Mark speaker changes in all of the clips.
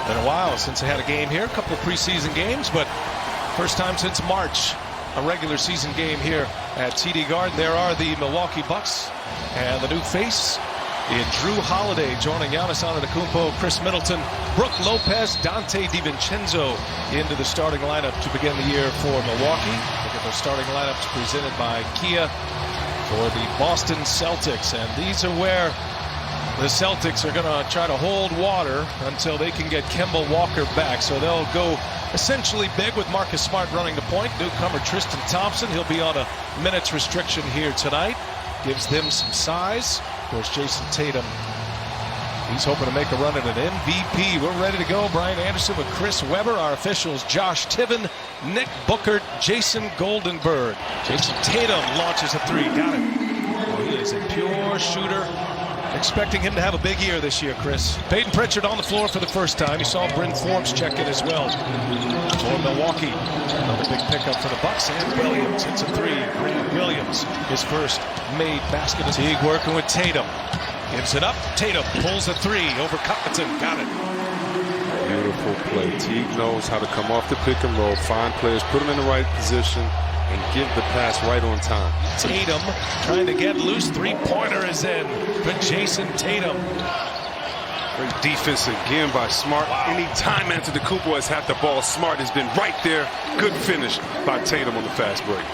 Speaker 1: Been a while since they had a game here, a couple of preseason games, but first time since March, a regular season game here at TD Garden. There are the Milwaukee Bucks and the new face in Drew Holiday joining Giannis Antetokounmpo, Chris Middleton, Brook Lopez, Dante DiVincenzo into the starting lineup to begin the year for Milwaukee. Look at the starting lineups presented by Kia for the Boston Celtics, and these are where the Celtics are going to try to hold water until they can get Kemba Walker back. So they'll go essentially big with Marcus Smart running the point. Newcomer Tristan Thompson, he'll be on a minutes restriction here tonight. Gives them some size. Of course, Jayson Tatum, he's hoping to make a run at an MVP. We're ready to go. Brian Anderson with Chris Webber. Our officials, Josh Tiven, Nick Bookert, Jason Goldenberg. Jayson Tatum launches a three. Got it. Oh, he is a pure shooter. Expecting him to have a big year this year, Chris. Peyton Pritchard on the floor for the first time. You saw Bryn Forbes check in as well for Milwaukee. Another big pickup for the Bucks. And Williams hits a three. Grant Williams, his first made basket. Teague working with Tatum. Gives it up. Tatum pulls a three over Covington. Got it.
Speaker 2: Beautiful play. Teague knows how to come off the pick and roll, find players, put them in the right position, and give the pass right on time.
Speaker 1: Tatum trying to get loose. Three-pointer is in for Jayson Tatum.
Speaker 2: Great defense again by Smart. Wow. Anytime Antetokounmpo has had the ball, Smart has been right there. Good finish by Tatum on the fast break.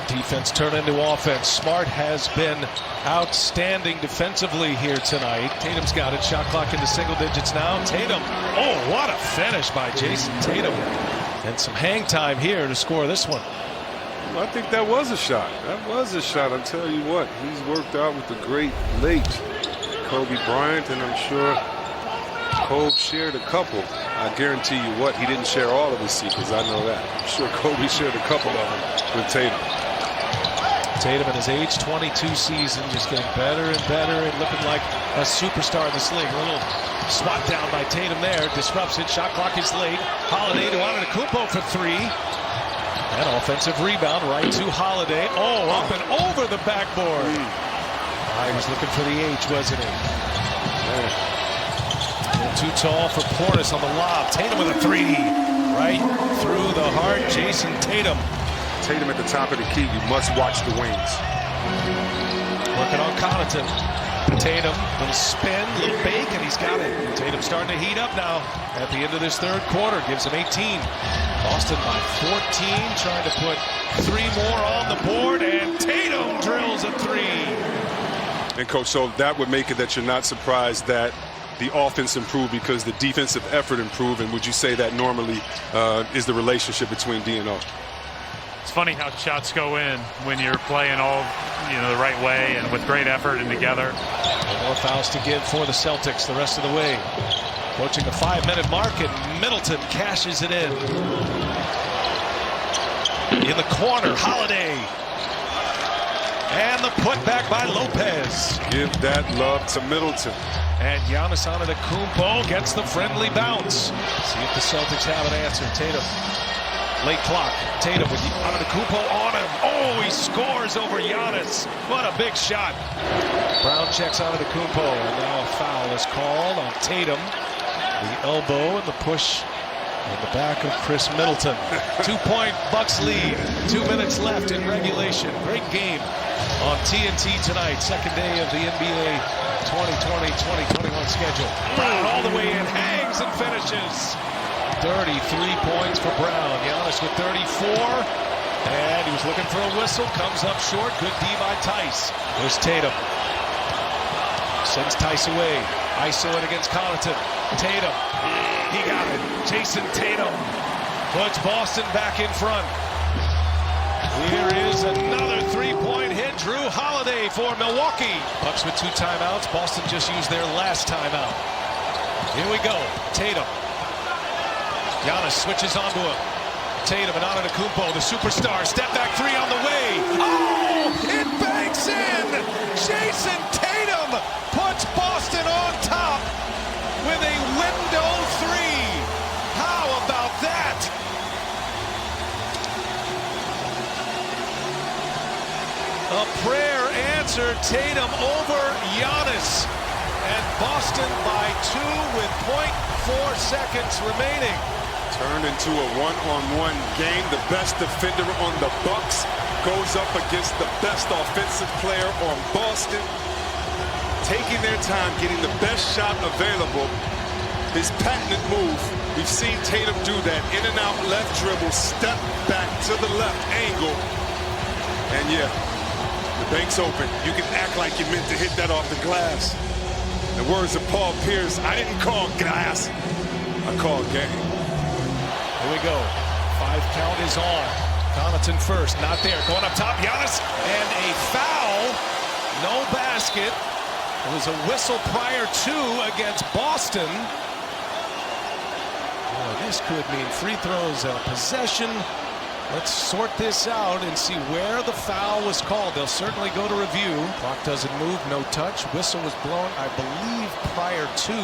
Speaker 1: Defense turn into offense. Smart has been outstanding defensively here tonight. Tatum's got it. Shot clock into single digits now. Tatum. Oh, what a finish by Jayson Tatum. And some hang time here to score this one.
Speaker 2: I think that was a shot. That was a shot. I'll tell you what, he's worked out with the great late Kobe Bryant, and I'm sure Kobe shared a couple. I guarantee you what, he didn't share all of his secrets. I know that. I'm sure Kobe shared a couple of them with Tatum.
Speaker 1: Tatum in his age 22 season just getting better and better and looking like a superstar in this league. A little swat down by Tatum there. Disrupts it. Shot clock is late. Holiday to Antetokounmpo for three. An offensive rebound right to Holiday. Oh, up and over the backboard. He was looking for the H, wasn't he? Too tall for Portis on the lob. Tatum with a three. Right through the heart. Jayson Tatum.
Speaker 2: Tatum at the top of the key. You must watch the wings.
Speaker 1: Working on Connaughton. Tatum, little spin, little bake, and he's got it. Tatum starting to heat up now at the end of this third quarter. Gives him 18. Boston by 14, trying to put three more on the board, and Tatum drills a three.
Speaker 2: And, Coach, so that would make it that you're not surprised that the offense improved because the defensive effort improved. And would you say that normally is the relationship between D and O?
Speaker 3: It's funny how shots go in when you're playing all the right way and with great effort and together.
Speaker 1: More fouls to give for the Celtics the rest of the way. Approaching the 5-minute mark, and Middleton cashes it in. In the corner, Holiday. And the putback by Lopez.
Speaker 2: Give that love to Middleton.
Speaker 1: And Giannis Antetokounmpo gets the friendly bounce. See if the Celtics have an answer. Tatum. Late clock. Tatum with Antetokounmpo on him. Oh, he scores over Giannis. What a big shot. Brown checks Antetokounmpo, and now a foul is called on Tatum. The elbow and the push in the back of Chris Middleton. 2-point Bucks lead. 2 minutes left in regulation. Great game on TNT tonight. Second day of the NBA 2020-2021 schedule. Brown all the way in. Hangs and finishes. 33 points for Brown. Giannis with 34. And he was looking for a whistle. Comes up short. Good D by Tice. There's Tatum. Sends Tice away. ISO it against Connaughton. Tatum. He got it. Jayson Tatum puts Boston back in front. Here is another three-point hit. Drew Holiday for Milwaukee. Bucks with 2 timeouts. Boston just used their last timeout. Here we go. Tatum. Giannis switches onto him. Tatum and Antetokounmpo, the superstar. Step back three on the way. Oh, it banks in. Jayson Tatum puts Boston on top with a window three. How about that? A prayer answered. Tatum over Giannis. and Boston by 2 with 0.4 seconds remaining.
Speaker 2: Turned into a one-on-one game. The best defender on the Bucks goes up against the best offensive player on Boston. Taking their time, getting the best shot available. His patented move. We've seen Tatum do that. In and out left dribble, step back to the left angle. And yeah, the bank's open. You can act like you meant to hit that off the glass. In the words of Paul Pierce, I didn't call glass, I called game.
Speaker 1: Here we go. 5 count is on. Connaughton first, not there. Going up top, Giannis, and a foul. No basket. It was a whistle prior to against Boston. Boy, this could mean free throws and a possession. Let's sort this out and see where the foul was called. They'll certainly go to review. Clock doesn't move, no touch. Whistle was blown, I believe, prior to.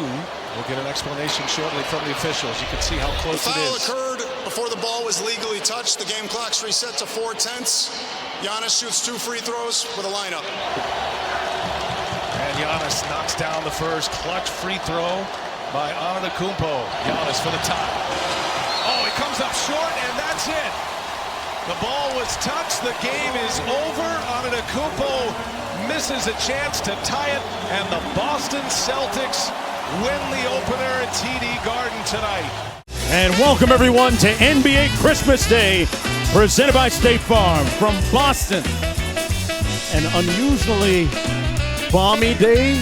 Speaker 1: We'll get an explanation shortly from the officials. You can see how close it is.
Speaker 4: The foul occurred before the ball was legally touched. The game clock's reset to 4/10. Giannis shoots 2 free throws with a lineup.
Speaker 1: And Giannis knocks down the first clutch free throw by Antetokounmpo. Giannis for the tie. Oh, he comes up short, and that's it. The ball was touched. The game is over. Antetokounmpo misses a chance to tie it, and the Boston Celtics win the opener at TD Garden tonight.
Speaker 5: And welcome everyone to NBA Christmas Day, presented by State Farm from Boston. An unusually balmy day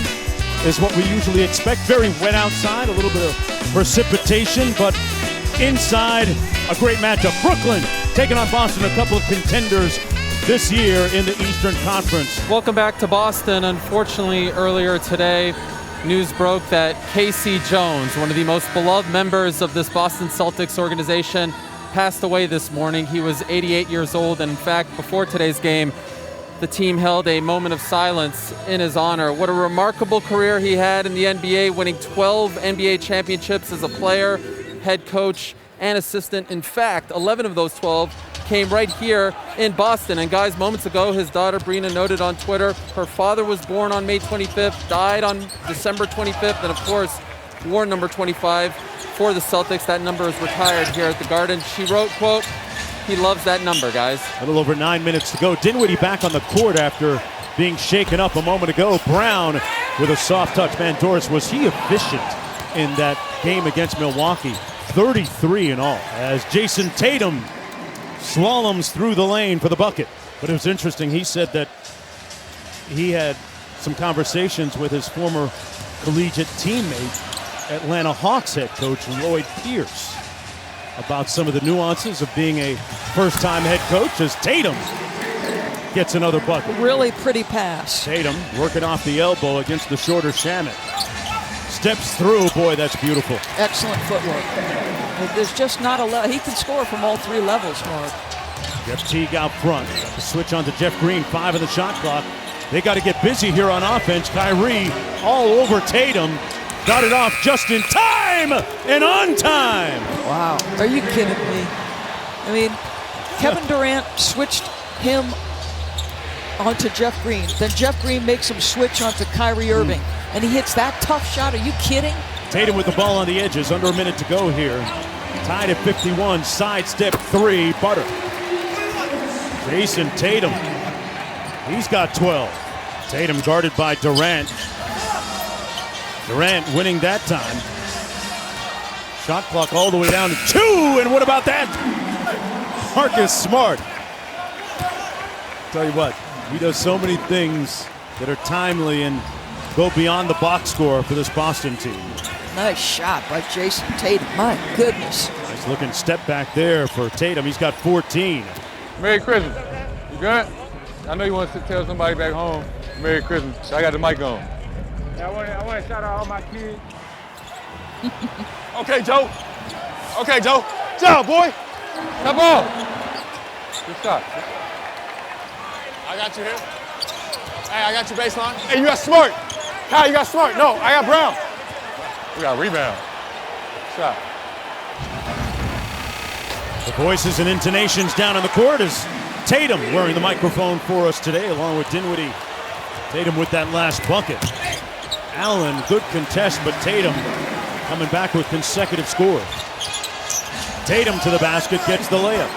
Speaker 5: is what we usually expect. Very wet outside, a little bit of precipitation, but inside, a great matchup. Brooklyn taking on Boston, a couple of contenders this year in the Eastern Conference.
Speaker 6: Welcome back to Boston. Unfortunately, earlier today, news broke that K.C. Jones, one of the most beloved members of this Boston Celtics organization, passed away this morning. He was 88 years old, and in fact, before today's game, the team held a moment of silence in his honor. What a remarkable career he had in the NBA, winning 12 NBA championships as a player, head coach, and assistant. In fact, 11 of those 12 came right here in Boston. And guys, moments ago, his daughter Brina noted on Twitter, her father was born on May 25th, died on December 25th, and of course, wore number 25 for the Celtics. That number is retired here at the Garden. She wrote, quote, "He loves that number, guys."
Speaker 5: A little over 9 minutes to go. Dinwiddie back on the court after being shaken up a moment ago. Brown with a soft touch. Man, Doris, was he efficient in that game against Milwaukee? 33 in all, as Jayson Tatum slaloms through the lane for the bucket. But it was interesting. He said that he had some conversations with his former collegiate teammate, Atlanta Hawks head coach Lloyd Pierce, about some of the nuances of being a first-time head coach, as Tatum gets another bucket.
Speaker 7: Really pretty pass.
Speaker 5: Tatum working off the elbow against the shorter Shamet. Steps through. Boy, that's beautiful.
Speaker 7: Excellent footwork. There's just not a level. He can score from all 3 levels, Mark.
Speaker 5: Jeff Teague out front. The switch on to Jeff Green. 5 in the shot clock. They got to get busy here on offense. Kyrie all over Tatum. Got it off just in time and on time.
Speaker 7: Wow. Are you kidding me? I mean, Kevin Durant switched him onto Jeff Green. Then Jeff Green makes him switch onto Kyrie Irving. And he hits that tough shot. Are you kidding?
Speaker 5: Tatum with the ball on the edges. Under a minute to go here. Tied at 51. Sidestep 3. Butter. Jayson Tatum. He's got 12. Tatum guarded by Durant. Durant winning that time. Shot clock all the way down to 2. And what about that? Marcus Smart. Tell you what, he does so many things that are timely and go beyond the box score for this Boston team.
Speaker 7: Nice shot by Jayson Tatum. My goodness.
Speaker 5: Nice looking step back there for Tatum. He's got 14.
Speaker 8: Merry Christmas. You good? I know you want to tell somebody back home Merry Christmas. I got the mic on. Yeah, I want to shout out all my kids. Okay, Joe. Okay, Joe. Good job, boy. Come on. Good shot. I got you here. Hey, I got your baseline. Hey, you got Smart. Kyle, you got Smart. No, I got Brown. We got a rebound. Shot.
Speaker 5: The voices and intonations down on the court is Tatum wearing the microphone for us today, along with Dinwiddie. Tatum with that last bucket. Allen, good contest, but Tatum coming back with consecutive scores. Tatum to the basket, gets the layup.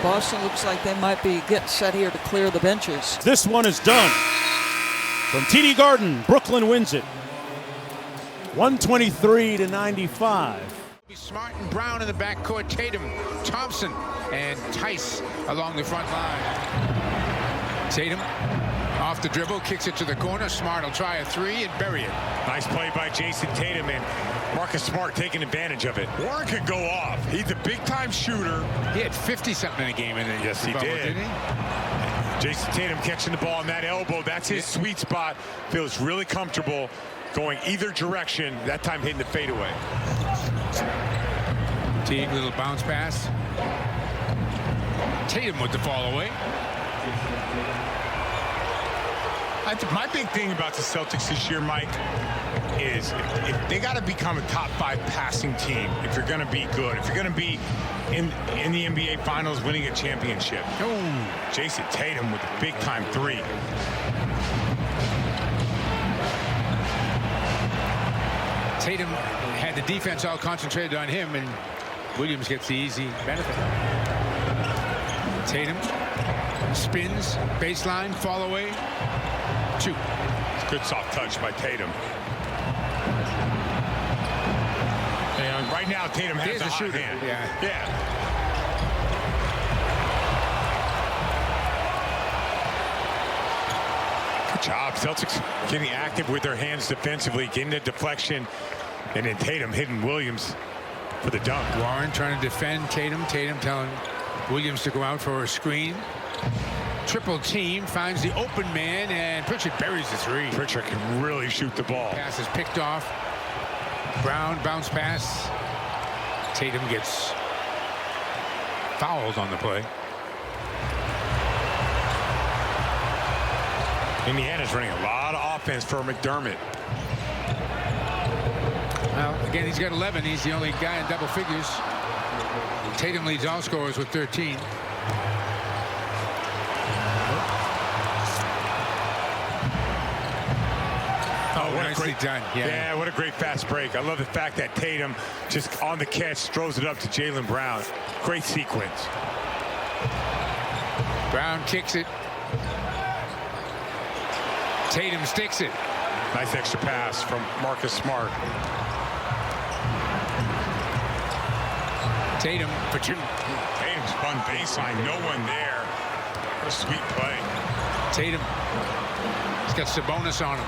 Speaker 7: Boston looks like they might be getting set here to clear the benches.
Speaker 5: This one is done. From TD Garden, Brooklyn wins it. 123-95.
Speaker 9: Smart and Brown in the backcourt. Tatum, Thompson, and Tice along the front line. Tatum off the dribble, kicks it to the corner. Smart will try a three and bury it.
Speaker 10: Nice play by Jayson Tatum, and Marcus Smart taking advantage of it. Warren could go off. He's a big-time shooter.
Speaker 9: He had 50-something in a game in the
Speaker 10: Yes, he
Speaker 9: bubble,
Speaker 10: did.
Speaker 9: didn't he?
Speaker 10: Jayson Tatum catching the ball on that elbow. That's his sweet spot. Feels really comfortable going either direction. That time hitting the fadeaway.
Speaker 9: Teague, little bounce pass. Tatum with the fall away.
Speaker 10: I think my big thing about the Celtics this year, Mike, is if they got to become a top 5 passing team if you're going to be good, if you're going to be in the NBA Finals winning a championship. Oh, Jayson Tatum with a big-time three.
Speaker 9: Tatum had the defense all concentrated on him, and Williams gets the easy benefit. Tatum spins, baseline, fall away. 2.
Speaker 10: Good soft touch by Tatum. And right now, Tatum has a hot
Speaker 9: shooter.
Speaker 10: hand.
Speaker 9: Yeah.
Speaker 10: Good job. Celtics getting active with their hands defensively, getting the deflection, and then Tatum hitting Williams for the dunk.
Speaker 9: Warren trying to defend Tatum. Tatum telling Williams to go out for a screen. Triple team, finds the open man, and Pritchard buries the three.
Speaker 10: Pritchard can really shoot the ball.
Speaker 9: Pass is picked off. Brown bounce pass. Tatum gets fouled on the play.
Speaker 10: Indiana's running a lot of offense for McDermott.
Speaker 9: Well, again, he's got 11. He's the only guy in double figures. Tatum leads all scorers with 13.
Speaker 10: Oh, what
Speaker 9: nicely
Speaker 10: a great
Speaker 9: done.
Speaker 10: Yeah, what a great fast break. I love the fact that Tatum just on the catch throws it up to Jaylen Brown. Great sequence.
Speaker 9: Brown kicks it. Tatum sticks it.
Speaker 10: Nice extra pass from Marcus Smart.
Speaker 9: Tatum for 2.
Speaker 10: Tatum spun baseline, no one there. What a sweet play.
Speaker 9: Tatum. He's got Sabonis on him.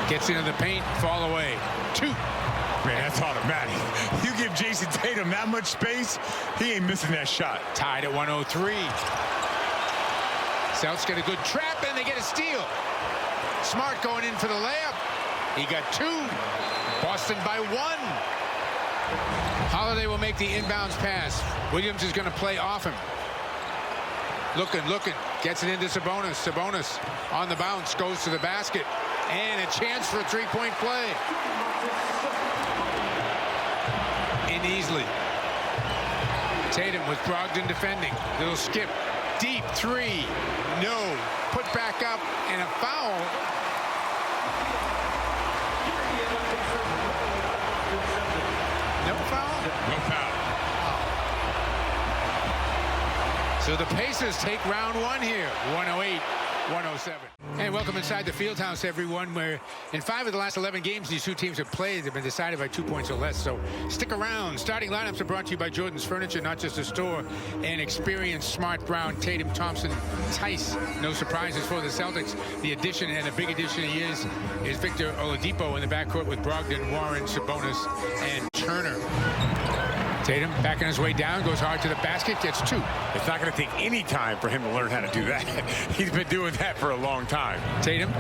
Speaker 9: Gets into the paint, fall away. 2.
Speaker 10: Man, that's automatic. You give Jayson Tatum that much space, he ain't missing that shot.
Speaker 9: Tied at 103. Celtics get a good trap, and they get a steal. Smart going in for the layup. He got 2. Boston by 1. Holiday will make the inbounds pass. Williams is going to play off him. Looking, gets it into Sabonis. Sabonis on the bounce, goes to the basket, and a chance for a three-point play. In easily. Tatum with Brogdon defending. Little skip. Deep 3. No. Put back up, and a foul. No foul?
Speaker 10: No foul.
Speaker 9: So the Pacers take round 1 here, 108-107. And welcome inside the Fieldhouse, everyone, where in 5 of the last 11 games these two teams have played have been decided by 2 points or less. So stick around. Starting lineups are brought to you by Jordan's Furniture, not just a store. And experience Smart, Brown, Tatum, Thompson, Tice. No surprises for the Celtics. The addition, and a big addition he is Victor Oladipo in the backcourt with Brogdon, Warren, Sabonis, and Turner. Tatum backing his way down, goes hard to the basket, gets 2.
Speaker 10: It's not going to take any time for him to learn how to do that. He's been doing that for a long time.
Speaker 9: Tatum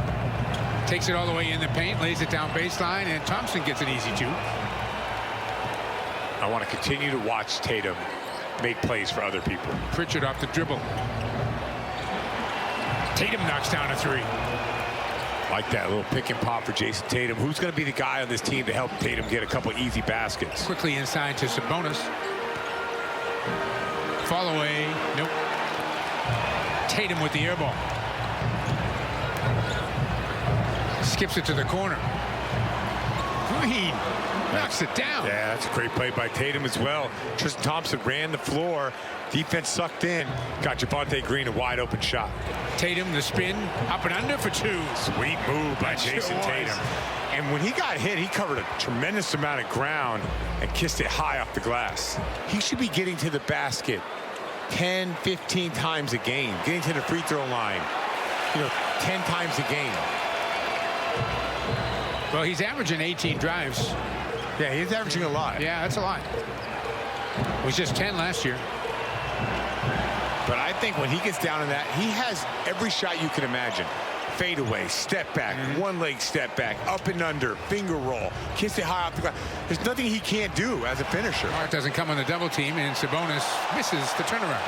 Speaker 9: takes it all the way in the paint, lays it down baseline, and Thompson gets an easy 2.
Speaker 10: I want to continue to watch Tatum make plays for other people.
Speaker 9: Pritchard off the dribble. Tatum knocks down a 3.
Speaker 10: Like that little pick and pop for Jayson Tatum. Who's going to be the guy on this team to help Tatum get a couple easy baskets?
Speaker 9: Quickly inside to Sabonis. Fall away. Nope. Tatum with the air ball. skips it to the corner. Green knocks it down.
Speaker 10: Yeah, that's a great play by Tatum as well. Tristan Thompson ran the floor. Defense sucked in. Got Javonte Green a wide open shot.
Speaker 9: Tatum, the spin, up and under for two.
Speaker 10: Sweet move by Jayson Tatum. And when he got hit, he covered a tremendous amount of ground and kissed it high off the glass. He should be getting to the basket 10, 15 times a game. Getting to the free throw line, 10 times a game.
Speaker 9: Well, he's averaging 18 drives.
Speaker 10: Yeah, he's averaging a lot.
Speaker 9: Yeah, that's a lot. It was just 10 last year.
Speaker 10: But I think when he gets down in that, he has every shot you can imagine. Fade away, step back, one leg step back, up and under, finger roll, kiss it high off the glass. There's nothing he can't do as a finisher.
Speaker 9: Smart doesn't come on the double team, and Sabonis misses the turnaround.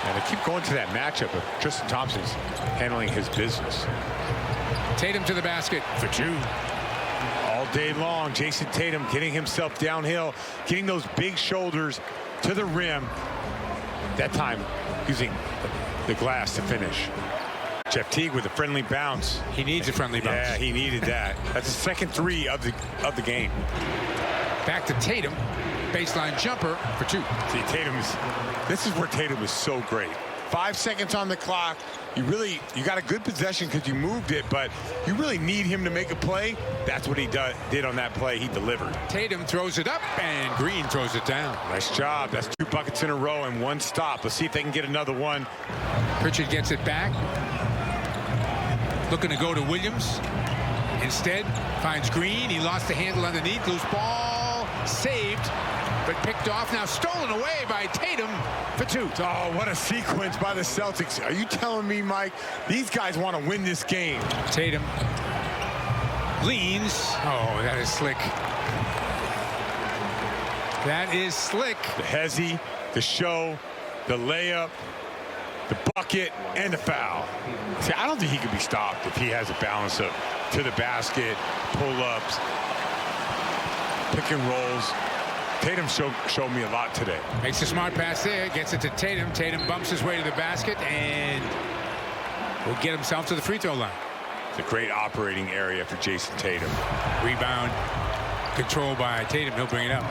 Speaker 10: And they keep going to that matchup of Tristan Thompson's handling his business.
Speaker 9: Tatum to the basket for two.
Speaker 10: All day long, Jayson Tatum getting himself downhill, getting those big shoulders to the rim. That time using the glass to finish. Jeff Teague with a friendly bounce.
Speaker 9: He needs a friendly bounce.
Speaker 10: Yeah, he needed that. That's the second three of the game.
Speaker 9: Back to Tatum. Baseline jumper for two.
Speaker 10: See, this is where Tatum is so great. 5 seconds on the clock. You got a good possession because you moved it, but you really need him to make a play. That's what he did on that play. He delivered.
Speaker 9: Tatum throws it up, and Green throws it down.
Speaker 10: Nice job. That's 2 buckets in a row and 1 stop. Let's see if they can get another one.
Speaker 9: Pritchard gets it back. Looking to go to Williams. Instead, finds Green. He lost the handle underneath. Loose ball. Saved, but picked off. Now stolen away by Tatum for two.
Speaker 10: Oh, what a sequence by the Celtics. Are you telling me, Mike, these guys want to win this game?
Speaker 9: Tatum leans. Oh, that is slick. That is slick.
Speaker 10: The hezzy, the show, the layup, the bucket, and the foul. See, I don't think he can be stopped if he has a balance of to the basket, pull-ups, pick and rolls. Tatum showed me a lot today.
Speaker 9: Makes a smart pass there, gets it to Tatum. Tatum bumps his way to the basket and will get himself to the free throw line.
Speaker 10: It's a great operating area for Jayson Tatum.
Speaker 9: Rebound controlled by Tatum. He'll bring it up.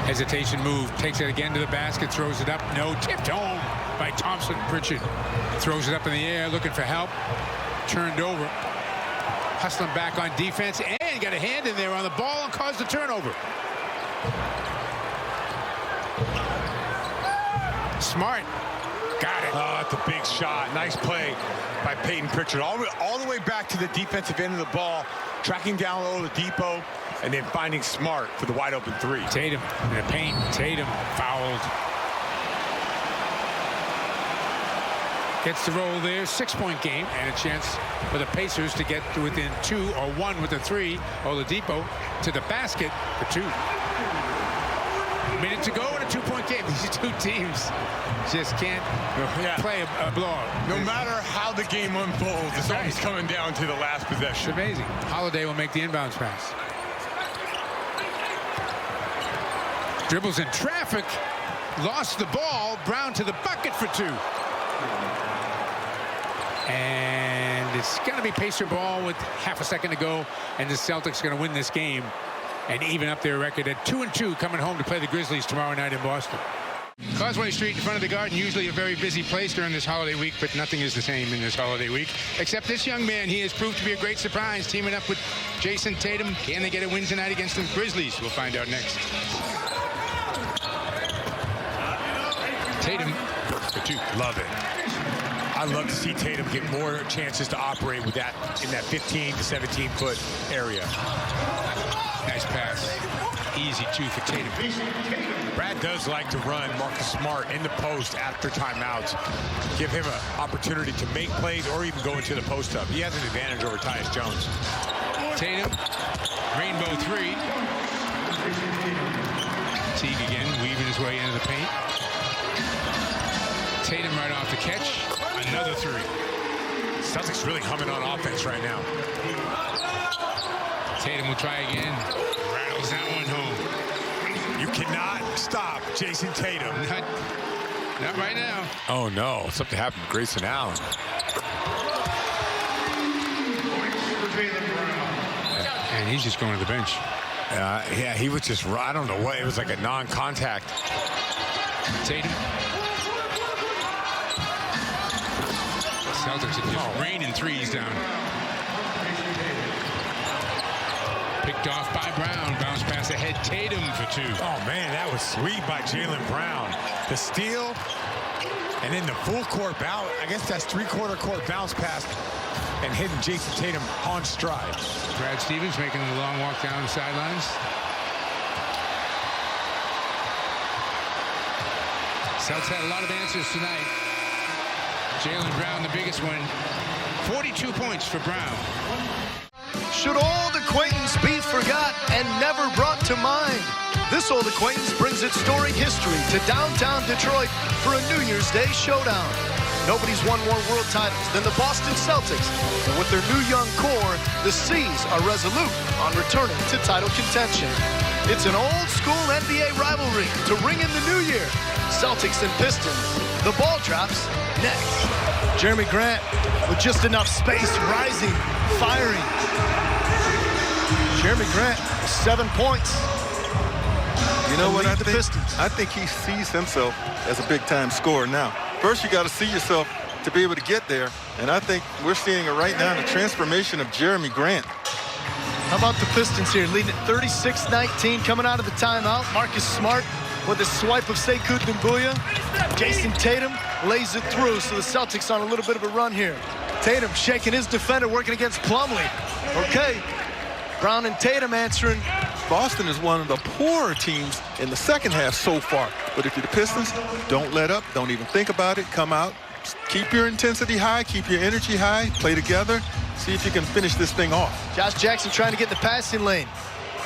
Speaker 9: Hesitation move. Takes it again to the basket. Throws it up. No. Tipped home by Thompson. Pritchard throws it up in the air. Looking for help. Turned over. Hustling back on defense. And got a hand in there on the ball and caused the turnover. Smart. Got it.
Speaker 10: Oh, that's a big shot. Nice play by Peyton Pritchard. All the way back to the defensive end of the ball. Tracking down Oladipo. And then finding Smart for the wide open three.
Speaker 9: Tatum in the paint. Tatum fouled. Gets the roll there. 6-point game and a chance for the Pacers to get to within 2 or 1 with a 3. Oladipo to the basket for 2. Minute to go in a 2-point game. These two teams just can't play a blowout.
Speaker 10: No matter how the game unfolds, it's always coming down to the last possession.
Speaker 9: It's amazing. Holiday will make the inbounds pass. Dribbles in traffic, lost the ball. Brown to the bucket for 2. And it's going to be Pacer ball with half a second to go, and the Celtics are going to win this game and even up their record at 2-2, coming home to play the Grizzlies tomorrow night in Boston. Causeway Street in front of the Garden, usually a very busy place during this holiday week, but nothing is the same in this holiday week, except this young man. He has proved to be a great surprise, teaming up with Jayson Tatum. Can they get a win tonight against the Grizzlies? We'll find out next. Tatum for 2.
Speaker 10: Love it. I love to see Tatum get more chances to operate with that in that 15 to 17 foot area.
Speaker 9: Nice pass. Easy 2 for Tatum.
Speaker 10: Brad does like to run Marcus Smart in the post after timeouts. Give him an opportunity to make plays or even go into the post up. He has an advantage over Tyus Jones.
Speaker 9: Tatum, rainbow 3. Teague again, weaving his way into the paint. Tatum right off the catch. Another 3.
Speaker 10: Celtics really humming on offense right now.
Speaker 9: Tatum will try again. Rattles that one home.
Speaker 10: You cannot stop Jayson Tatum.
Speaker 9: Not right now.
Speaker 10: Oh no, something happened to Grayson Allen.
Speaker 9: And he's just going to the bench.
Speaker 10: Yeah, he was just, I don't know what, it was like a non-contact.
Speaker 9: Tatum. Celtics are just raining threes down. Picked off by Brown. Bounce pass ahead. Tatum for 2.
Speaker 10: Oh, man, that was sweet by Jaylen Brown. The steal, and then the full court bounce. I guess that's three-quarter court bounce pass and hitting Jayson Tatum on stride.
Speaker 9: Brad Stevens making the long walk down the sidelines. Celtics had a lot of answers tonight. Jaylen Brown, the biggest one. 42 points for Brown.
Speaker 11: Should old acquaintance be forgot and never brought to mind? This old acquaintance brings its storied history to downtown Detroit for a New Year's Day showdown. Nobody's won more world titles than the Boston Celtics, and with their new young core, the C's are resolute on returning to title contention. It's an old-school NBA rivalry to ring in the new year. Celtics and Pistons. The ball drops next. Jeremy Grant with just enough space, rising, firing. Jeremy Grant, 7 points.
Speaker 12: You know what I think?
Speaker 11: Pistons.
Speaker 12: I think he sees himself as a big-time scorer now. First, you got to see yourself to be able to get there, and I think we're seeing it right now, the transformation of Jeremy Grant.
Speaker 11: How about the Pistons here, leading at 36-19, coming out of the timeout. Marcus Smart with a swipe of Sekou Doumbouya. Jayson Tatum lays it through, so the Celtics on a little bit of a run here. Tatum shaking his defender, working against Plumlee. Okay, Brown and Tatum answering.
Speaker 12: Boston is one of the poorer teams in the second half so far. But if you're the Pistons, don't let up. Don't even think about it. Come out. Keep your intensity high. Keep your energy high. Play together. See if you can finish this thing off.
Speaker 11: Josh Jackson trying to get in the passing lane.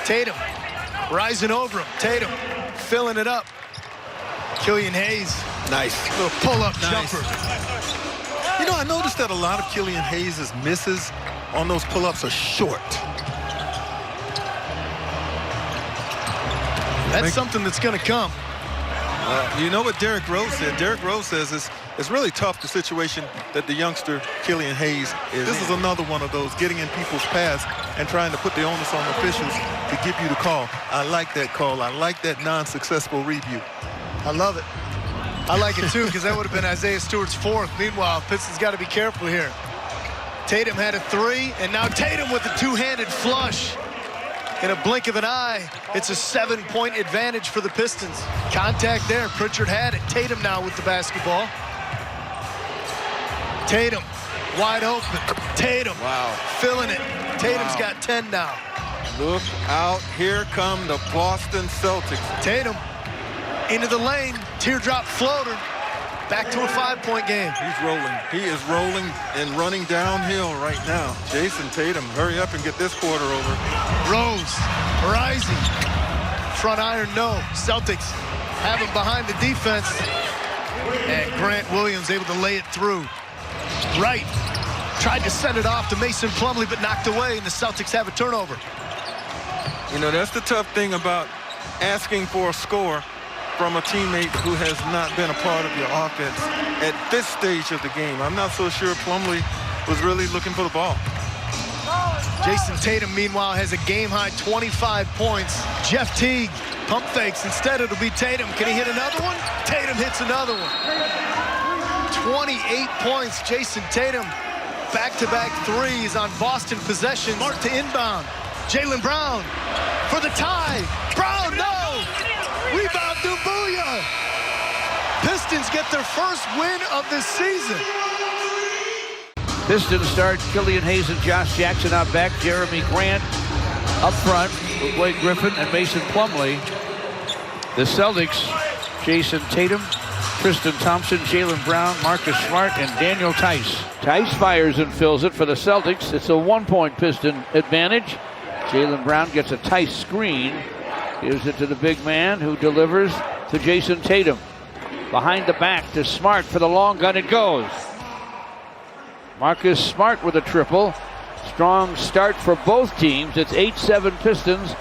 Speaker 11: Tatum rising over him. Tatum filling it up. Killian Hayes.
Speaker 12: Nice.
Speaker 11: Little pull-up
Speaker 12: nice.
Speaker 11: jumper.
Speaker 12: You know, I noticed that a lot of Killian Hayes' misses on those pull-ups are short.
Speaker 11: That's something that's going to come.
Speaker 12: You know what Derrick Rose said? Derrick Rose says it's really tough, the situation that the youngster Killian Hayes is. This is another one of those, getting in people's paths and trying to put the onus on officials to give you the call. I like that call. I like that non-successful review.
Speaker 11: I love it. I like it too, because that would have been Isaiah Stewart's 4th. Meanwhile, Pistons got to be careful here. Tatum had a 3, and now Tatum with a two-handed flush. In a blink of an eye, it's a 7-point advantage for the Pistons. Contact there. Pritchard had it. Tatum now with the basketball. Tatum wide open. Tatum filling it. Tatum's got 10 now.
Speaker 12: Look out. Here come the Boston Celtics.
Speaker 11: Tatum into the lane. Teardrop floater. Back to a 5-point game.
Speaker 12: He's rolling. He is rolling and running downhill right now. Jayson Tatum, hurry up and get this quarter over.
Speaker 11: Rose rising. Front iron, no. Celtics have him behind the defense. And Grant Williams able to lay it through. Right. Tried to send it off to Mason Plumlee, but knocked away, and the Celtics have a turnover.
Speaker 12: You know, that's the tough thing about asking for a score from a teammate who has not been a part of your offense at this stage of the game. I'm not so sure Plumlee was really looking for the ball.
Speaker 11: Jayson Tatum, meanwhile, has a game-high 25 points. Jeff Teague pump fakes. Instead, it'll be Tatum. Can he hit another one? Tatum hits another one. 28 points. Jayson Tatum, back-to-back threes on Boston possession. Smart to inbound. Jaylen Brown for the tie. Brown, no! Rebound, Doumbouya. Pistons get their first win of the season.
Speaker 13: Pistons start Killian Hayes and Josh Jackson out back. Jeremy Grant up front with Blake Griffin and Mason Plumlee. The Celtics, Jayson Tatum, Tristan Thompson, Jaylen Brown, Marcus Smart, and Daniel Tice. Tice fires and fills it for the Celtics. It's a 1-point Piston advantage. Jaylen Brown gets a Tice screen. Gives it to the big man who delivers to Jayson Tatum. Behind the back to Smart for the long gun. It goes. Marcus Smart with a triple. Strong start for both teams. It's 8-7 Pistons.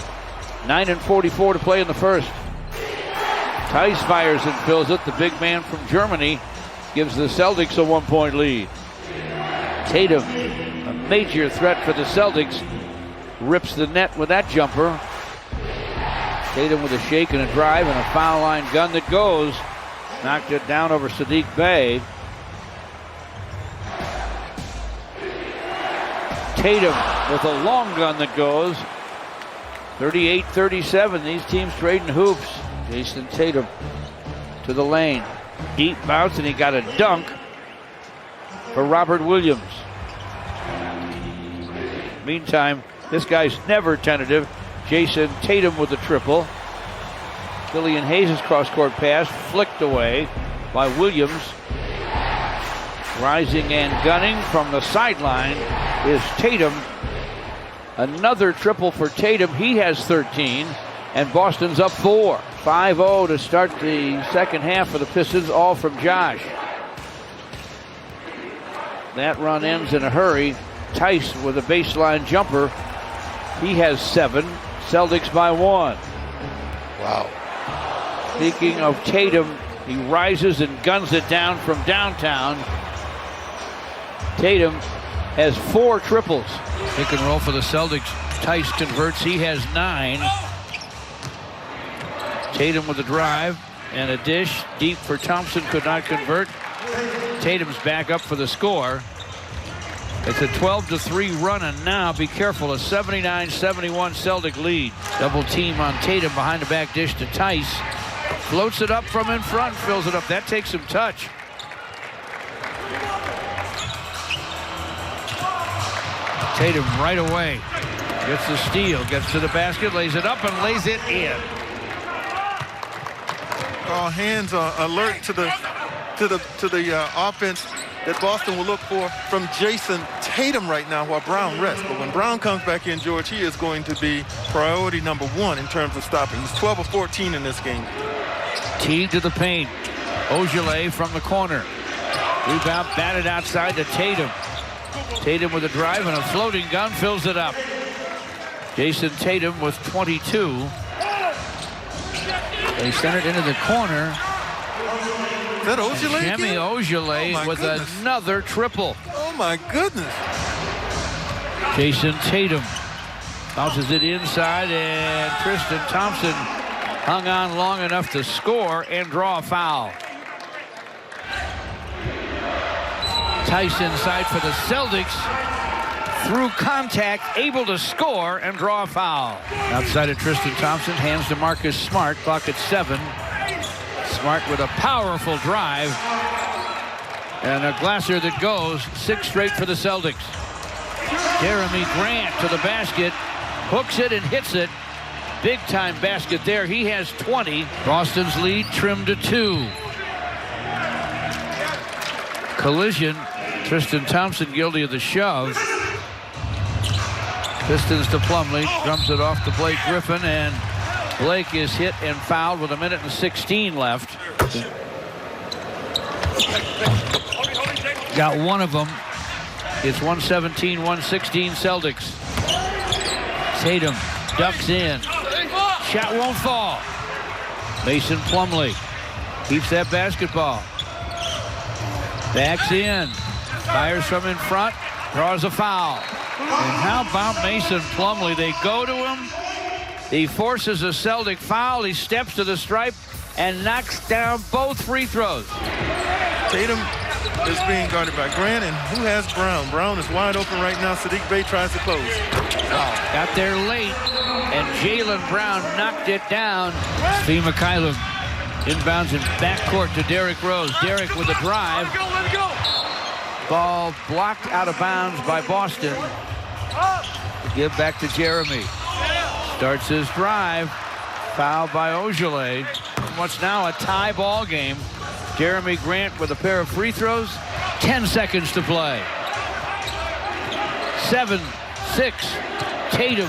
Speaker 13: 9:44 to play in the first. Tice fires and fills it. The big man from Germany gives the Celtics a 1-point lead. Tatum, a major threat for the Celtics. rips the net with that jumper. Tatum with a shake and a drive and a foul line gun that goes. Knocked it down over Sadiq Bey. Tatum with a long gun that goes. 38-37. These teams trading hoops. Jayson Tatum to the lane. Deep bounce, and he got a dunk for Robert Williams. Meantime, this guy's never tentative. Jayson Tatum with the triple. Killian Hayes' cross-court pass flicked away by Williams. Rising and gunning from the sideline is Tatum. Another triple for Tatum. He has 13, and Boston's up 4. 5-0 to start the second half for the Pistons, all from Josh. That run ends in a hurry. Tice with a baseline jumper. He has 7. Celtics by 1.
Speaker 1: Wow.
Speaker 13: Speaking of Tatum, he rises and guns it down from downtown. Tatum has 4 triples. Pick and roll for the Celtics. Tice converts. He has 9. Tatum with a drive and a dish. Deep for Thompson. Could not convert. Tatum's back up for the score. It's a 12-3 run, and now be careful, a 79-71 Celtic lead. Double team on Tatum behind the back dish to Tice. Floats it up from in front, fills it up. That takes some touch. Tatum right away. Gets the steal, gets to the basket, lays it up and lays it in.
Speaker 12: All hands are alert to the offense that Boston will look for from Jayson Tatum right now while Brown rests. But when Brown comes back in, George, he is going to be priority number 1 in terms of stopping. He's 12 of 14 in this game.
Speaker 13: Teed to the paint. Ogilvy from the corner. Rebound batted outside to Tatum. Tatum with a drive and a floating gun fills it up. Jayson Tatum with 22. They sent it into the corner.
Speaker 12: Is that Ogilvy?
Speaker 13: Jimmy Ogilvy with another triple.
Speaker 12: Oh my goodness.
Speaker 13: Jayson Tatum bounces it inside, and Tristan Thompson hung on long enough to score and draw a foul. Tice inside for the Celtics. Through contact, able to score and draw a foul. Outside of Tristan Thompson, hands to Marcus Smart. Clock at 7. Smart with a powerful drive. And a glasser that goes. 6 straight for the Celtics. Jeremy Grant to the basket. Hooks it and hits it. Big time basket there. He has 20. Boston's lead trimmed to 2. Collision. Tristan Thompson guilty of the shove. Pistons to Plumlee. Drums it off to Blake Griffin, and Blake is hit and fouled with 1:16 left. Got one of them. It's 117-116 Celtics. Tatum ducks in. Shot won't fall. Mason Plumlee keeps that basketball. Backs in. Fires from in front. Draws a foul. And how about Mason Plumlee? They go to him. He forces a Celtic foul. He steps to the stripe and knocks down both free throws.
Speaker 12: Tatum is being guarded by Grant, and who has Brown? Brown is wide open right now. Sadiq Bey tries to close.
Speaker 13: Got there late, and Jaylen Brown knocked it down. Steve Mikhailov inbounds in backcourt to Derrick Rose. Derrick with a drive. Ball blocked out of bounds by Boston. Give back to Jeremy. Starts his drive. Foul by Ogilvy. What's now a tie ball game. Jeremy Grant with a pair of free throws. 10 seconds to play. 7-6. Tatum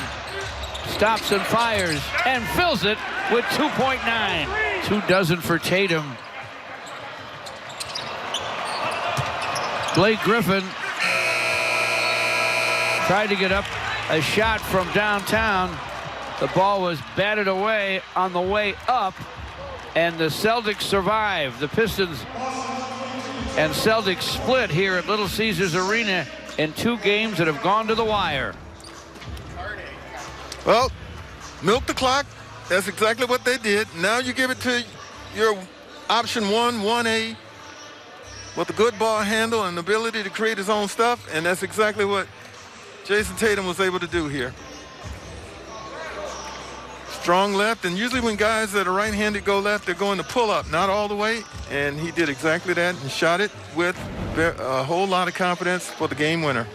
Speaker 13: stops and fires and fills it with 2.9. 2 dozen for Tatum. Blake Griffin tried to get up a shot from downtown. The ball was batted away on the way up, and the Celtics survive. The Pistons and Celtics split here at Little Caesars Arena in 2 games that have gone to the wire.
Speaker 12: Well, milk the clock. That's exactly what they did. Now you give it to your option 1A, with a good ball handle and ability to create his own stuff, and that's exactly what Jayson Tatum was able to do here. Strong left, and usually when guys that are right-handed go left, they're going to pull up, not all the way, and he did exactly that and shot it with a whole lot of confidence for the game winner.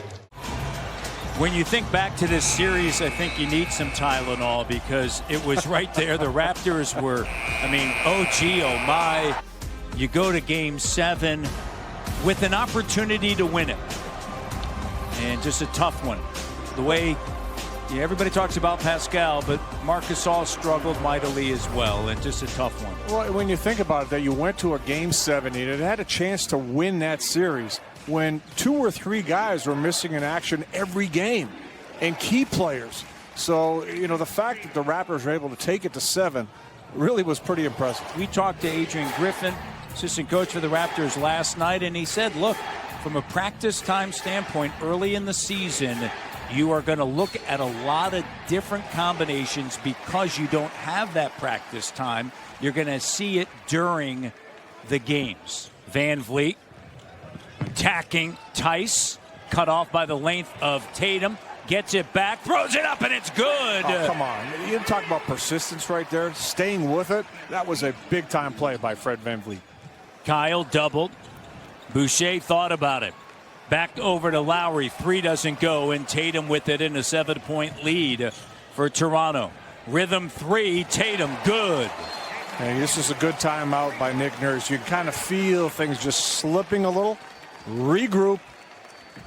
Speaker 14: When you think back to this series, I think you need some Tylenol because it was right there. The Raptors were, I mean, oh gee, oh my. You go to Game 7 with an opportunity to win it. And just a tough one. The way everybody talks about Pascal, but Marc Gasol struggled mightily as well, and just a tough one.
Speaker 15: Well, when you think about it, that you went to a Game 7 and it had a chance to win that series when 2 or 3 guys were missing in action every game, and key players. So, you know, the fact that the Raptors were able to take it to 7 really was pretty impressive.
Speaker 14: We talked to Adrian Griffin, assistant coach for the Raptors, last night, and he said, look, from a practice time standpoint, early in the season, you are going to look at a lot of different combinations because you don't have that practice time. You're going to see it during the games. Van Vliet attacking Tice, cut off by the length of Tatum, gets it back, throws it up, and it's good.
Speaker 15: Oh, come on. You talk about persistence right there, staying with it. That was a big-time play by Fred Van Vliet.
Speaker 14: Kyle doubled. Boucher thought about it. Back over to Lowry. 3 doesn't go, and Tatum with it in a 7-point lead for Toronto. Rhythm 3, Tatum, good.
Speaker 15: Hey, this is a good timeout by Nick Nurse. You kind of feel things just slipping a little. Regroup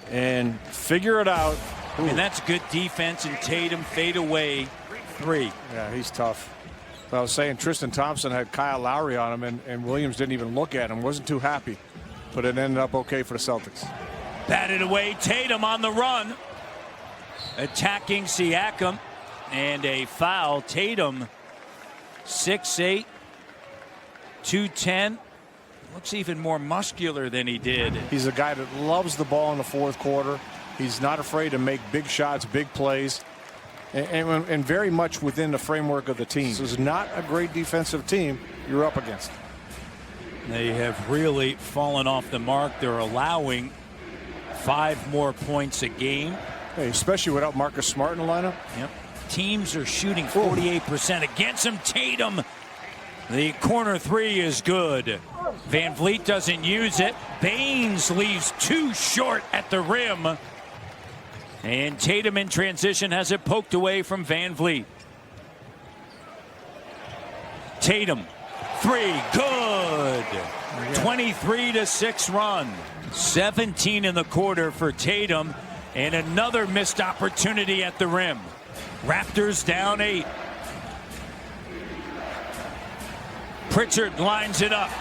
Speaker 15: and figure it out.
Speaker 14: Ooh. And that's good defense, and Tatum fade away 3.
Speaker 15: Yeah, he's tough. I was saying Tristan Thompson had Kyle Lowry on him, and Williams didn't even look at him. Wasn't too happy, but it ended up okay for the Celtics.
Speaker 14: Batted away, Tatum on the run. Attacking Siakam, and a foul. Tatum, 6'8", 210. Looks even more muscular than he did.
Speaker 15: He's a guy that loves the ball in the fourth quarter. He's not afraid to make big shots, big plays, and very much within the framework of the team. This is not a great defensive team you're up against.
Speaker 14: They have really fallen off the mark. They're allowing 5 more points a game.
Speaker 15: Hey, especially without Marcus Smart in the lineup.
Speaker 14: Yep. Teams are shooting 48% against him. Tatum, the corner 3 is good. Van Vliet doesn't use it. Baines leaves too short at the rim. And Tatum in transition has it poked away from Van Vliet. Tatum, 3, good. 23-6 run. 17 in the quarter for Tatum, and another missed opportunity at the rim. Raptors down 8. Pritchard lines it up,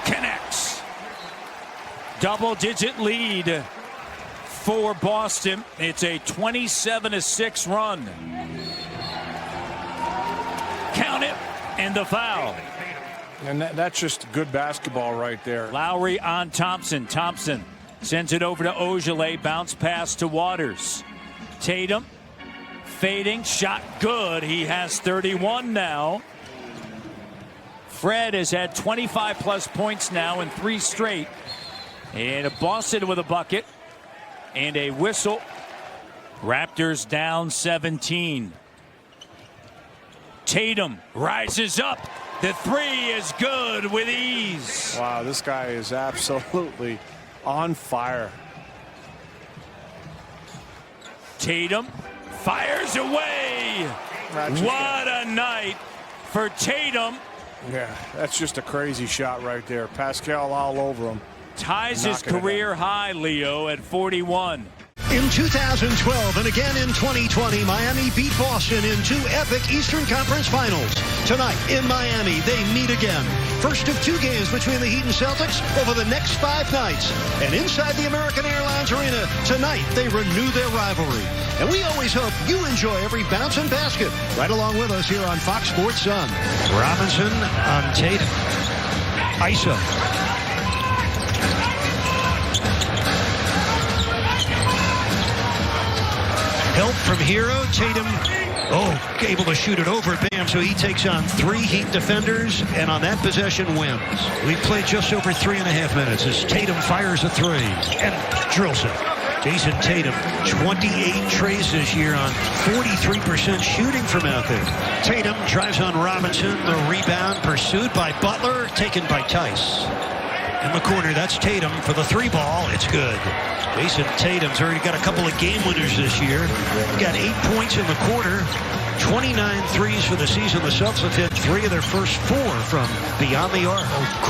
Speaker 14: connects. Double-digit lead for Boston. It's a 27-6 run. Count it, and the foul.
Speaker 15: And that's just good basketball right there.
Speaker 14: Lowry on Thompson. Thompson sends it over to Ogilvy. Bounce pass to Waters. Tatum fading. Shot good. He has 31 now. Fred has had 25-plus points now in 3 straight. And Boston with a bucket. And a whistle. Raptors down 17. Tatum rises up. The 3 is good with ease.
Speaker 15: Wow, this guy is absolutely on fire.
Speaker 14: Tatum fires away. What a night for Tatum.
Speaker 15: Yeah, that's just a crazy shot right there. Pascal all over him.
Speaker 14: Ties his career high, Leo, at 41.
Speaker 11: In 2012 and again in 2020, Miami beat Boston in 2 epic Eastern Conference Finals. Tonight in Miami, they meet again. First of 2 games between the Heat and Celtics over the next 5 nights. And inside the American Airlines Arena, tonight they renew their rivalry. And we always hope you enjoy every bounce and basket right along with us here on Fox Sports Sun. Robinson on Tatum. ISO. Help
Speaker 16: from Hero. Tatum, able to shoot it over Bam, so he takes on 3 Heat defenders, and on that possession wins. We've played just over 3.5 minutes as Tatum fires a 3 and drills it. Jayson Tatum, 28 trays this year on 43% shooting from out there. Tatum drives on Robinson, the rebound pursued by Butler, taken by Tice. In the corner, that's Tatum for the 3 ball. It's good. Jayson Tatum's already got a couple of game winners this year. He got 8 points in the quarter. 29 threes for the season. The Celtics have hit 3 of their first 4 from beyond the arc.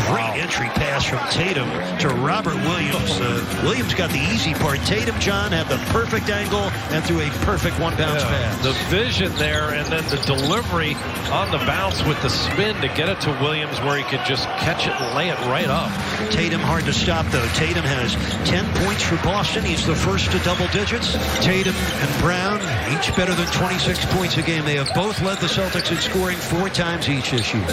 Speaker 16: Great entry pass from Tatum to Robert Williams. Williams got the easy part. Tatum, John, had the perfect angle and threw a perfect one-bounce pass.
Speaker 1: The vision there, and then the delivery on the bounce with the spin to get it to Williams where he could just catch it and lay it right up.
Speaker 16: Tatum hard to stop, though. Tatum has 10 points for Boston. He's the first to double digits. Tatum and Brown, each better than 26 points a game. They have both led the Celtics in scoring 4 times each this year.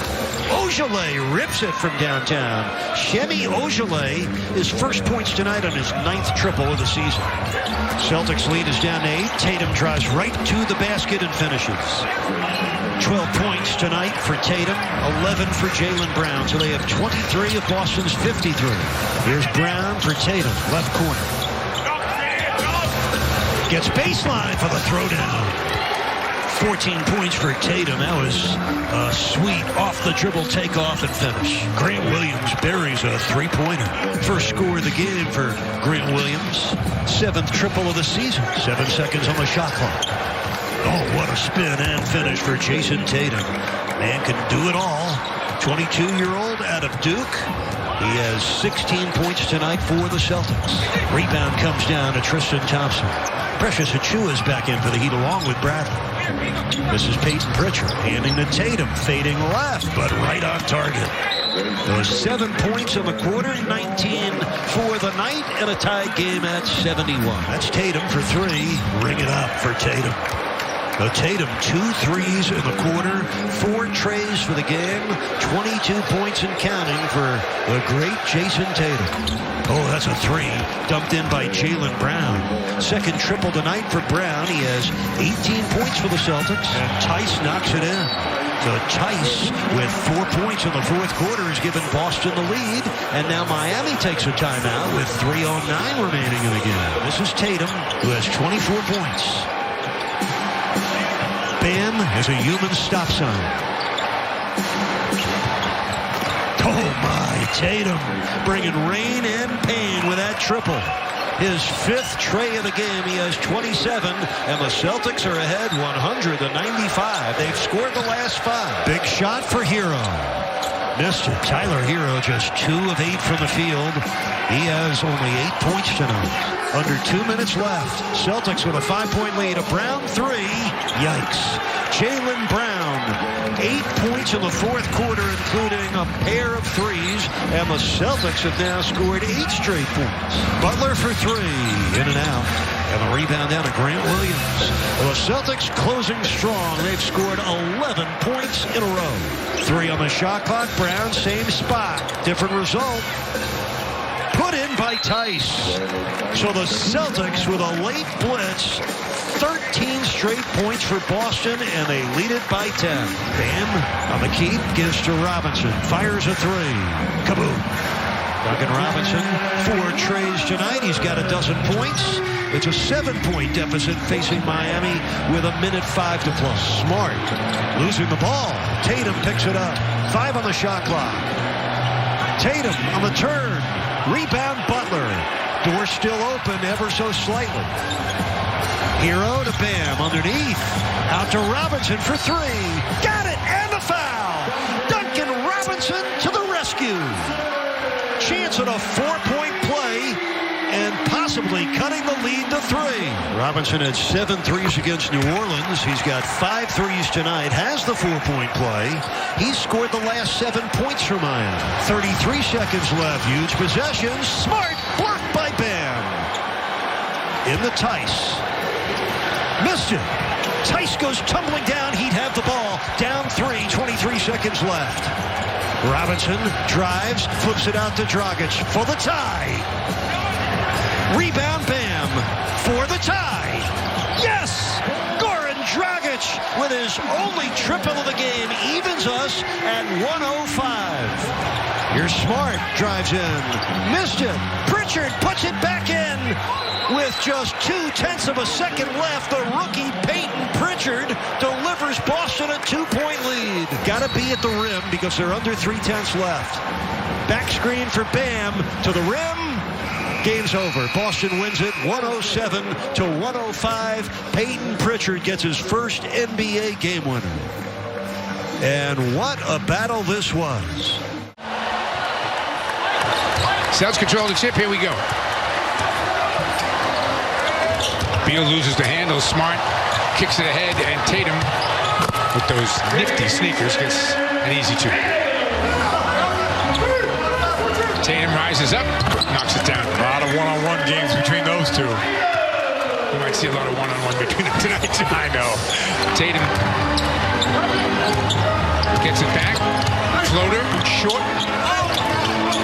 Speaker 16: Ojale rips it from downtown. Shemi Ojale, his first points tonight on his 9th triple of the season. Celtics lead is down to 8. Tatum drives right to the basket and finishes. 12 points tonight for Tatum, 11 for Jaylen Brown. So they have 23 of Boston's 53. Here's Brown for Tatum, left corner. Gets baseline for the throwdown. 14 points for Tatum. That was a sweet off-the-dribble takeoff and finish. Grant Williams buries a 3-pointer. First score of the game for Grant Williams. 7th triple of the season. 7 seconds on the shot clock. Oh, what a spin and finish for Jayson Tatum. Man can do it all. 22-year-old out of Duke. He has 16 points tonight for the Celtics. Rebound comes down to Tristan Thompson. Precious Achiuwa is back in for the Heat along with Bradley. This is Peyton Pritchard handing to Tatum, fading left, but right on target. Those 7 points in the quarter, 19 for the night, and a tied game at 71. That's Tatum for 3. Ring it up for Tatum. Tatum, 2 threes in the quarter, 4 trays for the game, 22 points and counting for the great Jayson Tatum. Oh, that's a 3, dumped in by Jaylen Brown. 2nd triple tonight for Brown. He has 18 points for the Celtics, and Tice knocks it in. So Tice, with 4 points in the 4th quarter, has given Boston the lead, and now Miami takes a timeout with 3:09 remaining in the game. This is Tatum, who has 24 points. Bam is a human stop sign. Oh my, Tatum bringing rain and pain with that triple. His 5th tray of the game. He has 27, and the Celtics are ahead 100-95. They've scored the last 5. Big shot for Hero. Missed it. Tyler Hero just 2 of 8 from the field. He has only 8 points tonight. Under 2 minutes left. Celtics with a 5-point lead. A Brown 3. Yikes. Jaylen Brown, 8 points in the 4th quarter, including a pair of threes, and the Celtics have now scored 8 straight points. Butler for 3, in and out, and the rebound down to Grant Williams. Well, the Celtics closing strong. They've scored 11 points in a row. 3 on the shot clock. Brown, same spot, different result. Put in by Tice. So the Celtics with a late blitz, 13 straight points for Boston, and they lead it by 10. Bam on the keep, gives to Robinson, fires a 3. Kaboom. Duncan Robinson, 4 trays tonight. He's got a dozen points. It's a 7-point deficit facing Miami with 1:05 to play. Smart losing the ball. Tatum picks it up. 5 on the shot clock. Tatum on the turn. Rebound Butler. Door still open ever so slightly. Hero to Bam underneath. Out to Robinson for 3. Got it, and the foul. Duncan Robinson to the rescue. Chance at a 4-point play and possibly cutting the lead to 3. Robinson had 7 threes against New Orleans. He's got 5 threes tonight, has the 4-point play. He's scored the last 7 points for Miami. 33 seconds left. Huge possession. Smart blocked by Bam. In the Tice. Missed it. Tice goes tumbling down. He'd have the ball. Down 3, 23 seconds left. Robinson drives, flips it out to Dragic for the tie. Rebound Bam for the tie. Yes! his only triple of the game evens us at 105. Here's Smart, drives in, missed it. Pritchard puts it back in. With just 0.2 of a second left, the rookie Peyton Pritchard delivers Boston a 2-point lead. Got to be at the rim because they're under 0.3 left. Back screen for Bam to the rim. Game's over. Boston wins it 107-105. Peyton Pritchard gets his first NBA game winner. And what a battle this was.
Speaker 9: Celtics control the tip. Here we go. Beal loses the handle. Smart kicks it ahead, and Tatum, with those nifty sneakers, gets an easy two. Tatum rises up, knocks it down.
Speaker 10: A lot of one-on-one games between those two.
Speaker 9: We might see a lot of one-on-one between them tonight, too.
Speaker 10: I know.
Speaker 9: Tatum gets it back. Floater, short.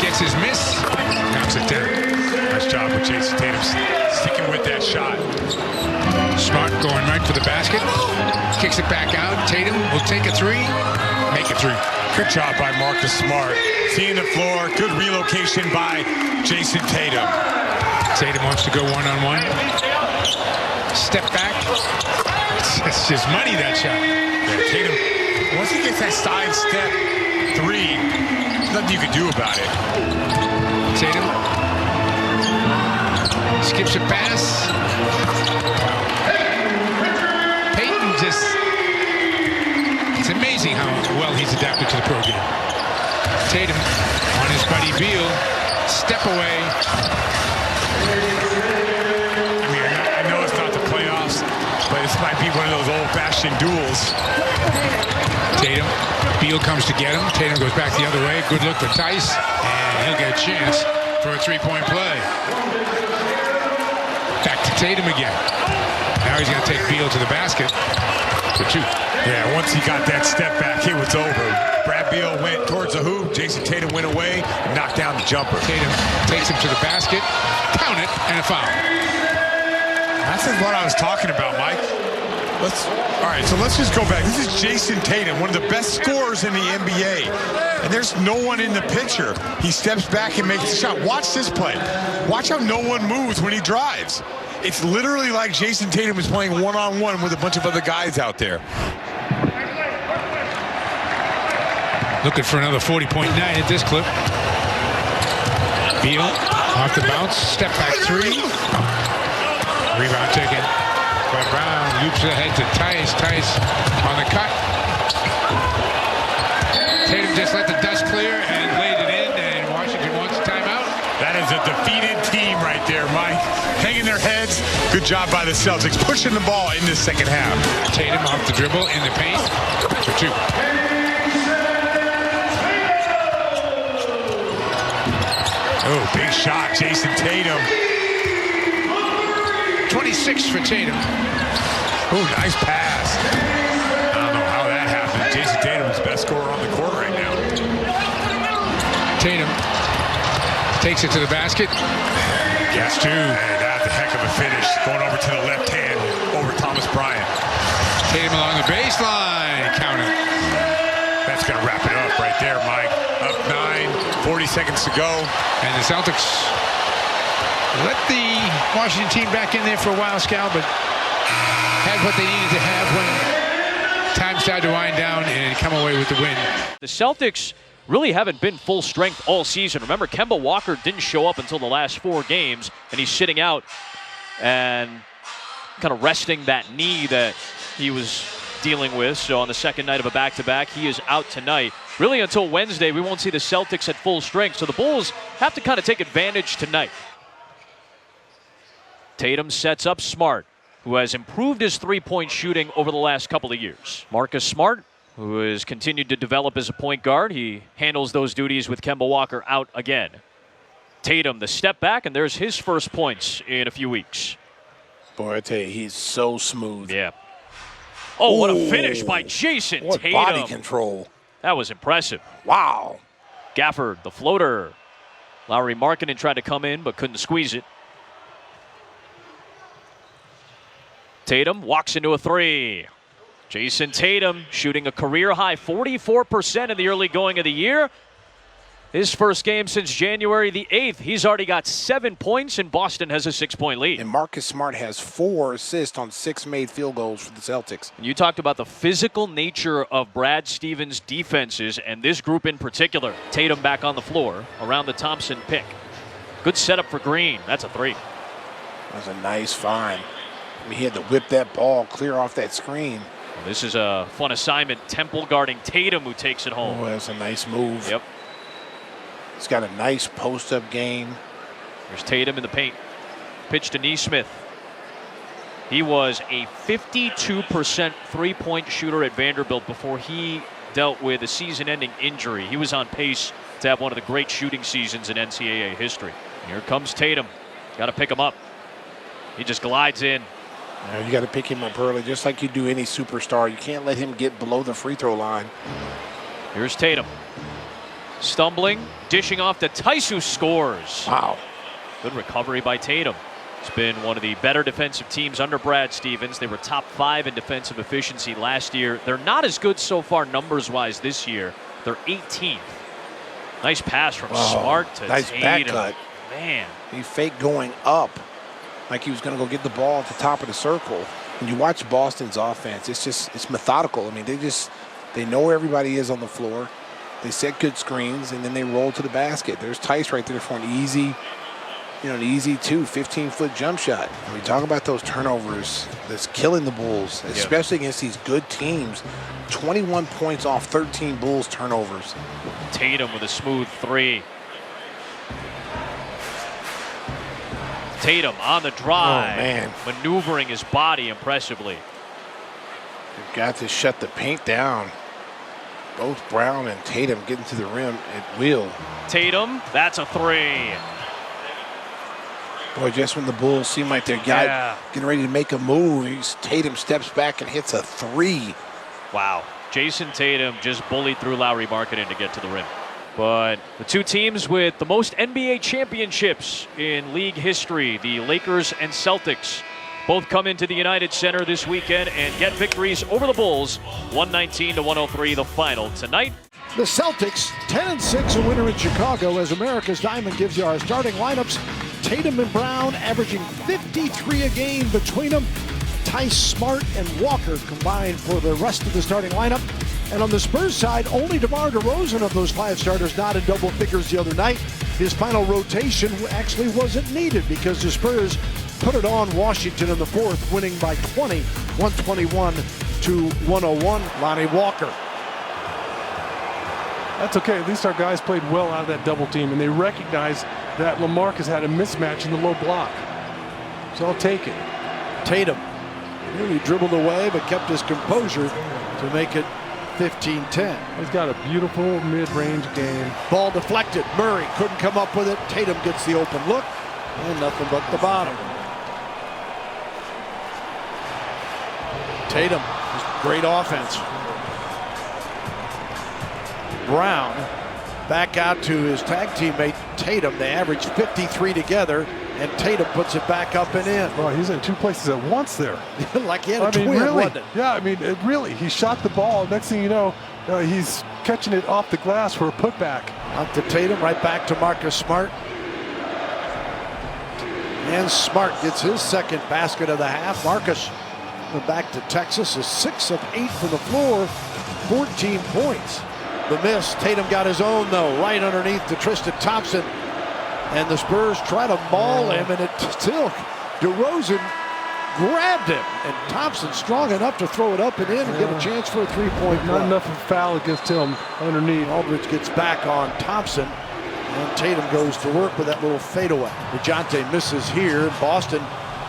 Speaker 9: Gets his miss. Knocks it down.
Speaker 10: Nice job with Jayson Tatum sticking with that shot.
Speaker 9: Smart going right for the basket. Kicks it back out. Tatum will take a three. Make a three.
Speaker 10: Good job by Marcus Smart. Seeing the floor. Good relocation by Jayson Tatum.
Speaker 9: Tatum wants to go one-on-one. Step back. It's just money, that shot.
Speaker 10: Yeah, Tatum, once he gets that side step three, there's nothing you can do about it.
Speaker 9: Tatum skips a pass. Peyton just, it's amazing how well he's adapted to the pro game. Tatum on his buddy Beal. Step away.
Speaker 10: I know it's not the playoffs, but this might be one of those old-fashioned duels.
Speaker 9: Tatum. Beal comes to get him. Tatum goes back the other way. Good look for Tice. And he'll get a chance for a three-point play. Back to Tatum again. Now he's going to take Beal to the basket for two.
Speaker 10: Yeah, once he got that step back, it was over. Brad Beal went towards the hoop. Jayson Tatum went away and knocked down the jumper.
Speaker 9: Tatum takes him to the basket. Count it, and a foul.
Speaker 10: That's what I was talking about, Mike. All right, so let's just go back. This is Jayson Tatum, one of the best scorers in the NBA. And there's no one in the picture. He steps back and makes the shot. Watch this play. Watch how no one moves when he drives. It's literally like Jayson Tatum is playing one-on-one with a bunch of other guys out there.
Speaker 9: Looking for another 40-point night at this clip. Beal off the bounce. Step back three. Rebound taken by Brown. Loops ahead to Tice. Tice on the cut. Tatum just let the dust clear and laid it in, and Washington wants a timeout.
Speaker 10: That is a defeated team right there, Mike. Hanging their heads. Good job by the Celtics, pushing the ball in the second half.
Speaker 9: Tatum off the dribble in the paint for two.
Speaker 10: Oh, big shot, Jayson Tatum.
Speaker 9: 26 for Tatum.
Speaker 10: Oh, nice pass. I don't know how that happened. Jayson Tatum's best scorer on the court right now.
Speaker 9: Tatum takes it to the basket.
Speaker 10: Gets two. And that's a heck of a finish. Going over to the left hand over Thomas Bryant.
Speaker 9: Tatum along the baseline. Count it.
Speaker 10: That's going to wrap it up right there, Mike. Up 9, 40 seconds to go.
Speaker 9: And the Celtics let the Washington team back in there for a while, Scal, but had what they needed to have when time started to wind down and come away with the win.
Speaker 17: The Celtics really haven't been full strength all season. Remember, Kemba Walker didn't show up until the last 4 games, and he's sitting out and kind of resting that knee that he was dealing with. So on the second night of a back-to-back, he is out tonight. Really until Wednesday, we won't see the Celtics at full strength. So the Bulls have to kind of take advantage tonight. Tatum sets up Smart, who has improved his three-point shooting over the last couple of years. Marcus Smart, who has continued to develop as a point guard. He handles those duties with Kemba Walker out again. Tatum, the step back, and there's his first points in a few weeks.
Speaker 18: Boy, I tell you, he's so smooth.
Speaker 17: Yeah. Oh, what a finish by Jayson
Speaker 18: what
Speaker 17: Tatum.
Speaker 18: Body control.
Speaker 17: That was impressive.
Speaker 18: Wow.
Speaker 17: Gafford, the floater. Lauri Markkanen tried to come in, but couldn't squeeze it. Tatum walks into a three. Jayson Tatum shooting a career-high 44% in the early going of the year. His first game since January the 8th. He's already got 7 points, and Boston has a 6-point lead.
Speaker 18: And Marcus Smart has 4 assists on 6 made field goals for the Celtics.
Speaker 17: You talked about the physical nature of Brad Stevens' defenses, and this group in particular. Tatum back on the floor around the Thompson pick. Good setup for Green. That's a 3.
Speaker 18: That's a nice find. I mean, he had to whip that ball clear off that screen.
Speaker 17: Well, this is a fun assignment. Temple guarding Tatum, who takes it home.
Speaker 18: Oh, that's a nice move.
Speaker 17: Yep.
Speaker 18: He's got a nice post-up game.
Speaker 17: There's Tatum in the paint. Pitch to Nesmith. He was a 52% three-point shooter at Vanderbilt before he dealt with a season-ending injury. He was on pace to have one of the great shooting seasons in NCAA history. Here comes Tatum. Got to pick him up. He just glides in.
Speaker 18: Now you got to pick him up early, just like you do any superstar. You can't let him get below the free throw line.
Speaker 17: Here's Tatum. Stumbling, dishing off to Tice, who scores.
Speaker 18: Wow.
Speaker 17: Good recovery by Tatum. It's been one of the better defensive teams under Brad Stevens. They were top 5 in defensive efficiency last year. They're not as good so far numbers-wise this year. They're 18th. Nice pass from Smart to
Speaker 18: nice
Speaker 17: Tatum.
Speaker 18: back cut.
Speaker 17: Man.
Speaker 18: He faked going up like he was going to go get the ball at the top of the circle. When you watch Boston's offense, it's methodical. I mean, they know where everybody is on the floor. They set good screens, and then they roll to the basket. There's Tice right there for an easy 15-foot jump shot. And we talk about those turnovers that's killing the Bulls, especially against these good teams. 21 points off 13 Bulls turnovers.
Speaker 17: Tatum with a smooth 3. Tatum on the drive.
Speaker 18: Oh, man.
Speaker 17: Maneuvering his body impressively.
Speaker 18: You've got to shut the paint down. Both Brown and Tatum getting to the rim at will.
Speaker 17: Tatum, that's a 3.
Speaker 18: Boy, just when the Bulls seem like they're getting ready to make a move, Tatum steps back and hits a 3.
Speaker 17: Wow. Jayson Tatum just bullied through Lowry Markkanen to get to the rim. But the two teams with the most NBA championships in league history, the Lakers and Celtics, both come into the United Center this weekend and get victories over the Bulls, 119-103, the final tonight.
Speaker 19: The Celtics, 10-6, a winner in Chicago, as America's Diamond gives you our starting lineups. Tatum and Brown averaging 53 a game between them. Tice, Smart, and Walker combined for the rest of the starting lineup. And on the Spurs side, only DeMar DeRozan of those 5 starters not in double figures the other night. His final rotation actually wasn't needed because the Spurs put it on Washington in the 4th, winning by 20, 121-101. Lonnie Walker.
Speaker 15: That's okay. At least our guys played well out of that double team, and they recognize that LaMarcus had a mismatch in the low block. So I'll take it.
Speaker 19: Tatum nearly dribbled away, but kept his composure to make it 15-10.
Speaker 15: He's got a beautiful mid-range game.
Speaker 19: Ball deflected. Murray couldn't come up with it. Tatum gets the open look, and nothing but the bottom. Tatum, great offense. Brown back out to his tag teammate Tatum. They average 53 together, and Tatum puts it back up and in.
Speaker 15: Well, he's in 2 places at once there.
Speaker 19: Like he had a twin,
Speaker 15: really,
Speaker 19: wasn't it?
Speaker 15: Yeah, I mean, really, he shot the ball. Next thing you know, he's catching it off the glass for a putback.
Speaker 19: Out to Tatum, right back to Marcus Smart. And Smart gets his second basket of the half. Marcus, back to Texas, is 6 of 8 from the floor, 14 points. The miss, Tatum got his own though, right underneath to Tristan Thompson. And the Spurs try to maul him, and it still, DeRozan grabbed him. And Thompson strong enough to throw it up and in and get a chance for a 3-point
Speaker 15: Not enough of a foul against him underneath.
Speaker 19: Aldridge gets back on Thompson, and Tatum goes to work with that little fadeaway. DeJounte misses here. Boston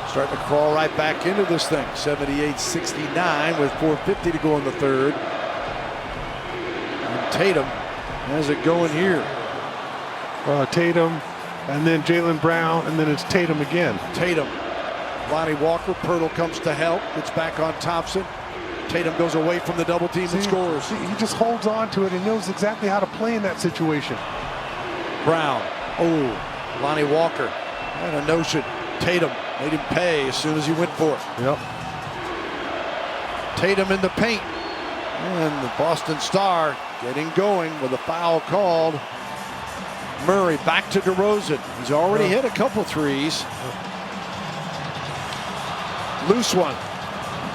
Speaker 19: starting to crawl right back into this thing. 78-69 with 4:50 to go in the 3rd. And Tatum has it going here.
Speaker 15: Tatum, and then Jaylen Brown, and then it's Tatum again.
Speaker 19: Tatum. Lonnie Walker, Pirtle comes to help, gets back on Thompson. Tatum goes away from the double team and scores.
Speaker 15: He just holds on to it and knows exactly how to play in that situation.
Speaker 19: Brown. Oh, Lonnie Walker had a notion. Tatum made him pay as soon as he went for it.
Speaker 15: Yep.
Speaker 19: Tatum in the paint. And the Boston Star getting going with a foul called. Murray back to DeRozan. He's already hit a couple threes. Loose one.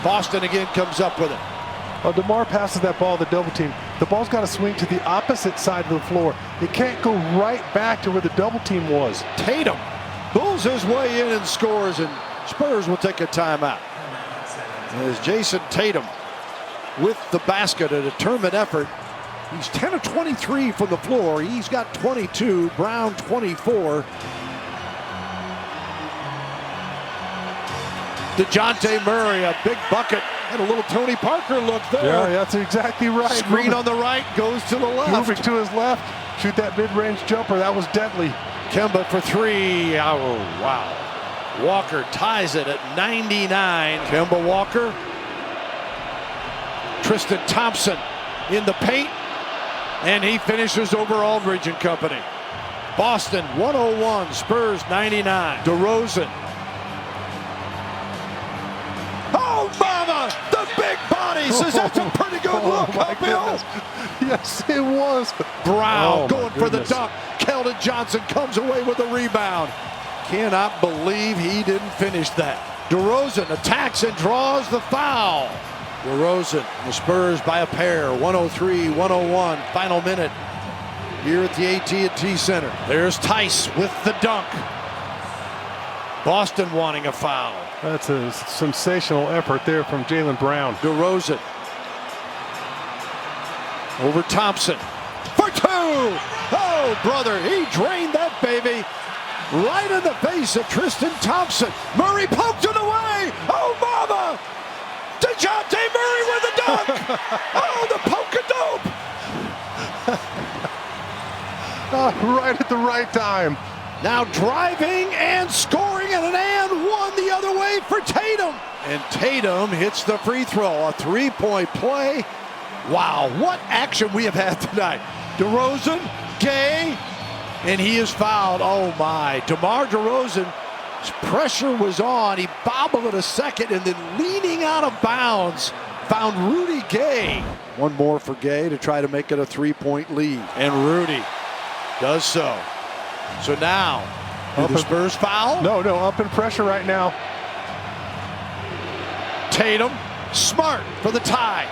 Speaker 19: Boston again comes up with it.
Speaker 20: Oh, DeMar passes that ball to double team. The ball's got to swing to the opposite side of the floor. It can't go right back to where the double team was.
Speaker 19: Tatum pulls his way in and scores, and Spurs will take a timeout. As Jayson Tatum with the basket, a determined effort. He's 10 of 23 from the floor. He's got 22. Brown 24. DeJounte Murray, a big bucket. And a little Tony Parker look there.
Speaker 20: Yeah, that's exactly right.
Speaker 19: Screen on the right, goes to the left.
Speaker 20: Moving to his left. Shoot that mid-range jumper. That was deadly.
Speaker 19: Kemba for three. Oh, wow. Walker ties it at 99. Kemba Walker. Tristan Thompson in the paint. And he finishes over Aldridge and company. Boston 101, Spurs 99. DeRozan. Oh, mama! The big body says that's a pretty good look, huh, Bill?
Speaker 20: Yes, it was.
Speaker 19: Brown going for the dunk. Keldon Johnson comes away with the rebound. Cannot believe he didn't finish that. DeRozan attacks and draws the foul. DeRozan, the Spurs by a pair, 103-101, final minute here at the AT&T Center. There's Tice with the dunk. Boston wanting a foul.
Speaker 20: That's a sensational effort there from Jaylen Brown.
Speaker 19: DeRozan over Thompson for two. Oh, brother, he drained that baby right in the face of Tristan Thompson. Murray poked it away. Oh, mama! DeJounte Murray with a dunk. Oh, the poke-a-dope.
Speaker 20: Right at the right time.
Speaker 19: Now driving and scoring and an and one the other way for Tatum. And Tatum hits the free throw. A three-point play. Wow, what action we have had tonight. DeRozan, Gay, and he is fouled. Oh my, DeMar DeRozan. Pressure was on. He bobbled it a second and then leaning out of bounds found Rudy Gay. One more for Gay to try to make it a three-point lead. And Rudy does so. So now, did the Spurs foul?
Speaker 20: No, up in pressure right now.
Speaker 19: Tatum, Smart for the tie.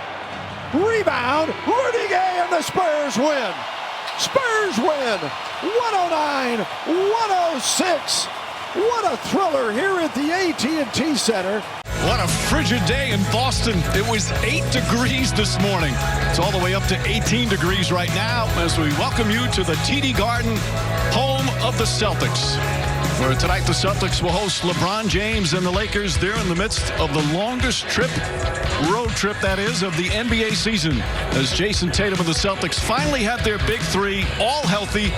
Speaker 19: Rebound, Rudy Gay, and the Spurs win. Spurs win, 109-106. What a thriller here at the AT&T Center.
Speaker 21: What a frigid day in Boston. It was 8 degrees this morning. It's all the way up to 18 degrees right now as we welcome you to the TD Garden, home of the Celtics. For tonight, the Celtics will host LeBron James and the Lakers. They're in the midst of the longest road trip that is, of the NBA season, as Jayson Tatum and the Celtics finally have their big three, all healthy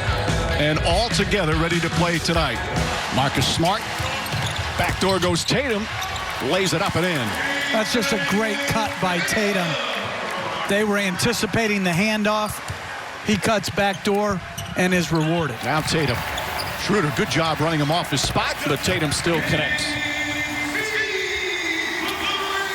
Speaker 21: and all together, ready to play tonight. Marcus Smart, backdoor goes Tatum, lays it up and in.
Speaker 22: That's just a great cut by Tatum. They were anticipating the handoff. He cuts backdoor and is rewarded.
Speaker 21: Now Tatum. Schroeder, good job running him off his spot, but Tatum still connects.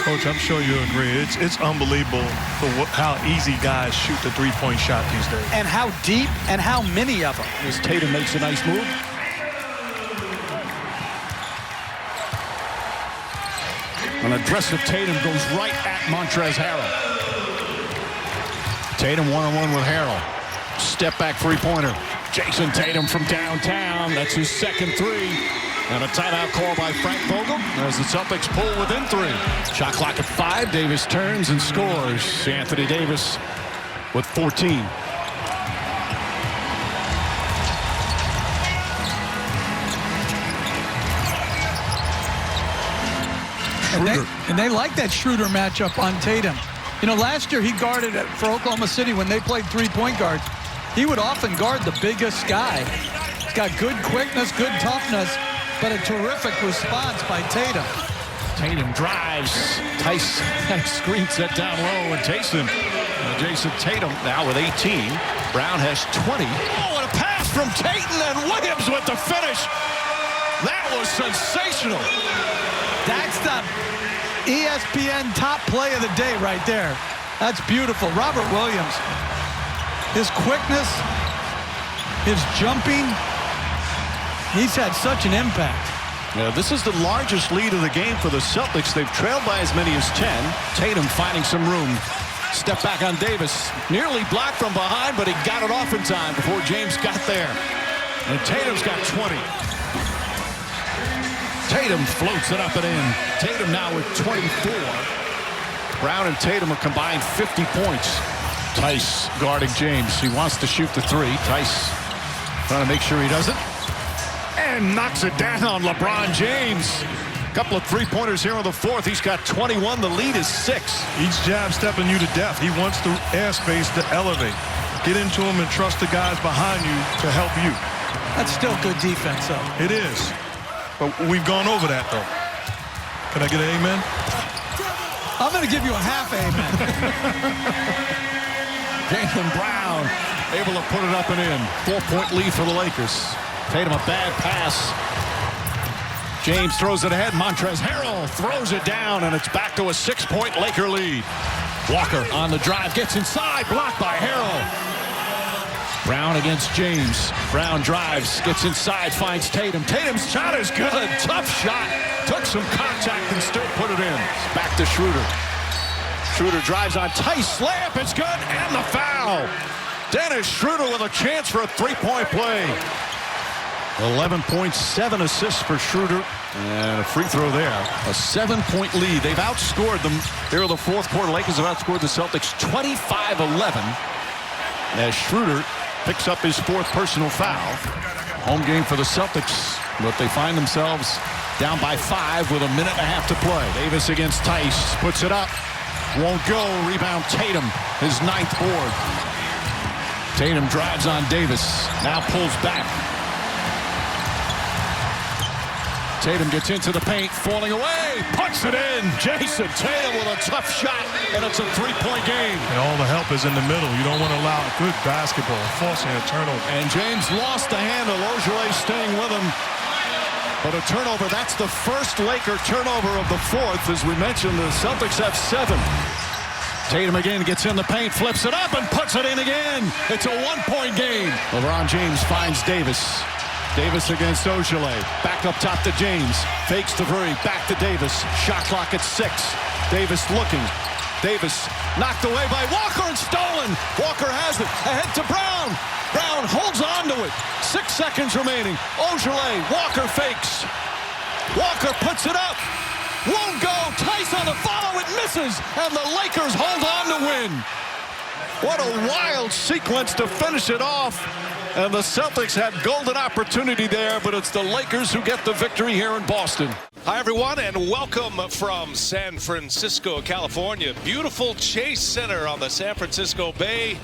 Speaker 23: Coach, I'm sure you agree. It's unbelievable for how easy guys shoot the three-point shot these days.
Speaker 22: And how deep and how many of them.
Speaker 21: As Tatum makes a nice move. An aggressive Tatum goes right at Montrezl Harrell. Tatum one-on-one with Harrell. Step back three-pointer. Jayson Tatum from downtown. That's his second three. And a timeout call by Frank Vogel as the Celtics pull within three. Shot clock at 5. Davis turns and scores. Anthony Davis with 14.
Speaker 22: And they like that Schroeder matchup on Tatum. You know, last year he guarded for Oklahoma City when they played three-point guards. He would often guard the biggest guy. He's got good quickness, good toughness, but a terrific response by Tatum.
Speaker 21: Tatum drives. Tice screens that down low, and Jayson Tatum now with 18. Brown has 20. Oh, and a pass from Tatum, and Williams with the finish. That was sensational.
Speaker 22: That's the ESPN top play of the day right there. That's beautiful. Robert Williams, his quickness, his jumping, he's had such an impact.
Speaker 21: Yeah, this is the largest lead of the game for the Celtics. They've trailed by as many as 10. Tatum finding some room. Step back on Davis. Nearly blocked from behind, but he got it off in time before James got there. And Tatum's got 20. Tatum floats it up and in. Tatum now with 24. Brown and Tatum are combined 50 points. Tice guarding James. He wants to shoot the three. Tice trying to make sure he doesn't. And knocks it down on LeBron James. A couple of three-pointers here in the fourth. He's got 21. The lead is 6.
Speaker 23: Each jab stepping you to death. He wants the airspace to elevate. Get into him and trust the guys behind you to help you.
Speaker 22: That's still good defense, though.
Speaker 23: It is. But we've gone over that, though. Can I get an amen?
Speaker 22: I'm going to give you a half amen.
Speaker 21: Jaylen Brown able to put it up and in. 4-point lead for the Lakers. Tatum a bad pass. James throws it ahead. Montrezl Harrell throws it down, and it's back to a 6-point Laker lead. Walker on the drive, gets inside, blocked by Harrell. Brown against James. Brown drives, gets inside, finds Tatum. Tatum's shot is good. Tough shot. Took some contact and still put it in. Back to Schroeder. Schroeder drives on Tice. Layup, it's good, and the foul. Dennis Schroeder with a chance for a three-point play. 11 points, 7 assists for Schroeder, and a free throw there. A 7-point lead. They've outscored them. Here in the fourth quarter, Lakers have outscored the Celtics 25-11 as Schroeder picks up his fourth personal foul. Home game for the Celtics, but they find themselves down by 5 with a minute and a half to play. Davis against Tice, puts it up, won't go. Rebound Tatum, his 9th board. Tatum drives on Davis, now pulls back. Tatum gets into the paint, falling away, puts it in. Jayson Tatum with a tough shot, and it's a 3-point game.
Speaker 23: And all the help is in the middle. You don't want to allow good basketball, forcing a turnover.
Speaker 21: And James lost the handle. Ogilvy staying with him. But a turnover, that's the first Laker turnover of the fourth. As we mentioned, the Celtics have 7. Tatum again gets in the paint, flips it up, and puts it in again. It's a 1-point game. LeBron James finds Davis. Davis against Ogilvy. Back up top to James. Fakes to Curry. Back to Davis. Shot clock at 6. Davis looking. Davis knocked away by Walker and stolen. Walker has it. Ahead to Brown. Brown holds on to it. 6 seconds remaining. Ogilvy. Walker fakes. Walker puts it up. Won't go. Tice on the follow. It misses. And the Lakers hold on to win. What a wild sequence to finish it off. And the Celtics had golden opportunity there, but it's the Lakers who get the victory here in Boston. Hi, everyone, and welcome from San Francisco, California. Beautiful Chase Center on the San Francisco Bay.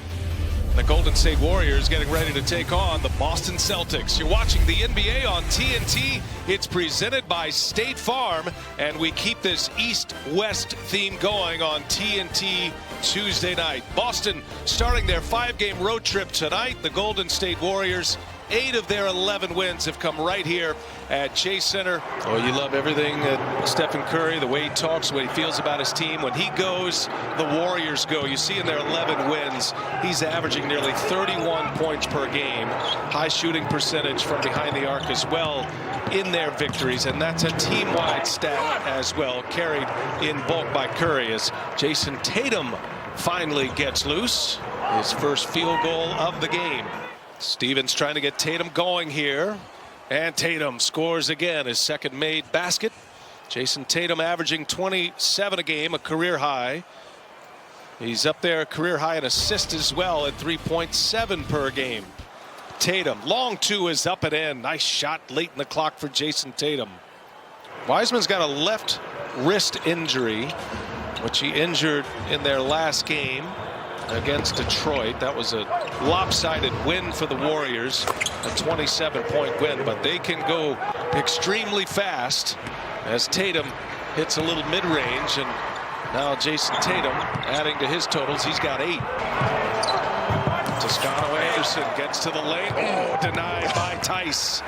Speaker 21: The Golden State Warriors getting ready to take on the Boston Celtics. You're watching the NBA on TNT. It's presented by State Farm, and we keep this East-West theme going on TNT Tuesday night. Boston starting their 5-game road trip tonight. The Golden State Warriors, 8 of their 11 wins have come right here at Chase Center. Oh, you love everything that Stephen Curry, the way he talks, the way he feels about his team. When he goes, the Warriors go. You see in their 11 wins, he's averaging nearly 31 points per game. High shooting percentage from behind the arc as well in their victories, and that's a team-wide stat as well, carried in bulk by Curry as Jayson Tatum finally gets loose. His first field goal of the game. Stevens trying to get Tatum going here. And Tatum scores again, his second made basket. Jayson Tatum averaging 27 a game, a career high. He's up there, career high in assists as well at 3.7 per game. Tatum, long 2 is up and in. Nice shot late in the clock for Jayson Tatum. Wiseman's got a left wrist injury, which he injured in their last game against Detroit. That was a lopsided win for the Warriors, a 27-point win, but they can go extremely fast as Tatum hits a little mid-range, and now Jayson Tatum adding to his totals. He's got 8. Toscano Anderson gets to the lane. Oh, denied by Tice.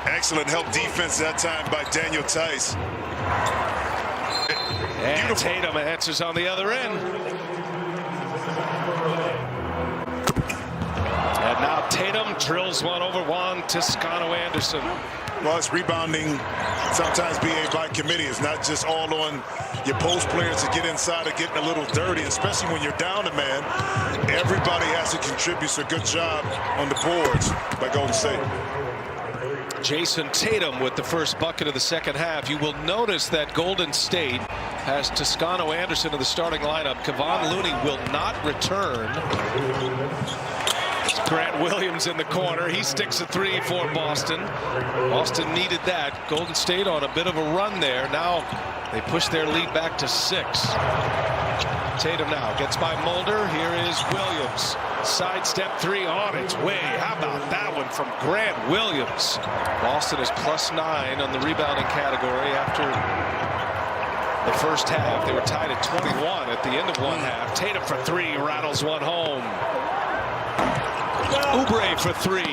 Speaker 2: Excellent help defense that time by Daniel Tice.
Speaker 1: And Tatum answers on the other end. And now Tatum drills one over Juan Toscano-Anderson.
Speaker 2: Well, it's rebounding sometimes being by committee. It's not just all on your post players to get inside or getting a little dirty, especially when you're down a man. Everybody has to contribute. So good job on the boards by Golden State.
Speaker 1: Jayson Tatum with the first bucket of the second half. You will notice that Golden State has Toscano-Anderson in the starting lineup. Kevon Looney will not return. Grant Williams in the corner. He sticks a three for Boston. Boston needed that. Golden State on a bit of a run there. Now they push their lead back to 6. Tatum now gets by Mulder. Here is Williams. Sidestep three on its way. How about that one from Grant Williams? Boston is +9 on the rebounding category after the first half. They were tied at 21 at the end of one half. Tatum for 3, rattles one home. Oubre for 3. One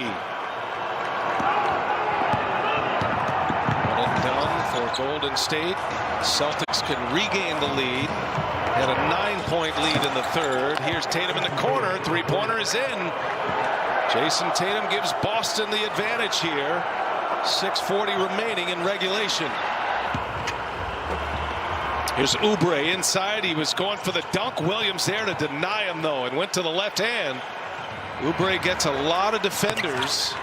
Speaker 1: and done for Golden State. Celtics can regain the lead. Had a 9-point lead in the third. Here's Tatum in the corner. Three-pointer is in. Jayson Tatum gives Boston the advantage here. 6:40 remaining in regulation. Here's Oubre inside. He was going for the dunk. Williams there to deny him, though, and went to the left hand. Oubre gets a lot of defenders.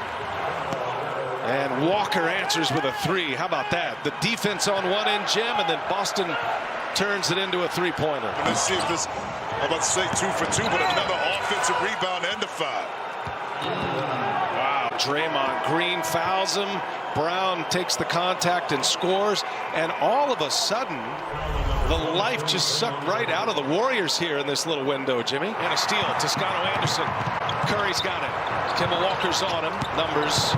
Speaker 1: And Walker answers with a 3. How about that? The defense on one end, Jim, and then Boston turns it into a three-pointer.
Speaker 2: Let's see if this, I'm about to say 2 for 2, but another offensive rebound and a foul.
Speaker 1: Wow, Draymond Green fouls him. Brown takes the contact and scores. And all of a sudden, the life just sucked right out of the Warriors here in this little window, Jimmy. And a steal, Toscano-Anderson. Curry's got it. Kemba Walker's on him. Numbers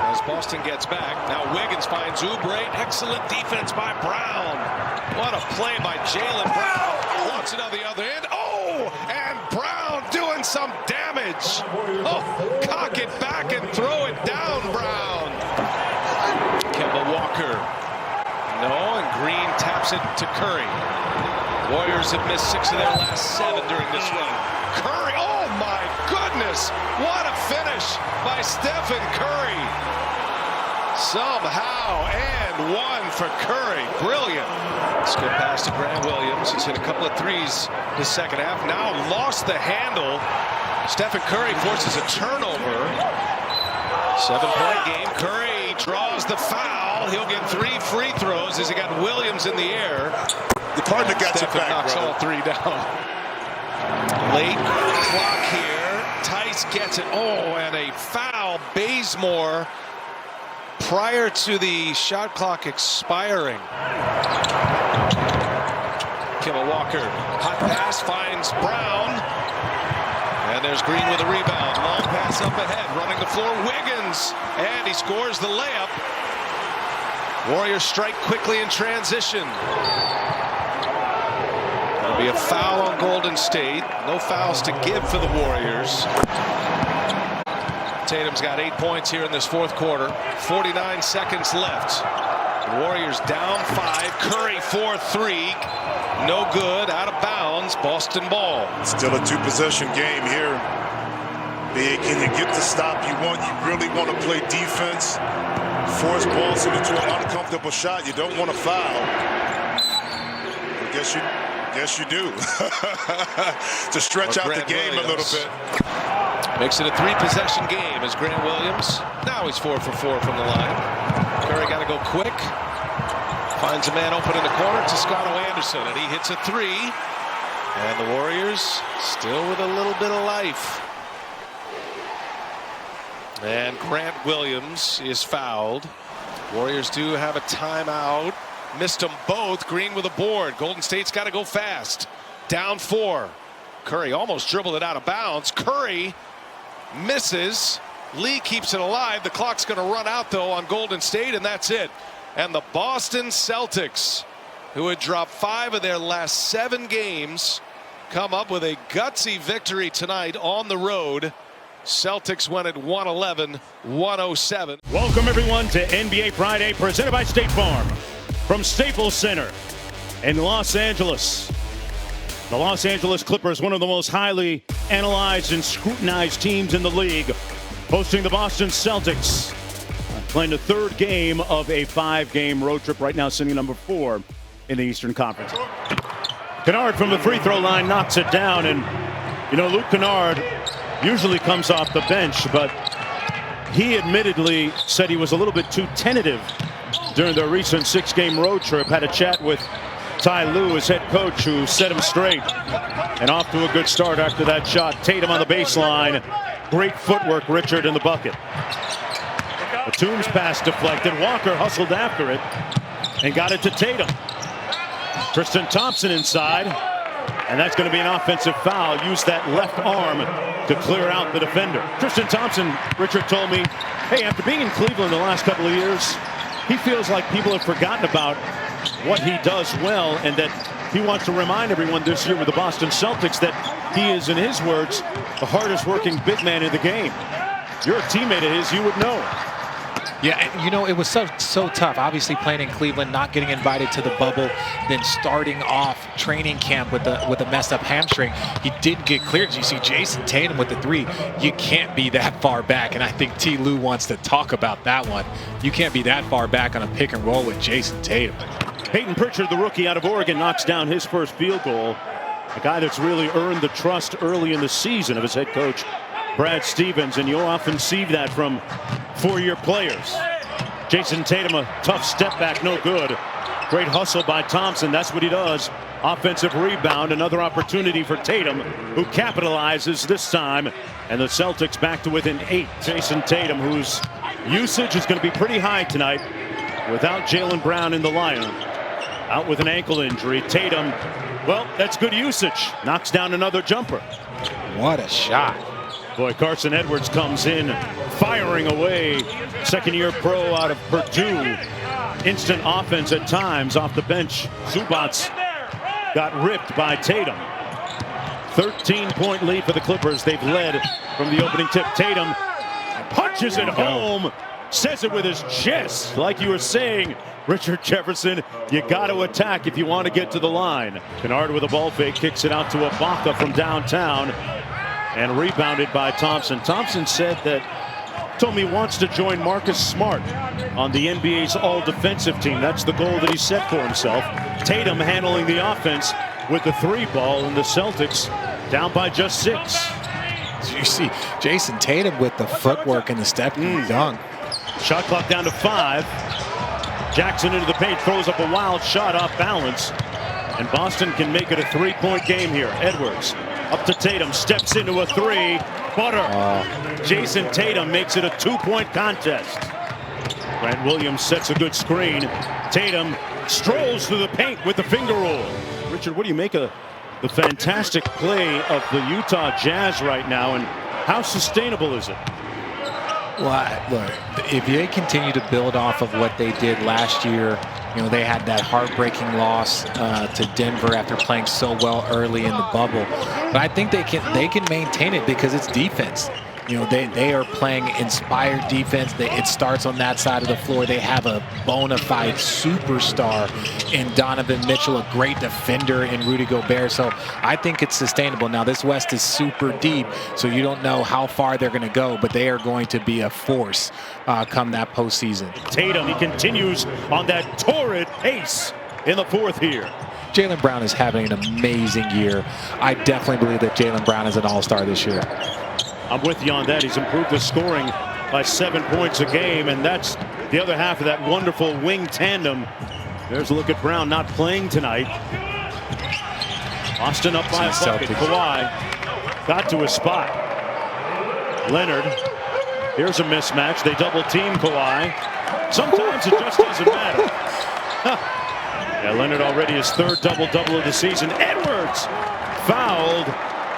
Speaker 1: as Boston gets back. Now Wiggins finds Oubre. Excellent defense by Brown. What a play by Jaylen Brown. Wants it on the other end. Oh, and Brown doing some damage. Oh, cock it back and throw it down, Brown. Kemba Walker. No, and Green taps it to Curry. Warriors have missed 6 of their last 7 during this run. Curry, oh my goodness, what a finish by Stephen Curry. Somehow, and 1 for Curry. Brilliant. Skip pass to Grant Williams. He's hit a couple of threes the second half. Now lost the handle. Stephen Curry forces a turnover. 7-point game. Curry draws the foul. He'll get 3 free throws as he got Williams in the air.
Speaker 2: The partner got you back,
Speaker 1: knocks
Speaker 2: brother.
Speaker 1: all 3 down. Late clock here. Tice gets it. Oh, and a foul. Bazemore prior to the shot clock expiring. Kemba Walker. Hot pass finds Brown. And there's Green with a rebound. Long pass up ahead. Running the floor. Wiggins. And he scores the layup. Warriors strike quickly in transition. That'll be a foul on Golden State. No fouls to give for the Warriors. Tatum's got 8 points here in this fourth quarter. 49 seconds left. The Warriors down 5. Curry 4-3. No good. Out of bounds. Boston ball.
Speaker 2: Still a 2-possession game here. Big, can you get the stop you want? You really want to play defense. Force balls into an uncomfortable shot. You don't want to foul. I guess you do. To stretch out the game a little bit.
Speaker 1: Makes it a 3-possession game as Grant Williams. Now he's 4 for 4 from the line. Curry got to go quick. Finds a man open in the corner, Toscano-Anderson, and he hits a 3. And the Warriors still with a little bit of life. And Grant Williams is fouled. Warriors do have a timeout. Missed them both. Green with a board. Golden State's got to go fast. Down 4. Curry almost dribbled it out of bounds. Curry misses. Lee keeps it alive. The clock's going to run out, though, on Golden State, and that's it. And the Boston Celtics, who had dropped 5 of their last 7 games, come up with a gutsy victory tonight on the road. Celtics win at 111-107.
Speaker 5: Welcome, everyone, to NBA Friday, presented by State Farm. from Staples Center in Los Angeles. The Los Angeles Clippers, one of the most highly analyzed and scrutinized teams in the league, hosting the Boston Celtics, playing the third game of a 5-game road trip, right now sitting number 4 in the Eastern Conference. Kennard from the free throw line knocks it down, and you know, Luke Kennard usually comes off the bench, but he admittedly said he was a little bit too tentative during their recent 6-game road trip. Had a chat with Ty Lue, his head coach, who set him straight. And off to a good start after that shot. Tatum on the baseline. Great footwork, Richard, in the bucket. Batum's pass deflected. Walker hustled after it and got it to Tatum. Tristan Thompson inside. And that's going to be an offensive foul. Use that left arm to clear out the defender. Tristan Thompson, Richard told me, hey, after being in Cleveland the last couple of years, he feels like people have forgotten about what he does well, and that he wants to remind everyone this year with the Boston Celtics that he is, in his words, the hardest working big man in the game. You're a teammate of his, you would know.
Speaker 3: Yeah, you know, it was so tough. Obviously playing in Cleveland, not getting invited to the bubble, then starting off training camp with a messed up hamstring. He didn't get cleared. You see Jayson Tatum with the 3. You can't be that far back, and I think T. Lue wants to talk about that one. You can't be that far back on a pick and roll with Jayson Tatum.
Speaker 5: Peyton Pritchard, the rookie out of Oregon, knocks down his first field goal. A guy that's really earned the trust early in the season of his head coach, Brad Stevens, and you'll often see that from 4-year players. Jayson Tatum, a tough step back, no good. Great hustle by Thompson, that's what he does. Offensive rebound, another opportunity for Tatum, who capitalizes this time. And the Celtics back to within 8. Jayson Tatum, whose usage is going to be pretty high tonight without Jaylen Brown in the lineup. Out with an ankle injury. Tatum, well, that's good usage. Knocks down another jumper.
Speaker 3: What a shot.
Speaker 5: Boy, Carson Edwards comes in, firing away. Second-year pro out of Purdue. Instant offense at times off the bench. Zubats got ripped by Tatum. 13-point lead for the Clippers. They've led from the opening tip. Tatum punches it home. Says it with his chest. Like you were saying, Richard Jefferson, you got to attack if you want to get to the line. Kennard with a ball fake, kicks it out to Ibaka from downtown. And rebounded by Thompson. Thompson said that, told me he wants to join Marcus Smart on the NBA's all-defensive team. That's the goal that he set for himself. Tatum handling the offense with the 3-ball, and the Celtics down by just 6.
Speaker 3: You see Jayson Tatum with the footwork and the step dunk.
Speaker 5: Shot clock down to 5. Jackson into the paint, throws up a wild shot off balance. And Boston can make it a 3-point game here. Edwards up to Tatum, steps into a 3. Butter. Jayson Tatum makes it a 2-point contest. Grant Williams sets a good screen. Tatum strolls through the paint with the finger roll. Richard, what do you make of the fantastic play of the Utah Jazz right now, and how sustainable is it?
Speaker 3: Well, look, if they continue to build off of what they did last year, you know, they had that heartbreaking loss to Denver after playing so well early in the bubble. But I think they can maintain it because it's defense. You know, they are playing inspired defense. It starts on that side of the floor. They have a bona fide superstar in Donovan Mitchell, a great defender in Rudy Gobert. So I think it's sustainable. Now, this West is super deep, so you don't know how far they're going to go, but they are going to be a force come that postseason.
Speaker 5: Tatum, he continues on that torrid pace in the 4th here.
Speaker 3: Jaylen Brown is having an amazing year. I definitely believe that Jaylen Brown is an all-star this year.
Speaker 5: I'm with you on that. He's improved his scoring by 7 points a game, and that's the other half of that wonderful wing tandem. There's a look at Brown not playing tonight. Boston up by a bucket. Kawhi got to his spot. Leonard, here's a mismatch. They double team Kawhi. Sometimes it just doesn't matter. Yeah, Leonard already his 3rd double-double of the season. Edwards fouled.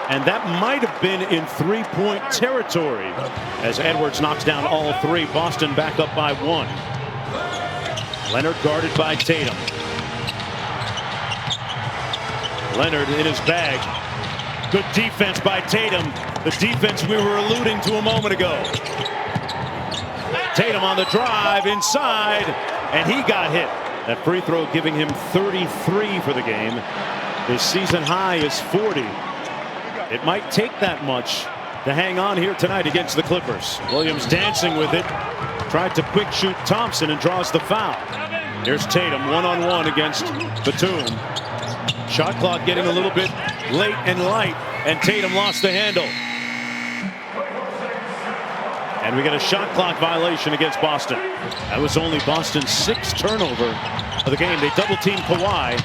Speaker 5: And that might have been in 3-point territory as Edwards knocks down all 3. Boston back up by 1. Leonard guarded by Tatum. Leonard in his bag. Good defense by Tatum. The defense we were alluding to a moment ago. Tatum on the drive inside, and he got hit. That free throw giving him 33 for the game. His season high is 40. It might take that much to hang on here tonight against the Clippers. Williams dancing with it. Tried to quick shoot Thompson and draws the foul. Here's Tatum one-on-one against Batum. Shot clock getting a little bit late and light, and Tatum lost the handle. And we get a shot clock violation against Boston. That was only Boston's 6th turnover of the game. They double-team Kawhi.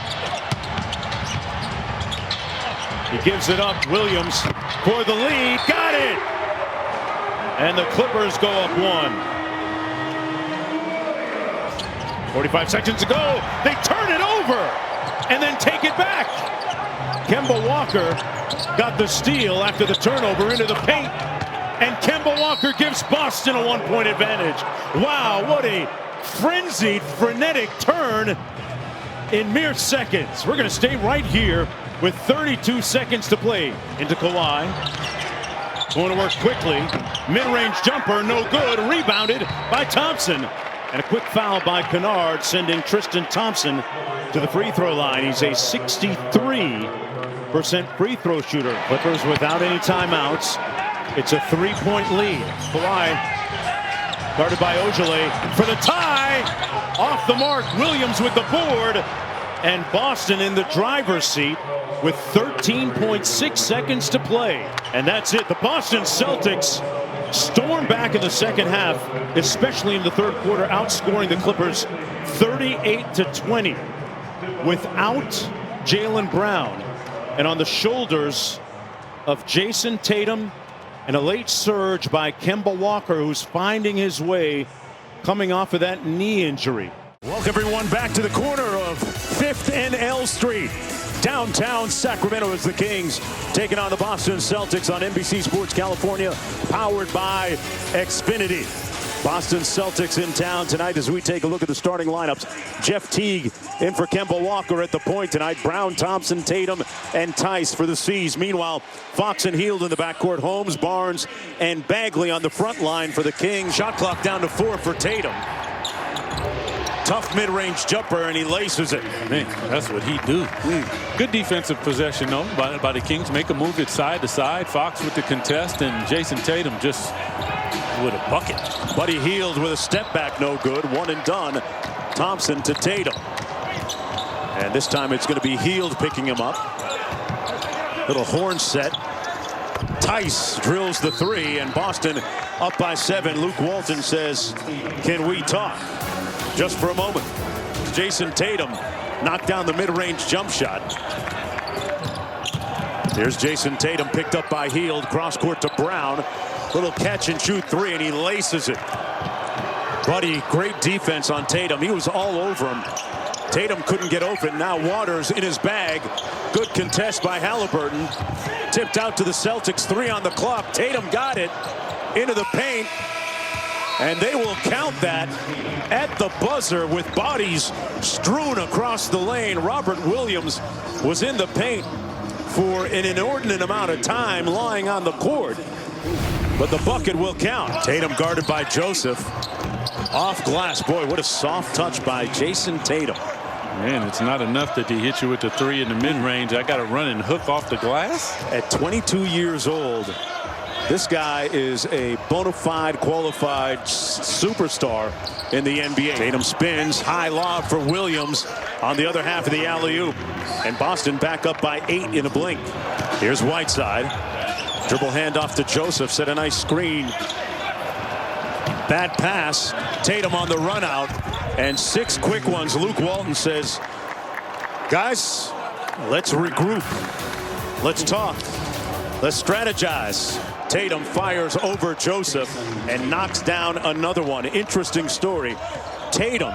Speaker 5: He gives it up. Williams for the lead. Got it! And the Clippers go up 1. 45 seconds to go. They turn it over and then take it back. Kemba Walker got the steal after the turnover into the paint. And Kemba Walker gives Boston a 1-point advantage. Wow, what a frenzied, frenetic turn in mere seconds. We're going to stay right here with 32 seconds to play. Into Kawhi. Going to work quickly. Mid-range jumper, no good. Rebounded by Thompson. And a quick foul by Kennard, sending Tristan Thompson to the free throw line. He's a 63% free throw shooter. Clippers without any timeouts. It's a 3-point lead. Kawhi guarded by Ojale for the tie. Off the mark. Williams with the board. And Boston in the driver's seat with 13.6 seconds to play. And that's it. The Boston Celtics storm back in the second half, especially in the third quarter, outscoring the Clippers 38-20 without Jaylen Brown. And on the shoulders of Jayson Tatum and a late surge by Kemba Walker, who's finding his way coming off of that knee injury. Welcome everyone back to the corner of 5th and L Street. Downtown Sacramento as the Kings taking on the Boston Celtics on NBC Sports California, powered by Xfinity. Boston Celtics in town tonight as we take a look at the starting lineups. Jeff Teague in for Kemba Walker at the point tonight. Brown, Thompson, Tatum, and Tice for the C's. Meanwhile, Fox and Hield in the backcourt. Holmes, Barnes, and Bagley on the front line for the Kings. Shot clock down to 4 for Tatum. Tough mid-range jumper, and he laces it.
Speaker 4: Man, that's what he do. Good defensive possession, though, by the Kings. Make a move it side to side. Fox with the contest, and Jayson Tatum just with a bucket.
Speaker 5: Buddy Hield with a step back, no good. One and done. Thompson to Tatum. And this time it's going to be Hield picking him up. Little horn set. Tice drills the 3, and Boston up by 7. Luke Walton says, can we talk? Just for a moment. Jayson Tatum knocked down the mid-range jump shot. Here's Jayson Tatum picked up by Hield. Cross court to Brown. Little catch and shoot 3, and he laces it. Buddy, great defense on Tatum. He was all over him. Tatum couldn't get open. Now Waters in his bag. Good contest by Halliburton. Tipped out to the Celtics. 3 on the clock. Tatum got it into the paint. And they will count that at the buzzer with bodies strewn across the lane. Robert Williams was in the paint for an inordinate amount of time, lying on the court. But the bucket will count. Tatum guarded by Joseph. Off glass. Boy, what a soft touch by Jayson Tatum.
Speaker 4: Man, it's not enough that he hit you with the 3 in the mid-range. I got to run and hook off the glass.
Speaker 5: At 22 years old, this guy is a bona fide, qualified superstar in the NBA. Tatum spins, high lob for Williams on the other half of the alley-oop. And Boston back up by 8 in a blink. Here's Whiteside. Dribble handoff to Joseph, set a nice screen. Bad pass. Tatum on the run out. And 6 quick ones. Luke Walton says, guys, let's regroup. Let's talk. Let's strategize. Tatum fires over Joseph and knocks down another one. Interesting story. Tatum,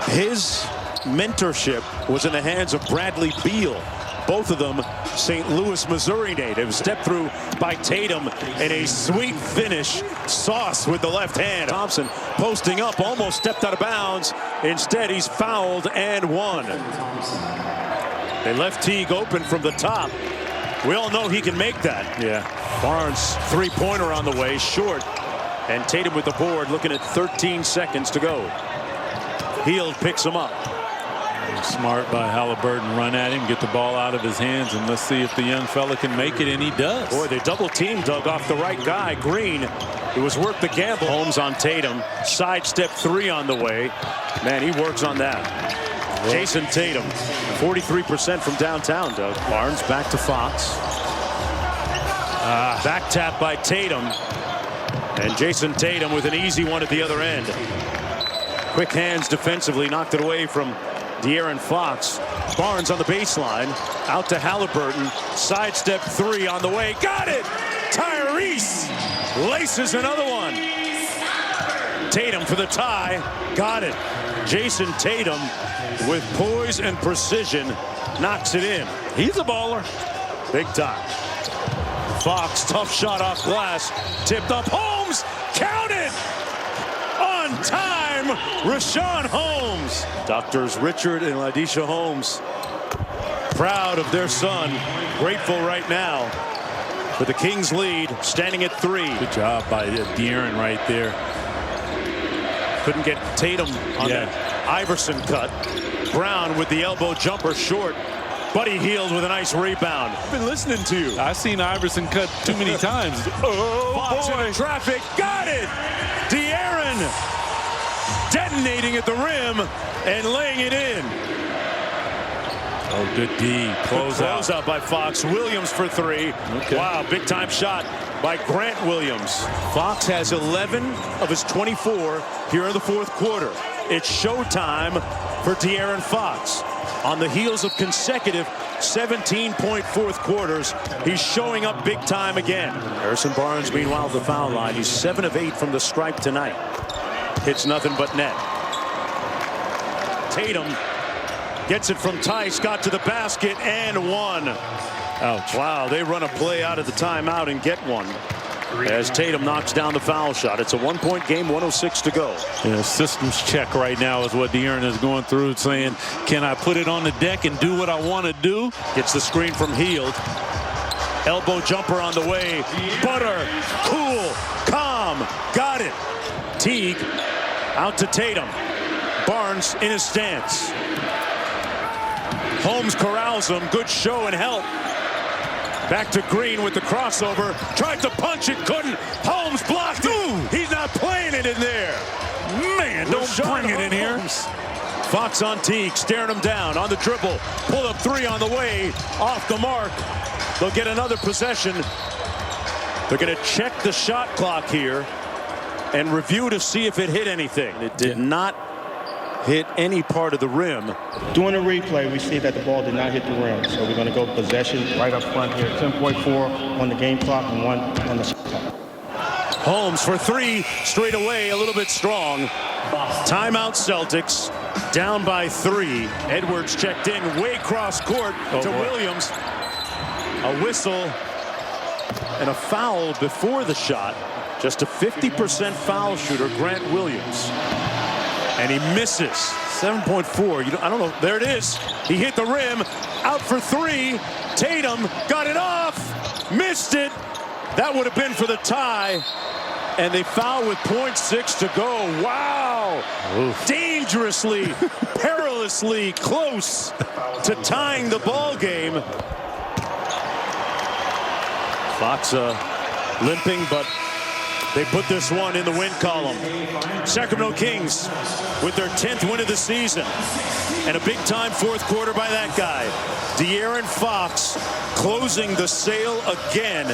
Speaker 5: his mentorship was in the hands of Bradley Beal. Both of them St. Louis, Missouri natives. Step through by Tatum and a sweet finish. Sauce with the left hand. Thompson posting up, almost stepped out of bounds. Instead, he's fouled and won. They left Teague open from the top. We all know he can make that.
Speaker 4: Yeah.
Speaker 5: Barnes, 3-pointer on the way, short. And Tatum with the board, looking at 13 seconds to go.
Speaker 6: Hield picks him up.
Speaker 4: Smart by Halliburton. Run at him, get the ball out of his hands, and let's see if the young fella can make it, and he does.
Speaker 6: Boy, they double team Doug off the right guy, Green. It was worth the gamble. Holmes on Tatum. Sidestep 3 on the way. Man, he works on that. Jayson Tatum, 43% from downtown, Doug. Barnes back to Fox. Back tap by Tatum. And Jayson Tatum with an easy one at the other end. Quick hands defensively, knocked it away from De'Aaron Fox. Barnes on the baseline. Out to Halliburton. Sidestep 3 on the way. Got it! Tyrese laces another one. Tatum for the tie. Got it. Jayson Tatum with poise and precision knocks it in. He's a baller. Big time. Fox, tough shot off glass. Tipped up. Holmes! Count it! On time, Richaun Holmes. Doctors Richard and Ladisha Holmes proud of their son. Grateful right now for the Kings lead, standing at 3.
Speaker 4: Good job by De'Aaron right there.
Speaker 6: Couldn't get Tatum on the Iverson cut. Brown with the elbow jumper short. Buddy Hield with a nice rebound. I've been listening to you.
Speaker 4: I've seen Iverson cut too many times.
Speaker 6: Oh, Fox in traffic. Got it. De'Aaron detonating at the rim and laying it in.
Speaker 4: Oh, good D. Close
Speaker 6: out by Fox. Williams for 3. Okay. Wow, big time shot by Grant Williams. Fox has 11 of his 24 here in the fourth quarter. It's showtime for De'Aaron Fox. On the heels of consecutive 17-point fourth quarters, he's showing up big time again. Harrison Barnes, meanwhile, at the foul line. He's 7 of 8 from the stripe tonight. Hits nothing but net. Tatum gets it from Tice, got to the basket, and one.
Speaker 4: Ouch.
Speaker 6: Wow, they run a play out of the timeout and get one. As Tatum knocks down the foul shot. It's a 1-point game, 1:06 to go.
Speaker 4: Yeah, systems check right now is what De'Aaron is going through, saying, can I put it on the deck and do what I want to do?
Speaker 6: Gets the screen from Hield. Elbow jumper on the way. Butter, cool, calm, got it. Teague out to Tatum. Barnes in his stance. Holmes corrals him. Good show and help. Back to Green with the crossover. Tried to punch it, couldn't. Holmes blocked it. He's not playing it in there. Man, don't bring it in here. Fox on Teague, staring him down on the dribble. Pull up 3 on the way. Off the mark. They'll get another possession. They're going to check the shot clock here and review to see if it hit anything. It did not hit any part of the rim.
Speaker 7: During the replay, we see that the ball did not hit the rim. So we're going to go possession right up front here. 10.4 on the game clock and 1 on the shot clock.
Speaker 6: Holmes for 3 straight away, a little bit strong. Timeout Celtics, down by 3. Edwards checked in way cross court to Williams. A whistle and a foul before the shot. Just a 50% foul shooter, Grant Williams. And he misses. 7.4. I don't know. There it is. He hit the rim. Out for 3. Tatum got it off. Missed it. That would have been for the tie. And they foul with 0.6 to go. Wow. Oof. Dangerously, perilously close to tying the ball game. Fox limping, but they put this one in the win column. Sacramento Kings with their 10th win of the season. And a big-time fourth quarter by that guy. De'Aaron Fox closing the sale again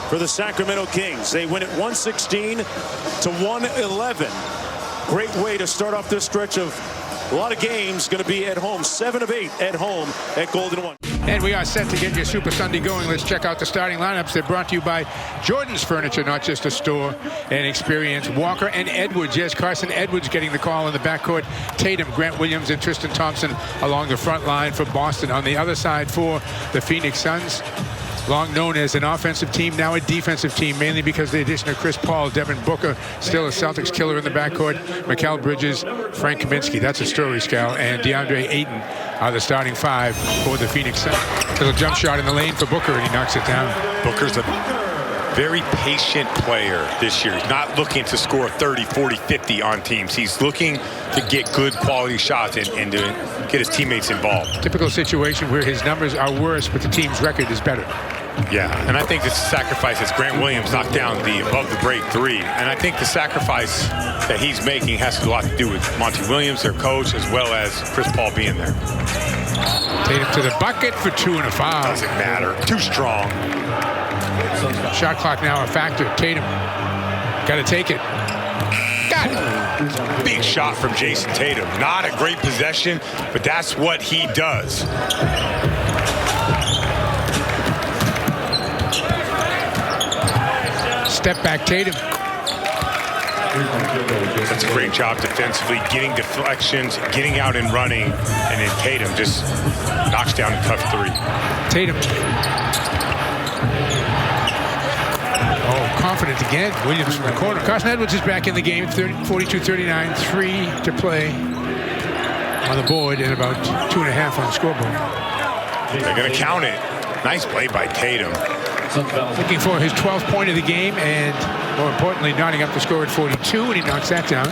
Speaker 6: for the Sacramento Kings. They win it 116 to 111. Great way to start off this stretch of a lot of games. Going to be at home. 7 of 8 at home at Golden One.
Speaker 9: And we are set to get your Super Sunday going. Let's check out the starting lineups. They're brought to you by Jordan's Furniture, not just a store, and experience. Walker and Edwards. Yes, Carson Edwards getting the call in the backcourt. Tatum, Grant Williams, and Tristan Thompson along the front line for Boston. On the other side for the Phoenix Suns, long known as an offensive team, now a defensive team, mainly because of the addition of Chris Paul, Devin Booker, still a Celtics killer in the backcourt, Mikal Bridges, Frank Kaminsky. That's a story, Scal. And DeAndre Ayton are the starting 5 for the Phoenix Suns. Little jump shot in the lane for Booker, and he knocks it down.
Speaker 21: Booker's a
Speaker 10: very patient player this year. He's not looking to score 30, 40, 50 on teams. He's looking to get good quality shots and to get his teammates involved.
Speaker 9: Typical situation where his numbers are worse, but the team's record is better.
Speaker 10: Yeah, and I think this sacrifice as Grant Williams knocked down the above the break three. And I think the sacrifice that he's making has a lot to do with Monty Williams, their coach, as well as Chris Paul being there.
Speaker 9: Tatum to the bucket for 2 and a foul.
Speaker 10: Doesn't matter. Too strong.
Speaker 9: Shot clock now a factor. Tatum got to take it. Got it.
Speaker 10: Big shot from Jayson Tatum. Not a great possession, but that's what he does.
Speaker 9: Step back Tatum.
Speaker 10: That's a great job defensively, getting deflections, getting out and running, and then Tatum just knocks down a tough three.
Speaker 9: Tatum. Oh, confident again. Williams from the corner. Carson Edwards is back in the game. 42-39, 3 to play on the board and about 2.5 on the scoreboard.
Speaker 10: They're going to count it. Nice play by Tatum.
Speaker 9: Looking for his 12th point of the game, and more importantly, knotting up the score at 42, and he knocks that down.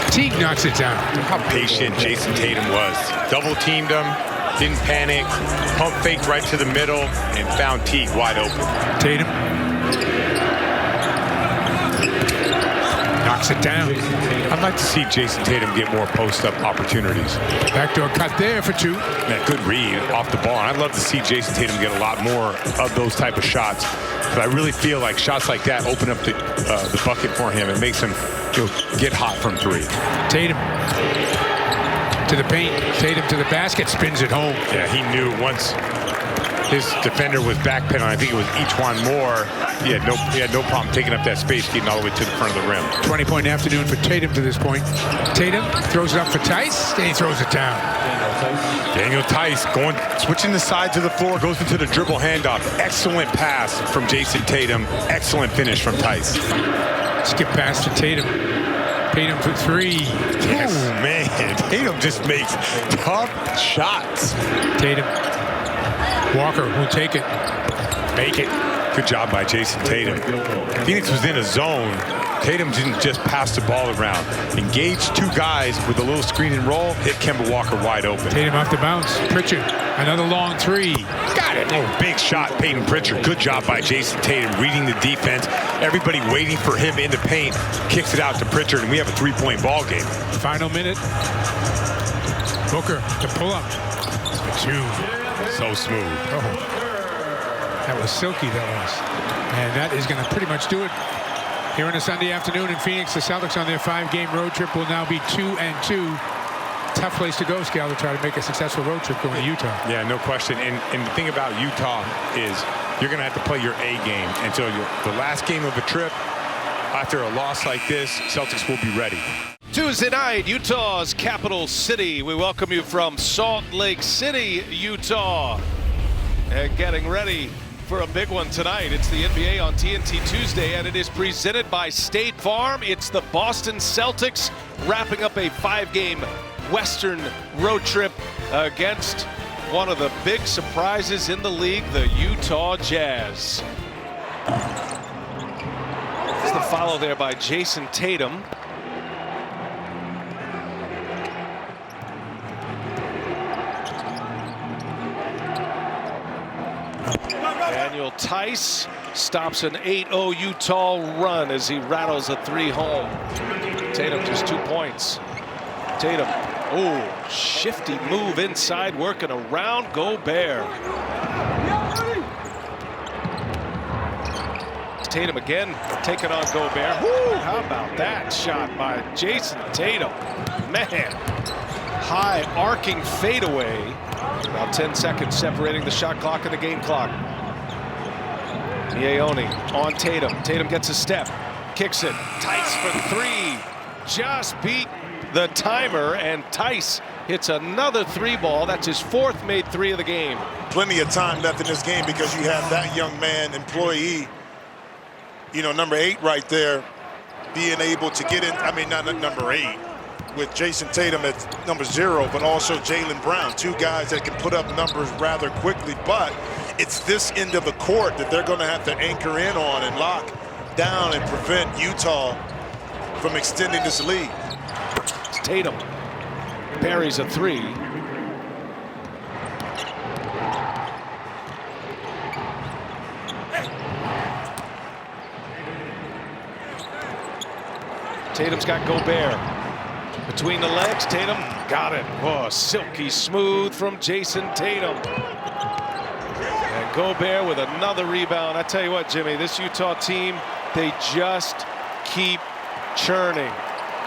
Speaker 9: Teague knocks it down.
Speaker 10: Look how patient Jayson Tatum was. Double teamed him, didn't panic, pump faked right to the middle, and found Teague wide open.
Speaker 9: Tatum knocks it down.
Speaker 10: I'd like to see Jayson Tatum get more post-up opportunities.
Speaker 9: Backdoor cut there for 2.
Speaker 10: That good read off the ball. And I'd love to see Jayson Tatum get a lot more of those type of shots. But I really feel like shots like that open up the bucket for him. It makes him get hot from 3.
Speaker 9: Tatum to the paint. Tatum to the basket. Spins it home.
Speaker 10: Yeah, he knew once his defender was backpedaling. I think it was E'Twaun Moore. He had no problem taking up that space, getting all the way to the front of the rim.
Speaker 9: 20-point afternoon for Tatum to this point. Tatum throws it up for Tice, and he throws it down.
Speaker 10: Daniel Tice switching the sides of the floor, goes into the dribble handoff. Excellent pass from Jayson Tatum. Excellent finish from Tice.
Speaker 9: Skip pass to Tatum. Tatum for 3.
Speaker 10: Yes. Oh, man. Tatum just makes tough shots.
Speaker 9: Tatum. Walker will take it. Make it.
Speaker 10: Good job by Jayson Tatum. Phoenix was in a zone. Tatum didn't just pass the ball around. Engaged 2 guys with a little screen and roll, hit Kemba Walker wide open.
Speaker 9: Tatum off the bounce. Pritchard, another long 3. Got it.
Speaker 10: Oh, big shot, Peyton Pritchard. Good job by Jayson Tatum, reading the defense. Everybody waiting for him in the paint. Kicks it out to Pritchard, and we have a 3-point ball game.
Speaker 9: Final minute. Booker, the pull-up. 2.
Speaker 10: So smooth.
Speaker 9: Oh. That was silky, that was. And that is going to pretty much do it. Here on a Sunday afternoon in Phoenix, the Celtics on their 5-game road trip will now be 2-2. Tough place to go, Scal, to try to make a successful road trip going to Utah.
Speaker 10: Yeah, no question. And the thing about Utah is you're going to have to play your A game. And so the last game of a trip, after a loss like this, Celtics will be ready.
Speaker 1: Tuesday night, Utah's capital city. We welcome you from Salt Lake City, Utah. And getting ready for a big one tonight. It's the NBA on TNT Tuesday, and it is presented by State Farm. It's the Boston Celtics wrapping up a 5-game Western road trip against one of the big surprises in the league, the Utah Jazz. It's the follow there by Jayson Tatum. Daniel Tice stops an 8-0 Utah run as he rattles a 3 home. Tatum just 2 points. Tatum, oh, shifty move inside, working around Gobert. Tatum again taking on Gobert. Woo, how about that shot by Jayson Tatum? Man, high arcing fadeaway. About 10 seconds separating the shot clock and the game clock. Yeoni on Tatum. Tatum gets a step, kicks it. Tice for 3. Just beat the timer, and Tice hits another 3 ball. That's his 4th made 3 of the game.
Speaker 2: Plenty of time left in this game because you have that young man, employee, number 8 right there, being able to get in. I mean, not number 8. with Jayson Tatum at number 0, but also Jaylen Brown, 2 guys that can put up numbers rather quickly. But it's this end of the court that they're going to have to anchor in on and lock down and prevent Utah from extending this lead.
Speaker 1: Tatum buries a 3. Tatum's got Gobert. Between the legs, Tatum got it. Oh, silky smooth from Jayson Tatum. And Gobert with another rebound. I tell you what, Jimmy, this Utah team, they just keep churning.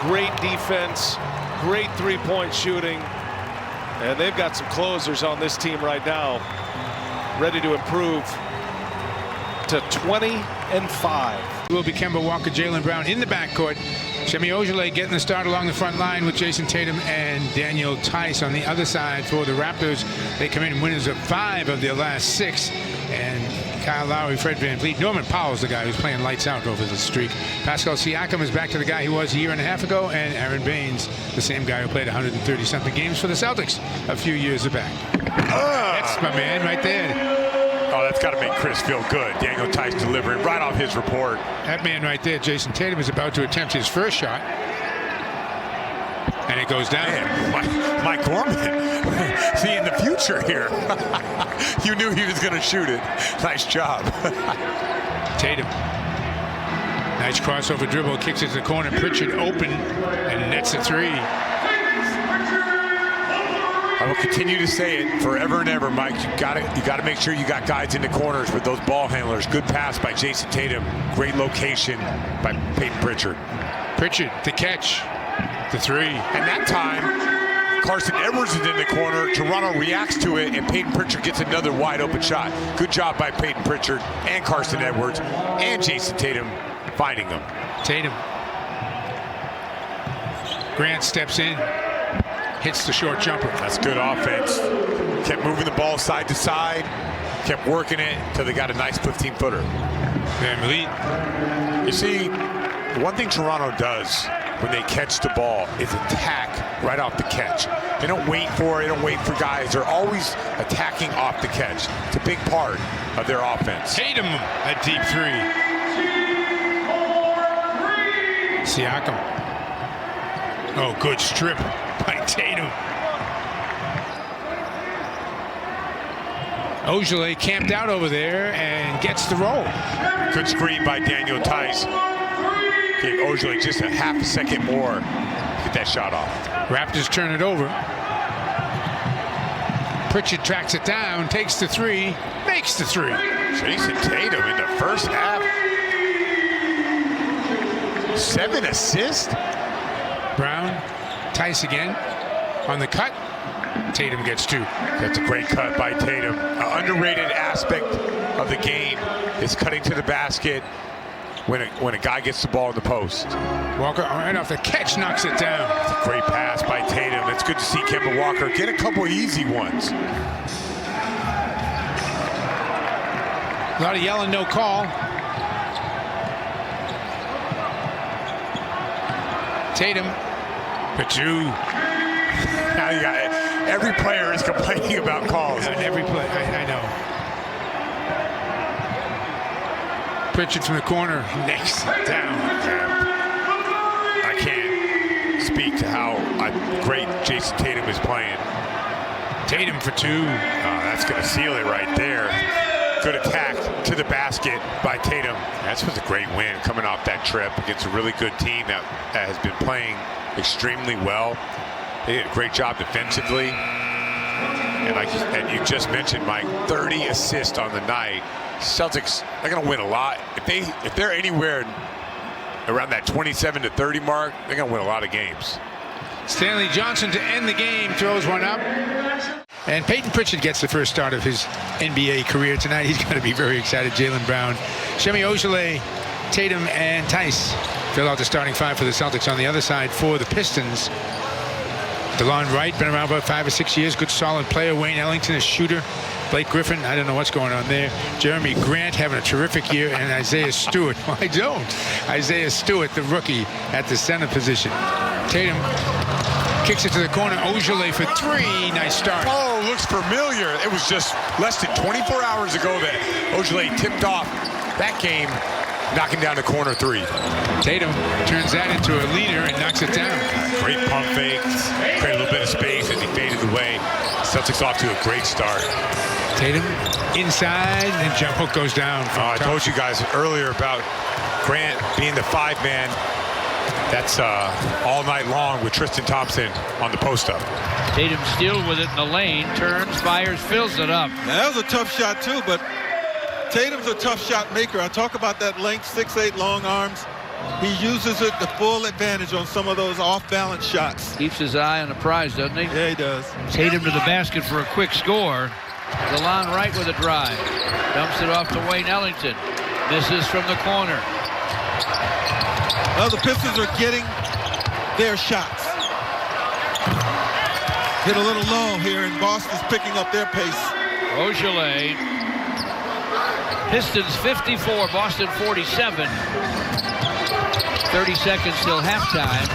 Speaker 1: Great defense, great three-point shooting. And they've got some closers on this team right now, ready to improve to 20-5.
Speaker 9: Will be Kemba Walker, Jaylen Brown in the backcourt. Semi Ojeleye getting the start along the front line with Jayson Tatum and Daniel Tice on the other side for the Raptors. They come in winners of 5 of their last 6. And Kyle Lowry, Fred VanVleet, Norman Powell's the guy who's playing lights out over the streak. Pascal Siakam is back to the guy he was a year and a half ago, and Aaron Baines, the same guy who played 130-something games for the Celtics a few years back. That's my man right there.
Speaker 10: Oh, that's got to make Chris feel good. Daniel Tice delivering right off his report.
Speaker 9: That man right there, Jayson Tatum, is about to attempt his first shot. And it goes down.
Speaker 10: Man, Mike Gorman. See, in the future here. You knew he was going to shoot it. Nice job.
Speaker 9: Tatum. Nice crossover dribble. Kicks it to the corner. Pritchard open and nets a 3.
Speaker 10: I will continue to say it forever and ever, Mike. You got to make sure you got guys in the corners with those ball handlers. Good pass by Jayson Tatum. Great location by Peyton Pritchard.
Speaker 9: Pritchard, the catch, the 3.
Speaker 10: And that time, Carson Edwards is in the corner. Toronto reacts to it, and Peyton Pritchard gets another wide open shot. Good job by Peyton Pritchard and Carson Edwards and Jayson Tatum finding them.
Speaker 9: Tatum. Grant steps in. Hits the short jumper.
Speaker 10: That's good offense. Kept moving the ball side to side. Kept working it until they got a nice 15-footer.
Speaker 9: VanVleet.
Speaker 10: You see, one thing Toronto does when they catch the ball is attack right off the catch. They don't wait for it. They don't wait for guys. They're always attacking off the catch. It's a big part of their offense.
Speaker 9: Tatum, a deep 3. Siakam. Oh, good strip by Tatum. Ojeleye camped out over there and gets the roll.
Speaker 10: Good screen by Daniel Tice. Gave Ojeleye just a half a second more to get that shot off.
Speaker 9: Raptors turn it over. Pritchard tracks it down, takes the 3, makes the 3.
Speaker 10: Jayson Tatum in the first half. 7 assists.
Speaker 9: Brown, Tice again on the cut. Tatum gets 2.
Speaker 10: That's a great cut by Tatum. An underrated aspect of the game is cutting to the basket when a guy gets the ball in the post.
Speaker 9: Walker right off the catch knocks it down.
Speaker 10: It's a great pass by Tatum. It's good to see Kemba Walker get a couple easy ones.
Speaker 9: A lot of yelling, no call. Tatum for 2.
Speaker 10: Now you got it. Every player is complaining about calls.
Speaker 9: Every play, I know. Pritchard from the corner, knocks it down.
Speaker 10: I can't speak to how great Jayson Tatum is playing.
Speaker 9: Tatum for 2.
Speaker 10: That's going to seal it right there. Good attack to the basket by Tatum. That was a great win coming off that trip against a really good team that has been playing extremely well. They did a great job defensively. And you just mentioned, Mike, 30 assists on the night. Celtics, they're going to win a lot. If they're anywhere around that 27-30 mark, they're going to win a lot of games.
Speaker 9: Stanley Johnson to end the game, throws one up. And Peyton Pritchard gets the first start of his NBA career tonight. He's going to be very excited. Jaylen Brown, Semi Ojeleye, Tatum, and Tice fill out the starting 5 for the Celtics. On the other side for the Pistons, DeLon Wright, been around about 5 or 6 years. Good, solid player. Wayne Ellington, a shooter. Blake Griffin, I don't know what's going on there. Jeremy Grant having a terrific year. And Isaiah Stewart, well, I don't. Isaiah Stewart, the rookie, at the center position. Tatum Kicks it to the corner. Ojale for three. Nice start.
Speaker 10: Oh, looks familiar. It was just less than 24 hours ago that Ojale tipped off that game, knocking down the corner three.
Speaker 9: Tatum turns that into a leader and knocks it down.
Speaker 10: Great pump fakes. Created a little bit of space as he faded away. Celtics off to a great start.
Speaker 9: Tatum inside, and jump hook goes down.
Speaker 10: I told you guys earlier about Grant being the 5-man. That's all night long with Tristan Thompson on the post-up.
Speaker 8: Tatum still with it in the lane, turns, fires, fills it up.
Speaker 12: Now, that was a tough shot too, but Tatum's a tough shot maker. I talk about that length, 6'8", long arms. He uses it to full advantage on some of those off-balance shots.
Speaker 8: Keeps his eye on the prize, doesn't he?
Speaker 12: Yeah, he does.
Speaker 8: Tatum to the basket for a quick score. DeLon Wright with a drive. Dumps it off to Wayne Ellington. Misses from the corner.
Speaker 12: Well, the Pistons are getting their shots. Hit a little low here, and Boston's picking up their pace.
Speaker 8: Ojale. Pistons 54, Boston 47. 30 seconds till halftime.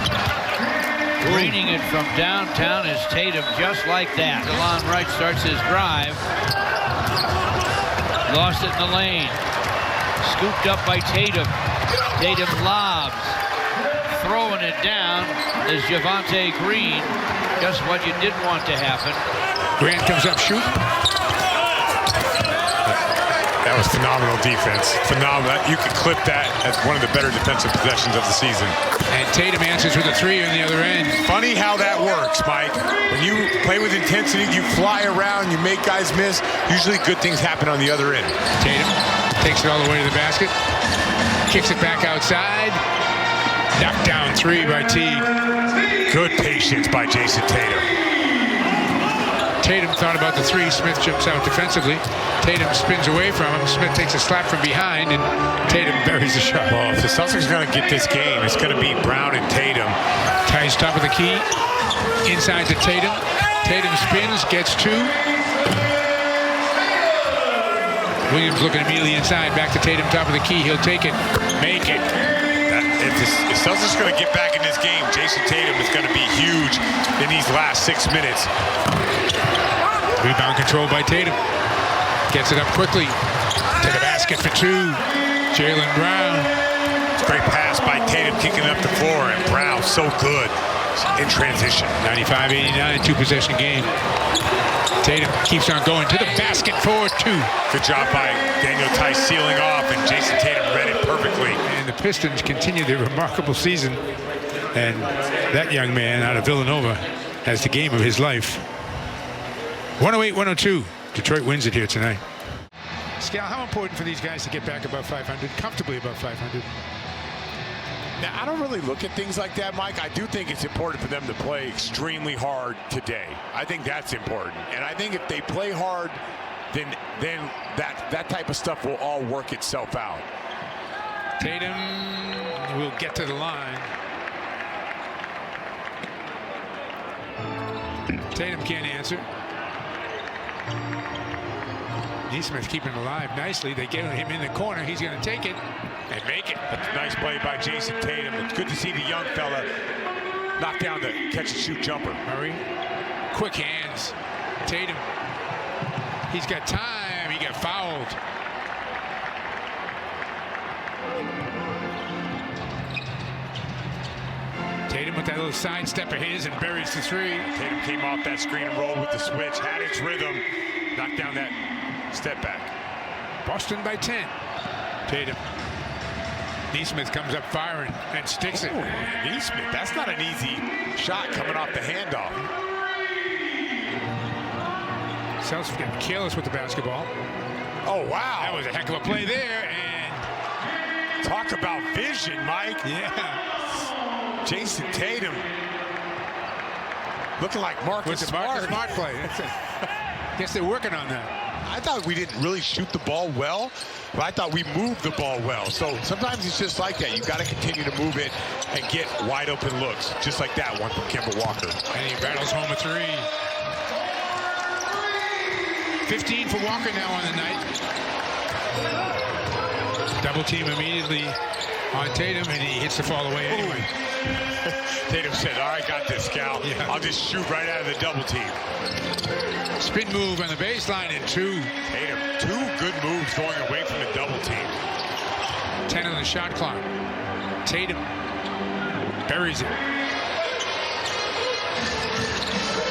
Speaker 8: Raining it from downtown is Tatum, just like that. DeLon Wright starts his drive. Lost it in the lane. Scooped up by Tatum. Tatum lobs. Throwing it down is Javonte Green. Just what you didn't want to happen.
Speaker 9: Grant comes up, shoot.
Speaker 10: That was phenomenal defense. Phenomenal. You could clip that as one of the better defensive possessions of the season.
Speaker 9: And Tatum answers with a three on the other end.
Speaker 10: Funny how that works, Mike. When you play with intensity, you fly around, you make guys miss. Usually good things happen on the other end.
Speaker 9: Tatum takes it all the way to the basket. Kicks it back outside. Knocked down three by Teague.
Speaker 10: Good patience by Jayson Tatum.
Speaker 9: Tatum thought about the three. Smith jumps out defensively. Tatum spins away from him. Smith takes a slap from behind, and Tatum buries the shot.
Speaker 10: Well, if the Celtics are going to get this game, it's going to be Brown and Tatum.
Speaker 9: Ties top of the key. Inside to Tatum. Tatum spins, gets two. Williams looking immediately inside. Back to Tatum, top of the key. He'll take it. Make it.
Speaker 10: If the Celtics are going to get back in this game, Jayson Tatum is going to be huge in these last 6 minutes.
Speaker 9: Rebound control by Tatum. Gets it up quickly to the basket for two. Jaylen Brown.
Speaker 10: Great pass by Tatum, kicking up the floor, and Brown so good in transition.
Speaker 9: 95-89, two-possession game. Tatum keeps on going to the basket for two.
Speaker 10: Good job by Daniel Tice sealing off, and Jayson Tatum read it perfectly.
Speaker 9: And the Pistons continue their remarkable season. And that young man out of Villanova has the game of his life. 108-102. Detroit wins it here tonight. Scal, how important for these guys to get back above 500, comfortably above 500?
Speaker 2: Now, I don't really look at things like that, Mike. I do think it's important for them to play extremely hard today. I think that's important. And I think if they play hard, then that type of stuff will all work itself out.
Speaker 9: Tatum will get to the line. Tatum can't answer. Neesmith keeping it alive nicely. They get him in the corner. He's going to take it and make it.
Speaker 10: That's a nice play by Jayson Tatum. It's good to see the young fella knock down the catch-and-shoot jumper.
Speaker 9: Murray, quick hands. Tatum, he's got time. He got fouled. Tatum with that little sidestep of his and buries the three.
Speaker 10: Tatum came off that screen and rolled with the switch, had its rhythm, knocked down that step back.
Speaker 9: Boston by 10. Tatum. Neesmith comes up firing and sticks it.
Speaker 10: Neesmith, that's not an easy shot coming off the handoff.
Speaker 9: Celtics getting careless with the basketball.
Speaker 10: Oh, wow.
Speaker 9: That was a heck of a play there. And
Speaker 10: talk about vision, Mike.
Speaker 9: Yeah.
Speaker 10: Jayson Tatum looking like Marcus Smart.
Speaker 9: Smart play. Guess they're working on that.
Speaker 10: I thought we didn't really shoot the ball well, but I thought we moved the ball well. So sometimes it's just like that. You've got to continue to move it and get wide open looks, just like that one from Kemba Walker.
Speaker 9: And he rattles home a three. 15 for Walker now on the night. Double team immediately on Tatum, and he hits the fall away anyway.
Speaker 10: Tatum said, all right, got this, Cal. Yeah. I'll just shoot right out of the double team.
Speaker 9: Spin move on the baseline and 2.
Speaker 10: Tatum, 2 good moves going away from the double team.
Speaker 9: 10 on the shot clock. Tatum buries it.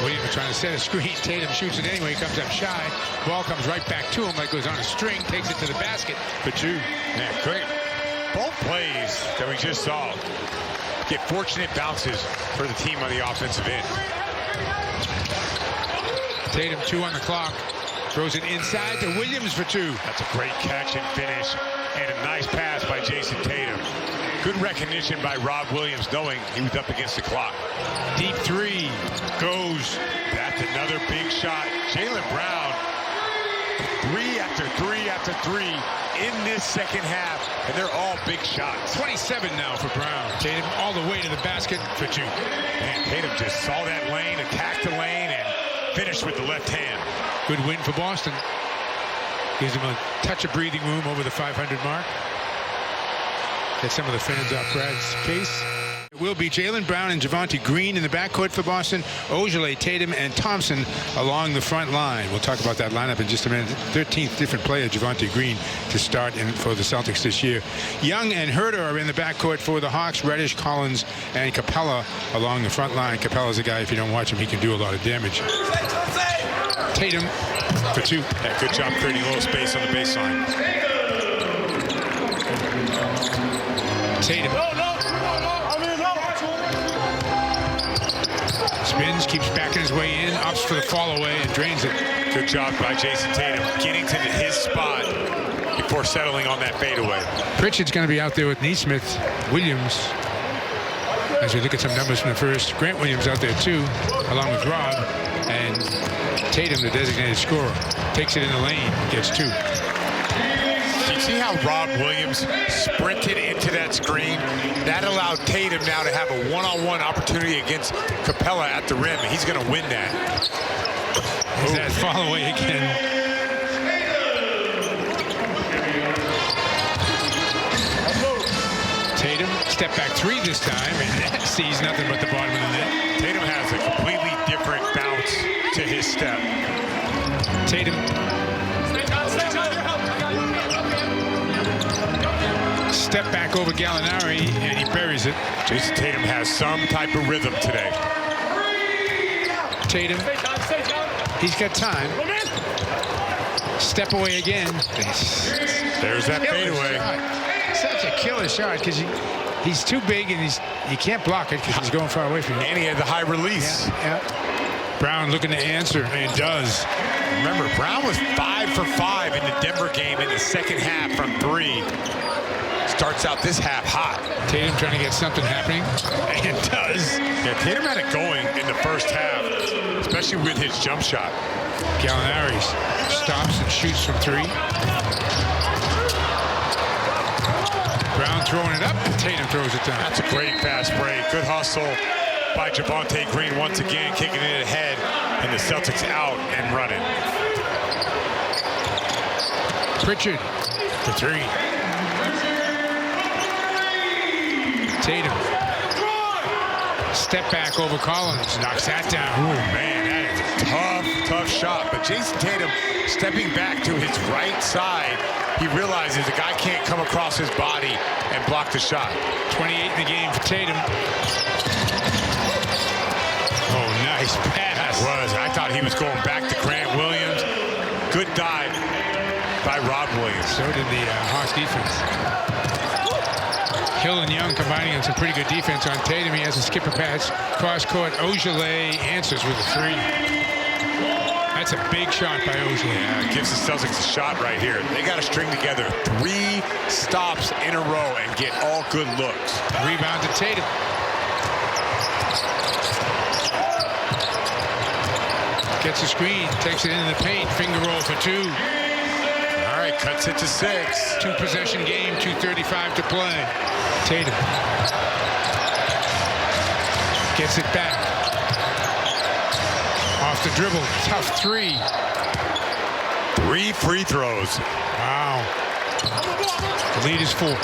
Speaker 9: Williams trying to set a screen. Tatum shoots it anyway, comes up shy. Ball comes right back to him like it was on a string, takes it to the basket for 2.
Speaker 10: Yeah, great. Both plays that we just saw get fortunate bounces for the team on the offensive end.
Speaker 9: Tatum 2 on the clock. Throws it inside to Williams for 2.
Speaker 10: That's a great catch and finish. And a nice pass by Jayson Tatum. Good recognition by Rob Williams, knowing he was up against the clock.
Speaker 9: Deep 3 goes.
Speaker 10: That's another big shot. Jaylen Brown, 3 after 3 after 3 in this second half, and they're all big shots.
Speaker 9: 27 now for Brown. Tatum all the way to the basket for 2.
Speaker 10: Man, Tatum just saw that lane, attacked the lane, and finished with the left hand.
Speaker 9: Good win for Boston. Gives them a touch of breathing room over the 500 mark. Get some of the fans off Brad's case. It will be Jaylen Brown and Javonte Green in the backcourt for Boston. Ojeleye, Tatum, and Thompson along the front line. We'll talk about that lineup in just a minute. 13th different player, Javonte Green, to start for the Celtics this year. Young and Herter are in the backcourt for the Hawks. Reddish, Collins, and Capella along the front line. Capella's a guy, if you don't watch him, he can do a lot of damage. Tatum for 2.
Speaker 10: Yeah, good job creating a little space on the baseline.
Speaker 9: Tatum. Spins, keeps backing his way in, ups for the fall away, and drains it.
Speaker 10: Good job by Jayson Tatum getting to his spot before settling on that fadeaway.
Speaker 9: Pritchard's going to be out there with Nesmith. Williams, as we look at some numbers from the first. Grant Williams out there too, along with Rob. And Tatum, the designated scorer, takes it in the lane, gets 2.
Speaker 10: You see how Rob Williams sprinted into that screen? That allowed Tatum now to have a one-on-one opportunity against Capella at the rim. He's going to win that.
Speaker 9: Is that fall away again? Tatum, step back 3 this time, and that sees nothing but the bottom of the net.
Speaker 10: Tatum has a completely different bounce to his step.
Speaker 9: Tatum. Step back over Gallinari, and he buries it.
Speaker 10: Jayson Tatum has some type of rhythm today.
Speaker 9: Tatum, he's got time. Step away again.
Speaker 10: There's that fadeaway.
Speaker 9: Such a killer shot because he's too big and he can't block it because he's going far away from him.
Speaker 10: And he had the high release.
Speaker 9: Yeah. Brown looking to answer, and does.
Speaker 10: Remember, Brown was 5 for 5 in the Denver game in the second half from 3. Starts out this half hot.
Speaker 9: Tatum trying to get something happening, and does.
Speaker 10: Yeah, Tatum had it going in the first half, especially with his jump shot.
Speaker 9: Gallinari stops and shoots from 3. Brown throwing it up, and Tatum throws it down.
Speaker 10: That's a great fast break. Good hustle by Javonte Green once again, kicking it ahead, and the Celtics out and running.
Speaker 9: Pritchard for 3. Tatum. Step back over Collins. Knocks that down.
Speaker 10: Oh, man, that is a tough shot. But Jayson Tatum stepping back to his right side, he realizes the guy can't come across his body and block the shot.
Speaker 9: 28 in the game for Tatum. Oh, nice pass.
Speaker 10: I thought he was going back to Grant Williams. Good dive by Rob Williams.
Speaker 9: So did the Hawks defense. Hill and Young combining on some pretty good defense on Tatum. He has a skipper pass. Cross court. Ojeleye answers with a 3. That's a big shot by Ojeleye.
Speaker 10: Yeah, gives the Celtics a shot right here. They got to string together 3 stops in a row and get all good looks.
Speaker 9: Rebound to Tatum. Gets a screen. Takes it into the paint. Finger roll for 2.
Speaker 10: All right, cuts it to 6.
Speaker 9: 2-possession game, 2:35 to play. Tatum gets it back. Off the dribble, tough 3.
Speaker 10: 3 free throws.
Speaker 9: Wow. The lead is 4.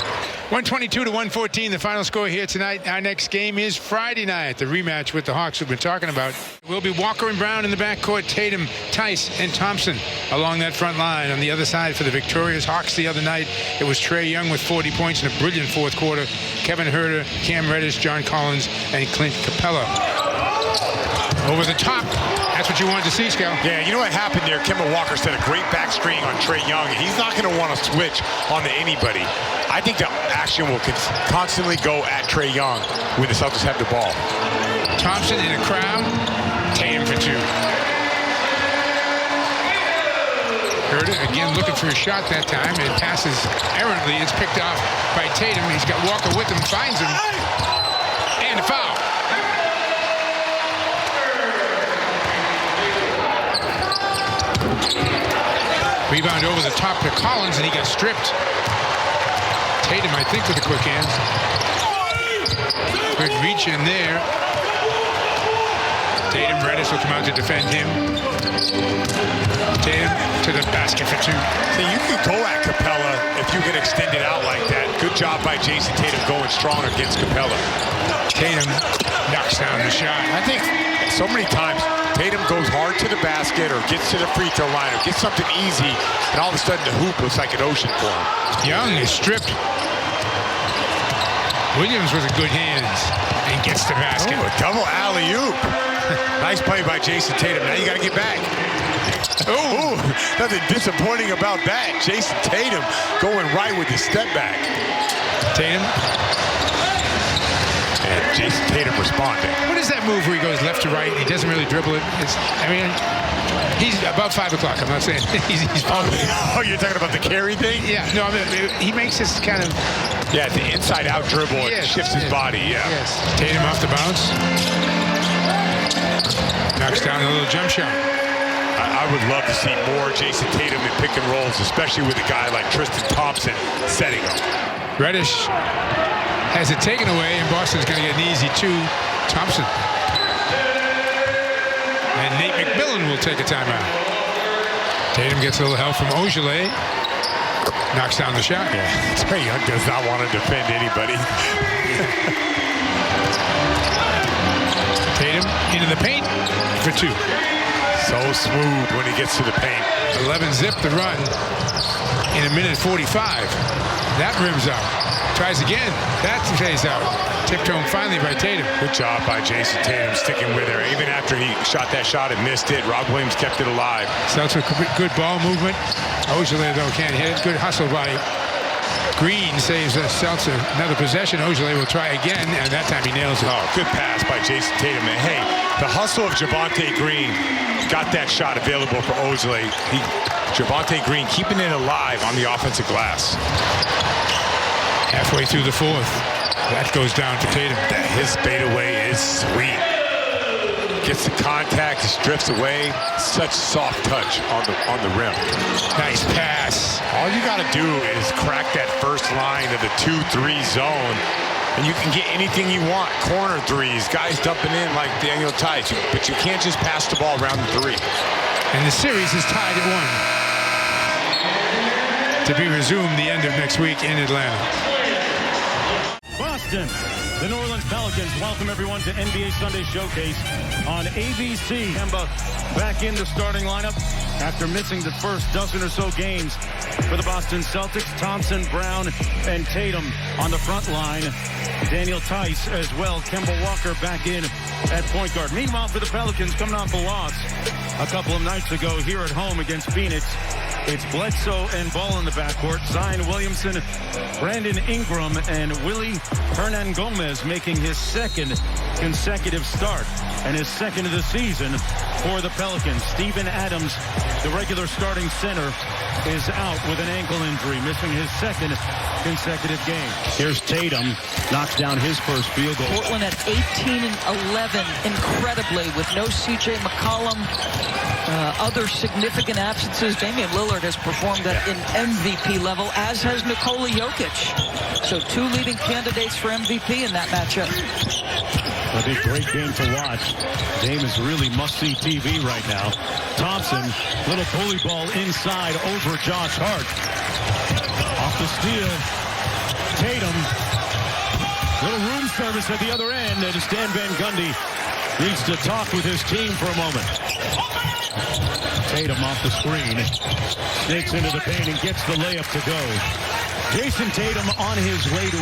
Speaker 9: 122-114, the final score here tonight. Our next game is Friday night, the rematch with the Hawks we've been talking about. It will be Walker and Brown in the backcourt, Tatum, Tice, and Thompson along that front line. On the other side for the victorious Hawks the other night, it was Trae Young with 40 points in a brilliant fourth quarter. Kevin Huerter, Cam Reddish, John Collins, and Clint Capella. Over the top. That's what you wanted to see, Scal.
Speaker 11: Yeah, you know what happened there? Kemba Walker set a great back screen on Trae Young, and he's not going to want to switch onto anybody. I think the action will constantly go at Trae Young when the Celtics have the ball.
Speaker 9: Thompson in a crowd. Tatum for 2. Huerter again looking for a shot that time. It passes errantly. It's picked off by Tatum. He's got Walker with him, finds him. And a foul. Rebound over the top to Collins, and he got stripped. Tatum, I think, with a quick hands. Good reach in there. Tatum, Reddish will come out to defend him. Tatum to the basket for 2.
Speaker 11: See, you can go at Capella if you can extend it out like that. Good job by Jayson Tatum going strong against Capella.
Speaker 9: Tatum knocks down the shot.
Speaker 11: I think so many times Tatum goes hard to the basket or gets to the free throw line or gets something easy, and all of a sudden the hoop looks like an ocean for him.
Speaker 9: Young is stripped. Williams with a good hands and gets the basket.
Speaker 11: Oh, a double alley-oop. Nice play by Jayson Tatum. Now you got to get back. Oh, nothing disappointing about that. Jayson Tatum going right with the step back.
Speaker 9: Tatum.
Speaker 11: And Jayson Tatum responding.
Speaker 9: What is that move where he goes left to right? He doesn't really dribble it. He's about 5 o'clock. I'm not saying he's
Speaker 11: oh, you're talking about the carry thing?
Speaker 9: Yeah. No, I mean, he makes this kind of.
Speaker 11: Yeah, the inside-out dribble. Yes, shifts his body. Yeah.
Speaker 9: Yes. Tatum off the bounce. Knocks down a little jump shot.
Speaker 11: I would love to see more Jayson Tatum in pick and rolls, especially with a guy like Tristan Thompson setting him.
Speaker 9: Reddish has it taken away, and Boston's going to get an easy 2. Thompson. And Nate McMillan will take a timeout. Tatum gets a little help from Ogilvy. Knocks down the shot.
Speaker 11: Yeah, Trae Young does not want to defend anybody.
Speaker 9: Tatum into the paint for 2.
Speaker 11: So smooth when he gets to the paint.
Speaker 9: 11 zip the run in a minute 45. That rims out. Tries again. That stays out. Tipped home finally by Tatum.
Speaker 11: Good job by Jayson Tatum sticking with her. Even after he shot that shot and missed it, Rob Williams kept it alive.
Speaker 9: Celtics good ball movement. Ogilvy, though, can't hit it. Good hustle by Green. Saves the Celtics another possession. Ogilvy will try again, and that time he nails it.
Speaker 11: Oh, good pass by Jayson Tatum. And hey, the hustle of Javonte Green got that shot available for Ogilvy. Javonte Green keeping it alive on the offensive glass.
Speaker 9: Halfway through the 4th. That goes down to Tatum.
Speaker 11: His fadeaway is sweet. Gets the contact, just drifts away. Such soft touch on the rim.
Speaker 9: Nice pass.
Speaker 11: All you got to do is crack that first line of the 2-3 zone, and you can get anything you want. Corner threes, guys dumping in like Daniel Tice, but you can't just pass the ball around the 3.
Speaker 9: And the series is tied at 1. To be resumed the end of next week in Atlanta.
Speaker 5: Boston, the New Orleans Pelicans welcome everyone to NBA Sunday Showcase on ABC. Kemba back in the starting lineup after missing the first dozen or so games for the Boston Celtics. Thompson, Brown, and Tatum on the front line. Daniel Tice as well. Kemba Walker back in at point guard. Meanwhile, for the Pelicans, coming off a loss a couple of nights ago here at home against Phoenix, it's Bledsoe and Ball in the backcourt. Zion Williamson, Brandon Ingram, and Willie Hernan Gomez making his 2nd consecutive start and his 2nd of the season for the Pelicans. Steven Adams, the regular starting center, is out with an ankle injury, missing his 2nd consecutive game. Here's Tatum, knocks down his first field goal.
Speaker 13: Portland at 18-11, incredibly, with no C.J. McCollum. Other significant absences. Damian Lillard has performed at an MVP level, as has Nikola Jokic. So 2 leading candidates for MVP in that matchup.
Speaker 5: That'll be a great game to watch. Dame is really must-see TV right now. Thompson, little bully ball inside over Josh Hart. Off the steal.
Speaker 6: Tatum. Little room service at the other end, and Stan Van Gundy needs to talk with his team for a moment. Tatum off the screen, snakes into the paint and gets the layup to go. Jayson Tatum on his way to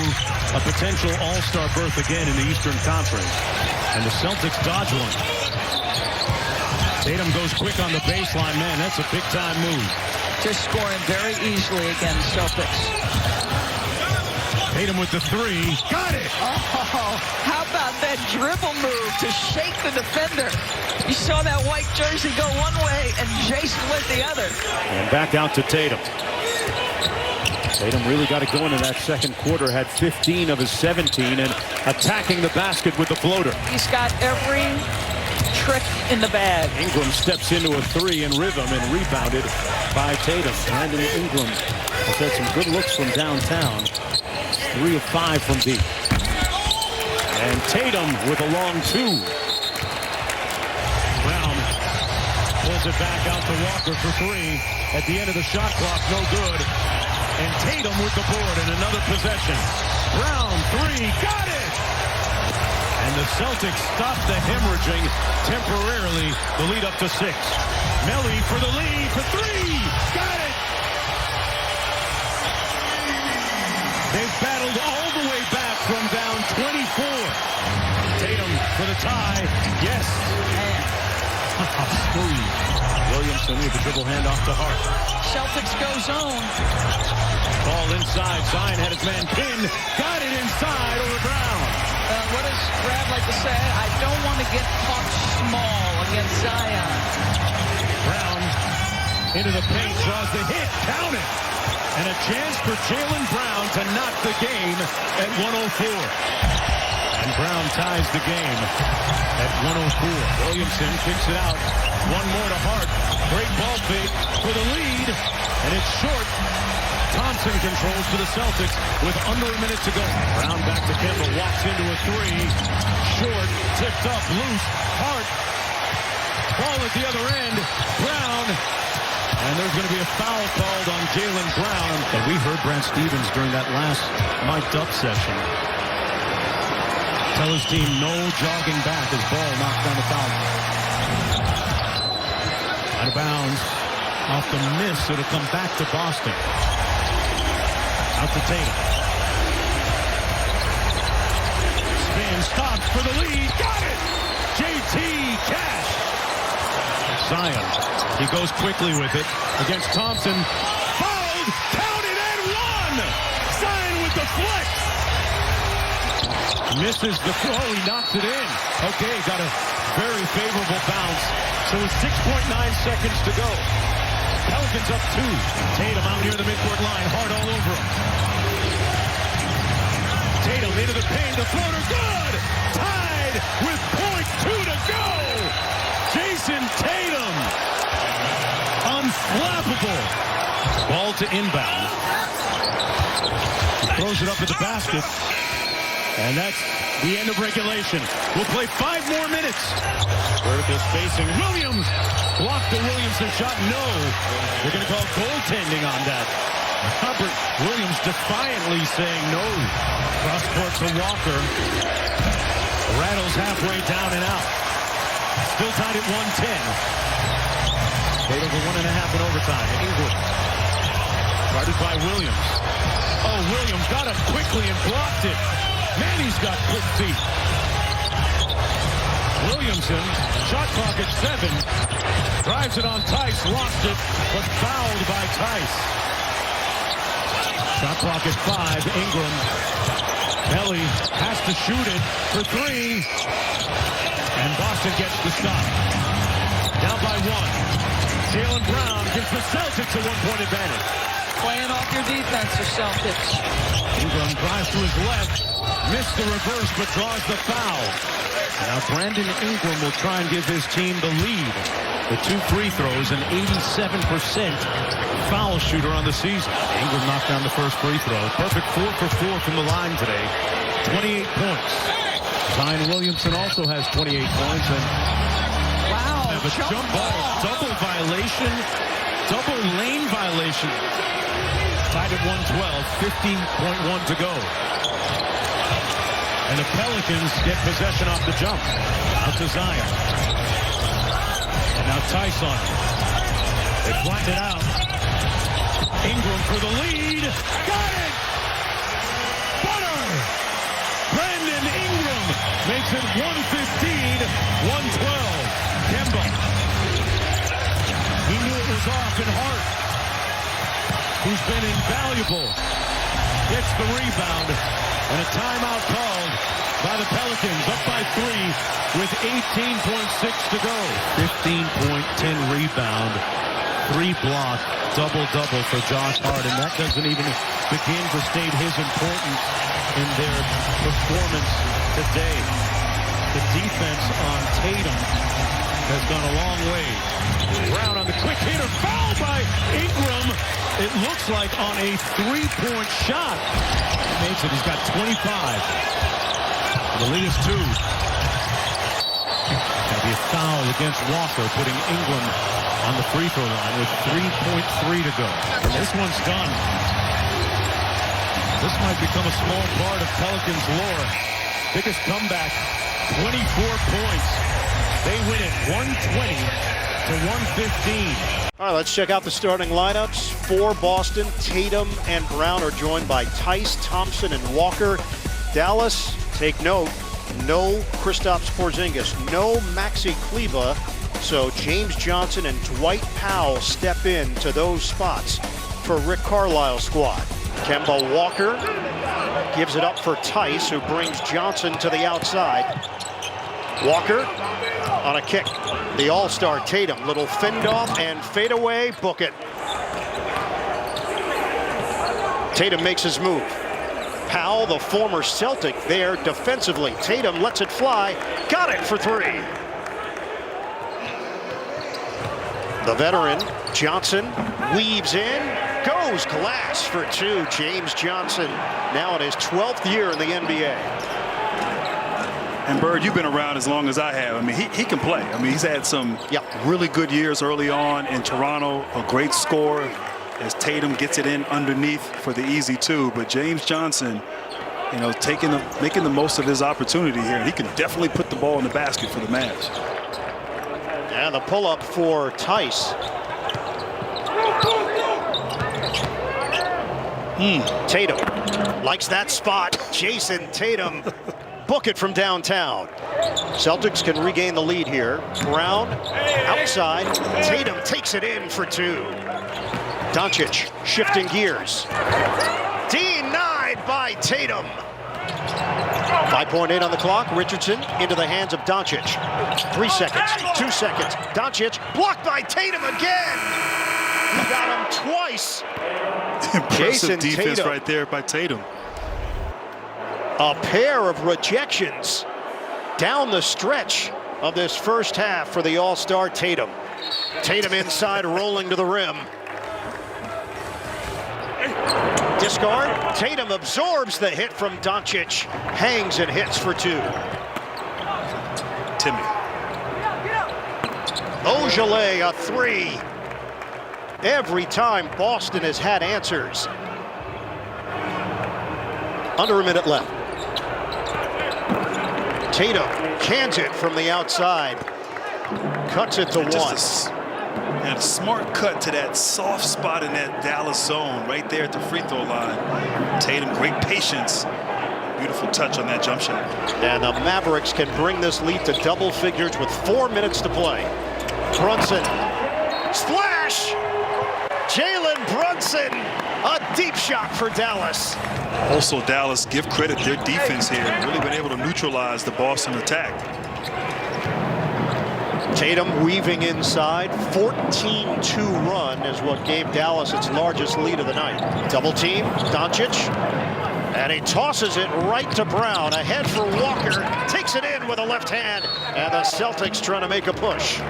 Speaker 6: a potential all-star berth again in the Eastern Conference. And the Celtics dodge one. Tatum goes quick on the baseline. Man, that's a big-time move.
Speaker 13: Just scoring very easily against Celtics.
Speaker 6: Tatum with the three. Got it!
Speaker 13: Oh, how about that dribble move to shake the defender? You saw that white jersey go one way and Jayson went the other.
Speaker 6: And back out to Tatum. Tatum really got it going in that second quarter. Had 15 of his 17 and attacking the basket with the floater.
Speaker 13: He's got every trick in the bag.
Speaker 6: Ingram steps into a three in rhythm and rebounded by Tatum. Brandon Ingram has had some good looks from downtown. 3 of 5 from deep. And Tatum with a long two. Brown pulls it back out to Walker for 3. At the end of the shot clock, no good. And Tatum with the board and another possession. Brown, 3, got it! And the Celtics stop the hemorrhaging temporarily. The lead up to 6. Melly for the lead for 3, got it! They've battled all the way back from down 24. Tatum for the tie. Yes. Smooth. Williamson with the dribble handoff to Hart.
Speaker 13: Celtics go zone.
Speaker 6: Ball inside. Zion had his man pinned. Got it inside over Brown.
Speaker 13: What does Brad like to say? I don't want to get caught small against Zion. Brown
Speaker 6: into the paint. Draws the hit. Count it. And a chance for Jaylen Brown to knock the game at 104. And Brown ties the game at 104. Williamson kicks it out. One more to Hart. Great ball fake for the lead. And it's short. Thompson controls for the Celtics with under a minute to go. Brown back to Kemba. Walks into a 3. Short. Tipped up. Loose. Hart. Ball at the other end. Brown. And there's going to be a foul called on Jaylen Brown. And we heard Brad Stevens during that last mic'd up session tell his team no jogging back as ball knocked down the foul. Out of bounds. Off the miss. It'll come back to Boston. Out to Tatum. Spin. Stops for the lead. Got it! JT Cash. Zion. He goes quickly with it against Thompson. Fouled, counted, and won! Zion with the flex. Misses the throw. He knocks it in. Okay, got a very favorable bounce. So with 6.9 seconds to go. Pelicans up 2. Tatum out near the midcourt line. Hard all over him. Tatum into the paint. The floater good. Tied with .2 to go. Jayson Tatum. Unflappable. Ball to inbound. He throws it up at the basket. And that's the end of regulation. We'll play 5 more minutes. Vertical spacing. Williams. Blocked the Williamson shot. No. They're going to call goaltending on that. Robert Williams defiantly saying no. Cross court to Walker. Rattles halfway down and out. Still tied at 110. Played over 1.5 in overtime. Ingram. Guarded by Williams. Oh, Williams got up quickly and blocked it. Manny's got quick feet. Williamson, shot clock at 7. Drives it on Tice, lost it, but fouled by Tice. Shot clock at 5. Ingram. Kelly has to shoot it for 3. And Boston gets the stop. Down by 1. Jaylen Brown gives the Celtics a 1-point advantage.
Speaker 13: Playing off your defense, the Celtics.
Speaker 6: Ingram drives to his left. Missed the reverse, but draws the foul. Now Brandon Ingram will try and give his team the lead. The 2 free throws, an 87% foul shooter on the season. Ingram knocked down the first free throw. Perfect 4 for 4 from the line today. 28 points. Zion Williamson also has 28 points. And
Speaker 13: wow,
Speaker 6: have a jump ball. Double violation. Double lane violation. Tied at 112, 15.1 to go. And the Pelicans get possession off the jump. Out to Zion. And now Tyson. They flatten it out. Ingram for the lead. Got it! Butter! Brandon Ingram makes it 115-112. Kemba. He knew it was off in Hart, who's been invaluable. Gets the rebound, and a timeout called by the Pelicans, up by 3 with 18.6 to go. 15-point, 10 rebound, 3 block, double-double for Josh Hart, and that doesn't even begin to state his importance in their performance today. The defense on Tatum has gone a long way. Brown on the quick hitter, fouled by Ingram. It looks like on a 3-point shot. He makes it, he's got 25. The lead is 2. That'll be a foul against Walker, putting Ingram on the free throw line with 3.3 to go. And this one's done. This might become a small part of Pelicans' lore. Biggest comeback, 24 points. They win it 120-115.
Speaker 14: All right, let's check out the starting lineups. For Boston, Tatum and Brown are joined by Tice, Thompson, and Walker. Dallas, take note, no Kristaps Porzingis, no Maxi Kleber. So James Johnson and Dwight Powell step in to those spots for Rick Carlisle's squad. Kemba Walker gives it up for Tice, who brings Johnson to the outside. Walker on a kick. The all-star Tatum, little fend off and fade away, book it. Tatum makes his move. Powell, the former Celtic, there defensively. Tatum lets it fly, got it for 3. The veteran, Johnson, weaves in, goes glass for 2. James Johnson, now in his 12th year in the NBA.
Speaker 16: And Bird, you've been around as long as I have. I mean, he can play. I mean, he's had some really good years early on in Toronto, a great scorer as Tatum gets it in underneath for the easy 2. But James Johnson, you know, making the most of his opportunity here. And he can definitely put the ball in the basket for the Mavs.
Speaker 14: And the pull-up for Tice. Tatum likes that spot. Jayson Tatum. Book it from downtown. Celtics can regain the lead here. Brown outside. Tatum takes it in for 2. Doncic shifting gears. Denied by Tatum. 5.8 on the clock. Richardson into the hands of Doncic. 3 seconds, 2 seconds. Doncic blocked by Tatum again. He got him twice.
Speaker 16: Impressive defense
Speaker 14: Tatum.
Speaker 16: right there by Tatum.
Speaker 14: A pair of rejections down the stretch of this first half for the all-star Tatum. Tatum inside, rolling to the rim. Discard. Tatum absorbs the hit from Doncic. Hangs and hits for 2.
Speaker 16: Timmy.
Speaker 14: Ojale, a 3. Every time Boston has had answers. Under a minute left. Tatum cans it from the outside. Cuts it to 1.
Speaker 16: And a smart cut to that soft spot in that Dallas zone right there at the free throw line. Tatum, great patience. Beautiful touch on that jump shot.
Speaker 14: And the Mavericks can bring this lead to double figures with 4 minutes to play. Brunson. Splash! Jalen Brunson. A deep shot for Dallas.
Speaker 16: Also, Dallas, give credit their defense here. Really been able to neutralize the Boston attack.
Speaker 14: Tatum weaving inside. 14-2 run is what gave Dallas its largest lead of the night. Double team, Doncic. And he tosses it right to Brown. Ahead for Walker. Takes it in with a left hand. And the Celtics trying to make a push.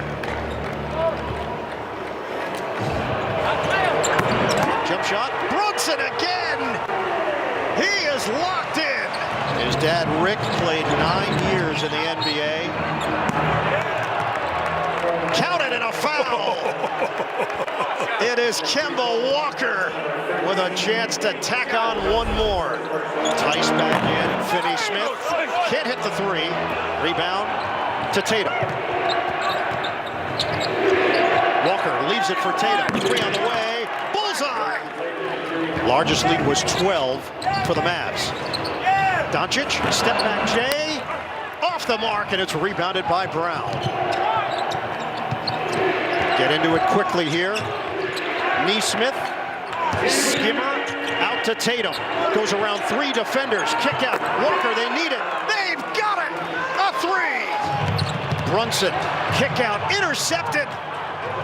Speaker 14: Jump shot. Brunson again. He is locked in. His dad, Rick, played 9 years in the NBA. Counted and a foul. It is Kemba Walker with a chance to tack on one more. Tice back in. Finney-Smith can't hit the three. Rebound to Tatum. Walker leaves it for Tatum. Three on the way. Bullseye! Largest lead was 12 for the Mavs. Doncic, step back Jay. Off the mark, and it's rebounded by Brown. Get into it quickly here. Neesmith, skimmer, out to Tatum. Goes around three defenders. Kick out. Walker, they need it. They've got it! A three! Brunson, kick out, intercepted.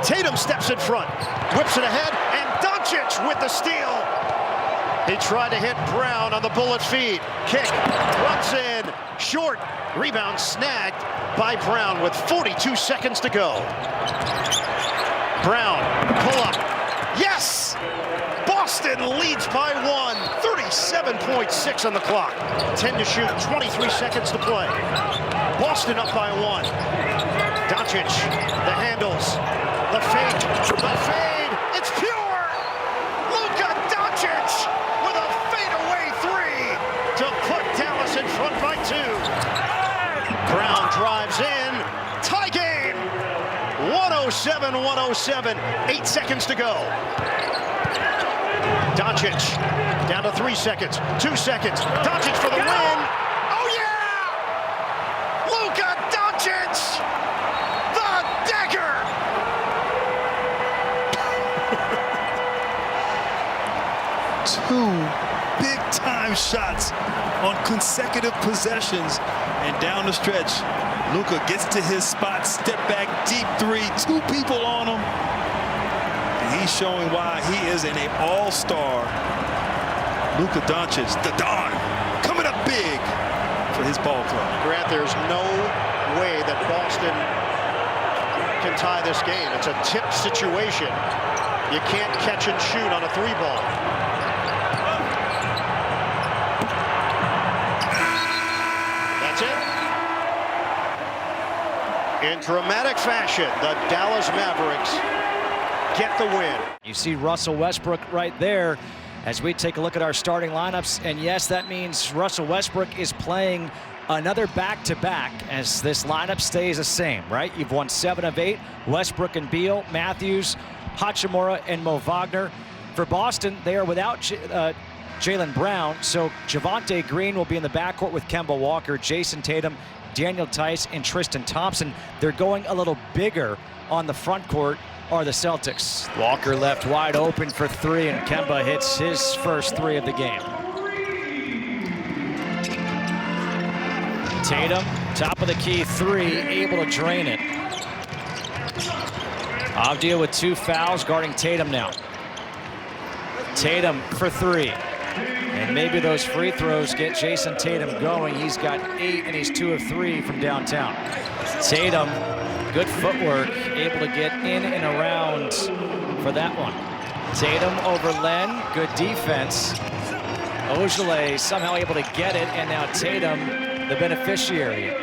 Speaker 14: Tatum steps in front, whips it ahead, and Doncic with the steal. He tried to hit Brown on the bullet feed. Kick, Brunson, short. Rebound snagged by Brown with 42 seconds to go. Brown, pull up. Yes! Boston leads by one. 37.6 on the clock. 10 to shoot, 23 seconds to play. Boston up by one. Doncic, the handles, the fade, it's pure! Luka Doncic with a fadeaway three to put Dallas in front by two. Brown drives in, tie game, 107-107, 8 seconds to go. Doncic down to 3 seconds, 2 seconds, Doncic for the win. Oh yeah! Luka Doncic, the dagger!
Speaker 16: Two big-time shots on consecutive possessions, and down the stretch, Luka gets to his spot, step back, deep three, two people on him, and he's showing why he is an all-star. Luka Doncic, the Don, coming up big for his ball club.
Speaker 14: Grant, there's no way that Boston can tie this game. It's a tip situation. You can't catch and shoot on a three ball. In dramatic fashion, the Dallas Mavericks get the win.
Speaker 15: You see Russell Westbrook right there as we take a look at our starting lineups. And yes, that means Russell Westbrook is playing another back-to-back as this lineup stays the same, right? You've won 7 of 8. Westbrook and Beal, Matthews, Hachimura, and Mo Wagner. For Boston, they are without Jaylen Brown, so Javonte Green will be in the backcourt with Kemba Walker, Jayson Tatum, Daniel Tice, and Tristan Thompson. They're going a little bigger on the front court are the Celtics. Walker left wide open for three, and Kemba hits his first three of the game. Tatum, top of the key three, able to drain it. Avdija with 2 fouls, guarding Tatum now. Tatum for three. And maybe those free throws get Jayson Tatum going. He's got 8, and he's 2 of 3 from downtown. Tatum, good footwork, able to get in and around for that one. Tatum over Len, good defense. Ojale somehow able to get it, and now Tatum, the beneficiary.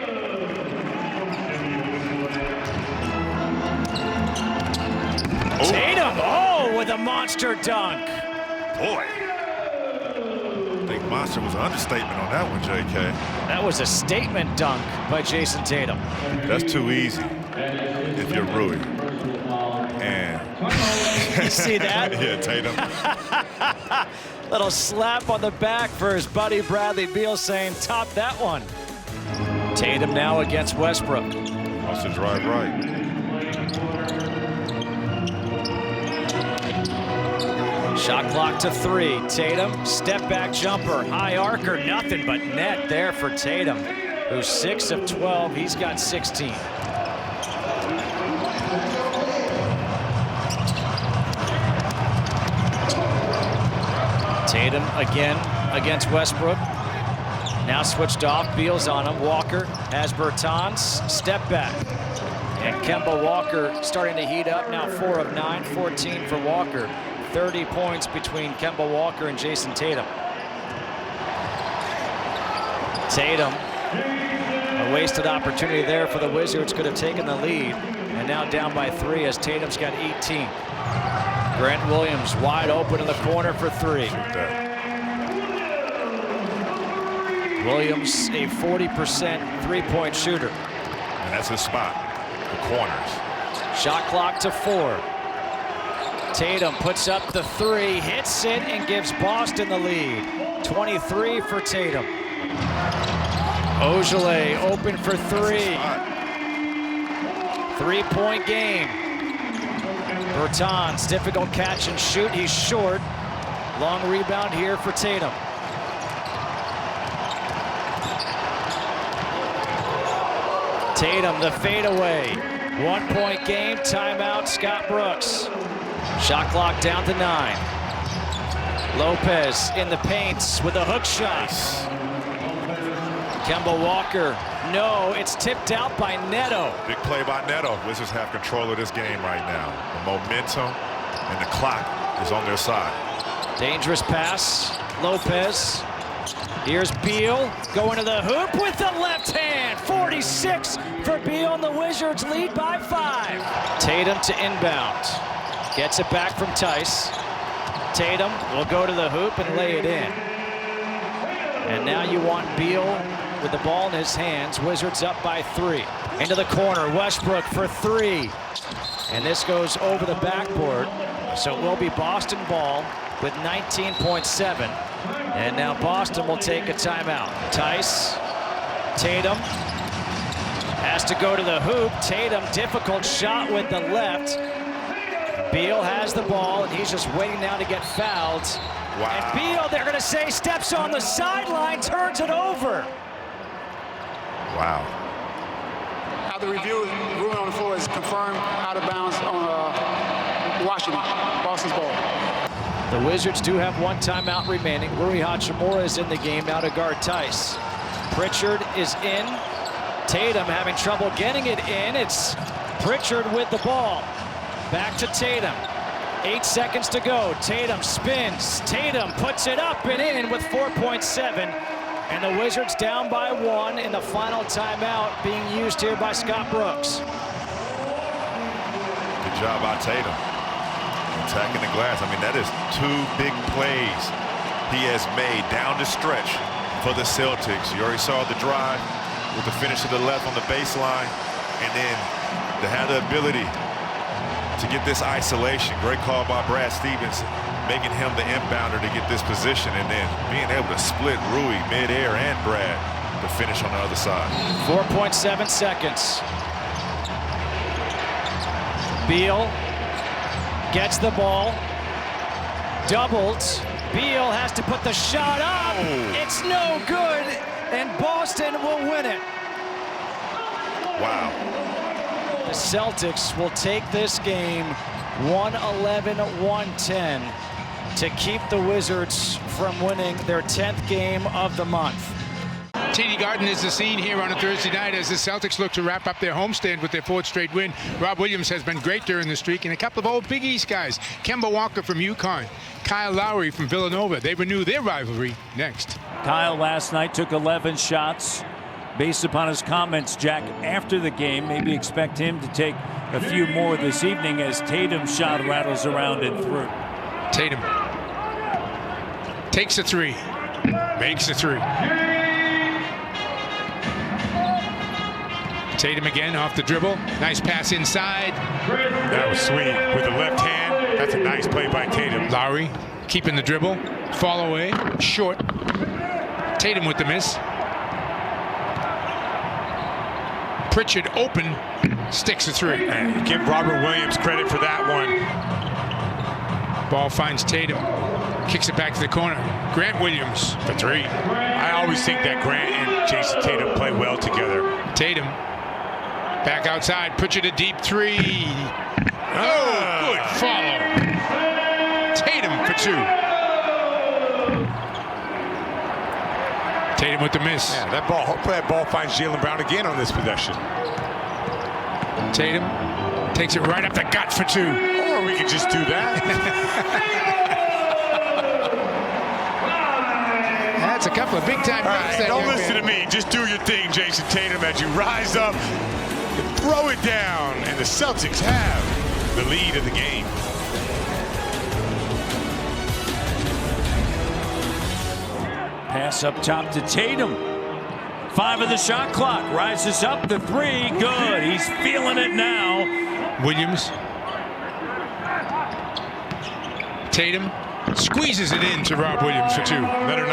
Speaker 15: Tatum, with a monster dunk.
Speaker 17: Boy. I think monster was an understatement on that one, JK.
Speaker 15: That was a statement dunk by Jayson Tatum.
Speaker 17: That's too easy if you're Rui. And
Speaker 15: you see that?
Speaker 17: Yeah, Tatum.
Speaker 15: Little slap on the back for his buddy Bradley Beal, saying, top that one. Tatum now against Westbrook.
Speaker 17: Wants to drive right.
Speaker 15: Shot clock to 3. Tatum, step back jumper, high arcer, nothing but net there for Tatum, who's 6 of 12. He's got 16. Tatum again against Westbrook. Now switched off. Beal's on him. Walker has Bertans. Step back. And Kemba Walker starting to heat up. Now 4 of 9, 14 for Walker. 30 points between Kemba Walker and Jayson Tatum. Tatum, a wasted opportunity there for the Wizards, could have taken the lead. And now down by 3 as Tatum's got 18. Grant Williams wide open in the corner for three. Williams, a 40% three-point shooter.
Speaker 18: And that's his spot, the corners.
Speaker 15: Shot clock to 4. Tatum puts up the three, hits it, and gives Boston the lead. 23 for Tatum. Ogilvy open for three. 3-point game. Bertans, difficult catch and shoot. He's short. Long rebound here for Tatum. Tatum, the fadeaway. 1-point game, timeout, Scott Brooks. Shot clock down to 9. Lopez in the paints with a hook shot. Kemba Walker, no, it's tipped out by Neto.
Speaker 18: Big play by Neto. Wizards have control of this game right now. The momentum and the clock is on their side.
Speaker 15: Dangerous pass, Lopez. Here's Beal going to the hoop with the left hand. 46 for Beal, and the Wizards lead by 5. Tatum to inbound. Gets it back from Tice. Tatum will go to the hoop and lay it in. And now you want Beal with the ball in his hands. Wizards up by 3. Into the corner, Westbrook for 3. And this goes over the backboard. So it will be Boston ball with 19.7. And now Boston will take a timeout. Tice, Tatum has to go to the hoop. Tatum, difficult shot with the left. Beal has the ball, and he's just waiting now to get fouled.
Speaker 18: Wow.
Speaker 15: And Beal, they're going to say, steps on the sideline, turns it over.
Speaker 18: Wow.
Speaker 19: How the review ruling on the floor is confirmed out of bounds on Washington, Boston's ball.
Speaker 15: The Wizards do have 1 timeout remaining. Rui Hachimura is in the game now to guard Tice. Pritchard is in. Tatum having trouble getting it in. It's Pritchard with the ball. Back to Tatum. 8 seconds to go. Tatum spins. Tatum puts it up and in with 4.7. And the Wizards down by 1 in the final timeout being used here by Scott Brooks.
Speaker 18: Good job by Tatum. Attacking the glass. I mean, that is 2 big plays he has made down the stretch for the Celtics. You already saw the drive with the finish to the left on the baseline. And then to have the ability to get this isolation. Great call by Brad Stevens, making him the inbounder to get this position, and then being able to split Rui midair and Brad to finish on the other side.
Speaker 15: 4.7 seconds. Beal gets the ball. Doubled. Beal has to put the shot up.
Speaker 18: Oh.
Speaker 15: It's no good, and Boston will win it.
Speaker 18: Wow.
Speaker 15: The Celtics will take this game 111-110 to keep the Wizards from winning their 10th game of the month.
Speaker 9: TD Garden is the scene here on a Thursday night as the Celtics look to wrap up their homestand with their 4th straight win. Rob Williams has been great during the streak, and a couple of old Big East guys. Kemba Walker from UConn, Kyle Lowry from Villanova. They renew their rivalry next.
Speaker 20: Kyle last night took 11 shots. Based upon his comments, Jack, after the game, maybe expect him to take a few more this evening as Tatum's shot rattles around and through.
Speaker 9: Tatum takes a 3, makes a 3. Tatum again off the dribble. Nice pass inside.
Speaker 10: That was sweet with the left hand. That's a nice play by Tatum.
Speaker 9: Lowry keeping the dribble. Fall away. Short. Tatum with the miss. Pritchard open, sticks a 3.
Speaker 10: Man, give Robert Williams credit for that one.
Speaker 9: Ball finds Tatum, kicks it back to the corner. Grant Williams for 3.
Speaker 10: I always think that Grant and Jayson Tatum play well together.
Speaker 9: Tatum back outside, Pritchard a deep 3. Oh, good follow. Tatum for 2. Tatum with the miss.
Speaker 10: Yeah, hopefully that ball finds Jaylen Brown again on this possession.
Speaker 9: Tatum takes it right up the gut for 2.
Speaker 10: Or we could just do that.
Speaker 9: That's a couple of big time
Speaker 10: runs. Right, don't listen to me. Just do your thing, Jayson Tatum, as you rise up and throw it down. And the Celtics have the lead of the game.
Speaker 20: Pass up top to Tatum. 5 of the shot clock. Rises up the 3. Good. He's feeling it now.
Speaker 9: Williams. Tatum squeezes it in to Rob Williams for 2.
Speaker 11: Another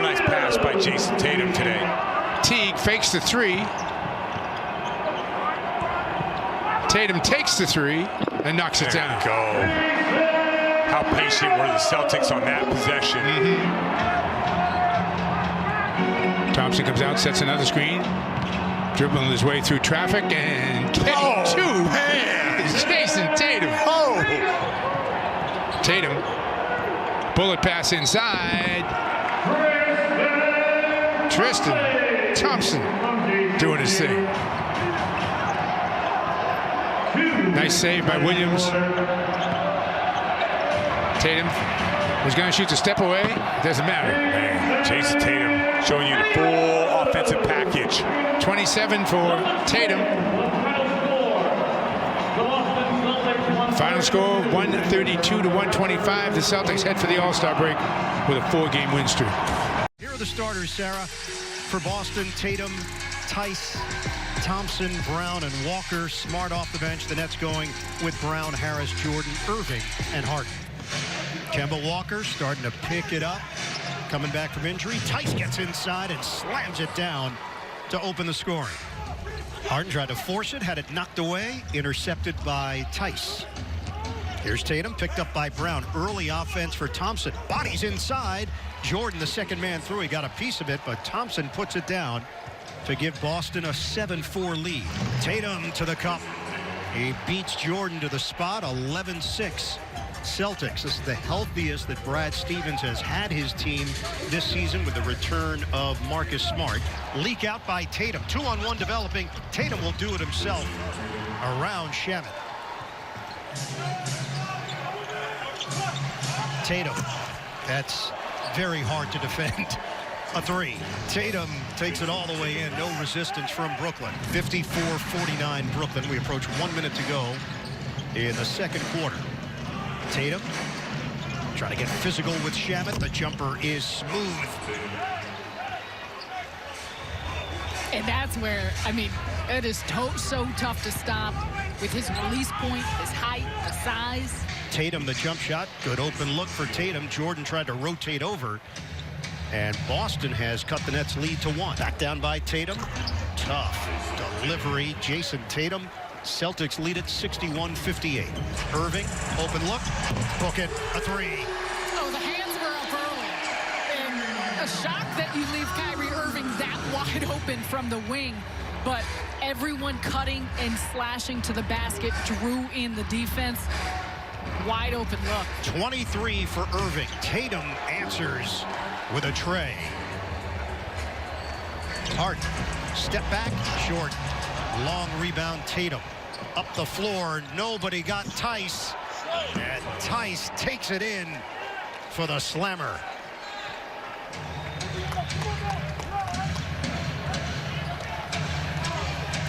Speaker 11: nice pass by Jayson Tatum today.
Speaker 9: Teague fakes the 3. Tatum takes the 3 and knocks it down.
Speaker 11: Go. How patient were the Celtics on that possession?
Speaker 9: Thompson comes out, sets another screen, dribbling his way through traffic, and getting 2 is Jayson Tatum. Tatum, bullet pass inside. Tristan Thompson doing his thing. Nice save by Williams. Tatum was going to shoot the step away. Doesn't matter.
Speaker 11: Man, Jayson Tatum showing you the full offensive package.
Speaker 9: 27 for Tatum. Final score 132-125. The Celtics head for the All-Star break with a 4-game win streak.
Speaker 14: Here are the starters, Sarah. For Boston, Tatum, Tice, Thompson, Brown, and Walker. Smart off the bench. The Nets going with Brown, Harris, Jordan, Irving, and Harden. Kemba Walker starting to pick it up. Coming back from injury. Tice gets inside and slams it down to open the scoring. Harden tried to force it, had it knocked away, intercepted by Tice. Here's Tatum, picked up by Brown. Early offense for Thompson. Bodies inside. Jordan, the second man through. He got a piece of it, but Thompson puts it down to give Boston a 7-4 lead. Tatum to the cup. He beats Jordan to the spot, 11-6. Celtics. This is the healthiest that Brad Stevens has had his team this season with the return of Marcus Smart. Leak out by Tatum. 2-on-1 developing. Tatum will do it himself around Shamet. Tatum. That's very hard to defend. A 3. Tatum takes it all the way in. No resistance from Brooklyn. 54-49 Brooklyn. We approach 1 minute to go in the second quarter. Tatum trying to get physical with Shamet. The jumper is smooth.
Speaker 3: And that's where, I mean, it is so tough to stop with his release point, his height, the size.
Speaker 14: Tatum, the jump shot. Good open look for Tatum. Jordan tried to rotate over. And Boston has cut the Nets' lead to 1. Back down by Tatum. Tough delivery. Jayson Tatum. Celtics lead it 61-58. Irving, open look. Book it. A 3.
Speaker 3: Oh, the hands were up early. And a shock that you leave Kyrie Irving that wide open from the wing. But everyone cutting and slashing to the basket drew in the defense. Wide open look.
Speaker 14: 23 for Irving. Tatum answers with a tray. Harden, step back, short. Long rebound, Tatum. Up the floor, nobody got Tice. And Tice takes it in for the slammer.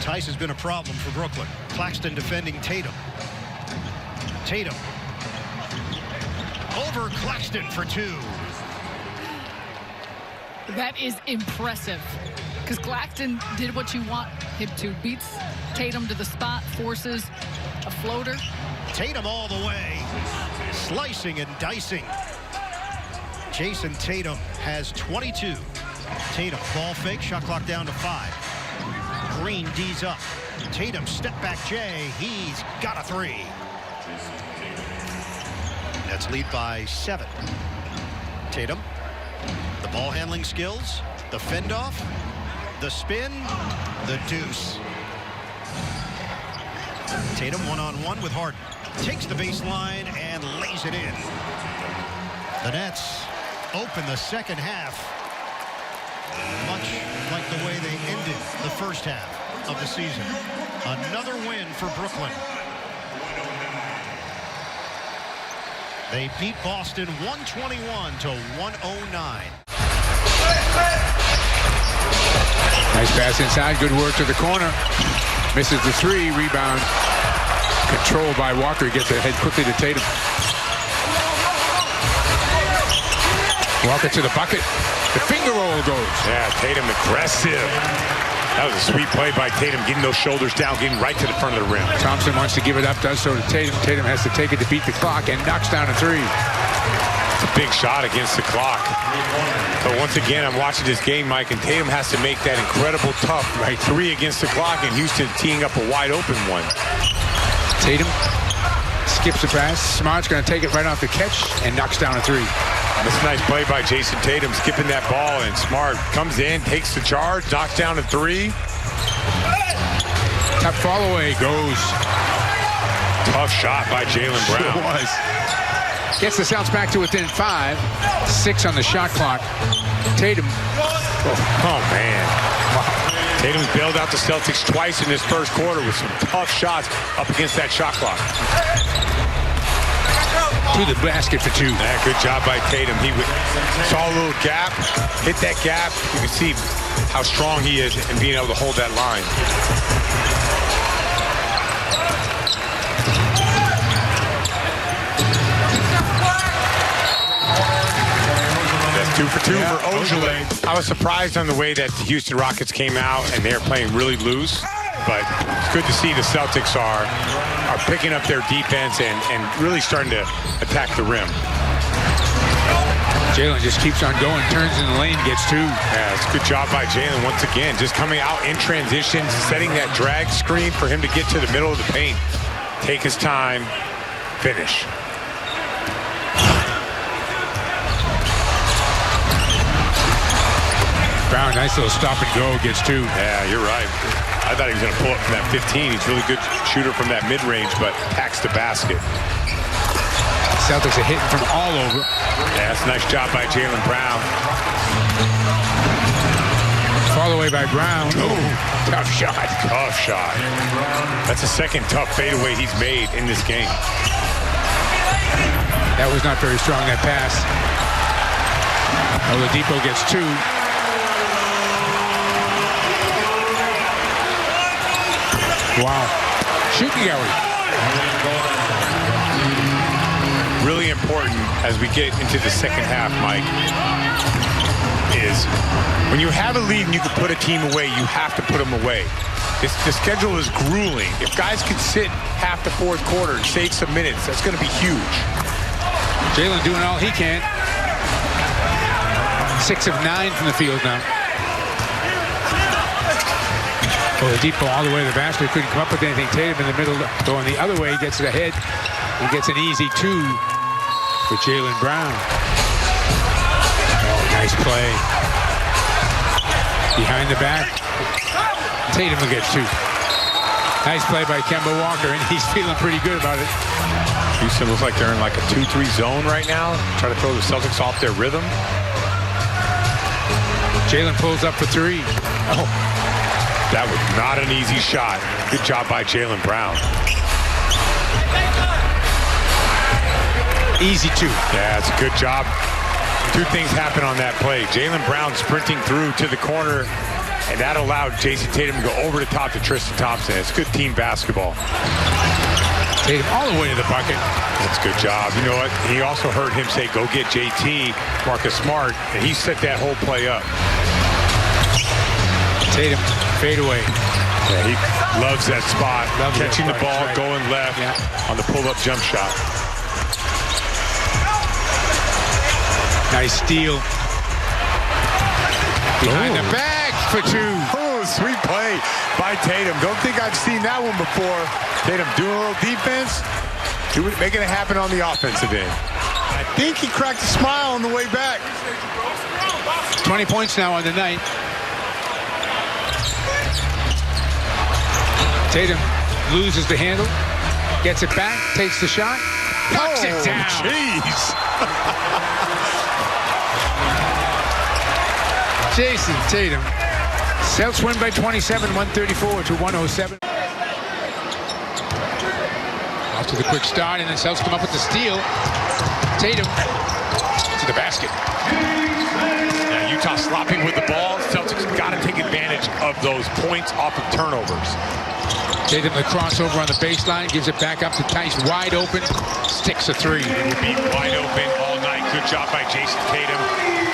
Speaker 14: Tice has been a problem for Brooklyn. Claxton defending Tatum. Tatum. Over Claxton for 2.
Speaker 3: That is impressive. Because Claxton did what you want him to. Beats Tatum to the spot, forces a floater.
Speaker 14: Tatum all the way. Slicing and dicing. Jayson Tatum has 22. Tatum, ball fake, shot clock down to 5. Green D's up. Tatum, step back Jay. He's got a 3. Nets lead by 7. Tatum, the ball handling skills, the fend off, the spin, the deuce. Tatum 1-on-1 with Harden. Takes the baseline and lays it in. The Nets open the second half much like the way they ended the first half of the season. Another win for Brooklyn. They beat Boston 121-109.
Speaker 9: Nice pass inside. Good work to the corner. Misses the 3. Rebound. Controlled by Walker. Gets ahead quickly to Tatum. Walker to the bucket. The finger roll goes.
Speaker 11: Yeah, Tatum aggressive. That was a sweet play by Tatum, getting those shoulders down, getting right to the front of the rim.
Speaker 9: Thompson wants to give it up, does so to Tatum. Tatum has to take it to beat the clock and knocks down a three.
Speaker 11: It's a big shot against the clock. But once again, I'm watching this game, Mike, and Tatum has to make that incredible tough three against the clock, and Houston teeing up a wide open one.
Speaker 9: Tatum skips the pass. Smart's going to take it right off the catch and knocks down a three.
Speaker 11: That's a nice play by Jayson Tatum, skipping that ball, and Smart comes in, takes the charge, knocks down a three.
Speaker 9: Tough fall away goes.
Speaker 11: Tough shot by Jaylen Brown.
Speaker 9: Sure was. Gets the Celtics back to within 5. 6 on the shot clock. Tatum.
Speaker 11: Oh man. Wow. Tatum's bailed out the Celtics twice in this first quarter with some tough shots up against that shot clock.
Speaker 9: To the basket for 2.
Speaker 11: Yeah, good job by Tatum. He saw a little gap, hit that gap. You can see how strong he is in being able to hold that line. That's 2 for 2 for Ojale. I was surprised on the way that the Houston Rockets came out, and they're playing really loose. But it's good to see the Celtics are picking up their defense and really starting to attack the rim.
Speaker 9: Jaylen just keeps on going, turns in the lane, gets 2.
Speaker 11: Yeah, it's a good job by Jaylen once again. Just coming out in transition, setting that drag screen for him to get to the middle of the paint. Take his time, finish.
Speaker 9: Brown, nice little stop and go, gets 2.
Speaker 11: Yeah, you're right. I thought he was going to pull up from that 15. He's a really good shooter from that mid-range, but attacks the basket.
Speaker 9: Celtics are hitting from all over.
Speaker 11: Yeah, that's a nice job by Jaylen Brown.
Speaker 9: Fall away by Brown. Oh, tough shot.
Speaker 11: Tough shot. That's the second tough fadeaway he's made in this game.
Speaker 9: That was not very strong, that pass. Oladipo gets 2. Wow. Shooting gallery.
Speaker 11: Really important as we get into the second half, Mike, is when you have a lead and you can put a team away, you have to put them away. The schedule is grueling. If guys can sit half the fourth quarter and save some minutes, that's going to be huge.
Speaker 9: Jaylen doing all he can. 6 of 9 from the field now. Oladipo all the way to the basket, couldn't come up with anything. Tatum in the middle, going the other way, gets it ahead. He gets an easy 2 for Jaylen Brown. Oh, nice play. Behind the back. Tatum will get 2. Nice play by Kemba Walker, and he's feeling pretty good about it.
Speaker 11: Houston looks like they're in like a 2-3 zone right now. Try to throw the Celtics off their rhythm.
Speaker 9: Jaylen pulls up for 3.
Speaker 11: Oh. That was not an easy shot. Good job by Jaylen Brown.
Speaker 9: Easy 2.
Speaker 11: Yeah, it's a good job. 2 things happen on that play. Jaylen Brown sprinting through to the corner, and that allowed Jayson Tatum to go over the top to Tristan Thompson. It's good team basketball.
Speaker 9: Tatum all the way to the bucket.
Speaker 11: That's a good job. You know what? He also heard him say, go get JT, Marcus Smart, and he set that whole play up.
Speaker 9: Tatum, fade away.
Speaker 11: Yeah, he loves that spot. Catching the ball, right. Going left on the pull-up jump shot.
Speaker 9: Nice steal. Behind the back for 2.
Speaker 11: Oh, sweet play by Tatum. Don't think I've seen that one before. Tatum doing a little defense, making it happen on the offensive end.
Speaker 10: I think he cracked a smile on the way back.
Speaker 9: 20 points now on the night. Tatum loses the handle, gets it back, takes the shot, knocks it down.
Speaker 11: Jeez.
Speaker 9: Jayson Tatum. Celtics win by 27, 134 to 107. Off to the quick start, and then Celtics come up with the steal. Tatum to the basket.
Speaker 11: Yeah, Utah slopping with the ball. Celtics got to take advantage of those points off of turnovers.
Speaker 9: Tatum the crossover on the baseline, gives it back up to Tice, wide open, sticks a 3.
Speaker 11: It will be wide open all night. good job by Jayson Tatum,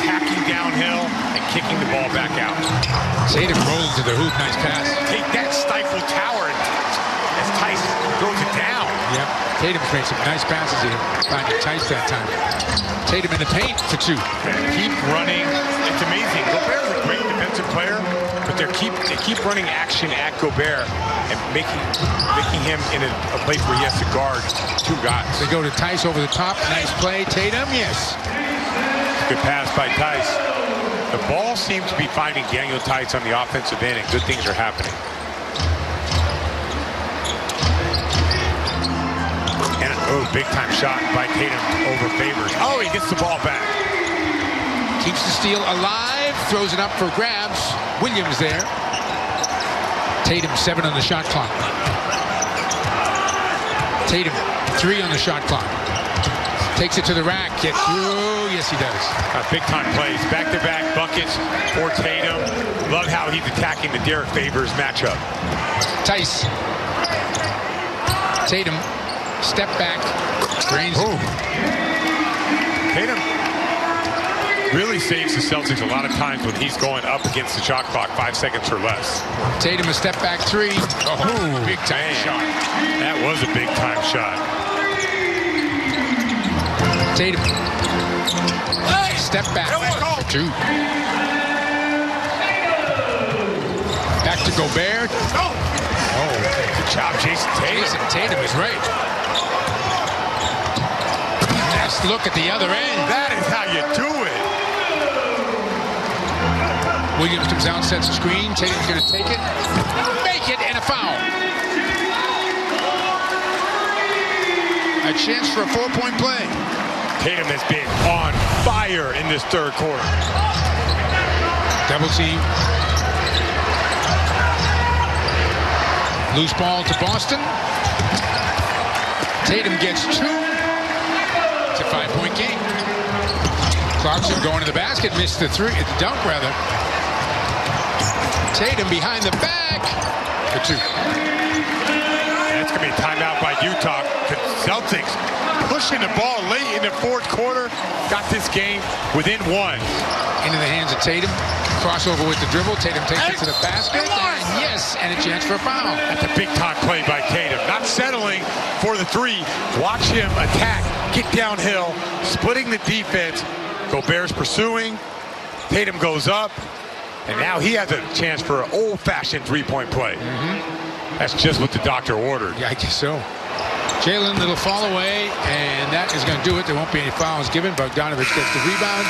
Speaker 11: hacking downhill and kicking the ball back out.
Speaker 9: Tatum rolling to the hoop, nice pass.
Speaker 11: Take that stifle tower as Tice throws it down.
Speaker 9: Yep, Tatum's made some nice passes here, finding Tice that time. Tatum in the paint for 2.
Speaker 11: Keep running. It's amazing. Gobert's a great defensive player, but they keep running action at Gobert and making him in a place where he has to guard 2 guys.
Speaker 9: They go to Tice over the top. Nice play. Tatum, yes.
Speaker 11: Good pass by Tice. The ball seems to be finding Daniel Tice on the offensive end, and good things are happening. And big time shot by Tatum over Favors. Oh, he gets the ball back.
Speaker 9: Keeps the steal alive. Throws it up for grabs. Williams there. Tatum 7 on the shot clock. Tatum 3 on the shot clock. Takes it to the rack. Gets through. Yes, he does.
Speaker 11: Big time plays. Back-to-back buckets for Tatum. Love how he's attacking the Derek Favors matchup.
Speaker 9: Tice. Tatum. Step back. Drains it.
Speaker 11: Tatum really saves the Celtics a lot of times when he's going up against the shot clock 5 seconds or less.
Speaker 9: Tatum a step back 3. Oh, big time shot.
Speaker 11: That was a big time shot.
Speaker 9: Tatum. Step back for 2. Back to Gobert.
Speaker 11: Oh, good job, Jayson Tatum.
Speaker 9: Jayson Tatum is right. Nice look at the other end.
Speaker 11: That is how you do it.
Speaker 9: Williams comes out, sets a screen. Tatum's going to take it. Make it, and a foul. A chance for a 4-point play.
Speaker 11: Tatum has been on fire in this third quarter.
Speaker 9: Double team. Loose ball to Boston. Tatum gets 2. It's a 5-point game. Clarkson going to the basket, missed the dunk rather. Tatum behind the back for 2.
Speaker 11: That's going to be a timeout by Utah. The Celtics pushing the ball late in the fourth quarter. Got this game within 1.
Speaker 9: Into the hands of Tatum. Crossover with the dribble. Tatum takes it to the basket. And yes, and a chance for a foul.
Speaker 11: That's a big time play by Tatum. Not settling for the 3. Watch him attack, get downhill, splitting the defense. Gobert's pursuing. Tatum goes up. And now he has a chance for an old-fashioned 3-point play. That's just what the doctor ordered.
Speaker 9: Yeah, I guess so. Jalen, little fall away, and that is going to do it. There won't be any fouls given. Bogdanovich gets the rebound,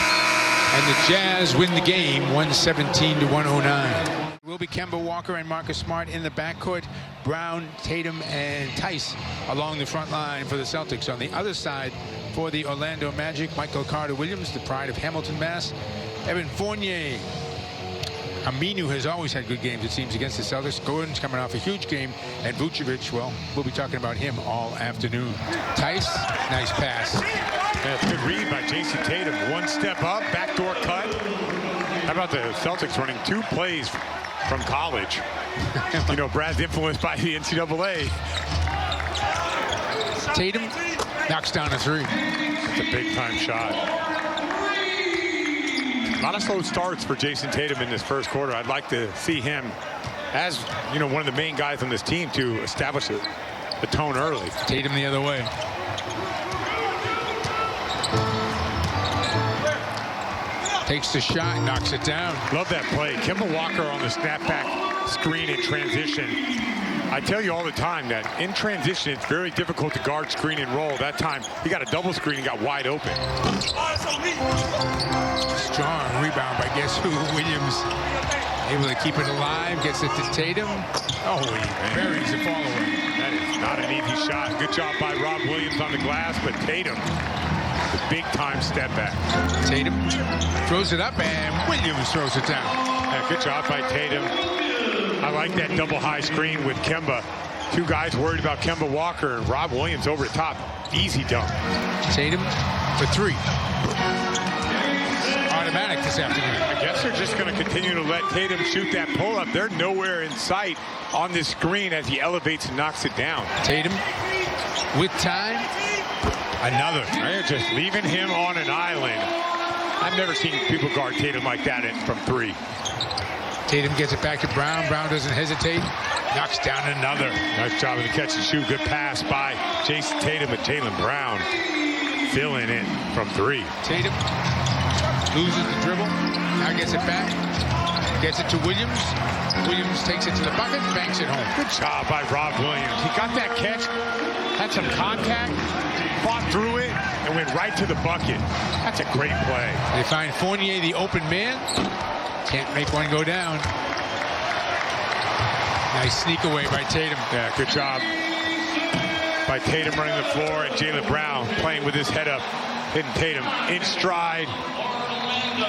Speaker 9: and the Jazz win the game, 117-109. Will be Kemba Walker and Marcus Smart in the backcourt. Brown, Tatum, and Tice along the front line for the Celtics. On the other side for the Orlando Magic, Michael Carter-Williams, the pride of Hamilton, Mass. Evan Fournier. Aminu has always had good games, it seems, against the Celtics. Gordon's coming off a huge game. And Vucevic, well, we'll be talking about him all afternoon. Tice, nice pass.
Speaker 11: That's a good read by Jayson Tatum. 1 step up, backdoor cut. How about the Celtics running 2 plays from college? You know, Brad's influenced by the NCAA.
Speaker 9: Tatum knocks down a 3.
Speaker 11: It's a big-time shot. A lot of slow starts for Jayson Tatum in this first quarter. I'd like to see him as, you know, one of the main guys on this team to establish the tone early.
Speaker 9: Tatum the other way. Takes the shot, knocks it down.
Speaker 11: Love that play. Kemba Walker on the snapback screen in transition. I tell you all the time that in transition, it's very difficult to guard, screen, and roll. That time, he got a double screen and got wide open.
Speaker 9: Strong rebound by guess who? Williams. Able to keep it alive, gets it to Tatum. Oh, he buries the fall away.
Speaker 11: That is not an easy shot. Good job by Rob Williams on the glass, but Tatum, the big-time step back.
Speaker 9: Tatum throws it up, and Williams throws it down.
Speaker 11: Yeah, good job by Tatum. I like that double high screen with Kemba. 2 guys worried about Kemba Walker, and Rob Williams over the top. Easy dunk.
Speaker 9: Tatum for 3. Automatic this afternoon.
Speaker 11: I guess they're just going to continue to let Tatum shoot that pull-up. They're nowhere in sight on this screen as he elevates and knocks it down.
Speaker 9: Tatum with time.
Speaker 11: Another. They're just leaving him on an island. I've never seen people guard Tatum like that from 3.
Speaker 9: Tatum gets it back to Brown. Brown doesn't hesitate. Knocks down another.
Speaker 11: Nice job of the catch and shoot. Good pass by Jayson Tatum and Jaylen Brown. Filling it from 3.
Speaker 9: Tatum loses the dribble. Now gets it back. Gets it to Williams. Williams takes it to the bucket. Banks it home.
Speaker 11: Good job by Rob Williams. He got that catch. Had some contact. Fought through it and went right to the bucket. That's a great play.
Speaker 9: They find Fournier, the open man. Can't make one go down. Nice sneak away by Tatum.
Speaker 11: Yeah, good job by Tatum running the floor, and Jaylen Brown playing with his head up, hitting Tatum in stride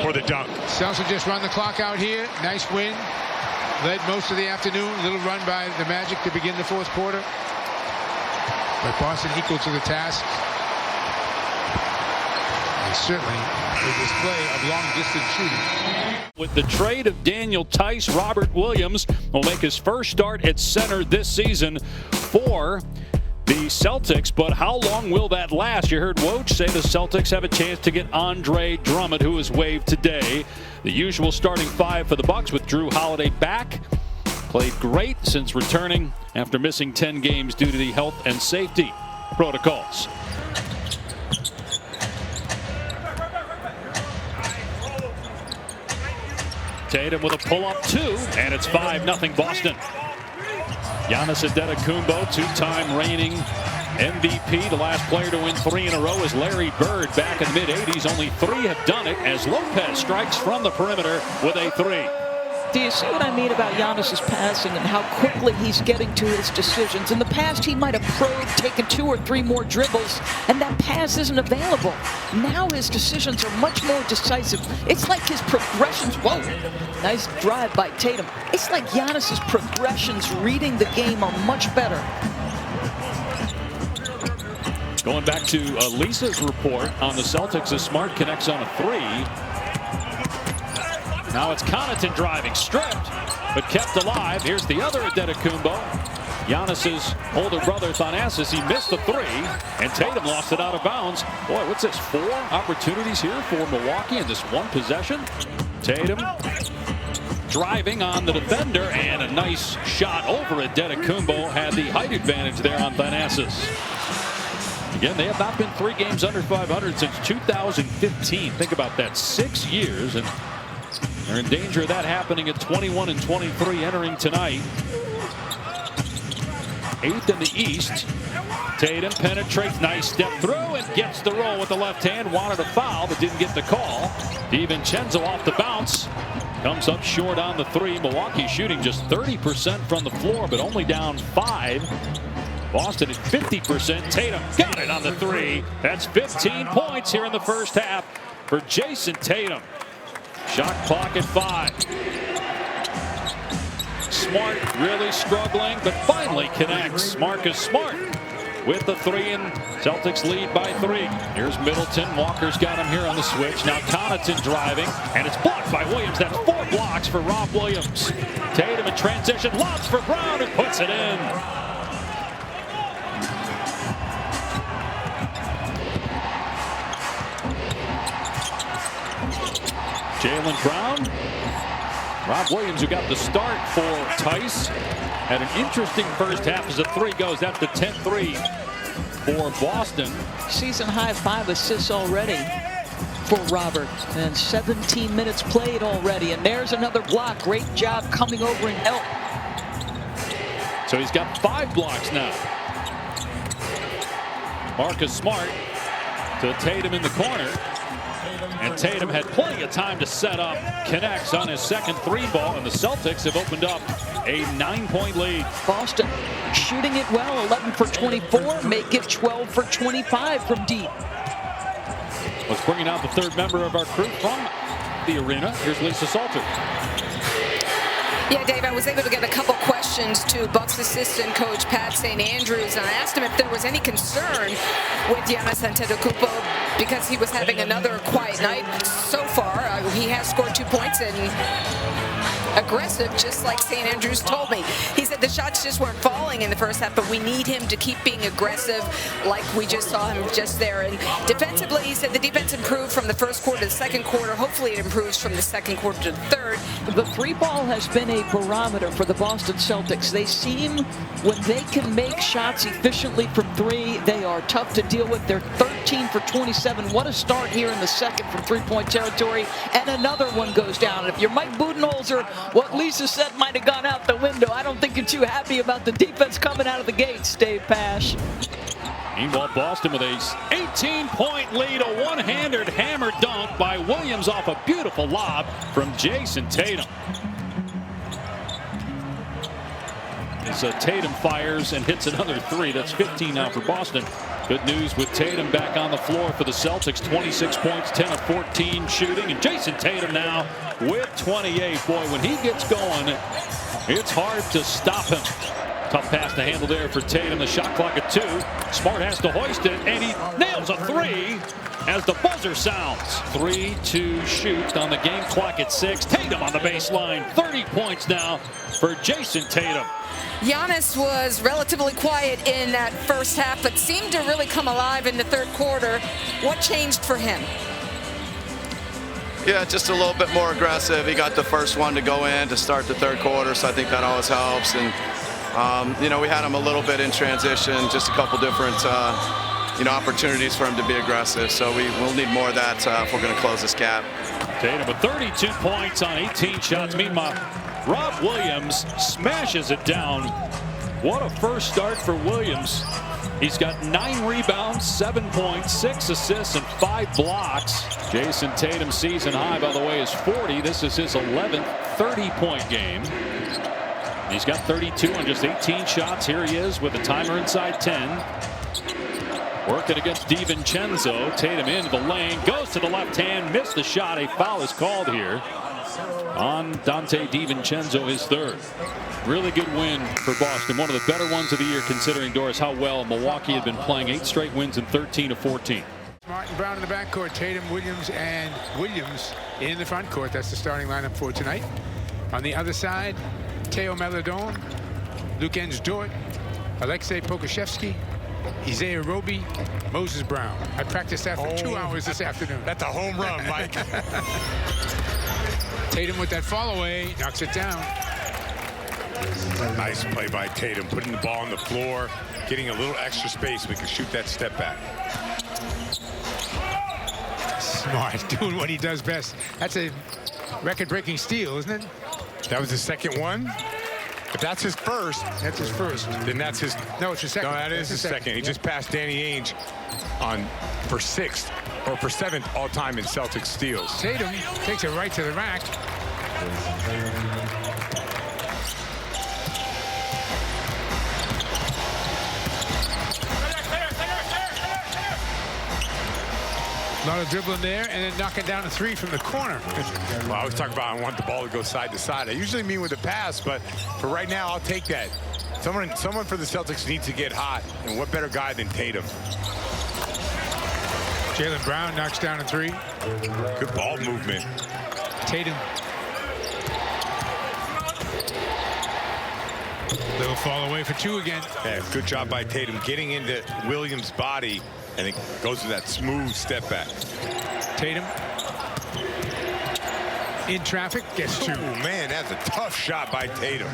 Speaker 11: for the dunk.
Speaker 9: Celtics just run the clock out here. Nice win. Led most of the afternoon. Little run by the Magic to begin the 4th quarter. But Boston equal to the task. And certainly a display of long-distance shooting.
Speaker 4: With the trade of Daniel Tice, Robert Williams will make his first start at center this season for the Celtics, but how long will that last? You heard Woj say the Celtics have a chance to get Andre Drummond, who was waived today. The usual starting 5 for the Bucks with Drew Holiday back. Played great since returning after missing 10 games due to the health and safety protocols. Tatum with a pull-up 2, and it's 5-0 Boston. Giannis Antetokounmpo, 2-time reigning MVP. The last player to win 3 in a row is Larry Bird back in the mid-'80s. Only 3 have done it as Lopez strikes from the perimeter with a 3.
Speaker 13: Do you see what I mean about Giannis's passing and how quickly he's getting to his decisions? In the past, he might have probed, taken 2 or 3 more dribbles, and that pass isn't available. Now his decisions are much more decisive. It's like his progressions. Whoa, nice drive by Tatum. It's like Giannis's progressions reading the game are much better.
Speaker 4: Going back to Lisa's report on the Celtics as Smart connects on a 3. Now it's Connaughton driving, stripped, but kept alive. Here's the other Antetokounmpo. Giannis's older brother, Thanasis, he missed the 3, and Tatum lost it out of bounds. Boy, what's this, 4 opportunities here for Milwaukee in this one possession? Tatum driving on the defender, and a nice shot over Antetokounmpo. Had the height advantage there on Thanasis. Again, they have not been 3 games under 500 since 2015. Think about that, 6 years, and they're in danger of that happening at 21-23 entering tonight. 8th in the East. Tatum penetrates, nice step through, and gets the roll with the left hand. Wanted a foul, but didn't get the call. DiVincenzo off the bounce. Comes up short on the 3. Milwaukee shooting just 30% from the floor, but only down 5. Boston at 50%. Tatum got it on the 3. That's 15 points here in the first half for Jayson Tatum. Shot clock at 5. Smart really struggling, but finally connects. Marcus Smart with the 3, and Celtics lead by 3. Here's Middleton. Walker's got him here on the switch. Now Connaughton driving, and it's blocked by Williams. That's 4 blocks for Rob Williams. Tatum in transition, lobs for Brown, and puts it in. Jaylen Brown. Rob Williams, who got the start for Tice, had an interesting first half as the 3 goes. That's the 10th 3 for Boston.
Speaker 13: Season high 5 assists already for Robert, and 17 minutes played already. And there's another block. Great job coming over and help.
Speaker 4: So he's got 5 blocks now. Marcus Smart to Tatum in the corner. And Tatum had plenty of time to set up. Connects on his second 3 ball, and the Celtics have opened up a 9-point lead.
Speaker 13: Boston shooting it well, 11 for 24, make it 12 for 25 from deep.
Speaker 4: Let's bring out the 3rd member of our crew from the arena. Here's Lisa Salter.
Speaker 22: Yeah, Dave, I was able to get a couple questions to Bucks assistant coach Pat St. Andrews, and I asked him if there was any concern with Giannis Antetokounmpo because he was having another quiet night so far. He has scored 2 points, and aggressive, just like St. Andrews told me. He said the shots just weren't falling in the first half, but we need him to keep being aggressive like we just saw him just there. And defensively, he said the defense improved from the first quarter to the second quarter. Hopefully it improves from the second quarter to the third.
Speaker 13: The three ball has been a barometer for the Boston Celtics. They seem, when they can make shots efficiently from three, they are tough to deal with. They're 13 for 27. What a start here in the second from three-point territory. And another one goes down. If you're Mike Budenholzer, what Lisa said might have gone out the window. I don't think you're too happy about the defense coming out of the gates, Dave Pash.
Speaker 4: Meanwhile, Boston with a 18-point lead, a one-handed hammer dunk by Williams off a beautiful lob from Jayson Tatum. As Tatum fires and hits another three. That's 15 now for Boston. Good news with Tatum back on the floor for the Celtics. 26 points, 10 of 14 shooting. And Jayson Tatum now with 28. Boy, when he gets going, it's hard to stop him. Tough pass to handle there for Tatum. The shot clock at 2. Smart has to hoist it, and he nails a three as the buzzer sounds. 3 to shoot on the game clock at 6. Tatum on the baseline. 30 points now for Jayson Tatum.
Speaker 22: Giannis was relatively quiet in that first half, but seemed to really come alive in the third quarter. What changed for him?
Speaker 7: Yeah, just a little bit more aggressive. He got the first one to go in to start the third quarter, so I think that always helps. And you know, we had him a little bit in transition, just a couple different opportunities for him to be aggressive. So we'll need more of that if we're going to close this gap.
Speaker 4: Tatum with 32 points on 18 shots. Meanwhile, Rob Williams smashes it down. What a first start for Williams. He's got 9 rebounds, 7 points, 6 assists, and 5 blocks. Jayson Tatum's season high, by the way, is 40. This is his 11th 30-point game. He's got 32 on just 18 shots. Here he is with a timer inside 10. Working against DiVincenzo. Tatum into the lane, goes to the left hand, missed the shot. A foul is called here on Dante DiVincenzo, his third. Really good win for Boston. One of the better ones of the year, considering, Doris, how well Milwaukee had been playing. 8 straight wins in 13 of 14.
Speaker 9: Martin Brown in the backcourt, Tatum, Williams, and Williams in the front court. That's the starting lineup for tonight. On the other side, Teo Maledon, Luguentz Dort, Alexei Pokusevski, Isaiah Roby, Moses Brown. I practiced that for 2 hours this afternoon.
Speaker 10: That's a home run, Mike.
Speaker 9: Tatum with that fall away, knocks it down.
Speaker 10: Nice play by Tatum, putting the ball on the floor, getting a little extra space so we can shoot that step back.
Speaker 9: Smart, doing what he does best. That's a record-breaking steal, isn't it?
Speaker 10: That was his second one. If that's his first,
Speaker 9: that's his first.
Speaker 10: Then that's his.
Speaker 9: No, it's his second.
Speaker 10: No, that is his second. He just passed Danny Ainge for 6th or for 7th all-time in Celtics steals.
Speaker 9: Tatum takes it right to the rack. A lot of dribbling there, and then knocking down a 3 from the corner.
Speaker 10: Well, I was talking about I want the ball to go side to side. I usually mean with a pass, but for right now, I'll take that. Someone for the Celtics needs to get hot, and what better guy than Tatum?
Speaker 9: Jaylen Brown knocks down a 3.
Speaker 10: Good ball movement.
Speaker 9: Tatum. Little fall away for 2 again.
Speaker 10: Yeah, good job by Tatum getting into Williams' body, and it goes to that smooth step back.
Speaker 9: Tatum in traffic, gets 2.
Speaker 10: Oh, man, that's a tough shot by Tatum.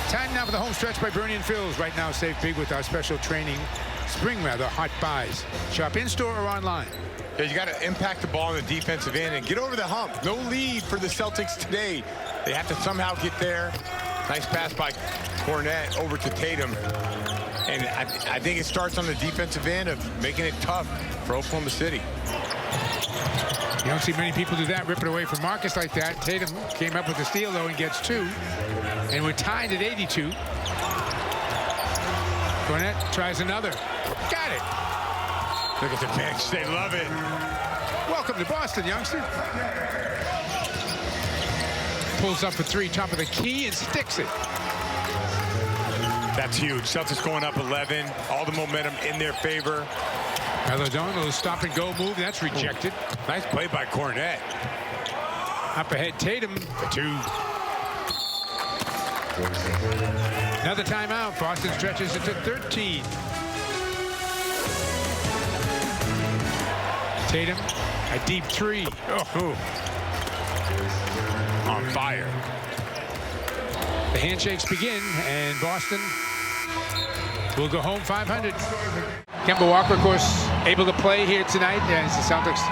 Speaker 9: Time now for the home stretch by Bernie and Phil's. Right now, save big with our special spring hot buys. Shop in-store or online.
Speaker 10: Yeah, you got to impact the ball on the defensive end and get over the hump. No lead for the Celtics today. They have to somehow get there. Nice pass by Cornette over to Tatum. And I think it starts on the defensive end of making it tough for Oklahoma City.
Speaker 9: You don't see many people do that, rip it away from Marcus like that. Tatum came up with the steal, though, and gets 2. And we're tied at 82. Cornette tries another. Got it.
Speaker 10: Look at the bench. They love it.
Speaker 9: Welcome to Boston, youngster. Pulls up a 3, top of the key, and sticks it.
Speaker 10: That's huge. Celtics going up 11. All the momentum in their favor.
Speaker 9: Maledon, a little stop and go move. That's rejected.
Speaker 10: Nice play by Cornette.
Speaker 9: Up ahead, Tatum for 2. Another timeout. Boston stretches it to 13. Tatum, a deep 3. Oh, on fire. The handshakes begin, and Boston will go home 500. Kemba Walker, of course, able to play here tonight as the Celtics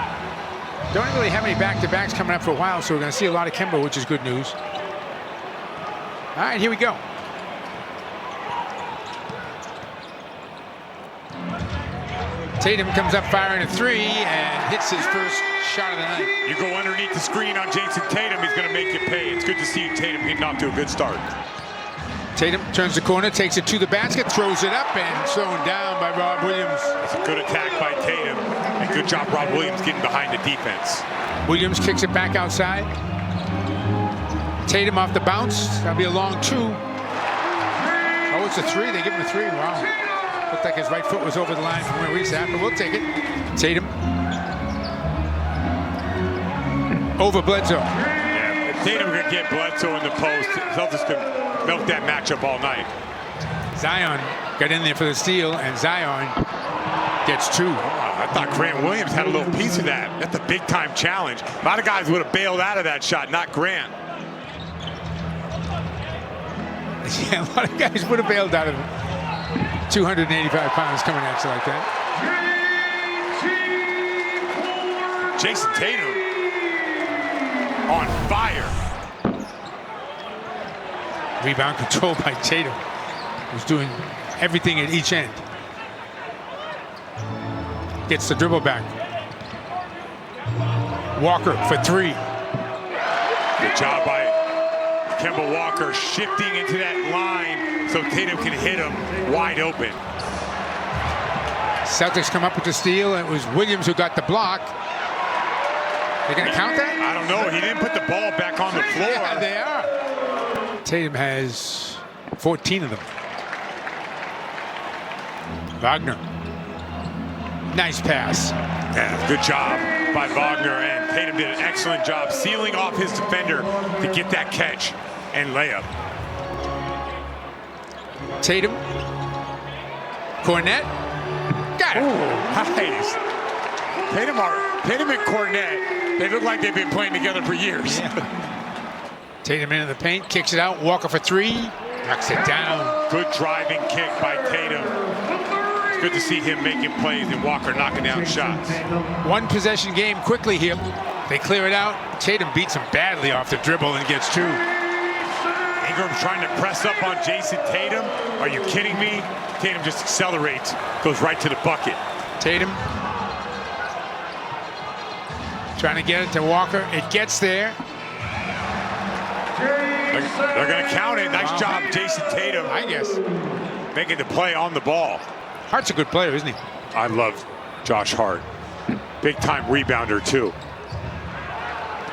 Speaker 9: don't really have any back-to-backs coming up for a while, so we're going to see a lot of Kemba, which is good news. All right, here we go. Tatum comes up firing a 3 and hits his first shot of the night.
Speaker 11: You go underneath the screen on Jayson Tatum, he's going to make you pay. It's good to see Tatum getting off to a good start.
Speaker 9: Tatum turns the corner, takes it to the basket, throws it up, and thrown down by Rob Williams.
Speaker 11: It's a good attack by Tatum, and good job Rob Williams getting behind the defense.
Speaker 9: Williams kicks it back outside. Tatum off the bounce. That'll be a long 2. Oh, it's a 3. They give him a 3. Wow. Looked like his right foot was over the line from where we sat, but we'll take it. Tatum. Over Bledsoe.
Speaker 11: Yeah, if Tatum could get Bledsoe in the post, Celtics could milk that matchup all night.
Speaker 9: Zion got in there for the steal, and Zion gets 2.
Speaker 11: I thought Grant Williams had a little piece of that. That's a big-time challenge. A lot of guys would have bailed out of that shot, not Grant.
Speaker 9: Yeah, a lot of guys would have bailed out of it. 285 pounds coming at you like that.
Speaker 11: Jayson Tatum on fire.
Speaker 9: Rebound control by Tatum, who's doing everything at each end. Gets the dribble back. Walker for 3.
Speaker 11: Good job by Kemba Walker shifting into that line so Tatum can hit him wide open.
Speaker 9: Celtics come up with the steal. It was Williams who got the block. They're going to count that?
Speaker 11: I don't know. He didn't put the ball back on the floor.
Speaker 9: Yeah, they are. Tatum has 14 of them. Wagner. Nice pass.
Speaker 11: Yeah, good job by Wagner, and Tatum did an excellent job sealing off his defender to get that catch and layup.
Speaker 9: Tatum. Cornet. Got it.
Speaker 11: Nice. Tatum and Cornet, they look like they've been playing together for years.
Speaker 9: Yeah. Tatum into the paint, kicks it out. Walker for 3. Knocks it down.
Speaker 11: Good driving kick by Tatum. It's good to see him making plays and Walker knocking down shots.
Speaker 9: 1 possession game quickly here. They clear it out. Tatum beats him badly off the dribble and gets 2.
Speaker 11: Ingram's trying to press up on Jayson Tatum. Are you kidding me? Tatum just accelerates, goes right to the bucket.
Speaker 9: Tatum trying to get it to Walker. It gets there.
Speaker 11: They're going to count it. Nice job, Jayson Tatum.
Speaker 9: I guess.
Speaker 11: Making the play on the ball.
Speaker 9: Hart's a good player, isn't he?
Speaker 11: I love Josh Hart. Big-time rebounder, too.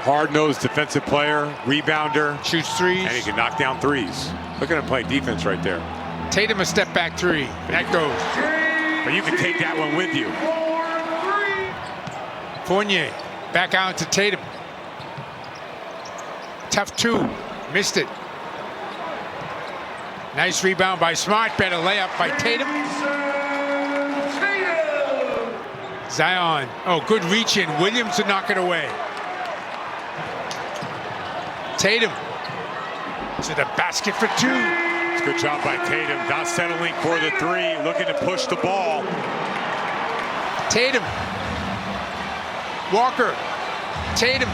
Speaker 11: Hard-nosed defensive player, rebounder.
Speaker 9: Shoots 3s.
Speaker 11: And he can knock down 3s. Look at him play defense right there.
Speaker 9: Tatum a step back 3. That goes.
Speaker 11: But you can take that one with you.
Speaker 9: Fournier back out to Tatum. Tough 2. Missed it. Nice rebound by Smart. Better layup by Tatum. Zion. Oh, good reach in. Williams to knock it away. Tatum to the basket for 2.
Speaker 11: It's a good job by Tatum. Not settling for the 3. Looking to push the ball.
Speaker 9: Tatum. Walker. Tatum.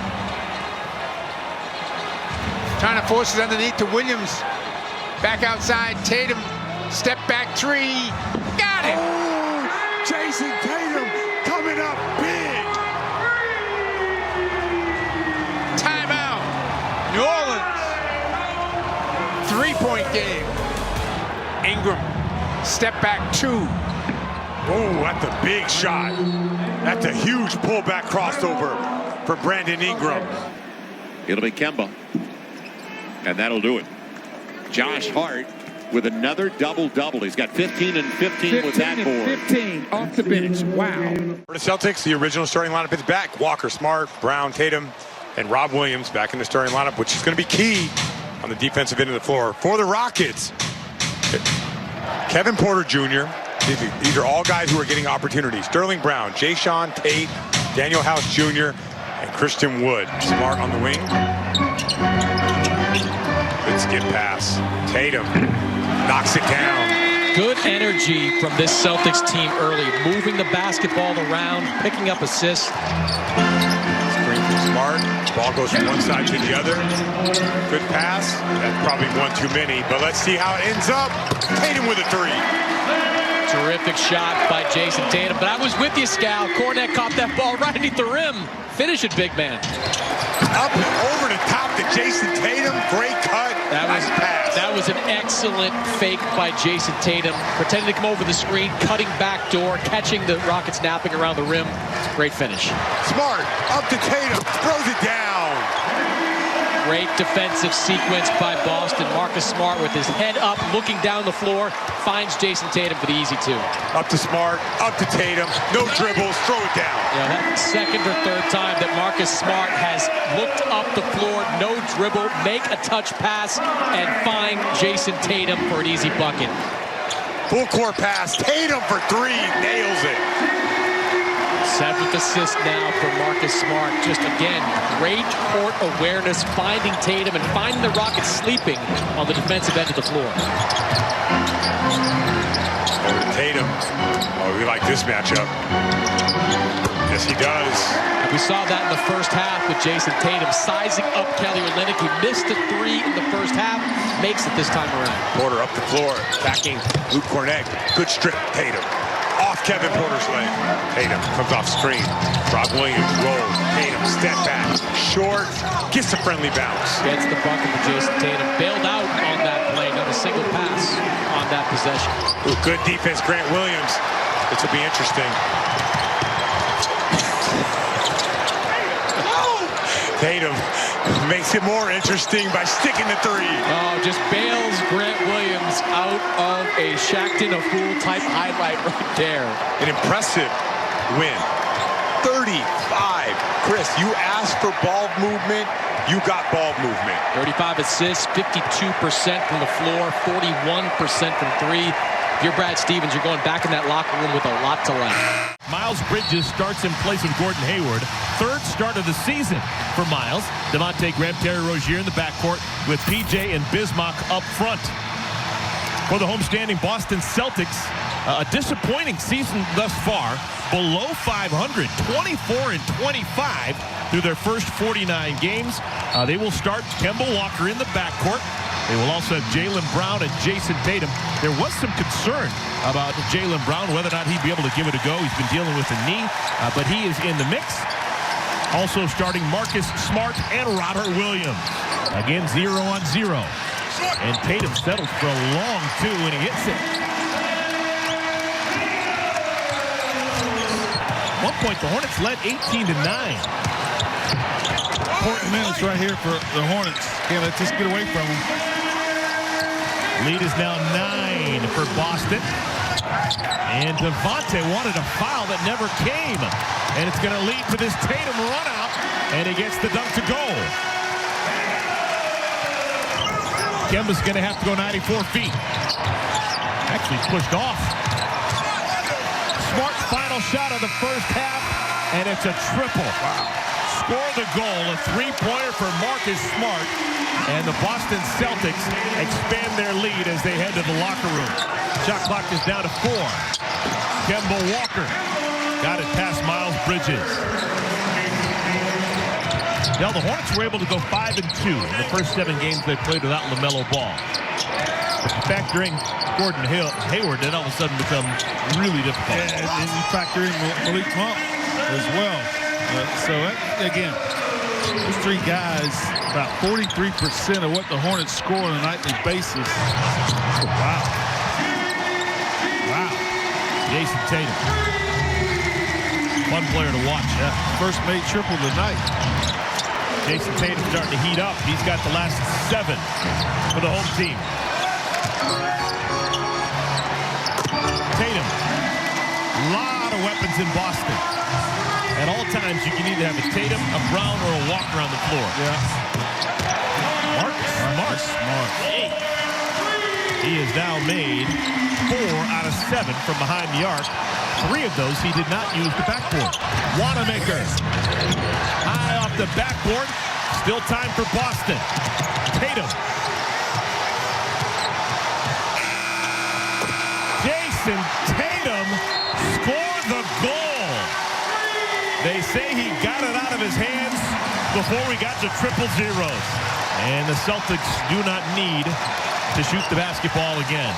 Speaker 9: Trying to force it underneath to Williams. Back outside. Tatum. Step back 3. Got it.
Speaker 11: Oh, Jayson Tatum coming up big.
Speaker 9: Timeout. New Orleans. 3-point game. Ingram. Step back 2.
Speaker 11: Oh, that's a big shot. That's a huge pullback crossover for Brandon Ingram.
Speaker 1: It'll be Kemba. And that'll do it. Josh Hart with another double-double. He's got 15 and 15 with that board.
Speaker 21: 15 off the bench. Wow.
Speaker 11: For the Celtics, the original starting lineup is back. Walker, Smart, Brown, Tatum, And Rob Williams back in the starting lineup, which is going to be key on the defensive end of the floor. For the Rockets, Kevin Porter Jr., these are all guys who are getting opportunities. Sterling Brown, Jayson Tatum, Daniel House Jr., and Christian Wood. Smart on the wing. Good skip pass. Tatum knocks it down.
Speaker 12: Good energy from this Celtics team early, moving the basketball around, picking up assists.
Speaker 11: Screen from Smart. Ball goes from one side to the other. Good pass. That's probably one too many, but let's see how it ends up. Tatum with a three.
Speaker 12: Terrific shot by Jayson Tatum, but I was with you, Scal. Cornet caught that ball right underneath the rim. Finish it, big man.
Speaker 11: Up and over the top to Jayson Tatum. Great cut. Nice pass.
Speaker 12: That was an excellent fake by Jayson Tatum. Pretending to come over the screen, cutting back door, catching the Rockets napping around the rim. Great finish.
Speaker 11: Smart up to Tatum. Throws it down.
Speaker 12: Great defensive sequence by Boston. Marcus Smart with his head up, looking down the floor, finds Jayson Tatum for the easy two.
Speaker 11: Up to Smart, up to Tatum, no dribbles, throw it down.
Speaker 12: Yeah, that second or third time that Marcus Smart has looked up the floor, no dribble, make a touch pass, and find Jayson Tatum for an easy bucket.
Speaker 11: Full court pass, Tatum for three, nails it.
Speaker 12: 7th assist now for Marcus Smart. Just again, great court awareness, finding Tatum and finding the Rockets sleeping on the defensive end of the floor.
Speaker 11: Over to Tatum. Oh, we like this matchup. Yes, he does.
Speaker 12: And we saw that in the first half with Jayson Tatum sizing up Kelly Olynyk. He missed a three in the first half, makes it this time around.
Speaker 11: Porter up the floor, attacking Luke Cornet. Good strip, Tatum. Off Kevin Porter's leg. Tatum comes off screen. Rob Williams rolls. Tatum step back. Short. Gets a friendly bounce.
Speaker 12: Gets the bucket for Jayson Tatum. Bailed out on that play. Not a single pass on that possession.
Speaker 11: Ooh, good defense, Grant Williams. This will be interesting. Tatum makes it more interesting by sticking the three.
Speaker 12: Oh, just bails Grant Williams out of a Shaqtin' a Fool type highlight right there.
Speaker 11: An impressive win. 35. Chris, you asked for ball movement. You got ball movement.
Speaker 12: 35 assists, 52% from the floor, 41% from three. If you're Brad Stevens, you're going back in that locker room with a lot to like.
Speaker 5: Miles Bridges starts in place of Gordon Hayward. Third start of the season for Miles. Devontae Graham, Terry Rozier in the backcourt with PJ and Bismack up front. For the homestanding Boston Celtics, a disappointing season thus far. Below 500, 24-25 through their first 49 games. They will start Kemba Walker in the backcourt. They will also have Jaylen Brown and Jayson Tatum. There was some concern about Jaylen Brown, whether or not he'd be able to give it a go. He's been dealing with a knee, but he is in the mix. Also starting Marcus Smart and Robert Williams. Again, 0-on-0. And Tatum settles for a long two when he hits it. At one point, the Hornets led 18-9.
Speaker 21: Important minutes right here for the Hornets. Can't let this get away from them.
Speaker 5: Lead is now 9 for Boston. And Devontae wanted a foul that never came. And it's going to lead to this Tatum run out. And he gets the dunk to go. Kemba's going to have to go 94 feet. Actually pushed off. Smart's final shot of the first half. And it's a triple. Wow. Score the goal, a three-pointer for Marcus Smart, and the Boston Celtics expand their lead as they head to the locker room. Shot clock is down to 4. Kemba Walker got it past Miles Bridges. Now the Hornets were able to go 5-2 in the first 7 games they played without LaMelo Ball. But factoring Gordon Hayward, then all of a sudden become really difficult.
Speaker 21: Yeah, and you factor in Malik Monk as well. So, again, those three guys, about 43% of what the Hornets score on a nightly basis.
Speaker 5: Wow. Wow. Jayson Tatum. Fun player to watch.
Speaker 21: Yeah. First made triple tonight.
Speaker 5: Jayson Tatum starting to heat up. He's got the last 7 for the home team. Tatum. A lot of weapons in Boston. And
Speaker 2: at all times, you can either have a Tatum, a Brown, or a Walker on the floor. Marcus Smart. He has now made 4 out of 7 from behind the arc. 3 of those he did not use the backboard. Wanamaker. High off the backboard. Still time for Boston. Tatum. Jayson Tatum scored the goal. They say he got it out of his hands before we got to triple zeros. And the Celtics do not need to shoot the basketball again.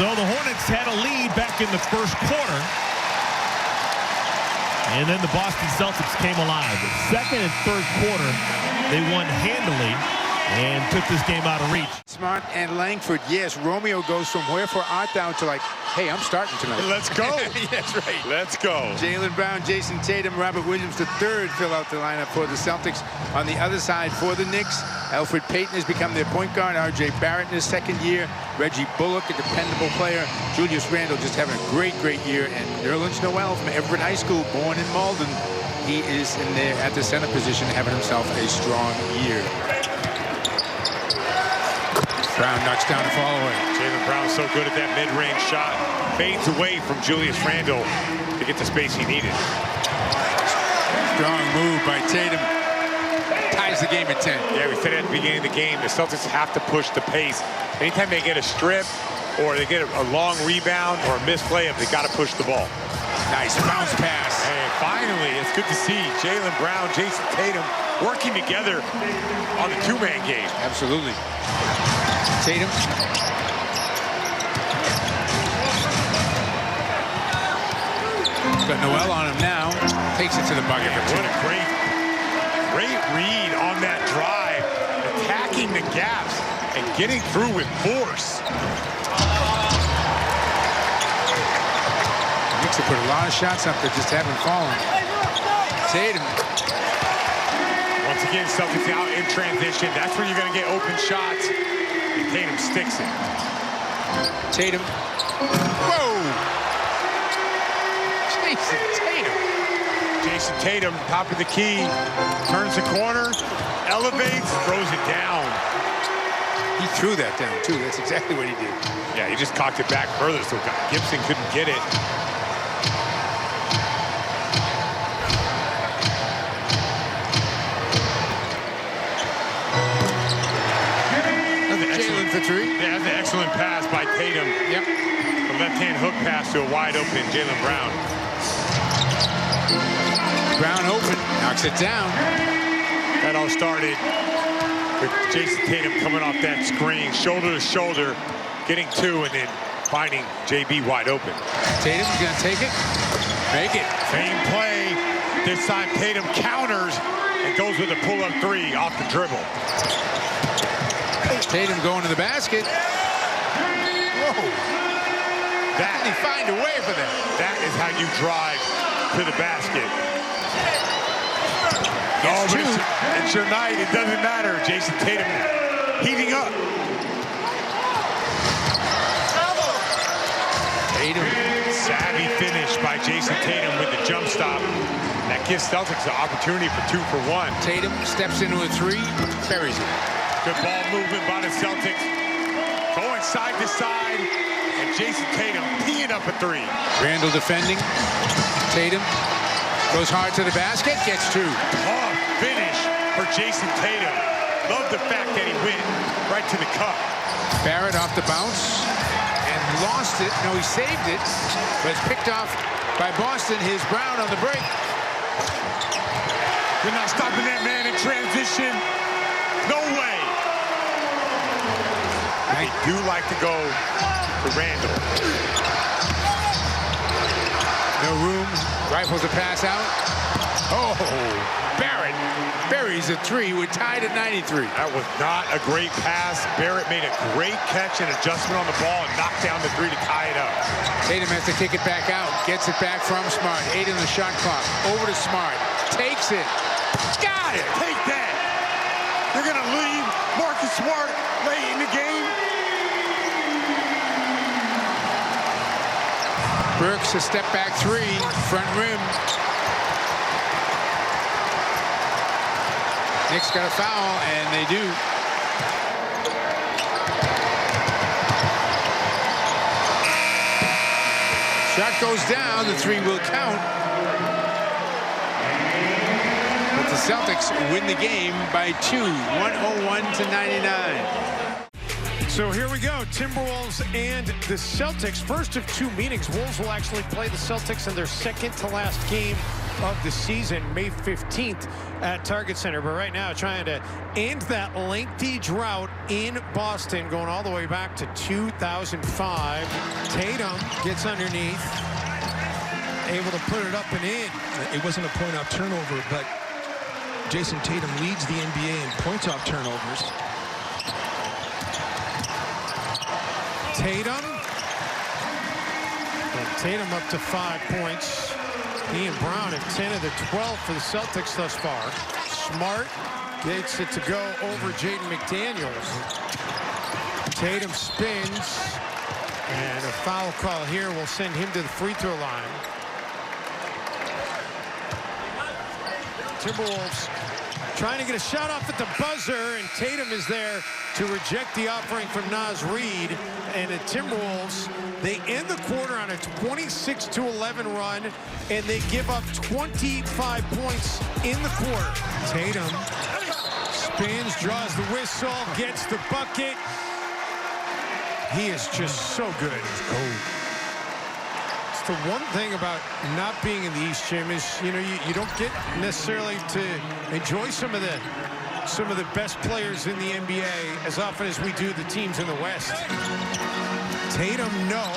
Speaker 2: So the Hornets had a lead back in the first quarter. And then the Boston Celtics came alive. The second and third quarter, they won handily and took this game out of reach.
Speaker 9: Smart and Langford, yes. Romeo goes from wherefore art thou to like, hey, I'm starting tonight.
Speaker 11: Let's go.
Speaker 9: That's right.
Speaker 11: Let's go.
Speaker 9: Jaylen Brown, Jayson Tatum, Robert Williams III fill out the lineup for the Celtics. On the other side for the Knicks, Alfred Payton has become their point guard. R.J. Barrett in his second year. Reggie Bullock, a dependable player. Julius Randle just having a great, great year. And Nerlens Noel from Everett High School, born in Malden. He is in there at the center position, having himself a strong year. Brown knocks down the follow-away.
Speaker 11: Jaylen Brown so good at that mid-range shot. Fades away from Julius Randle to get the space he needed.
Speaker 9: Strong move by Tatum. Ties the game at 10.
Speaker 11: Yeah, we said at the beginning of the game, the Celtics have to push the pace. Anytime they get a strip or they get a long rebound or a missed layup, they got to push the ball.
Speaker 9: Nice bounce pass.
Speaker 11: And finally, it's good to see Jaylen Brown, Jayson Tatum working together on the two-man game.
Speaker 9: Absolutely. Tatum. Got Noel on him now. Takes it to the bucket.
Speaker 11: What a great read on that drive. Attacking the gaps and getting through with force.
Speaker 9: Knicks have put a lot of shots up that just haven't fallen. Tatum.
Speaker 11: Once again, Celtics out in transition. That's where you're going to get open shots. And Tatum sticks it.
Speaker 9: Tatum. Whoa! Jayson Tatum.
Speaker 11: Jayson Tatum, top of the key, turns the corner, elevates, throws it down.
Speaker 9: He threw that down, too. That's exactly what he did.
Speaker 11: Yeah, he just cocked it back further, so Gibson couldn't get it.
Speaker 9: Jaylen for 3.
Speaker 11: Yeah, that's an excellent pass by Tatum.
Speaker 9: Yep.
Speaker 11: A left-hand hook pass to a wide-open Jaylen Brown.
Speaker 9: Brown open, knocks it down.
Speaker 11: That all started with Jayson Tatum coming off that screen, shoulder to shoulder, getting 2, and then finding JB wide open.
Speaker 9: Tatum's gonna take it, make it.
Speaker 11: Same play. This time Tatum counters and goes with a pull-up 3 off the dribble.
Speaker 9: Tatum going to the basket. Whoa. That, did he find a way for that?
Speaker 11: That is how you drive to the basket. Oh, but it's your night. It doesn't matter. Jayson Tatum heating up.
Speaker 9: Tatum.
Speaker 11: Savvy finish by Jayson Tatum with the jump stop. That gives Celtics the opportunity for 2 for 1.
Speaker 9: Tatum steps into a 3, buries it.
Speaker 11: Good ball movement by the Celtics. Going side to side. And Jayson Tatum teeing up a 3.
Speaker 9: Randle defending. Tatum goes hard to the basket, gets 2.
Speaker 11: Oh, finish for Jayson Tatum. Love the fact that he went right to the cup.
Speaker 9: Barrett off the bounce and lost it. No, he saved it, but it's picked off by Boston. Here's Brown on the break.
Speaker 11: They're not stopping that man in transition. No way. They do like to go to Randle.
Speaker 9: No room. Rifles a pass out. Oh, Barrett buries a 3. We're tied at 93.
Speaker 11: That was not a great pass. Barrett made a great catch and adjustment on the ball and knocked down the 3 to tie it up.
Speaker 9: Tatum has to kick it back out. Gets it back from Smart. 8 in the shot clock. Over to Smart. Takes it. Got it.
Speaker 11: Take that. They're going to leave Marcus Smart late in the game.
Speaker 9: Burks, a step back three, front rim. Knicks got a foul, and they do. Shot goes down, the three will count. But the Celtics win the game by 2, 101-99.
Speaker 6: So here we go, Timberwolves and the Celtics. First of two meetings. Wolves will actually play the Celtics in their second to last game of the season, May 15th at Target Center. But right now, trying to end that lengthy drought in Boston, going all the way back to 2005. Tatum gets underneath, able to put it up and in.
Speaker 8: It wasn't a point off turnover, but Jayson Tatum leads the NBA in points off turnovers.
Speaker 6: Tatum. And Tatum up to 5 points. He and Brown have 10 of the 12 for the Celtics thus far. Smart gets it to go over Jaden McDaniels. Tatum spins. And a foul call here will send him to the free throw line. Timberwolves trying to get a shot off at the buzzer, and Tatum is there to reject the offering from Naz Reid. And the Timberwolves, they end the quarter on a 26-11 run, and they give up 25 points in the quarter. Tatum spins, draws the whistle, gets the bucket. He is just so good. It's the one thing about not being in the East, Jim, is you don't get necessarily to enjoy some of the best players in the NBA as often as we do the teams in the West. Tatum, no.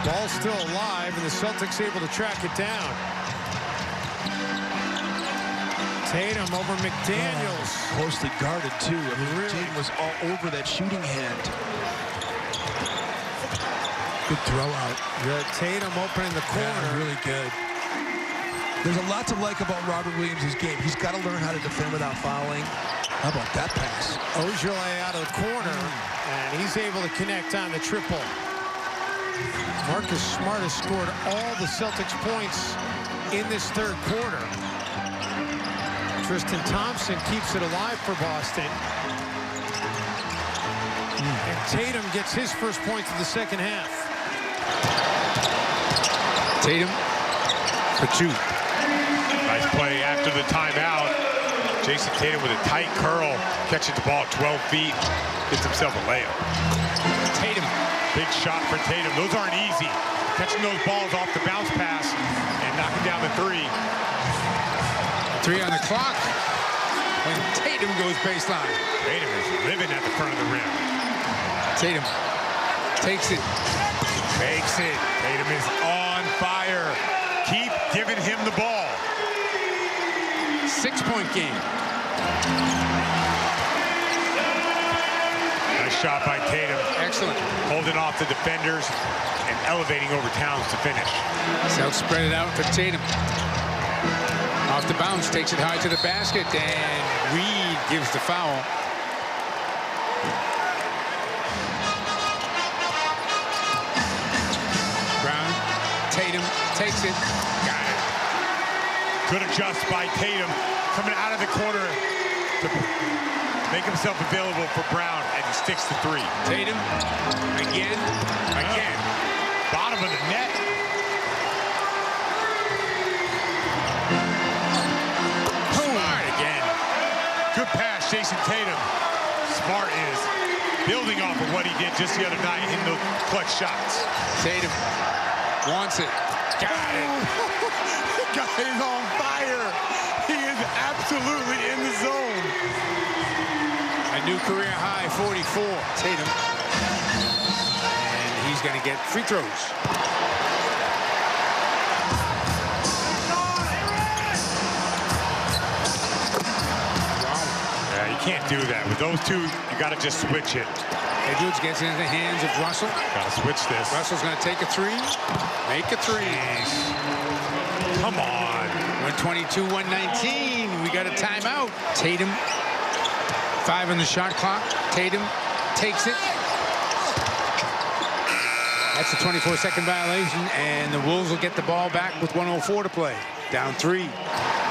Speaker 6: Ball still alive, and the Celtics able to track it down. Tatum over McDaniels.
Speaker 8: Closely guarded, too. I mean, really? Tatum was all over that shooting hand. Good throw out.
Speaker 6: Tatum opening the corner.
Speaker 8: Yeah, really good. There's a lot to like about Robert Williams' game. He's got to learn how to defend without fouling. How about that pass?
Speaker 6: Ojale out of the corner, and he's able to connect on the triple. Marcus Smart has scored all the Celtics points in this third quarter. Tristan Thompson keeps it alive for Boston. And Tatum gets his first points of the second half.
Speaker 9: Tatum for 2.
Speaker 11: Nice play after the timeout. Jayson Tatum with a tight curl, catches the ball at 12 feet, gets himself a layup.
Speaker 9: Tatum.
Speaker 11: Big shot for Tatum. Those aren't easy. Catching those balls off the bounce pass and knocking down the 3.
Speaker 9: 3 on the clock when Tatum goes baseline.
Speaker 11: Tatum is living at the front of the rim.
Speaker 9: Tatum takes it.
Speaker 11: Makes it. Tatum is on fire. Keep giving him the ball.
Speaker 9: 6-point game.
Speaker 11: Nice shot by Tatum.
Speaker 9: Excellent.
Speaker 11: Holding off the defenders and elevating over Towns to finish.
Speaker 9: Self spread it out for Tatum. Off the bounce, takes it high to the basket, and Reid gives the foul. Brown, Tatum takes it. Got it.
Speaker 11: Good adjust by Tatum, coming out of the corner to make himself available for Brown, and he sticks to 3.
Speaker 9: Tatum, again.
Speaker 11: Bottom of the net. Smart again. Good pass, Jayson Tatum. Smart is building off of what he did just the other night, hitting those clutch shots.
Speaker 9: Tatum wants it. Got it.
Speaker 11: The guy is on fire. He is absolutely in the zone.
Speaker 9: A new career high, 44. Tatum. And he's going to get free throws.
Speaker 11: Yeah, you can't do that. With those two, you got to just switch it.
Speaker 9: Edwards gets into the hands of Russell.
Speaker 11: Got to switch this.
Speaker 9: Russell's going to take a 3. Make a 3.
Speaker 11: Come on.
Speaker 9: 122-119. We got a timeout. Tatum. 5 on the shot clock. Tatum takes it. That's a 24-second violation, and the Wolves will get the ball back with 1:04 to play. Down 3.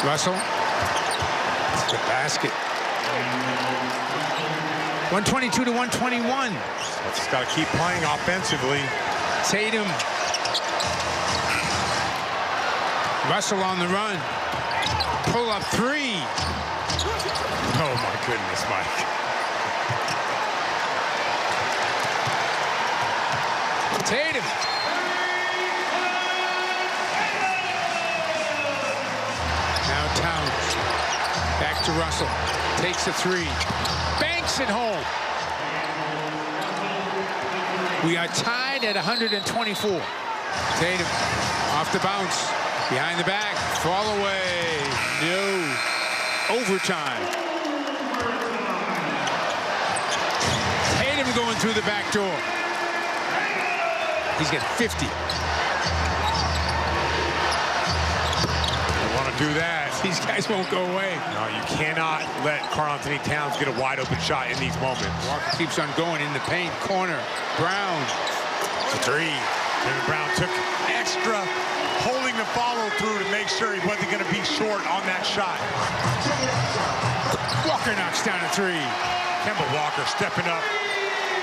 Speaker 9: Russell. It's the basket. 122 to 121.
Speaker 11: It's got to keep playing offensively.
Speaker 9: Tatum. Russell on the run. Pull up 3.
Speaker 11: Oh my goodness, Mike.
Speaker 9: Tatum. Now Towns. Back to Russell. Takes a 3. Banks it home. We are tied at 124. Tatum off the bounce. Behind the back. Fall away. No. Overtime. Tatum going through the back door. He's got 50.
Speaker 11: You want to do that.
Speaker 9: These guys won't go away.
Speaker 11: No, you cannot let Karl-Anthony Towns get a wide open shot in these moments.
Speaker 9: Walker keeps on going in the paint. Corner. Brown.
Speaker 11: It's a 3. David Brown took extra holding the follow through to make sure he wasn't going to be short on that shot.
Speaker 9: Walker knocks down a 3.
Speaker 11: Kemba Walker stepping up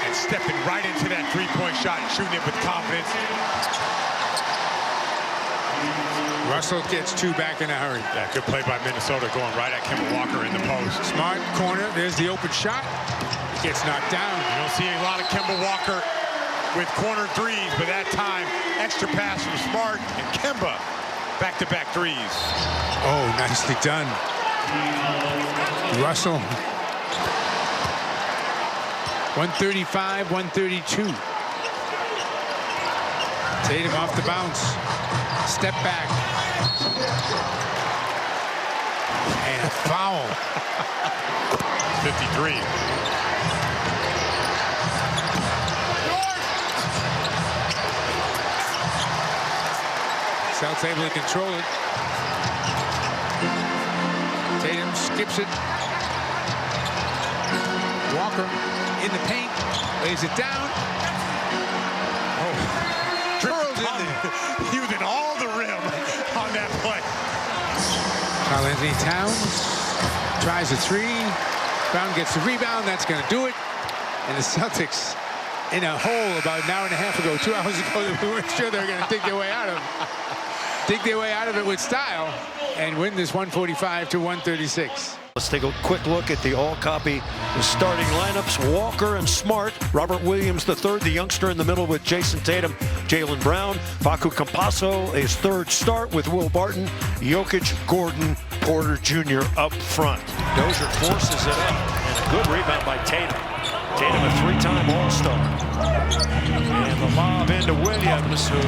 Speaker 11: and stepping right into that three-point shot and shooting it with confidence.
Speaker 9: Russell gets 2 back in a hurry.
Speaker 11: Yeah, good play by Minnesota going right at Kemba Walker in the post.
Speaker 9: Smart corner. There's the open shot. Gets knocked down.
Speaker 11: You don't see a lot of Kemba Walker with corner 3s, but that time, extra pass from Smart and Kemba. Back-to-back 3s.
Speaker 9: Oh, nicely done. Russell. 135, 132. Tatum off the bounce. Step back. And a foul.
Speaker 11: 53.
Speaker 9: Celtics able to control it. Tatum skips it. Walker in the paint, lays it down.
Speaker 11: Oh, curled in there. He was in all the rim on that play.
Speaker 9: Karl-Anthony Towns tries a 3. Brown gets the rebound. That's going to do it. And the Celtics in a hole about an hour and a half ago, 2 hours ago, that we weren't sure they were going to dig their way out of. Dig their way out of it with style and win this 145 to 136.
Speaker 14: Let's take a quick look at the all-copy starting lineups. Walker and Smart. Robert Williams III, the youngster in the middle with Jayson Tatum, Jaylen Brown. Facu Campazzo, his 3rd start with Will Barton. Jokic, Gordon, Porter Jr. up front.
Speaker 5: Dozier forces it up, and a good rebound by Tatum. Tatum, a 3-time All-Star. And the lob into Williams, who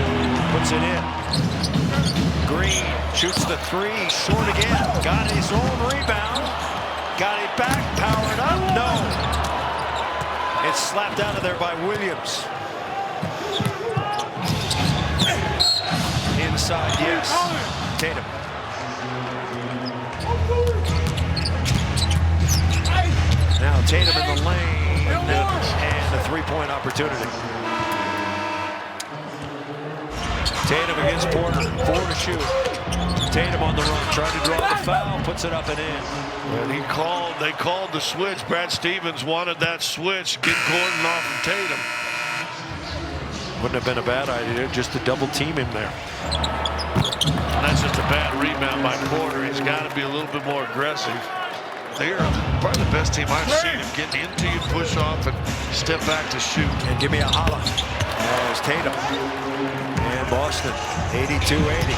Speaker 5: puts it in. Green shoots the 3, short again. Got his own rebound. Got it back, powered up. No. It's slapped out of there by Williams. Inside, yes. Tatum. Now Tatum in the lane, and a 3-point opportunity. Tatum against Porter, 4 to shoot. Tatum on the run, trying to draw the foul, puts it up and in.
Speaker 18: And they called the switch. Brad Stevens wanted that switch, get Gordon off of Tatum.
Speaker 5: Wouldn't have been a bad idea just to double team him there.
Speaker 18: And that's just a bad rebound by Porter. He's got to be a little bit more aggressive. They're probably the best team I've seen him get into you, push off, and step back to shoot.
Speaker 5: And give me a holla. There's Tatum. And Boston, 82-80.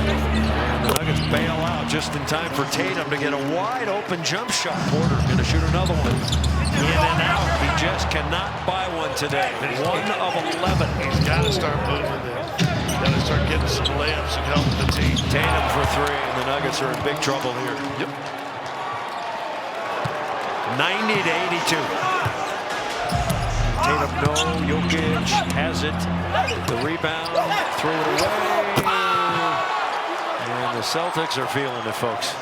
Speaker 5: And the Nuggets bail out just in time for Tatum to get a wide open jump shot. Porter going to shoot another one. In and out. He just cannot buy one today. 1 of 11.
Speaker 18: He's got to start moving there. Got to start getting some layups and helping the team.
Speaker 5: Tatum for 3, and the Nuggets are in big trouble here.
Speaker 18: Yep.
Speaker 5: 90-82. Tatum, no. Jokic has it. The rebound, threw it away. And the Celtics are feeling it, folks.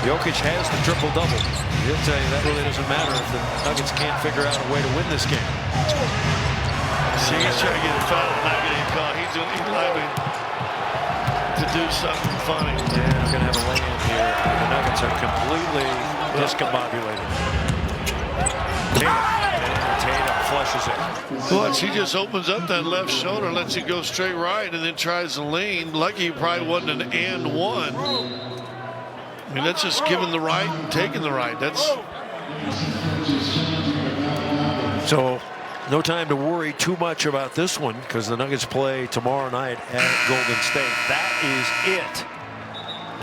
Speaker 5: Jokic has the triple-double. He'll tell you that really doesn't matter if the Nuggets can't figure out a way to win this game.
Speaker 16: See, he's trying to get a foul, not getting caught. He's liable to do something funny.
Speaker 17: Yeah, we're going to have a lay-in here. The Nuggets are completely discombobulated. Tatum flushes it.
Speaker 16: Watch, he just opens up that left shoulder, lets you go straight right, and then tries to lean. Lucky he probably wasn't an and one. I mean, that's just giving the right and taking the right. That's
Speaker 23: so no time to worry too much about this one because the Nuggets play tomorrow night at Golden State. That is it.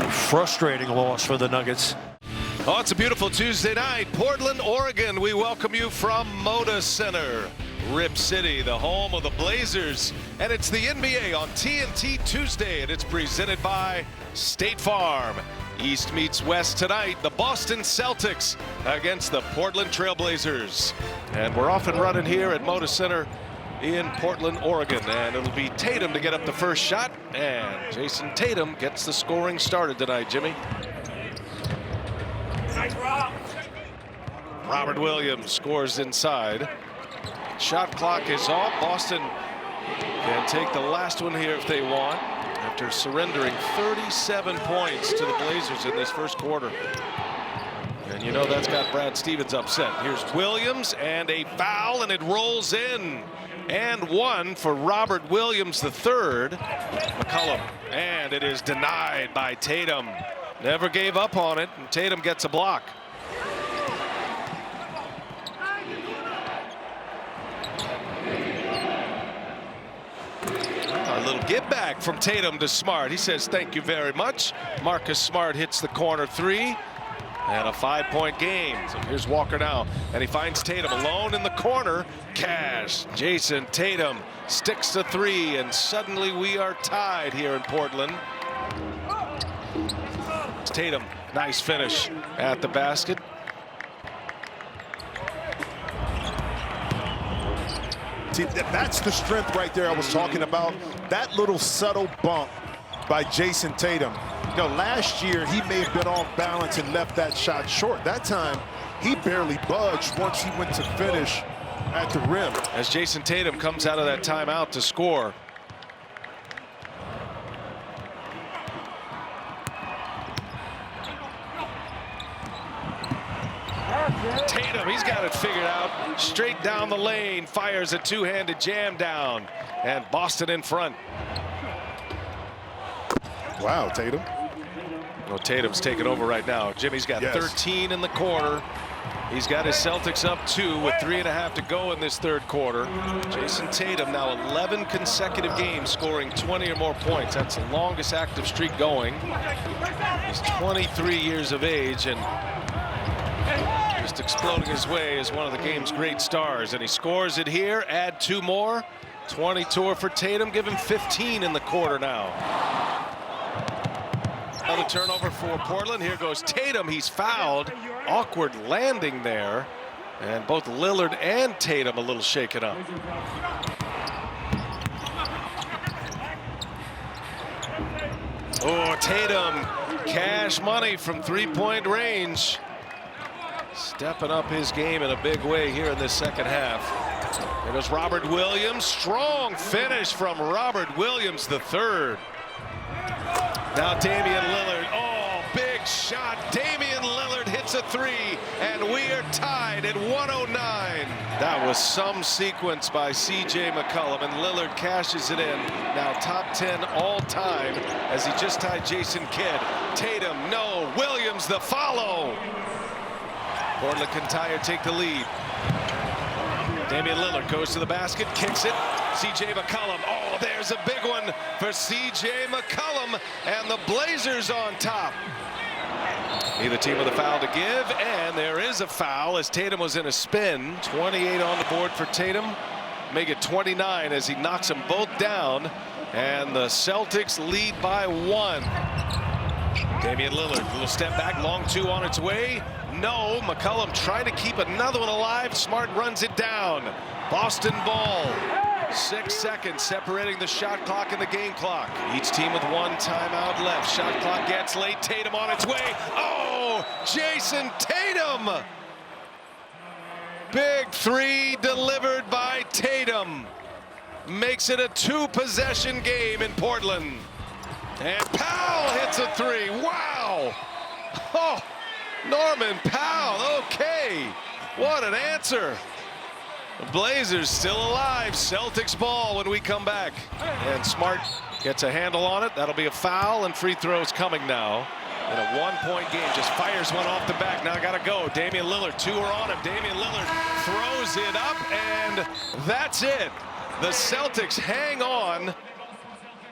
Speaker 23: A frustrating loss for the Nuggets.
Speaker 24: Oh, it's a beautiful Tuesday night. Portland, Oregon. We welcome you from Moda Center. Rip City, the home of the Blazers. And it's the NBA on TNT Tuesday, and it's presented by State Farm. East meets West tonight. The Boston Celtics against the Portland Trail Blazers. And we're off and running here at Moda Center in Portland, Oregon. And it'll be Tatum to get up the first shot. And Jayson Tatum gets the scoring started tonight, Jimmy. Robert Williams scores inside. Shot clock is off. Boston can take the last one here if they want after surrendering 37 points to the Blazers in this first quarter. And you know that's got Brad Stevens upset. Here's Williams and a foul, and it rolls in. And one for Robert Williams III. McCollum, and it is denied by Tatum. Never gave up on it, and Tatum gets a block. A little give back from Tatum to Smart. He says thank you very much. Marcus Smart hits the corner three. And a 5-point game. So here's Walker now. And he finds Tatum alone in the corner. Cash. Jayson Tatum sticks to three. And suddenly we are tied here in Portland. Tatum, nice finish at the basket.
Speaker 25: See, that's the strength right there I was talking about. That little subtle bump by Jayson Tatum. You know, last year he may have been off balance and left that shot short. That time he barely budged once he went to finish at the rim.
Speaker 24: As Jayson Tatum comes out of that timeout to score. Tatum, he's got it figured out. Straight down the lane, fires a two-handed jam down, and Boston in front.
Speaker 25: Wow, Tatum.
Speaker 24: Well, Tatum's taking over right now. Jimmy's got 13 in the quarter. He's got his Celtics up 2 with 3.5 to go in this third quarter. Jayson Tatum now 11 consecutive games scoring 20 or more points. That's the longest active streak going. He's 23 years of age and just exploding his way as one of the game's great stars. And he scores it here, add 2 more. 22 for Tatum, give him 15 in the quarter now. Another turnover for Portland. Here goes Tatum. He's fouled. Awkward landing there. And both Lillard and Tatum a little shaken up. Oh, Tatum. Cash money from three-point range. Stepping up his game in a big way here in this second half. There goes Robert Williams. Strong finish from Robert Williams III. Now Damian Lillard. Oh, big shot. Damian Lillard hits a 3, and we are tied at 109. That was some sequence by C.J. McCollum, and Lillard cashes it in. Now top 10 all time as he just tied Jason Kidd. Tatum, no. Williams the follow. Portland can tie or take the lead. Damian Lillard goes to the basket, kicks it. C.J. McCollum. Oh, there's a big one for C.J. McCollum, and the Blazers on top. Neither team with a foul to give, and there is a foul as Tatum was in a spin. 28 on the board for Tatum. Make it 29 as he knocks them both down, and the Celtics lead by 1. Damian Lillard, little step back, long 2 on its way. No, McCollum trying to keep another one alive. Smart runs it down. Boston ball. 6 seconds separating the shot clock and the game clock. Each team with 1 timeout left. Shot clock gets late. Tatum on its way. Oh, Jayson Tatum. Big 3 delivered by Tatum. makes it a 2-possession game in Portland. And Powell hits a 3. Wow. Oh, Norman Powell. Okay. What an answer. The Blazers still alive. Celtics ball when we come back. And Smart gets a handle on it. That'll be a foul, and free throws coming now. In a one-point game, just fires one off the back. Now got to go. Damian Lillard, 2 are on him. Damian Lillard throws it up, and that's it. The Celtics hang on.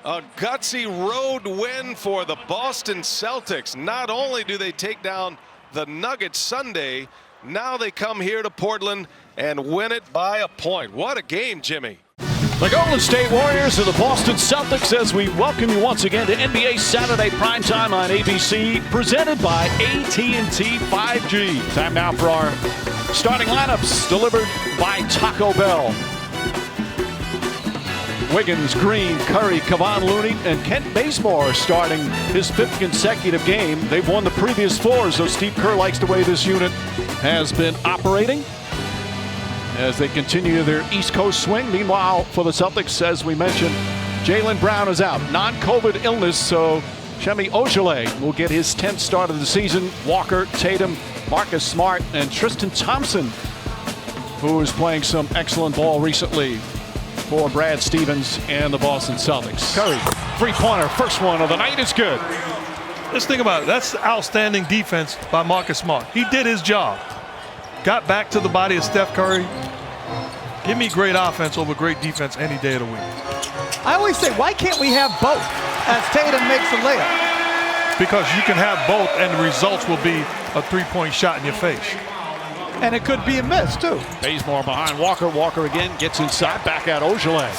Speaker 24: A gutsy road win for the Boston Celtics. Not only do they take down the Nuggets Sunday, now they come here to Portland and win it by a point. What a game, Jimmy.
Speaker 4: The Golden State Warriors and the Boston Celtics as we welcome you once again to NBA Saturday Primetime on ABC, presented by AT&T 5G. Time now for our starting lineups delivered by Taco Bell. Wiggins, Green, Curry, Kevon Looney, and Kent Bazemore starting his 5th consecutive game. They've won the previous 4, so Steve Kerr likes the way this unit has been operating as they continue their East Coast swing. Meanwhile, for the Celtics, as we mentioned, Jaylen Brown is out. Non-COVID illness, so Semi Ojeleye will get his 10th start of the season. Walker, Tatum, Marcus Smart, and Tristan Thompson, who is playing some excellent ball recently for Brad Stevens and the Boston Celtics. Curry, three-pointer, first one of the night is good.
Speaker 21: Let's think about it. That's outstanding defense by Marcus Smart. He did his job. Got back to the body of Steph Curry. Give me great offense over great defense any day of the week.
Speaker 3: I always say, why can't we have both as Tatum makes a layup?
Speaker 21: Because you can have both and the results will be a three-point shot in your face.
Speaker 3: And it could be a miss, too.
Speaker 4: Bazemore behind Walker. Walker again gets inside, back out Ojeleye.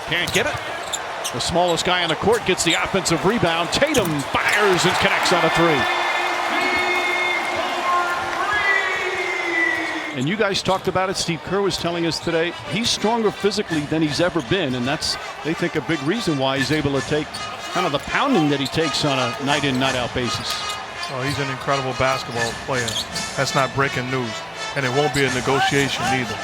Speaker 4: Can't get it. The smallest guy on the court gets the offensive rebound. Tatum fires and connects on a 3. And you guys talked about it. Steve Kerr was telling us today he's stronger physically than he's ever been, and that's, they think, a big reason why he's able to take kind of the pounding that he takes on a night-in, night-out basis.
Speaker 21: Oh, he's an incredible basketball player. That's not breaking news, and it won't be a negotiation either.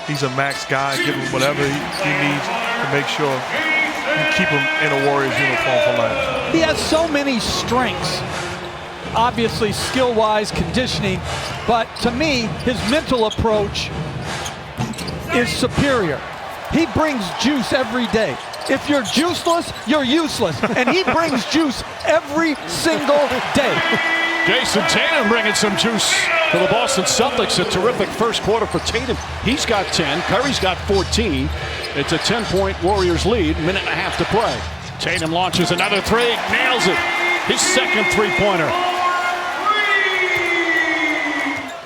Speaker 21: He's a max guy. Give him whatever he needs to make sure you keep him in a Warriors uniform for life.
Speaker 3: He has so many strengths. Obviously, skill-wise, conditioning, but to me, his mental approach is superior. He brings juice every day. If you're juiceless, you're useless, and he brings juice every single day.
Speaker 4: Jayson Tatum bringing some juice for the Boston Celtics. A terrific first quarter for Tatum. He's got 10. Curry's got 14. It's a 10-point Warriors lead. Minute and a half to play. Tatum launches another 3. Nails it. His second three-pointer.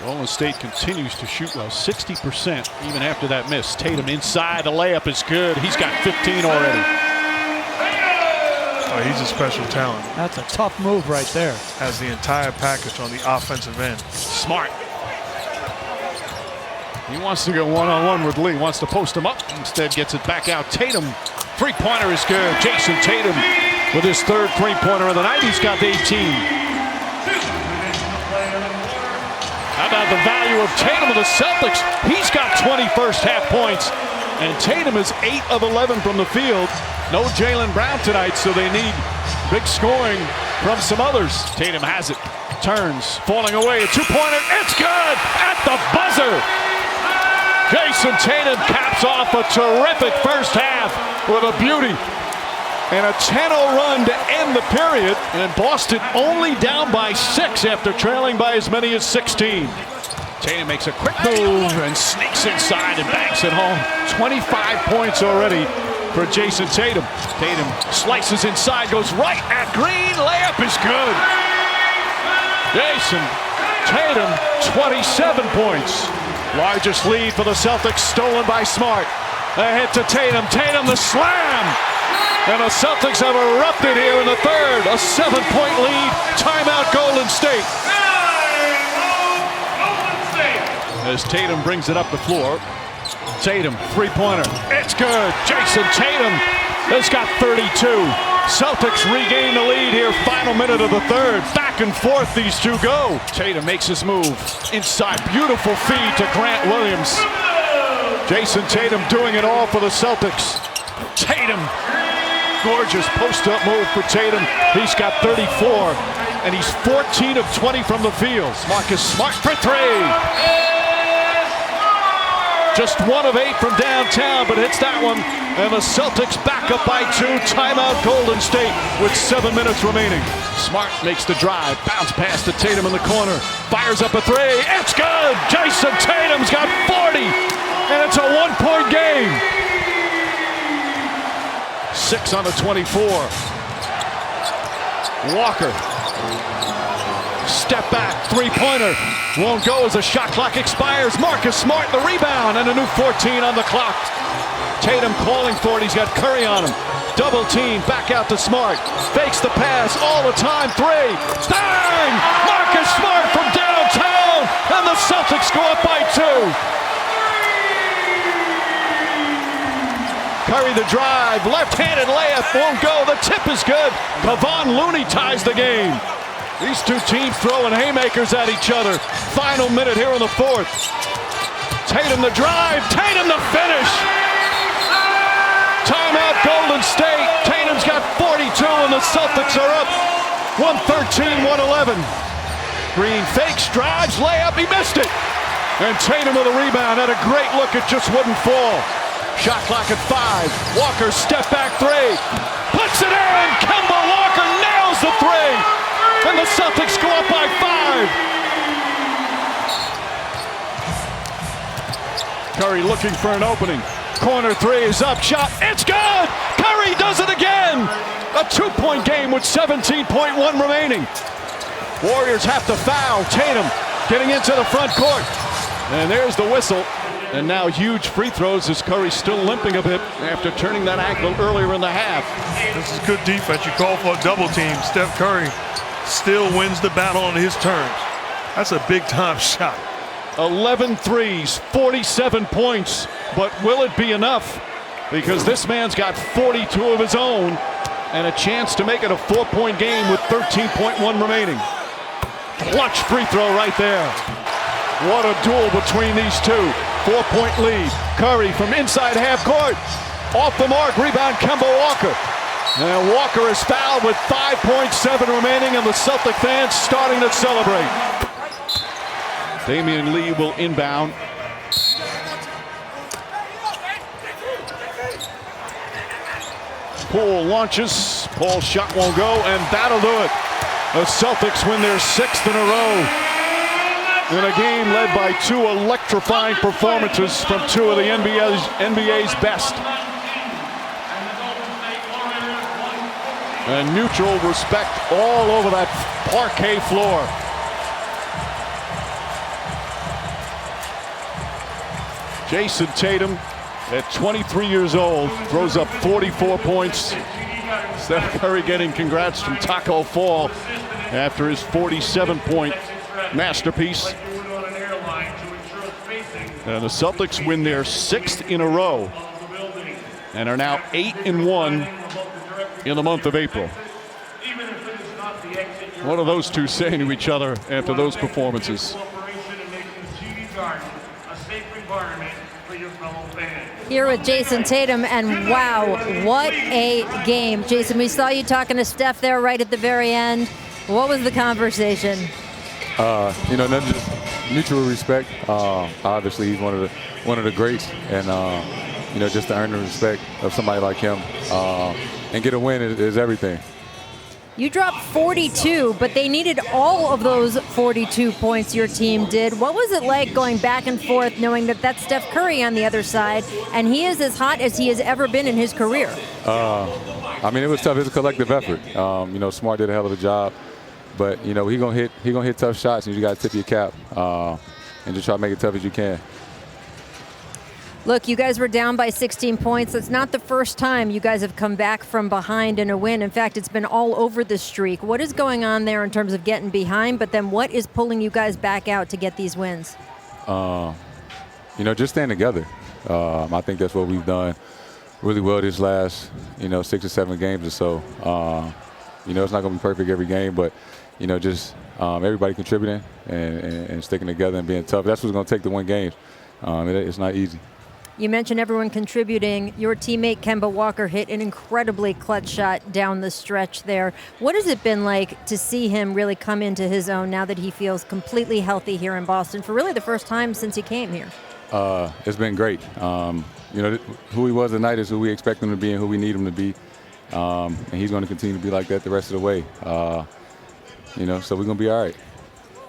Speaker 4: Golden State continues to shoot well, 60% even after that miss. Tatum inside, the layup is good. He's got 15 already.
Speaker 21: Oh, he's a special talent.
Speaker 3: That's a tough move right there.
Speaker 21: Has the entire package on the offensive end.
Speaker 4: Smart. He wants to go one-on-one with Lee, wants to post him up. Instead gets it back out. Tatum, three-pointer is good. Jayson Tatum with his third three-pointer of the night. He's got 18. How about the value of Tatum of the Celtics? He's got 20 first-half points. And Tatum is 8 of 11 from the field. No Jaylen Brown tonight, so they need big scoring from some others. Tatum has it. Turns. Falling away. A two-pointer. It's good! At the buzzer! Jayson Tatum caps off a terrific first half with a beauty. And a 10-0 run to end the period. And Boston only down by 6 after trailing by as many as 16. Tatum makes a quick move and sneaks inside and banks it home. 25 points already for Jayson Tatum. Tatum slices inside, goes right at Green. Layup is good. Jayson Tatum, 27 points. Largest lead for the Celtics, stolen by Smart. A hit to Tatum. Tatum, the slam. And the Celtics have erupted here in the third. A 7-point lead. Timeout Golden State. As Tatum brings it up the floor. Tatum, three-pointer. It's good. Jayson Tatum has got 32. Celtics regain the lead here. Final minute of the third. Back and forth these two go. Tatum makes his move. Inside. Beautiful feed to Grant Williams.
Speaker 13: Jayson Tatum doing it all for the Celtics. Tatum, gorgeous post-up move for Tatum. He's got 34, and he's 14 of 20 from the field. Marcus Smart for three. Just 1 of 8 from downtown, but hits that one. And the Celtics back up by 2. Timeout Golden State with 7 minutes remaining. Smart makes the drive. Bounce pass to Tatum in the corner. Fires up a three. It's good. Jayson Tatum's got 40. And it's a 1-point game. 6 on the 24. Walker. Step back, three-pointer. Won't go as the shot clock expires. Marcus Smart, the rebound, and a new 14 on the clock. Tatum calling for it. He's got Curry on him. Double team, back out to Smart. Fakes the pass all the time. Three. Bang! Marcus Smart from downtown, and the Celtics go up by 2. Curry the drive, left-handed layup, won't go. The tip is good. Kevon Looney ties the game. These two teams throwing haymakers at each other. Final minute here in the 4th. Tatum the drive, Tatum the finish. Timeout Golden State. Tatum's got 42 and the Celtics are up 113-111. Green fakes, drives, layup, he missed it. And Tatum with a rebound, had a great look, it just wouldn't fall. Shot clock at 5. Walker step back 3. Puts it in. Kemba Walker nails the 3. And the Celtics go up by 5. Curry looking for an opening. Corner 3 is up. Shot. It's good. Curry does it again. A 2-point game with 17.1 remaining. Warriors have to foul. Tatum getting into the front court. And there's the whistle. And now huge free throws as Curry's still limping a bit after turning that ankle earlier in the half.
Speaker 21: This is good defense. You call for a double team. Steph Curry still wins the battle on his terms. That's a big-time shot.
Speaker 13: 11 threes, 47 points. But will it be enough? Because this man's got 42 of his own and a chance to make it a 4-point game with 13.1 remaining. Clutch free throw right there. What a duel between these two. 4-point lead. Curry from inside half court. Off the mark, rebound Kemba Walker. And Walker is fouled with 5.7 remaining, and the Celtic fans starting to celebrate. Damian Lee will inbound. Poole launches. Paul's shot won't go, and that'll do it. The Celtics win their 6th in a row. In a game led by 2 electrifying performances from 2 of the NBA's best. And mutual respect all over that parquet floor. Jayson Tatum, at 23 years old, throws up 44 points. Steph Curry getting congrats from Taco Fall after his 47-point masterpiece. And the Celtics win their 6th in a row and are now 8-1 in the month of April. What are those two saying to each other after those performances?
Speaker 15: Here with Jayson Tatum, and wow, what a game. Jason, we saw you talking to Steph there right at the very end. What was the conversation?
Speaker 19: Nothing, just mutual respect. Obviously, he's one of the greats, and just to earn the respect of somebody like him and get a win is everything.
Speaker 15: You dropped 42, but they needed all of those 42 points your team did. What was it like going back and forth knowing that that's Steph Curry on the other side, and he is as hot as he has ever been in his career?
Speaker 19: It was tough. It was a collective effort. Smart did a hell of a job, but he gonna hit tough shots, and you got to tip your cap and just try to make it tough as you can.
Speaker 15: Look, you guys were down by 16 points. It's not the first time you guys have come back from behind in a win. In fact, it's been all over the streak. What is going on there in terms of getting behind, but then what is pulling you guys back out to get these wins?
Speaker 19: Just staying together. I think that's what we've done really well this last, 6 or 7 games or so. It's not going to be perfect every game, but, just everybody contributing and sticking together and being tough. That's what's going to take to win games. It's not easy.
Speaker 15: You mentioned everyone contributing. Your teammate Kemba Walker hit an incredibly clutch shot down the stretch there. What has it been like to see him really come into his own now that he feels completely healthy here in Boston for really the first time since he came here?
Speaker 19: It's been great. You know, who he was tonight is who we expect him to be and who we need him to be. And he's going to continue to be like that the rest of the way. You know, so we're going to be all right.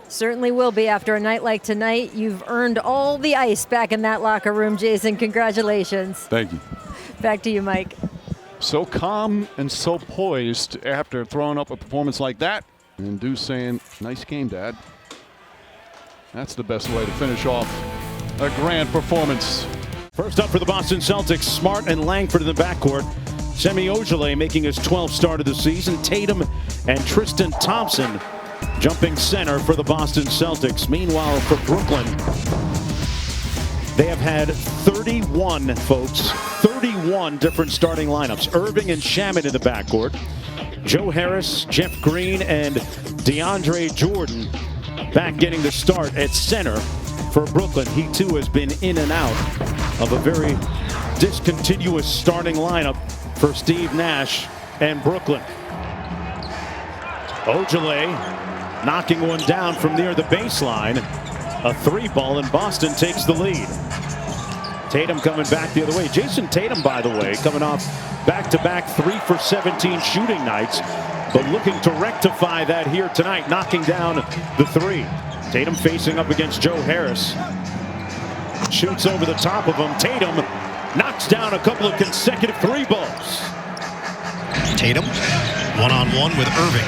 Speaker 15: Certainly will be after a night like tonight. You've earned all the ice back in that locker room, Jayson. Congratulations.
Speaker 19: Thank you.
Speaker 15: Back to you, Mike.
Speaker 13: So calm and so poised after throwing up a performance like that. And Deuce saying, nice game, Dad. That's the best way to finish off a grand performance.
Speaker 5: First up for the Boston Celtics, Smart and Langford in the backcourt. Semi Ojeleye making his 12th start of the season. Tatum and Tristan Thompson jumping center for the Boston Celtics. Meanwhile, for Brooklyn, they have had 31, folks, 31 different starting lineups. Irving and Shamet in the backcourt. Joe Harris, Jeff Green, and DeAndre Jordan back getting the start at center for Brooklyn. He, too, has been in and out of a very discontinuous starting lineup for Steve Nash and Brooklyn. Ojeleye knocking one down from near the baseline. A 3-ball, and Boston takes the lead. Tatum coming back the other way. Jayson Tatum, by the way, coming off back-to-back 3 for 17 shooting nights, but looking to rectify that here tonight, knocking down the 3. Tatum facing up against Joe Harris. Shoots over the top of him. Tatum knocks down a couple of consecutive 3-balls.
Speaker 14: Tatum, one-on-one with Irving.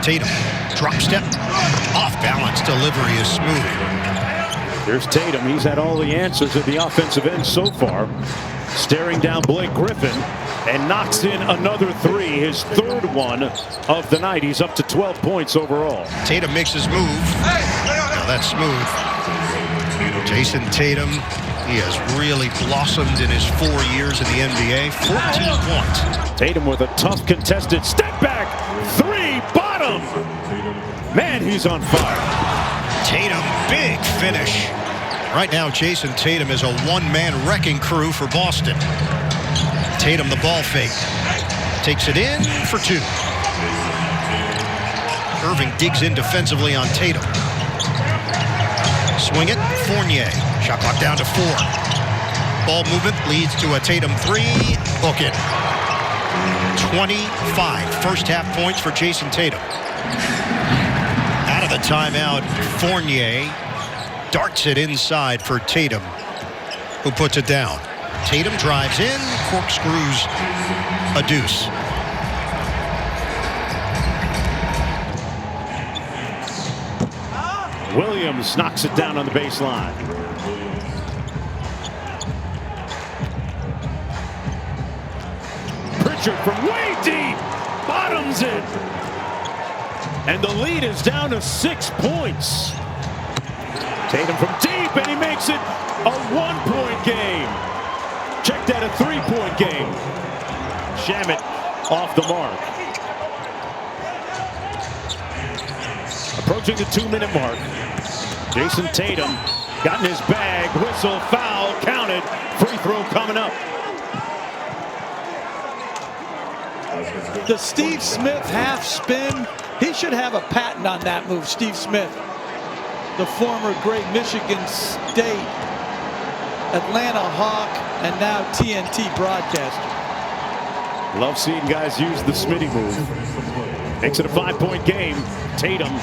Speaker 14: Tatum, drop step, off balance, delivery is smooth.
Speaker 5: Here's Tatum. He's had all the answers at the offensive end so far. Staring down Blake Griffin and knocks in another 3, his 3rd one of the night. He's up to 12 points overall.
Speaker 14: Tatum makes his move. Now that's smooth. Jayson Tatum, he has really blossomed in his 4 years in the NBA. 14 points.
Speaker 5: Tatum with a tough contested step back 3, bottom. Man, he's on fire.
Speaker 14: Tatum, big finish. Right now, Jayson Tatum is a one-man wrecking crew for Boston. Tatum, the ball fake. Takes it in for 2. Irving digs in defensively on Tatum. Swing it, Fournier. Shot clock down to 4. Ball movement leads to a Tatum 3. Book it. 25 first half points for Jayson Tatum. Out of the timeout, Fournier darts it inside for Tatum, who puts it down. Tatum drives in, corkscrews a deuce.
Speaker 5: Williams knocks it down on the baseline. Pritchard from way deep, bottoms it. And the lead is down to 6 points. Tatum from deep, and he makes it a 1-point game. Check that, a 3-point game. Shamet off the mark. Approaching the 2-minute mark. Jayson Tatum got in his bag, whistle, foul, counted. Free throw coming up.
Speaker 3: The Steve Smith half spin, he should have a patent on that move, Steve Smith. The former great Michigan State, Atlanta Hawk, and now TNT broadcaster.
Speaker 5: Love seeing guys use the Smitty move. Makes it a 5-point game. Tatum,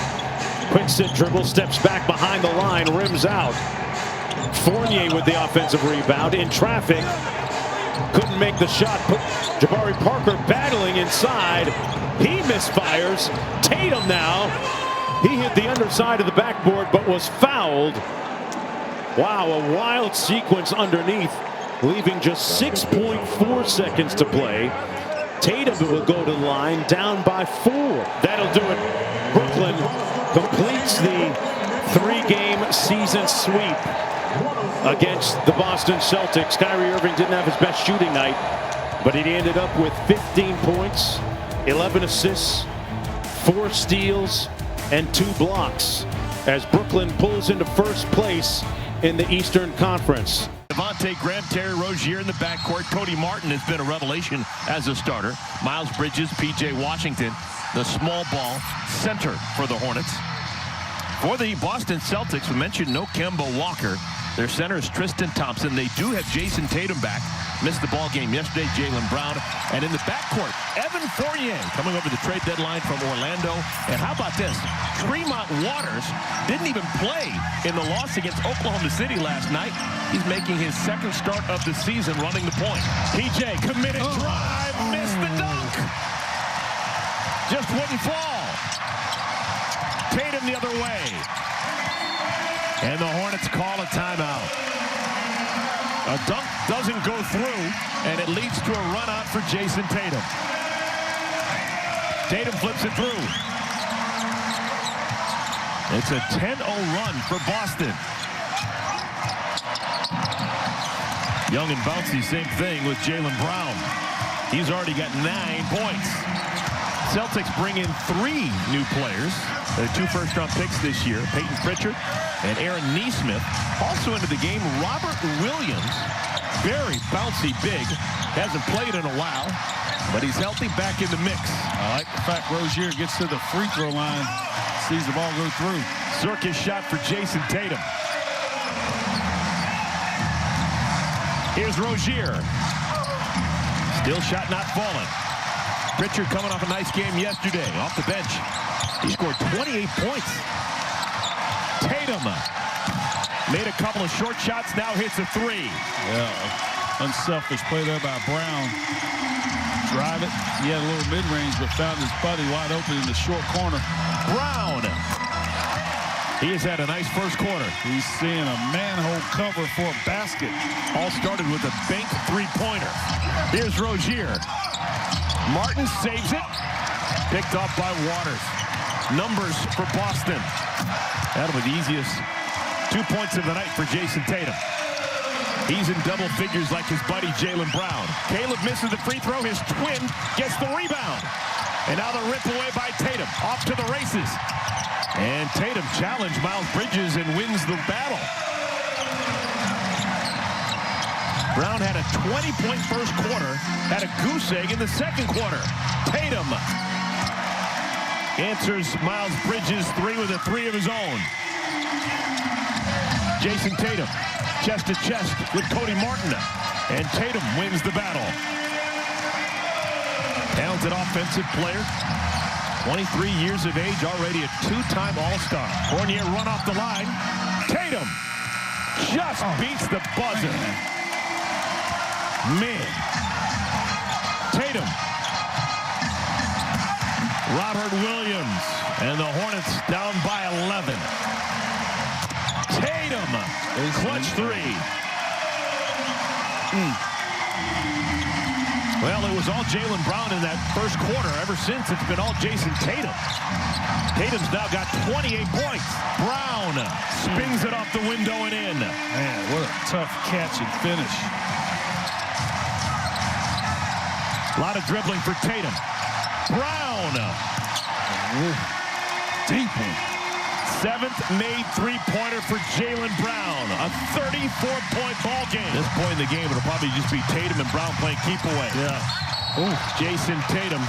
Speaker 5: quick sit dribble, steps back behind the line, rims out. Fournier with the offensive rebound in traffic. Couldn't make the shot. Put Jabari Parker battling inside. He misfires. Tatum now. He hit the underside of the backboard but was fouled. Wow, a wild sequence underneath, leaving just 6.4 seconds to play. Tatum will go to the line, down by 4. That'll do it. Brooklyn completes the 3-game season sweep against the Boston Celtics. Kyrie Irving didn't have his best shooting night, but he ended up with 15 points, 11 assists, 4 steals, and 2 blocks as Brooklyn pulls into first place in the Eastern Conference.
Speaker 2: Devontae Graham, Terry Rozier in the backcourt. Cody Martin has been a revelation as a starter. Miles Bridges, P.J. Washington, the small ball center for the Hornets. For the Boston Celtics, we mentioned no Kemba Walker. Their center is Tristan Thompson. They do have Jayson Tatum back. Missed the ball game yesterday, Jaylen Brown. And in the backcourt, Evan Fournier coming over the trade deadline from Orlando. And how about this? Tremont Waters didn't even play in the loss against Oklahoma City last night. He's making his second start of the season running the point. PJ, committed drive, missed the dunk. Just wouldn't fall. Tatum the other way. And the Hornets call a timeout. A dunk doesn't go through, and it leads to a run out for Jayson Tatum. Tatum flips it through. It's a 10-0 run for Boston. Young and bouncy, same thing with Jaylen Brown. He's already got 9 points. Celtics bring in 3 new players. They're 2 first-round picks this year, Peyton Pritchard and Aaron Nesmith. Also into the game, Robert Williams, very bouncy big, hasn't played in a while, but he's healthy, back in the mix.
Speaker 1: I like the fact Rozier gets to the free throw line, sees the ball go through.
Speaker 2: Circus shot for Jayson Tatum. Here's Rozier. Still shot not falling. Pritchard coming off a nice game yesterday, off the bench. He scored 28 points. Tatum made a couple of short shots, now hits a 3.
Speaker 1: Yeah, unselfish play there by Brown. Drive it. He had a little mid-range, but found his buddy wide open in the short corner.
Speaker 2: Brown. He has had a nice first quarter.
Speaker 1: He's seeing a manhole cover for a basket.
Speaker 2: All started with a bank 3-pointer. Here's Rozier. Martin saves it. Picked off by Waters. Numbers for Boston. That'll be the easiest 2 points of the night for Jayson Tatum. He's in double figures like his buddy Jaylen Brown. Caleb misses the free throw. His twin gets the rebound. And now the rip away by Tatum. Off to the races. And Tatum challenged Miles Bridges and wins the battle. Brown had a 20-point first quarter, had a goose egg in the second quarter. Tatum answers Miles Bridges' 3 with a 3 of his own. Jayson Tatum, chest to chest with Cody Martin, and Tatum wins the battle. Talented offensive player, 23 years of age, already a 2-time All-Star. Fournier run off the line. Tatum just beats the buzzer. Man. Tatum. Robert Williams. And the Hornets down by 11. Tatum. Clutch 3. Well, it was all Jaylen Brown in that first quarter. Ever since, it's been all Jayson Tatum. Tatum's now got 28 points. Brown spins it off the window and in.
Speaker 1: Man, what a tough catch and finish.
Speaker 2: A lot of dribbling for Tatum. Brown.
Speaker 1: Deep one.
Speaker 2: 7th made 3-pointer for Jaylen Brown. A 34-point ball game. At this point in the game, it'll probably just be Tatum and Brown playing keep away.
Speaker 1: Yeah.
Speaker 2: Ooh. Jayson Tatum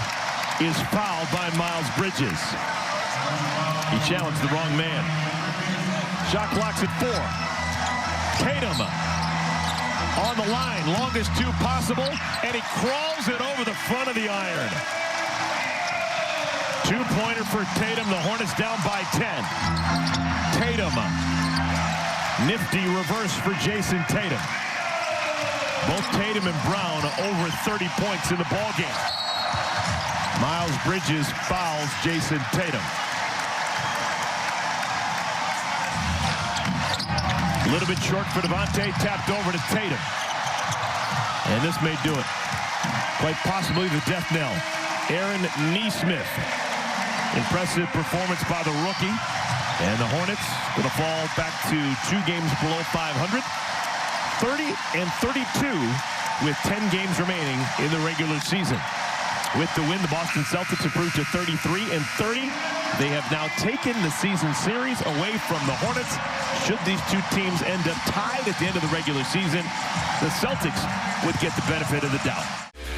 Speaker 2: is fouled by Miles Bridges. He challenged the wrong man. Shot clock's at 4. Tatum on the line, longest 2 possible, and he crawls it over the front of the iron. 2-pointer for Tatum. The Hornets down by 10. Tatum. Nifty reverse for Jayson Tatum. Both Tatum and Brown over 30 points in the ballgame. Miles Bridges fouls Jayson Tatum. A little bit short for Devontae. Tapped over to Tatum. And this may do it. Quite possibly the death knell. Aaron Nesmith. Impressive performance by the rookie. And the Hornets going to fall back to 2 games below 500. 30-32 with 10 games remaining in the regular season. With the win, the Boston Celtics improved to 33-30. They have now taken the season series away from the Hornets. Should these two teams end up tied at the end of the regular season, the Celtics would get the benefit of the doubt.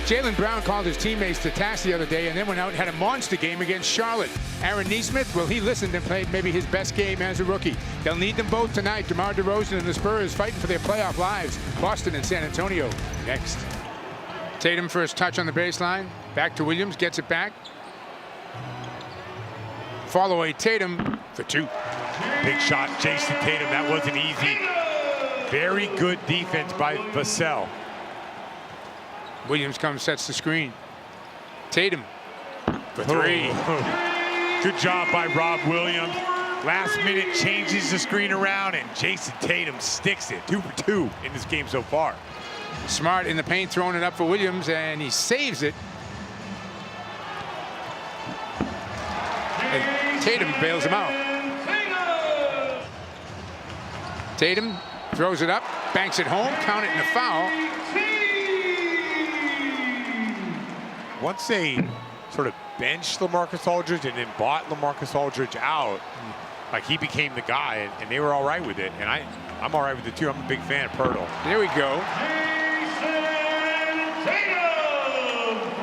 Speaker 9: Jaylen Brown called his teammates to task the other day and then went out and had a monster game against Charlotte. Aaron Nesmith, well, he listened and played maybe his best game as a rookie. They'll need them both tonight. DeMar DeRozan and the Spurs fighting for their playoff lives. Boston and San Antonio next. Tatum first touch on the baseline. Back to Williams, gets it back. Follow away Tatum for two.
Speaker 11: Big shot, Jayson Tatum. That wasn't easy. Very good defense by Vassell.
Speaker 9: Williams comes, sets the screen. Tatum for three.
Speaker 11: Good job by Rob Williams. Last minute changes the screen around, and Jayson Tatum sticks it. 2 for 2 in this game so far.
Speaker 9: Smart in the paint, throwing it up for Williams, and he saves it. And Tatum bails him out. Tatum throws it up, banks it home, count it in a foul.
Speaker 11: Once they sort of benched LaMarcus Aldridge and then bought LaMarcus Aldridge out, like he became the guy, and they were all right with it. And I'm all right with it too. I'm a big fan of Pirtle.
Speaker 9: There we go.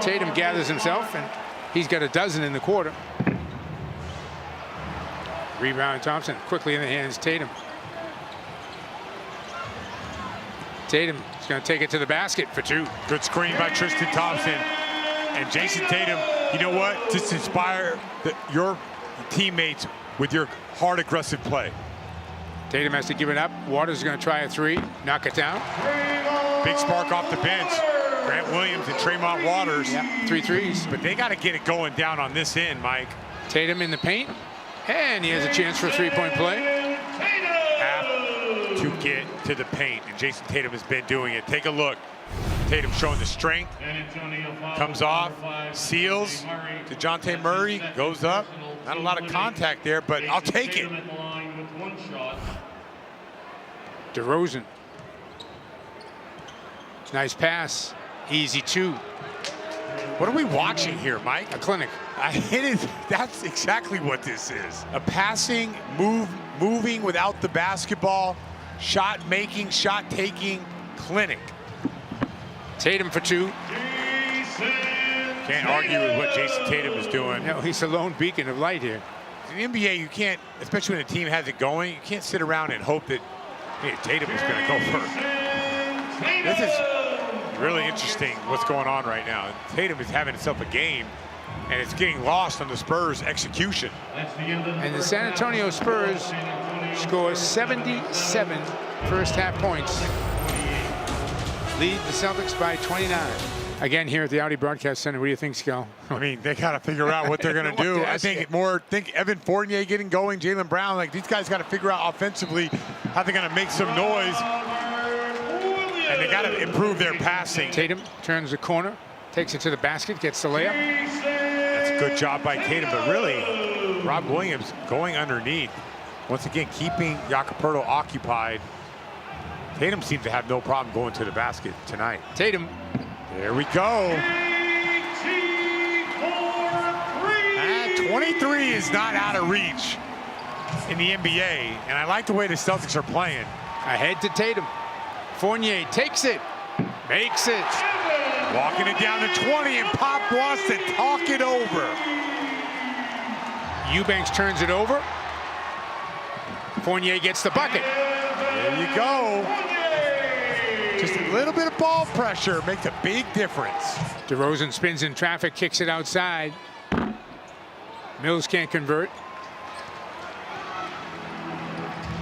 Speaker 9: Tatum gathers himself, and he's got a dozen in the quarter. Rebound Thompson quickly in the hands Tatum. Tatum is going to take it to the basket for two.
Speaker 11: Good screen by Tristan Thompson. And Jayson Tatum, you know what? Just inspire your teammates with your hard, aggressive play.
Speaker 9: Tatum has to give it up. Waters is going to try a three, knock it down.
Speaker 11: Big spark off the bench. Grant Williams and Tremont Waters.
Speaker 9: Yeah, 3 threes.
Speaker 11: But they got to get it going down on this end, Mike.
Speaker 9: Tatum in the paint. And he has a chance for a three-point play.
Speaker 11: Have to get to the paint, and Jayson Tatum has been doing it. Take a look. Tatum showing the strength. Comes off, seals. DeJounte Murray goes up. Not a lot of contact there, but I'll take it.
Speaker 9: DeRozan. Nice pass. Easy two.
Speaker 11: What are we watching here, Mike?
Speaker 9: A clinic.
Speaker 11: That's exactly what this is. A passing, moving without the basketball, shot making, shot taking clinic.
Speaker 9: Tatum for two.
Speaker 11: Can't argue with what Jayson Tatum is doing.
Speaker 9: No, he's a lone beacon of light here.
Speaker 11: In the NBA, you can't, especially when a team has it going, you can't sit around and hope that, hey, Tatum is going to go first. This is really interesting what's going on right now. Tatum is having himself a game, and it's getting lost on the Spurs' execution.
Speaker 9: And the San Antonio Spurs score 77 first half points. Lead the Celtics by 29. Again, here at the Audi Broadcast Center, what do you think, Scal?
Speaker 11: I mean, they got to figure out what they're going to do. I think Evan Fournier getting going, Jaylen Brown, like these guys got to figure out offensively how they're going to make some noise. And they got to improve their passing.
Speaker 9: Tatum turns the corner, takes it to the basket, gets the layup.
Speaker 11: That's a good job by Tatum, but really, Rob Williams going underneath. Once again, keeping Jakob Poeltl occupied. Tatum seems to have no problem going to the basket tonight.
Speaker 9: Tatum.
Speaker 11: There we go. 23 is not out of reach in the NBA, and I like the way the Celtics are playing.
Speaker 9: Ahead to Tatum. Fournier takes it, makes it.
Speaker 11: Walking it down to 20, and Pop wants to talk it over.
Speaker 9: Eubanks turns it over. Fournier gets the bucket.
Speaker 11: There you go. Just a little bit of ball pressure makes a big difference.
Speaker 9: DeRozan spins in traffic, kicks it outside. Mills can't convert.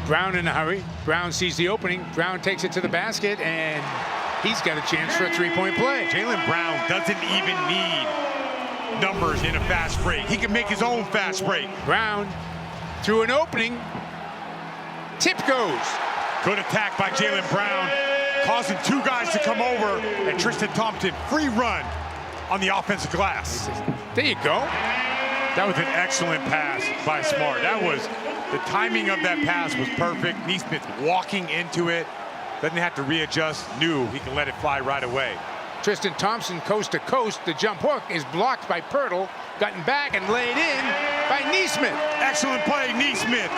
Speaker 9: Brown in a hurry. Brown sees the opening. Brown takes it to the basket, and he's got a chance for a three-point play.
Speaker 11: Jaylen Brown doesn't even need numbers in a fast break. He can make his own fast break.
Speaker 9: Brown through an opening. Tip goes.
Speaker 11: Good attack by Jaylen Brown, causing two guys to come over, and Tristan Thompson free run on the offensive glass.
Speaker 9: There you go.
Speaker 11: That was an excellent pass by Smart. That was, the timing of that pass was perfect. Nesmith walking into it, doesn't have to readjust, knew he can let it fly right away.
Speaker 9: Tristan Thompson coast to coast. The jump hook is blocked by Poeltl, gotten back and laid in. by Neesmith.
Speaker 7: Excellent play, Neesmith.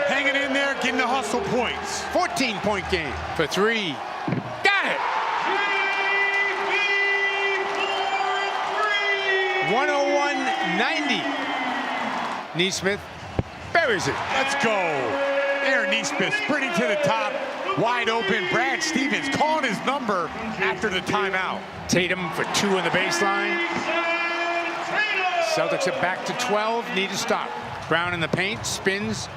Speaker 7: Hanging in there, getting the hustle points.
Speaker 9: 14-point game for three. Got it. 101-90. Neesmith buries it.
Speaker 7: Let's go. Aaron Neesmith sprinting to the top, wide open. Brad Stevens calling his number after the timeout.
Speaker 9: Tatum for 2 on the baseline. Celtics are back to 12, need to stop. Brown in the paint, spins.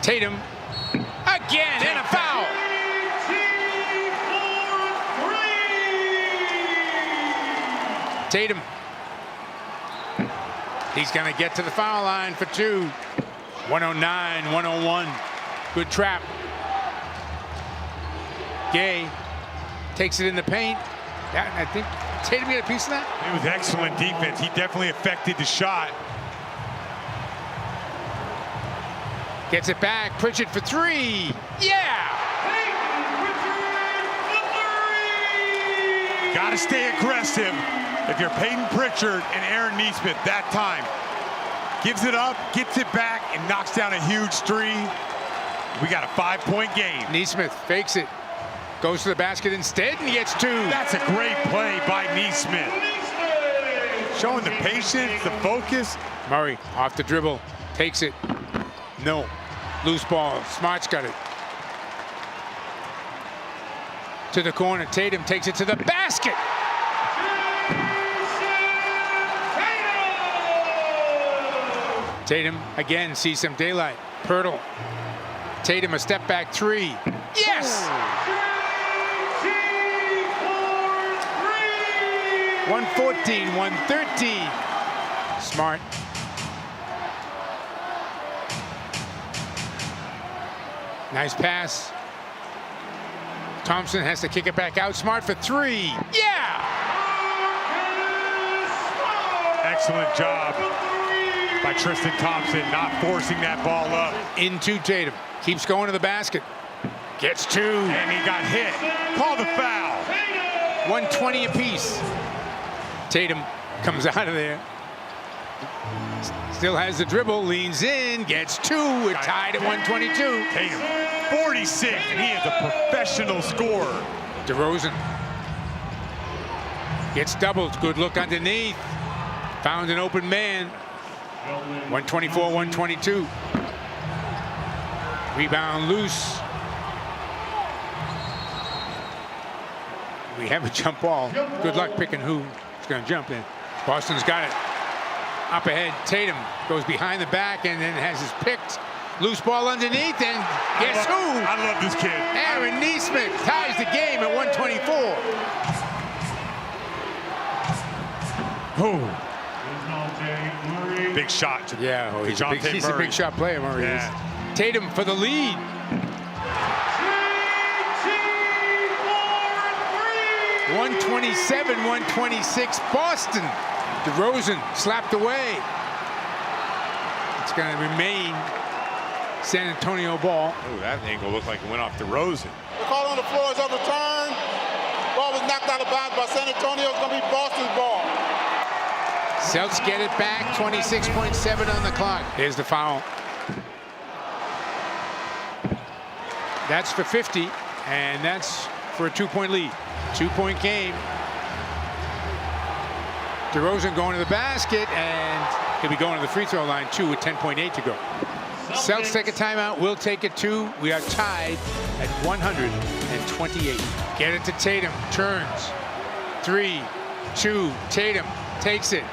Speaker 9: Tatum again, and a foul. Tatum. He's going to get to the foul line for 2. 109-101. Good trap. Gay takes it in the paint. I think Tatum get a piece of that?
Speaker 7: It was excellent defense. He definitely affected the shot.
Speaker 9: Gets it back. Pritchard for 3. Yeah!
Speaker 7: Got to stay aggressive if you're Peyton Pritchard and Aaron Neesmith that time. Gives it up, gets it back, and knocks down a huge 3. We got a 5-point game.
Speaker 9: Neesmith fakes it. Goes to the basket instead, and he gets 2.
Speaker 7: That's a great play by Neesmith. Showing the patience, the focus.
Speaker 9: Murray off the dribble. Takes it. No. Loose ball. Smart's got it. To the corner. Tatum takes it to the basket. Tatum again sees some daylight. Pirtle. Tatum a step back 3. Yes! 114, 113. Smart. Nice pass. Thompson has to kick it back out. Smart for 3. Yeah!
Speaker 7: Excellent job by Tristan Thompson, not forcing that ball up.
Speaker 9: Into Tatum. Keeps going to the basket. Gets 2.
Speaker 7: And he got hit. Call the foul.
Speaker 9: 120 apiece. Tatum comes out of there. Still has the dribble, leans in, gets 2. We're tied at 122.
Speaker 7: Tatum, 46, and he is a professional scorer.
Speaker 9: DeRozan gets doubled. Good look underneath. Found an open man. 124, 122. Rebound loose. We have a jump ball. Good luck picking who's going to jump in. Boston's got it. Up ahead, Tatum goes behind the back and then has his picked. Loose ball underneath, and guess who?
Speaker 7: I love this kid.
Speaker 9: Aaron Neesmith ties the game at 124.
Speaker 7: Big shot.
Speaker 9: Yeah, he's a big shot player, Murray.
Speaker 7: Yeah.
Speaker 9: Tatum for the lead. 127, 126, Boston. DeRozan slapped away. It's going to remain San Antonio ball.
Speaker 7: Oh, that angle looked like it went off DeRozan.
Speaker 10: The call on the floor is overturned. Ball was knocked out of bounds by San Antonio. It's going to be Boston's ball.
Speaker 9: Celtics get it back. 26.7 on the clock. Here's the foul. That's for 50, and that's for a 2-point lead. 2-point game. DeRozan going to the basket, and he'll be going to the free throw line, too, with 10.8 to go. Celtics take a timeout. We'll take it, too. We are tied at 128. Get it to Tatum. Turns. 3, 2. Tatum takes it.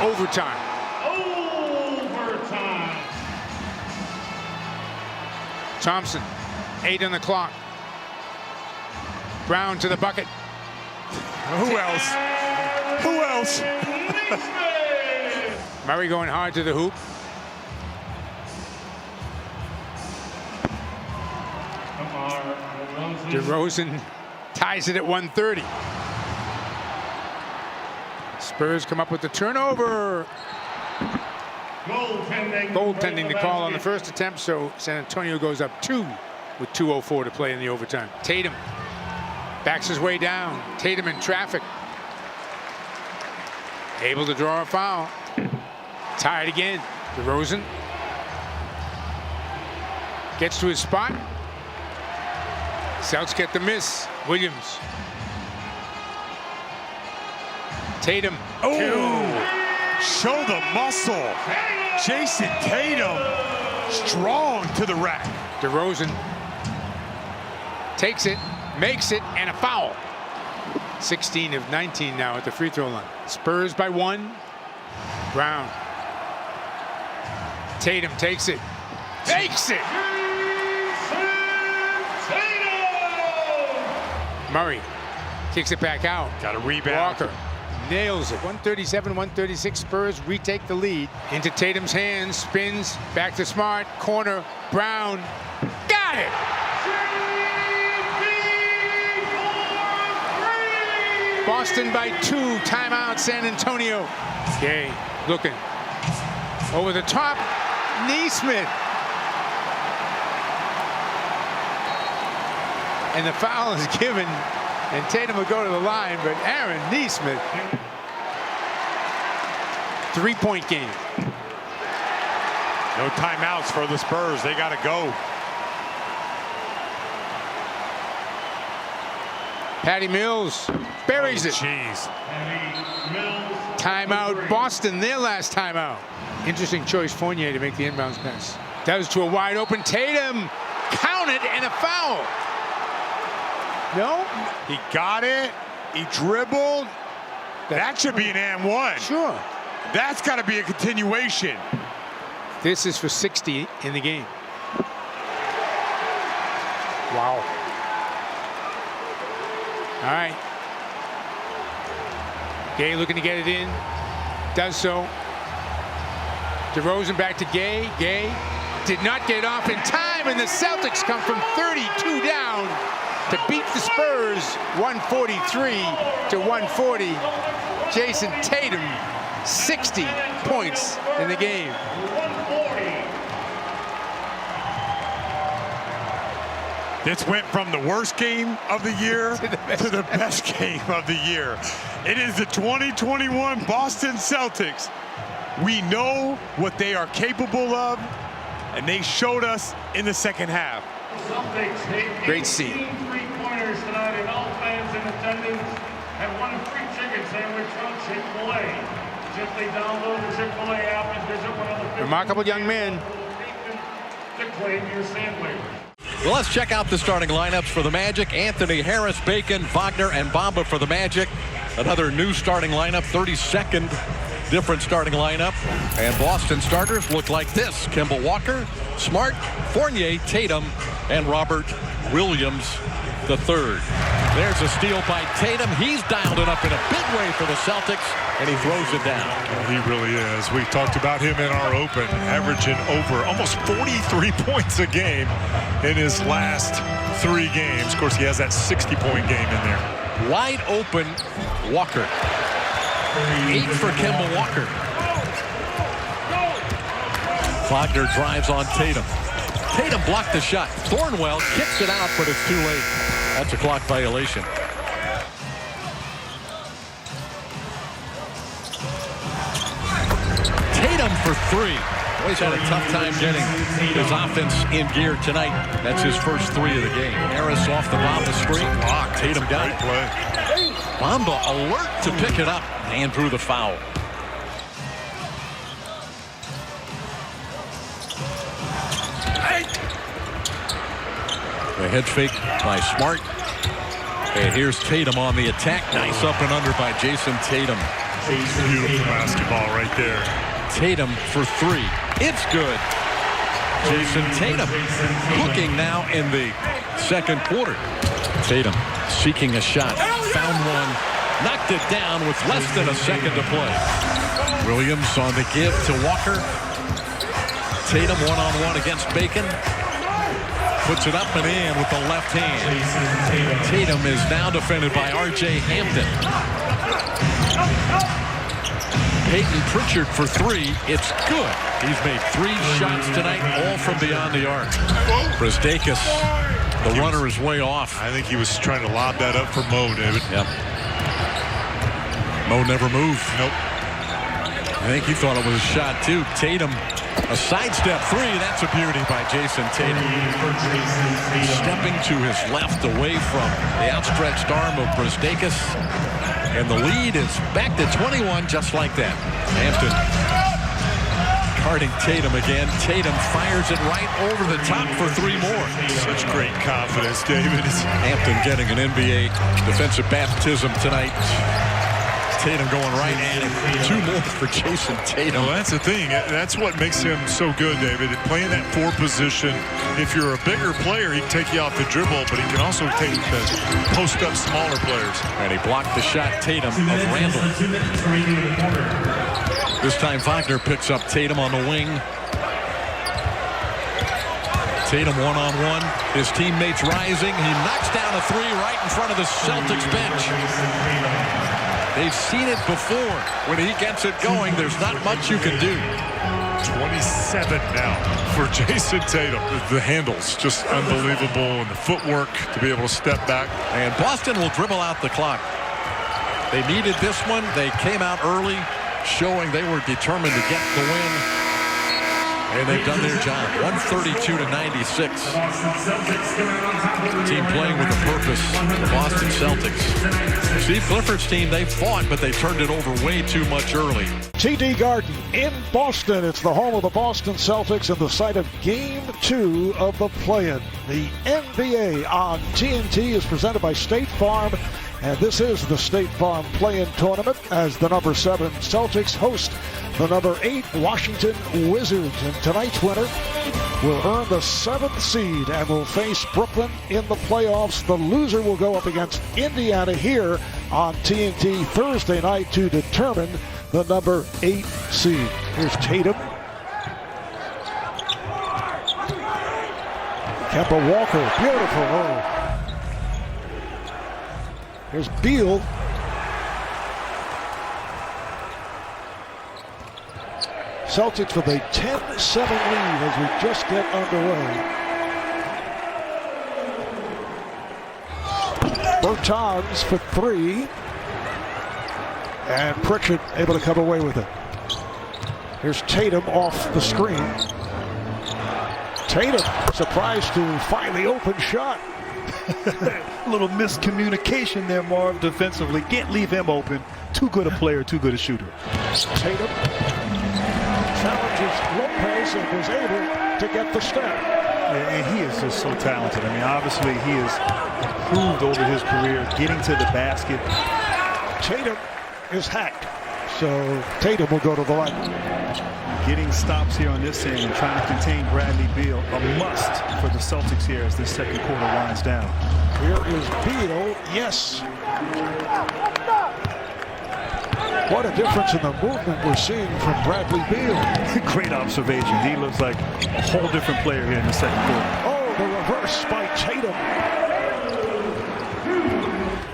Speaker 9: Overtime. Thompson. 8 on the clock. Brown to the bucket.
Speaker 7: Who else? Who else?
Speaker 9: Murray going hard to the hoop. DeRozan ties it at 130. Spurs come up with the turnover. Goaltending to call on the first attempt, so San Antonio goes up 2 with 2:04 to play in the overtime. Tatum backs his way down. Tatum in traffic. Able to draw a foul. Tied again. DeRozan gets to his spot. Celtics get the miss. Williams. Tatum.
Speaker 7: Oh, show the muscle. Jayson Tatum strong to the rack.
Speaker 9: DeRozan takes it, makes it, and a foul. 16 of 19 now at the free throw line. Spurs by 1. Brown. Tatum takes it, makes it. Murray kicks it back out.
Speaker 7: Got a rebound.
Speaker 9: Walker nails it. 137-136. Spurs retake the lead. Into Tatum's hands. Spins. Back to Smart. Corner. Brown. Got it. Boston by 2. Timeout San Antonio. Gay looking. Over the top. Neesmith. And the foul is given, and Tatum will go to the line, but Aaron Neesmith. 3-point game.
Speaker 7: No timeouts for the Spurs. They got to go.
Speaker 9: Patty Mills buries it.
Speaker 7: Jeez.
Speaker 9: Timeout Boston, their last timeout. Interesting choice, Fournier, to make the inbounds pass. Does to a wide open Tatum. Counted and a foul. No?
Speaker 7: He got it. He dribbled. That should be an and one.
Speaker 9: Sure.
Speaker 7: That's got to be a continuation.
Speaker 9: This is for 60 in the game. Wow. All right. Gay looking to get it in. Does so. DeRozan back to Gay. Gay did not get off in time, and the Celtics come from 32 down to beat the Spurs 143-140. Jayson Tatum, 60 points in the game.
Speaker 7: This went from the worst game of the year to the best game of the year. It is the 2021 Boston Celtics. We know what they are capable of, and they showed us in the second half.
Speaker 9: Great seat.
Speaker 6: Three-pointers tonight, and all fans in attendance have won a free chicken sandwich from Chick-fil-A. Simply download the Chick-fil-A app and visit one of the
Speaker 9: Remarkable young man.
Speaker 6: to claim your sandwich.
Speaker 8: Well, let's check out the starting lineups for the Magic. Anthony, Harris, Bacon, Wagner, and Bamba for the Magic. Another new starting lineup, 32nd different starting lineup. And Boston starters look like this. Kemba Walker, Smart, Fournier, Tatum, and Robert Williams III. There's a steal by Tatum. He's dialed it up in a big way for the Celtics, and he throws it down.
Speaker 12: He really is. We talked about him in our open, averaging over almost 43 points a game in his last 3 games. Of course, he has that 60-point game in there.
Speaker 8: Wide open, Walker. 8 for Kemba Walker. Wagner drives on Tatum. Tatum blocked the shot. Thornwell kicks it out, but it's too late. That's a clock violation. Tatum for 3. He's had a tough time getting his offense in gear tonight. That's his first 3 of the game. Harris off the Bamba screen. Tatum got it. Bamba alert to pick it up and drew the foul. The head fake by Smart. And here's Tatum on the attack. Nice up and under by Jayson Tatum.
Speaker 12: Beautiful basketball right there.
Speaker 8: Tatum for 3. It's good. Jayson Tatum cooking now in the second quarter. Tatum seeking a shot. Found one. Knocked it down with less than a second to play. Williams on the give to Walker. Tatum one-on-one against Bacon. Puts it up and in with the left hand. Tatum is now defended by R.J. Hampton. Peyton Pritchard for 3. It's good. He's made 3 shots tonight, all from beyond the arc. Brisdakis, the runner is way off.
Speaker 12: I think he was trying to lob that up for Mo, David.
Speaker 8: Yep. Mo never moved.
Speaker 12: Nope.
Speaker 8: I think he thought it was a shot, too. Tatum, a sidestep three. That's a beauty by Jayson Tatum. Stepping to his left away from the outstretched arm of Blks. And the lead is back to 21 just like that. Hampton guarding Tatum again. Tatum fires it right over the top for three more.
Speaker 12: Such great confidence, David.
Speaker 8: Hampton getting an NBA defensive baptism tonight. Tatum going right at him. Two more for Jayson Tatum.
Speaker 12: Well, that's the thing. That's what makes him so good, David. Playing that four position. If you're a bigger player, he can take you off the dribble, but he can also post up smaller players.
Speaker 8: And he blocked the shot, Tatum, of Randall. This time Wagner picks up Tatum on the wing. Tatum one-on-one. His teammates rising. He knocks down a three right in front of the Celtics bench. They've seen it before. When he gets it going, there's not much you can do.
Speaker 12: 27 now for Jayson Tatum. The handles just unbelievable, and the footwork to be able to step back.
Speaker 8: And Boston will dribble out the clock. They needed this one. They came out early, showing they were determined to get the win. And they've done their job. 132-96. Team playing with a purpose. The Boston Celtics. Steve Clifford's team, they fought, but they turned it over way too much early.
Speaker 16: TD Garden in Boston. It's the home of the Boston Celtics and the site of Game 2 of the play-in. The NBA on TNT is presented by State Farm. And this is the State Farm play-in tournament as the number 7 Celtics host the number 8 Washington Wizards. And tonight's winner will earn the 7th seed and will face Brooklyn in the playoffs. The loser will go up against Indiana here on TNT Thursday night to determine the number 8 seed. Here's Tatum. Kemba Walker, beautiful move. Here's Beal. Celtics with a 10-7 lead as we just get underway. Bertans for 3. And Pritchard able to come away with it. Here's Tatum off the screen. Tatum surprised to find the open shot.
Speaker 17: A little miscommunication there, Marv, defensively. Can't leave him open. Too good a player, too good a shooter.
Speaker 16: Tatum challenges Lopez and was able to get the step.
Speaker 17: And he is just so talented. I mean, obviously he has improved over his career, getting to the basket.
Speaker 16: Tatum is hacked, so Tatum will go to the line.
Speaker 17: Getting stops here on this end and trying to contain Bradley Beal, a must for the Celtics here as this second quarter winds down.
Speaker 16: Here is Beal, yes. What a difference in the movement we're seeing from Bradley Beal.
Speaker 17: Great observation. He looks like a whole different player here in the second quarter.
Speaker 16: Oh, the reverse by Tatum.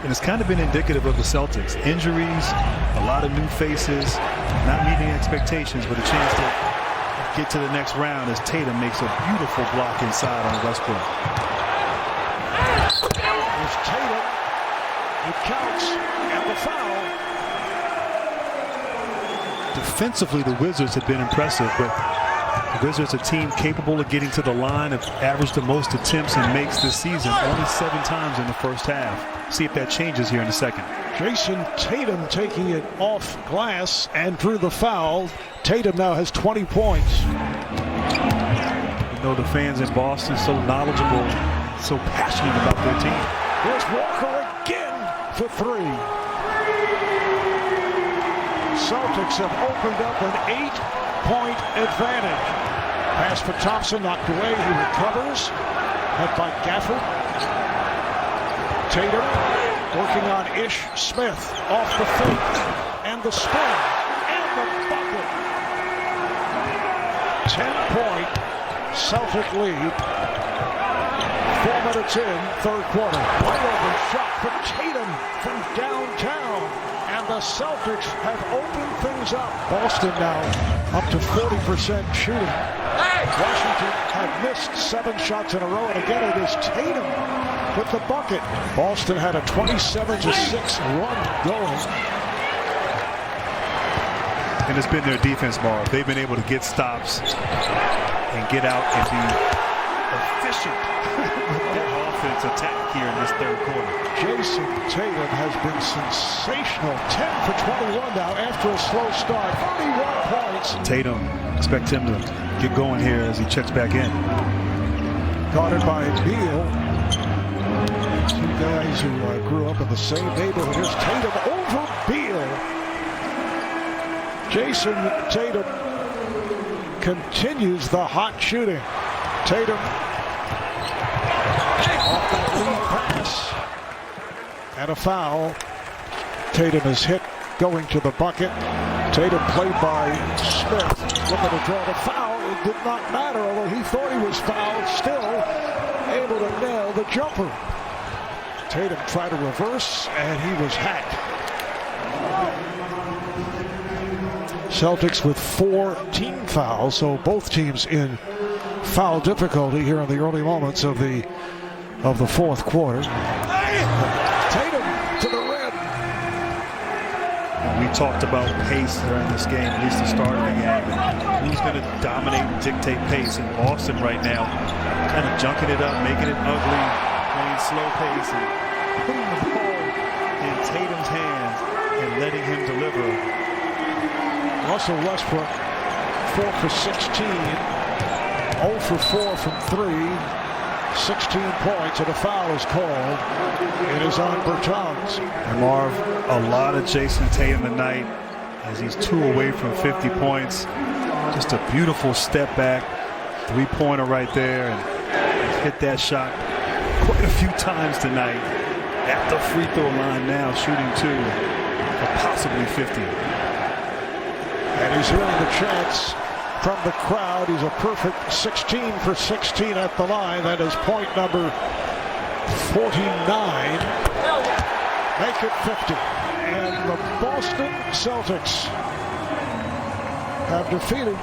Speaker 17: And it's kind of been indicative of the Celtics. Injuries, a lot of new faces, not meeting expectations, but a chance to get to the next round as Tatum makes a beautiful block inside on Westbrook.
Speaker 16: There's Tatum. It counts, and the foul.
Speaker 17: Defensively, the Wizards have been impressive, but the Wizards, a team capable of getting to the line, have averaged the most attempts and makes this season, only 7 times in the first half. See if that changes here in a second.
Speaker 16: Jayson Tatum taking it off glass and drew the foul. Tatum now has 20 points.
Speaker 17: You know, the fans in Boston so knowledgeable, so passionate about their team.
Speaker 16: Here's Walker again for 3. Celtics have opened up an 8-point advantage. Pass for Thompson, knocked away. He recovers. Head by Gafford. Tatum working on Ish Smith. Off the fake. And the spin. And the bucket. 10-point Celtic lead. 4 minutes in, third quarter. Wide open shot for Tatum from downtown. And the Celtics have opened things up. Boston now up to 40% shooting. Washington had missed 7 shots in a row. And again, it is Tatum with the bucket. Boston had a 27-6 run going.
Speaker 17: And it's been their defense, Marv. They've been able to get stops and get out and be efficient with their offense attack here in this third quarter.
Speaker 16: Jayson Tatum has been sensational. 10 for 21 now after a slow start. 31 points.
Speaker 17: Tatum, expect him to get going here as he checks back in.
Speaker 16: Guarded by Beal. Two guys who grew up in the same neighborhood. Here's Tatum over Beal. Jayson Tatum continues the hot shooting. Tatum off that lead pass. And a foul. Tatum is hit going to the bucket. Tatum played by Smith. Looking to draw the foul. It did not matter, although he thought he was fouled. Still able to nail the jumper. Tatum tried to reverse, and he was hacked. Celtics with 4 team fouls, so both teams in foul difficulty here in the early moments of the fourth quarter. Tatum to the rim.
Speaker 17: We talked about pace during this game, at least the start of the game, and who's going to dominate and dictate pace. And Boston right now kind of junking it up, making it ugly, playing slow pace, and putting the ball in Tatum's hands and letting him deliver.
Speaker 16: Russell Westbrook, 4 for 16, 0 for 4 from 3, 16 points, and a foul is called. It is on Bertans.
Speaker 17: And Marv, a lot of Jayson Tatum tonight as he's 2 away from 50 points. Just a beautiful step back, 3-pointer right there, and hit that shot quite a few times tonight. At the free throw line now, shooting 2 for possibly 50.
Speaker 16: And he's hearing the chants from the crowd. He's a perfect 16 for 16 at the line. That is point number 49. Make it 50. And the Boston Celtics have defeated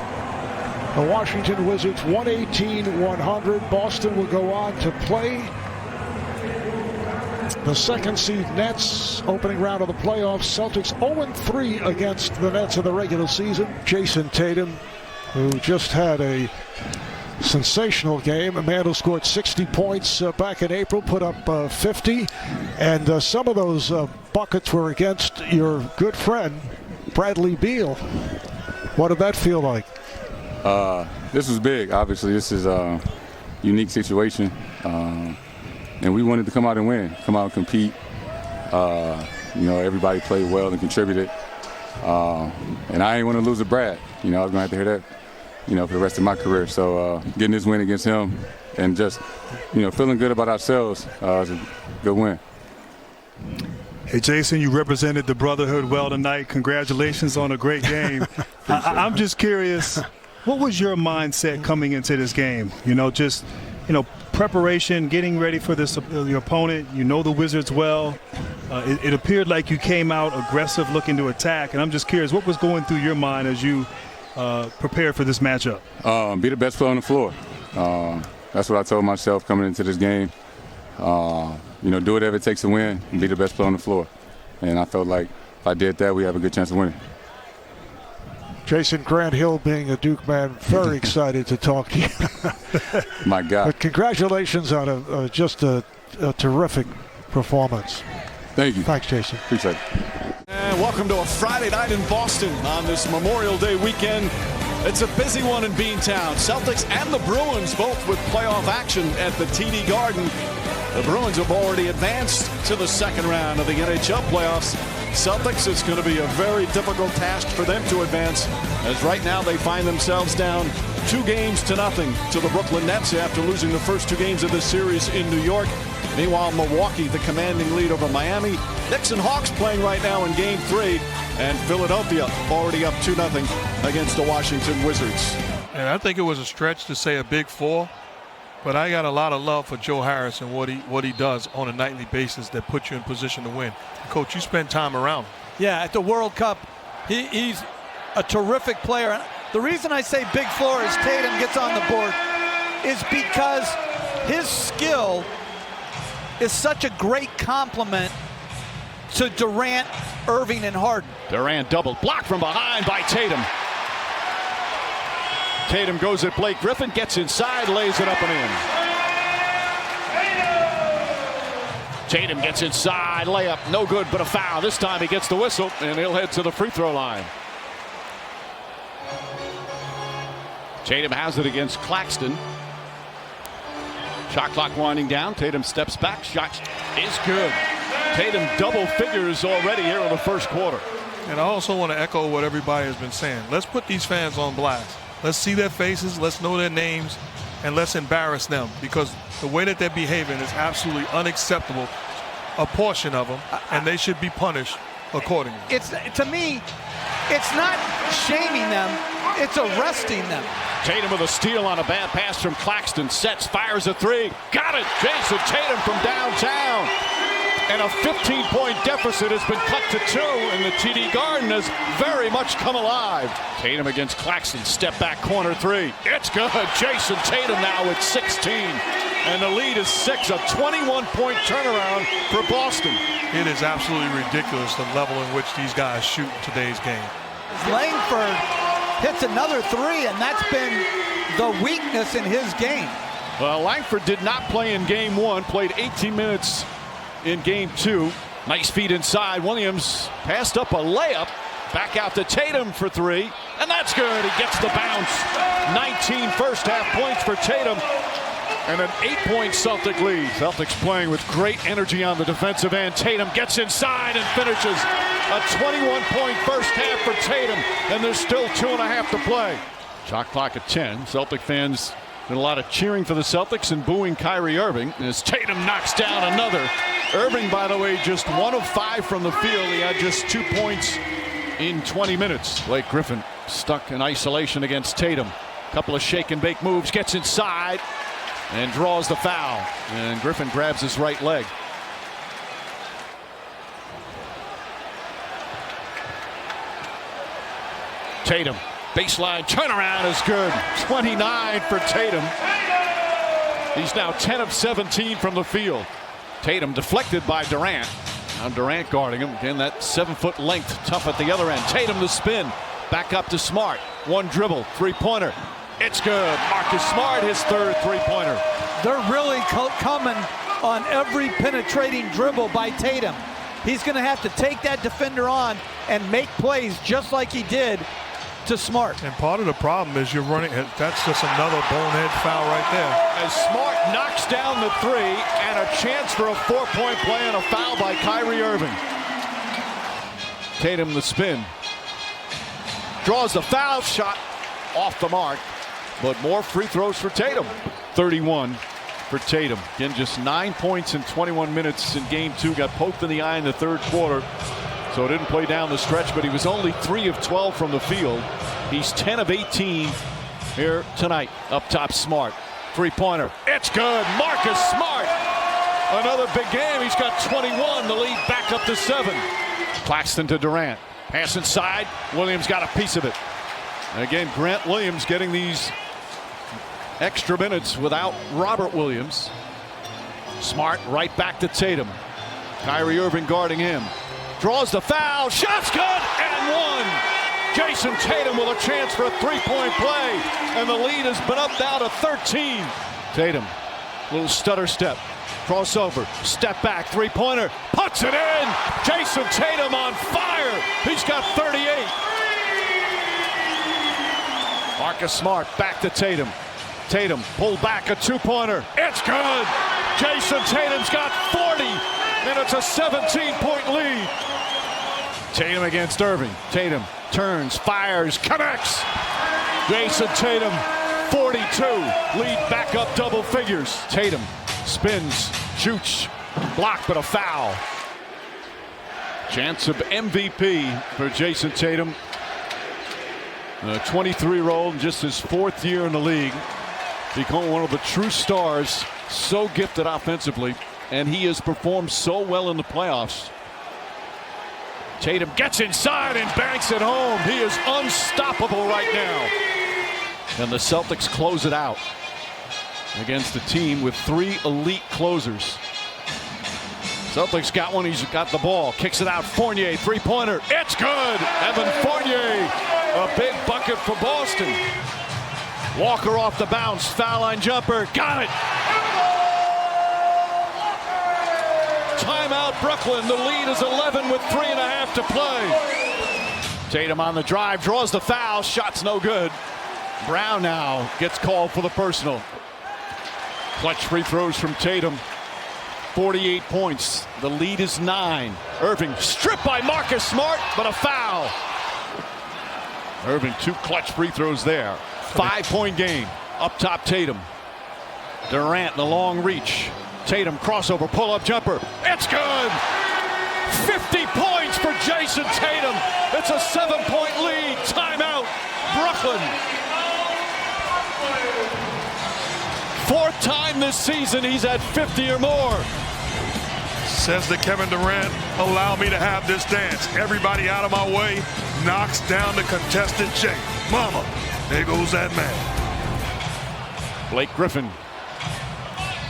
Speaker 16: the Washington Wizards 118-100. Boston will go on to play the second seed Nets, opening round of the playoffs. Celtics 0-3 against the Nets in the regular season. Jayson Tatum, who just had a sensational game, a man who scored 60 points back in April, put up 50, and some of those buckets were against your good friend Bradley Beal. What did that feel like?
Speaker 19: This was big. Obviously, this is a unique situation. And we wanted to come out and win, come out and compete. Everybody played well and contributed. And I ain't want to lose to Brad. I was going to have to hear that, for the rest of my career. So getting this win against him and just, feeling good about ourselves is a good win.
Speaker 17: Hey, Jayson, you represented the brotherhood well tonight. Congratulations on a great game. I'm just curious, what was your mindset coming into this game? Preparation, getting ready for your opponent. The Wizards well. It appeared like you came out aggressive, looking to attack. And I'm just curious, what was going through your mind as you prepared for this matchup?
Speaker 19: Be the best player on the floor. That's what I told myself coming into this game. Do whatever it takes to win and be the best player on the floor. And I felt like if I did that, we have a good chance of winning.
Speaker 16: Jason, Grant Hill, being a Duke man, very excited to talk to you.
Speaker 19: My God.
Speaker 16: But congratulations on just a terrific performance.
Speaker 19: Thank you.
Speaker 16: Thanks, Jason.
Speaker 19: Appreciate it.
Speaker 13: And welcome to a Friday night in Boston on this Memorial Day weekend. It's a busy one in Beantown. Celtics and the Bruins both with playoff action at the TD Garden. The Bruins have already advanced to the second round of the NHL playoffs. Celtics, it's going to be a very difficult task for them to advance, as right now they find themselves down 2-0 to the Brooklyn Nets after losing the first 2 games of this series in New York. Meanwhile, Milwaukee, the commanding lead over Miami. Knicks and Hawks playing right now in Game 3, and Philadelphia already up 2-0 against the Washington Wizards.
Speaker 21: And I think it was a stretch to say a big 4. But I got a lot of love for Joe Harris and what he does on a nightly basis that puts you in position to win. Coach, you spend time around him.
Speaker 3: Yeah, at the World Cup, he's a terrific player. The reason I say big 4 as Tatum gets on the board is because his skill is such a great complement to Durant Irving and Harden.
Speaker 13: Durant double blocked from behind by Tatum. Tatum goes at Blake Griffin, gets inside, lays it up and in. Tatum gets inside, layup, no good, but a foul. This time he gets the whistle, and he'll head to the free throw line. Tatum has it against Claxton. Shot clock winding down. Tatum steps back. Shot is good. Tatum double figures already here in the first quarter.
Speaker 21: And I also want to echo what everybody has been saying. Let's put these fans on blast. Let's see their faces. Let's know their names. And let's embarrass them, because the way that they're behaving is absolutely unacceptable. A portion of them, and they should be punished accordingly.
Speaker 3: To me, it's not shaming them. It's arresting them.
Speaker 13: Tatum with a steal on a bad pass from Claxton. Sets, fires a three. Got it. Jayson Tatum from downtown. And a 15-point deficit has been cut to 2, and the TD Garden has very much come alive. Tatum against Claxton. Step back corner three. It's good. Jayson Tatum now with 16. And the lead is 6. A 21-point turnaround for Boston.
Speaker 21: It is absolutely ridiculous the level in which these guys shoot in today's game.
Speaker 3: Langford hits another three, and that's been the weakness in his game.
Speaker 13: Well, Langford did not play in game 1, played 18 minutes in game 2. Nice feed inside. Williams passed up a layup. Back out to Tatum for 3, and that's good. He gets the bounce. 19 first half points for Tatum, and an 8-point Celtic lead. Celtics playing with great energy on the defensive end. Tatum gets inside and finishes. A 21-point first half for Tatum, and there's still 2.5 to play. Shot clock at 10. Celtic fans did a lot of cheering for the Celtics and booing Kyrie Irving as Tatum knocks down another. Irving, by the way, just 1 of 5 from the field. He had just 2 points in 20 minutes. Blake Griffin stuck in isolation against Tatum. Couple of shake and bake moves, gets inside and draws the foul. And Griffin grabs his right leg. Tatum, baseline turnaround is good. 29 for Tatum. He's now 10 of 17 from the field. Tatum deflected by Durant. Now Durant guarding him. Again, that 7-foot length, tough at the other end. Tatum the spin. Back up to Smart. One dribble, three-pointer. It's good. Marcus Smart, his third three-pointer.
Speaker 3: They're really coming on every penetrating dribble by Tatum. He's going to have to take that defender on and make plays just like he did to Smart.
Speaker 21: And part of the problem is you're running. That's just another bonehead foul right there.
Speaker 13: As Smart knocks down the 3, and a chance for a 4-point play and a foul by Kyrie Irving. Tatum the spin. Draws the foul shot off the mark, but more free throws for Tatum. 31 for Tatum. Again, just 9 points in 21 minutes in game 2. Got poked in the eye in the third quarter, so didn't play down the stretch, but he was only 3 of 12 from the field. He's 10 of 18 here tonight. Up top, Smart. Three-pointer. It's good. Marcus Smart. Another big game. He's got 21. The lead back up to 7. Claxton to Durant. Pass inside. Williams got a piece of it. Again, Grant Williams getting these extra minutes without Robert Williams. Smart right back to Tatum. Kyrie Irving guarding him. Draws the foul. Shot's good and 1. Jayson Tatum with a chance for a 3-point play, and the lead has been up now to 13. Tatum, little stutter step, crossover, step back, three-pointer, puts it in. Jayson Tatum on fire. He's got 38. Marcus Smart back to Tatum. Tatum pulled back a 2-pointer. It's good. Jayson Tatum's got 40, and it's a 17-point lead. Tatum against Irving. Tatum turns, fires, connects. Jayson Tatum, 42. Lead back up double figures. Tatum spins, shoots, blocked, but a foul. Chance of MVP for Jayson Tatum. The 23-year-old, just his 4th year in the league, become one of the true stars. So gifted offensively, and he has performed so well in the playoffs. Tatum gets inside and banks it home. He is unstoppable right now. And the Celtics close it out against a team with 3 elite closers. Celtics got one. He's got the ball. Kicks it out. Fournier, three-pointer. It's good. Evan Fournier, a big bucket for Boston. Walker off the bounce. Foul line jumper. Got it. Timeout Brooklyn. The lead is 11 with 3.5 to play. Tatum on the drive. Draws the foul. Shot's no good. Brown now gets called for the personal. Clutch free throws from Tatum. 48 points. The lead is 9. Irving stripped by Marcus Smart, but a foul. Irving 2 clutch free throws there. 5-point game. Up top Tatum. Durant the long reach. Tatum crossover pull-up jumper. It's good. 50 points for Jayson Tatum. It's a 7-point lead. Timeout Brooklyn. 4th time this season he's had 50 or more.
Speaker 12: Says to Kevin Durant, allow me to have this dance. Everybody out of my way. Knocks down the contested Jay. Mama, there goes that man.
Speaker 13: Blake Griffin.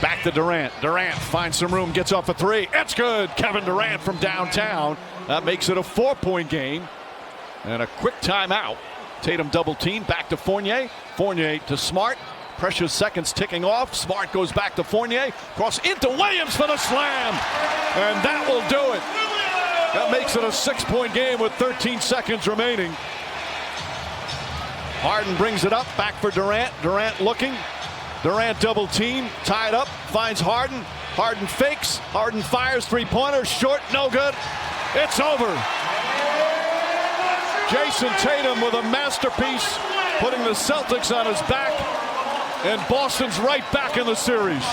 Speaker 13: Back to Durant. Durant finds some room, gets off a 3. It's good. Kevin Durant from downtown. That makes it a 4-point game. And a quick timeout. Tatum double team. Back to Fournier. Fournier to Smart. Precious seconds ticking off. Smart goes back to Fournier. Cross into Williams for the slam. And that will do it. That makes it a 6-point game with 13 seconds remaining. Harden brings it up. Back for Durant. Durant looking. Durant double team. Tied up. Finds Harden. Harden fakes. Harden fires. 3-pointer. Short. No good. It's over. Jayson Tatum with a masterpiece. Putting the Celtics on his back. And Boston's right back in the series.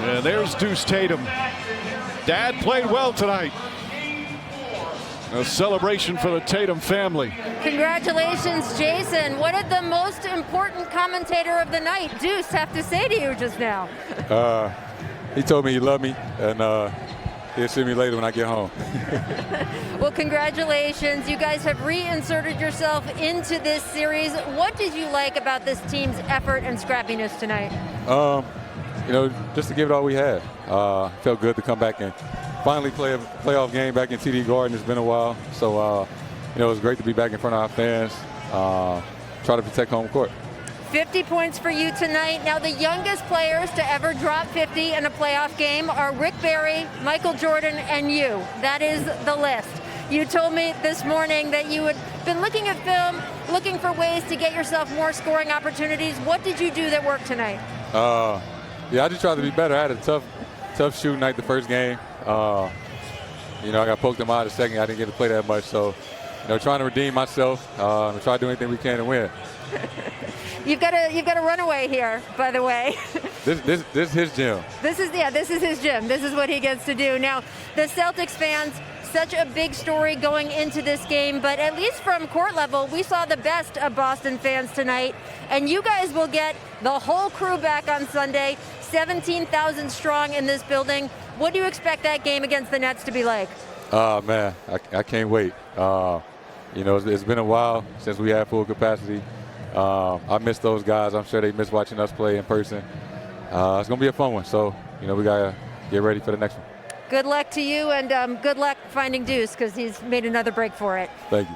Speaker 13: And there's Deuce Tatum. Dad played well tonight. A celebration for the Tatum family.
Speaker 15: Congratulations, Jason. What did the most important commentator of the night, Deuce, have to say to you just now?
Speaker 19: He told me he loved me, and he'll see me later when I get home.
Speaker 15: Well, congratulations. You guys have reinserted yourself into this series. What did you like about this team's effort and scrappiness tonight?
Speaker 19: You know, just to give it all we had. Felt good to come back and finally play a playoff game back in TD Garden. It's been a while. So, you know, it was great to be back in front of our fans. Try to protect home court.
Speaker 15: 50 points for you tonight. Now, the youngest players to ever drop 50 in a playoff game are Rick Barry, Michael Jordan, and you. That is the list. You told me this morning that you had been looking at film, looking for ways to get yourself more scoring opportunities. What did you do that worked tonight?
Speaker 19: Yeah, I just tried to be better. I had a tough shooting night the first game. You know, I got poked in my eye the second. I didn't get to play that much. So, you know, trying to redeem myself and try to do anything we can to win.
Speaker 15: You've got a runaway here, by the way.
Speaker 19: This is his gym.
Speaker 15: This is his gym. This is what he gets to do. Now, the Celtics fans, such a big story going into this game, but at least from court level, we saw the best of Boston fans tonight, and you guys will get the whole crew back on Sunday, 17,000 strong in this building. What do you expect that game against the Nets to be like?
Speaker 19: Man, I can't wait. You know, it's been a while since we had full capacity. I miss those guys. I'm sure they miss watching us play in person. It's going to be a fun one. So, you know, we got to get ready for the next one.
Speaker 15: Good luck to you, and good luck finding Deuce, because he's made another break for it.
Speaker 19: Thank you.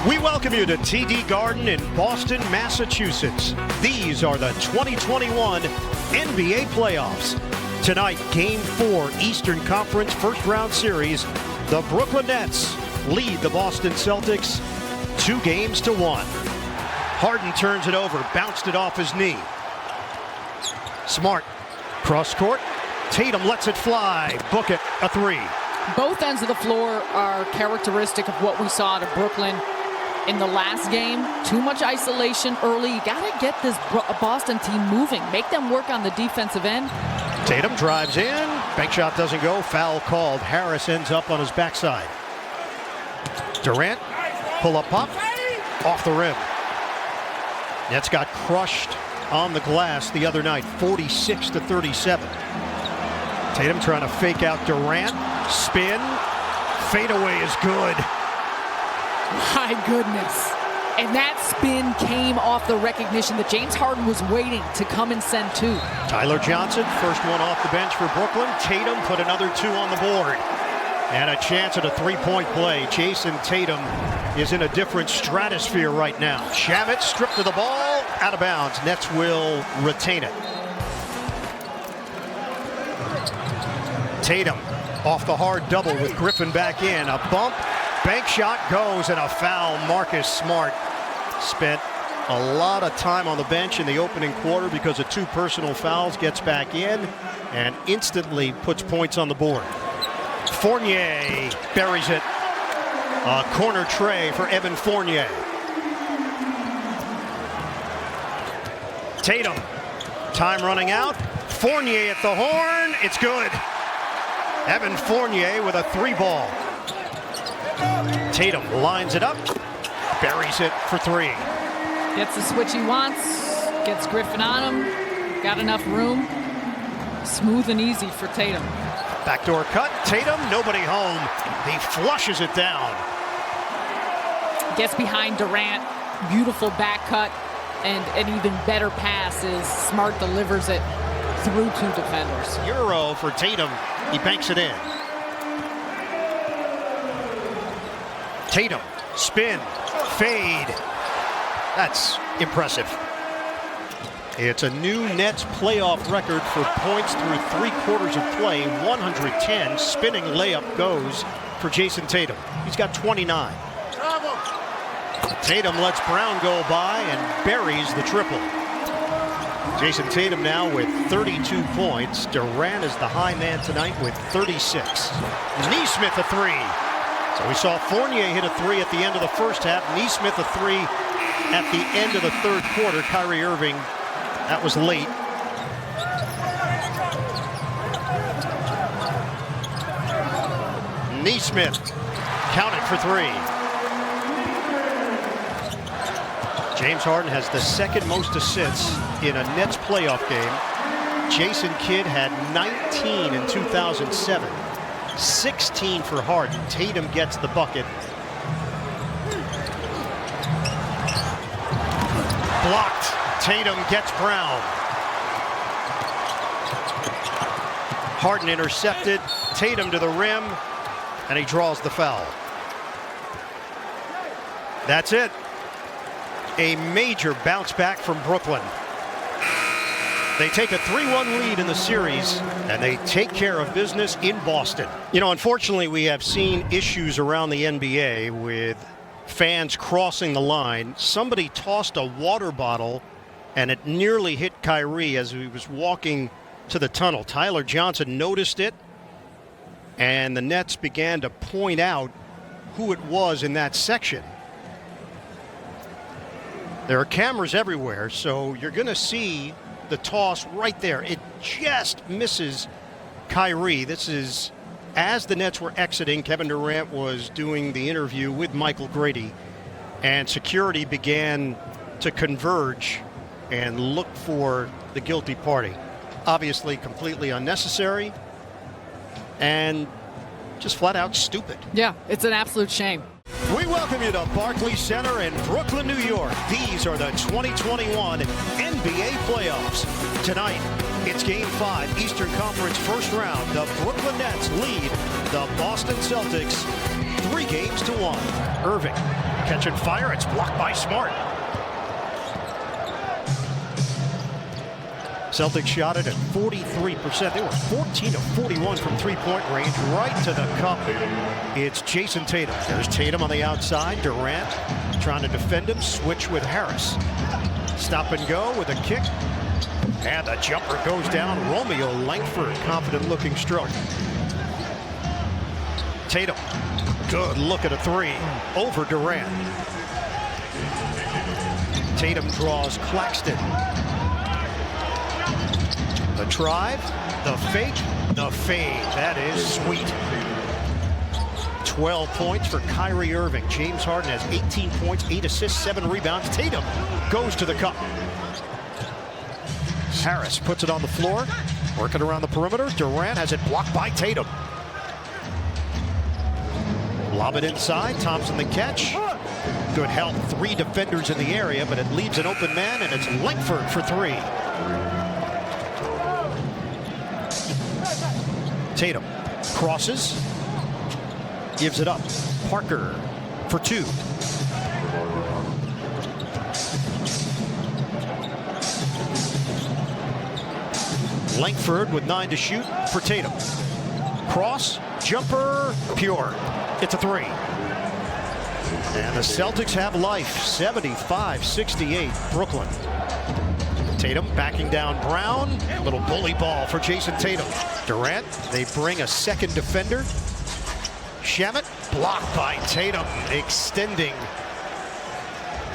Speaker 14: We welcome you to TD Garden in Boston, Massachusetts. These are the 2021 NBA playoffs. Tonight, Game 4 Eastern Conference first-round series. The Brooklyn Nets lead the Boston Celtics 2-1. Harden turns it over, bounced it off his knee. Smart, cross court. Tatum lets it fly. Book it, a 3.
Speaker 18: Both ends of the floor are characteristic of what we saw to Brooklyn in the last game. Too much isolation early. You got to get this Boston team moving. Make them work on the defensive end.
Speaker 14: Tatum drives in. Bank shot doesn't go. Foul called. Harris ends up on his backside. Durant, pull-up pop, off the rim. Nets got crushed on the glass the other night, 46-37. Tatum trying to fake out Durant. Spin. Fadeaway is good.
Speaker 18: My goodness. And that spin came off the recognition that James Harden was waiting to come and send two.
Speaker 14: Tyler Johnson, first one off the bench for Brooklyn. Tatum put another two on the board. And a chance at a three-point play. Jayson Tatum is in a different stratosphere right now. Shamet stripped of the ball, out of bounds. Nets will retain it. Tatum off the hard double with Griffin back in. A bump, bank shot goes, and a foul. Marcus Smart spent a lot of time on the bench in the opening quarter because of two personal fouls, gets back in, and instantly puts points on the board. Fournier buries it. A corner tray for Evan Fournier. Tatum, time running out. Fournier at the horn, it's good. Evan Fournier with a three ball. Tatum lines it up, buries it for three.
Speaker 18: Gets the switch he wants, gets Griffin on him, got enough room. Smooth and easy for Tatum.
Speaker 14: Backdoor cut, Tatum, nobody home. He flushes it down.
Speaker 18: Gets behind Durant, beautiful back cut, and an even better pass is Smart delivers it through two defenders.
Speaker 14: Euro for Tatum, he banks it in. Tatum, spin, fade. That's impressive. It's a new Nets playoff record for points through 3/4 of play. 110. Spinning layup goes for Jayson Tatum. He's got 29. Tatum lets Brown go by and buries the triple. Jayson Tatum now with 32 points. Durant is the high man tonight with 36. Nesmith a three. So we saw Fournier hit a three at the end of the first half. Nesmith a three at the end of the third quarter. Kyrie Irving, that was late. Nesmith counted for three. James Harden has the second most assists in a Nets playoff game. Jason Kidd had 19 in 2007. 16 for Harden. Tatum gets the bucket. Blocked. Tatum gets Brown. Harden intercepted. Tatum to the rim, and he draws the foul. That's it. A major bounce back from Brooklyn. They take a 3-1 lead in the series, and they take care of business in Boston. You know, unfortunately, we have seen issues around the NBA with fans crossing the line. Somebody tossed a water bottle, and it nearly hit Kyrie as he was walking to the tunnel. Tyler Johnson noticed it, and the Nets began to point out who it was in that section. There are cameras everywhere, so you're going to see the toss right there. It just misses Kyrie. This is as the Nets were exiting. Kevin Durant was doing the interview with Michael Grady, and security began to converge and look for the guilty party. Obviously completely unnecessary and just flat out stupid.
Speaker 18: Yeah, it's an absolute shame.
Speaker 14: We welcome you to Barclays Center in Brooklyn, New York. These are the 2021 NBA playoffs. Tonight, it's Game 5, Eastern Conference first round. The Brooklyn Nets lead the Boston Celtics 3-1. Irving catching fire. It's blocked by Smart. Celtics shot it at 43%. They were 14 of 41 from three-point range, right to the cup. It's Jayson Tatum. There's Tatum on the outside. Durant trying to defend him. Switch with Harris. Stop and go with a kick. And the jumper goes down. Romeo Langford, confident-looking stroke. Tatum, good look at a three over Durant. Tatum draws Claxton. The drive, the fake, the fade. That is sweet. 12 points for Kyrie Irving. James Harden has 18 points, 8 assists, 7 rebounds. Tatum goes to the cup. Harris puts it on the floor, working around the perimeter. Durant has it blocked by Tatum. Lob it inside. Thompson the catch. Good help, 3 defenders in the area, but it leaves an open man, and it's Langford for 3. Tatum crosses, gives it up. Parker for 2. Langford with 9 to shoot for Tatum. Cross, jumper, pure. It's a 3. And the Celtics have life, 75-68, Brooklyn. Tatum backing down Brown. Little bully ball for Jayson Tatum. Durant, they bring a second defender. Shamet, blocked by Tatum, extending.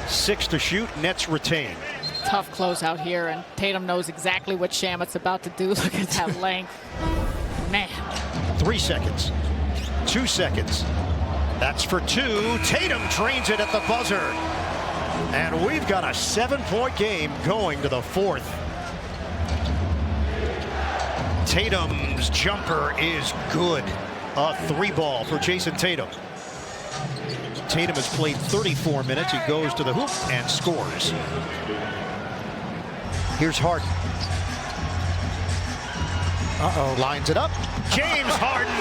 Speaker 14: 6 to shoot, Nets retain.
Speaker 18: Tough closeout here, and Tatum knows exactly what Shamet's about to do. Look at that length. Man.
Speaker 14: 3 seconds. 2 seconds. That's for 2. Tatum drains it at the buzzer. And we've got a 7-point game going to the 4th. Tatum's jumper is good. A 3-ball for Jayson Tatum. Tatum has played 34 minutes. He goes to the hoop and scores. Here's Harden. Lines it up. James Harden,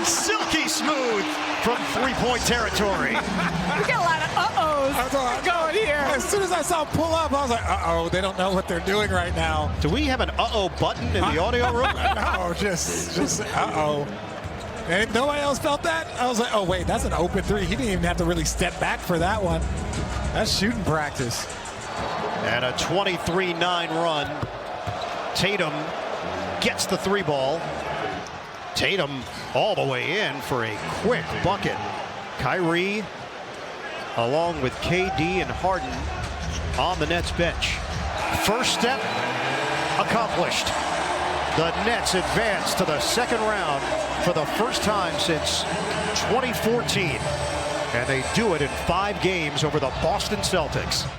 Speaker 14: silky smooth from 3-point territory.
Speaker 18: We got a lot of uh-ohs going here.
Speaker 20: As soon as I saw him pull up, I was like, uh-oh, they don't know what they're doing right now.
Speaker 14: Do we have an uh-oh button in the audio room?
Speaker 20: No, just uh-oh. And nobody else felt that? I was like, oh, wait, that's an open 3. He didn't even have to really step back for that one. That's shooting practice.
Speaker 14: And a 23-9 run. Tatum gets the 3-ball. Tatum all the way in for a quick bucket. Kyrie, along with KD and Harden, on the Nets bench. First step accomplished. The Nets advance to the second round for the first time since 2014. And they do it in 5 games over the Boston Celtics.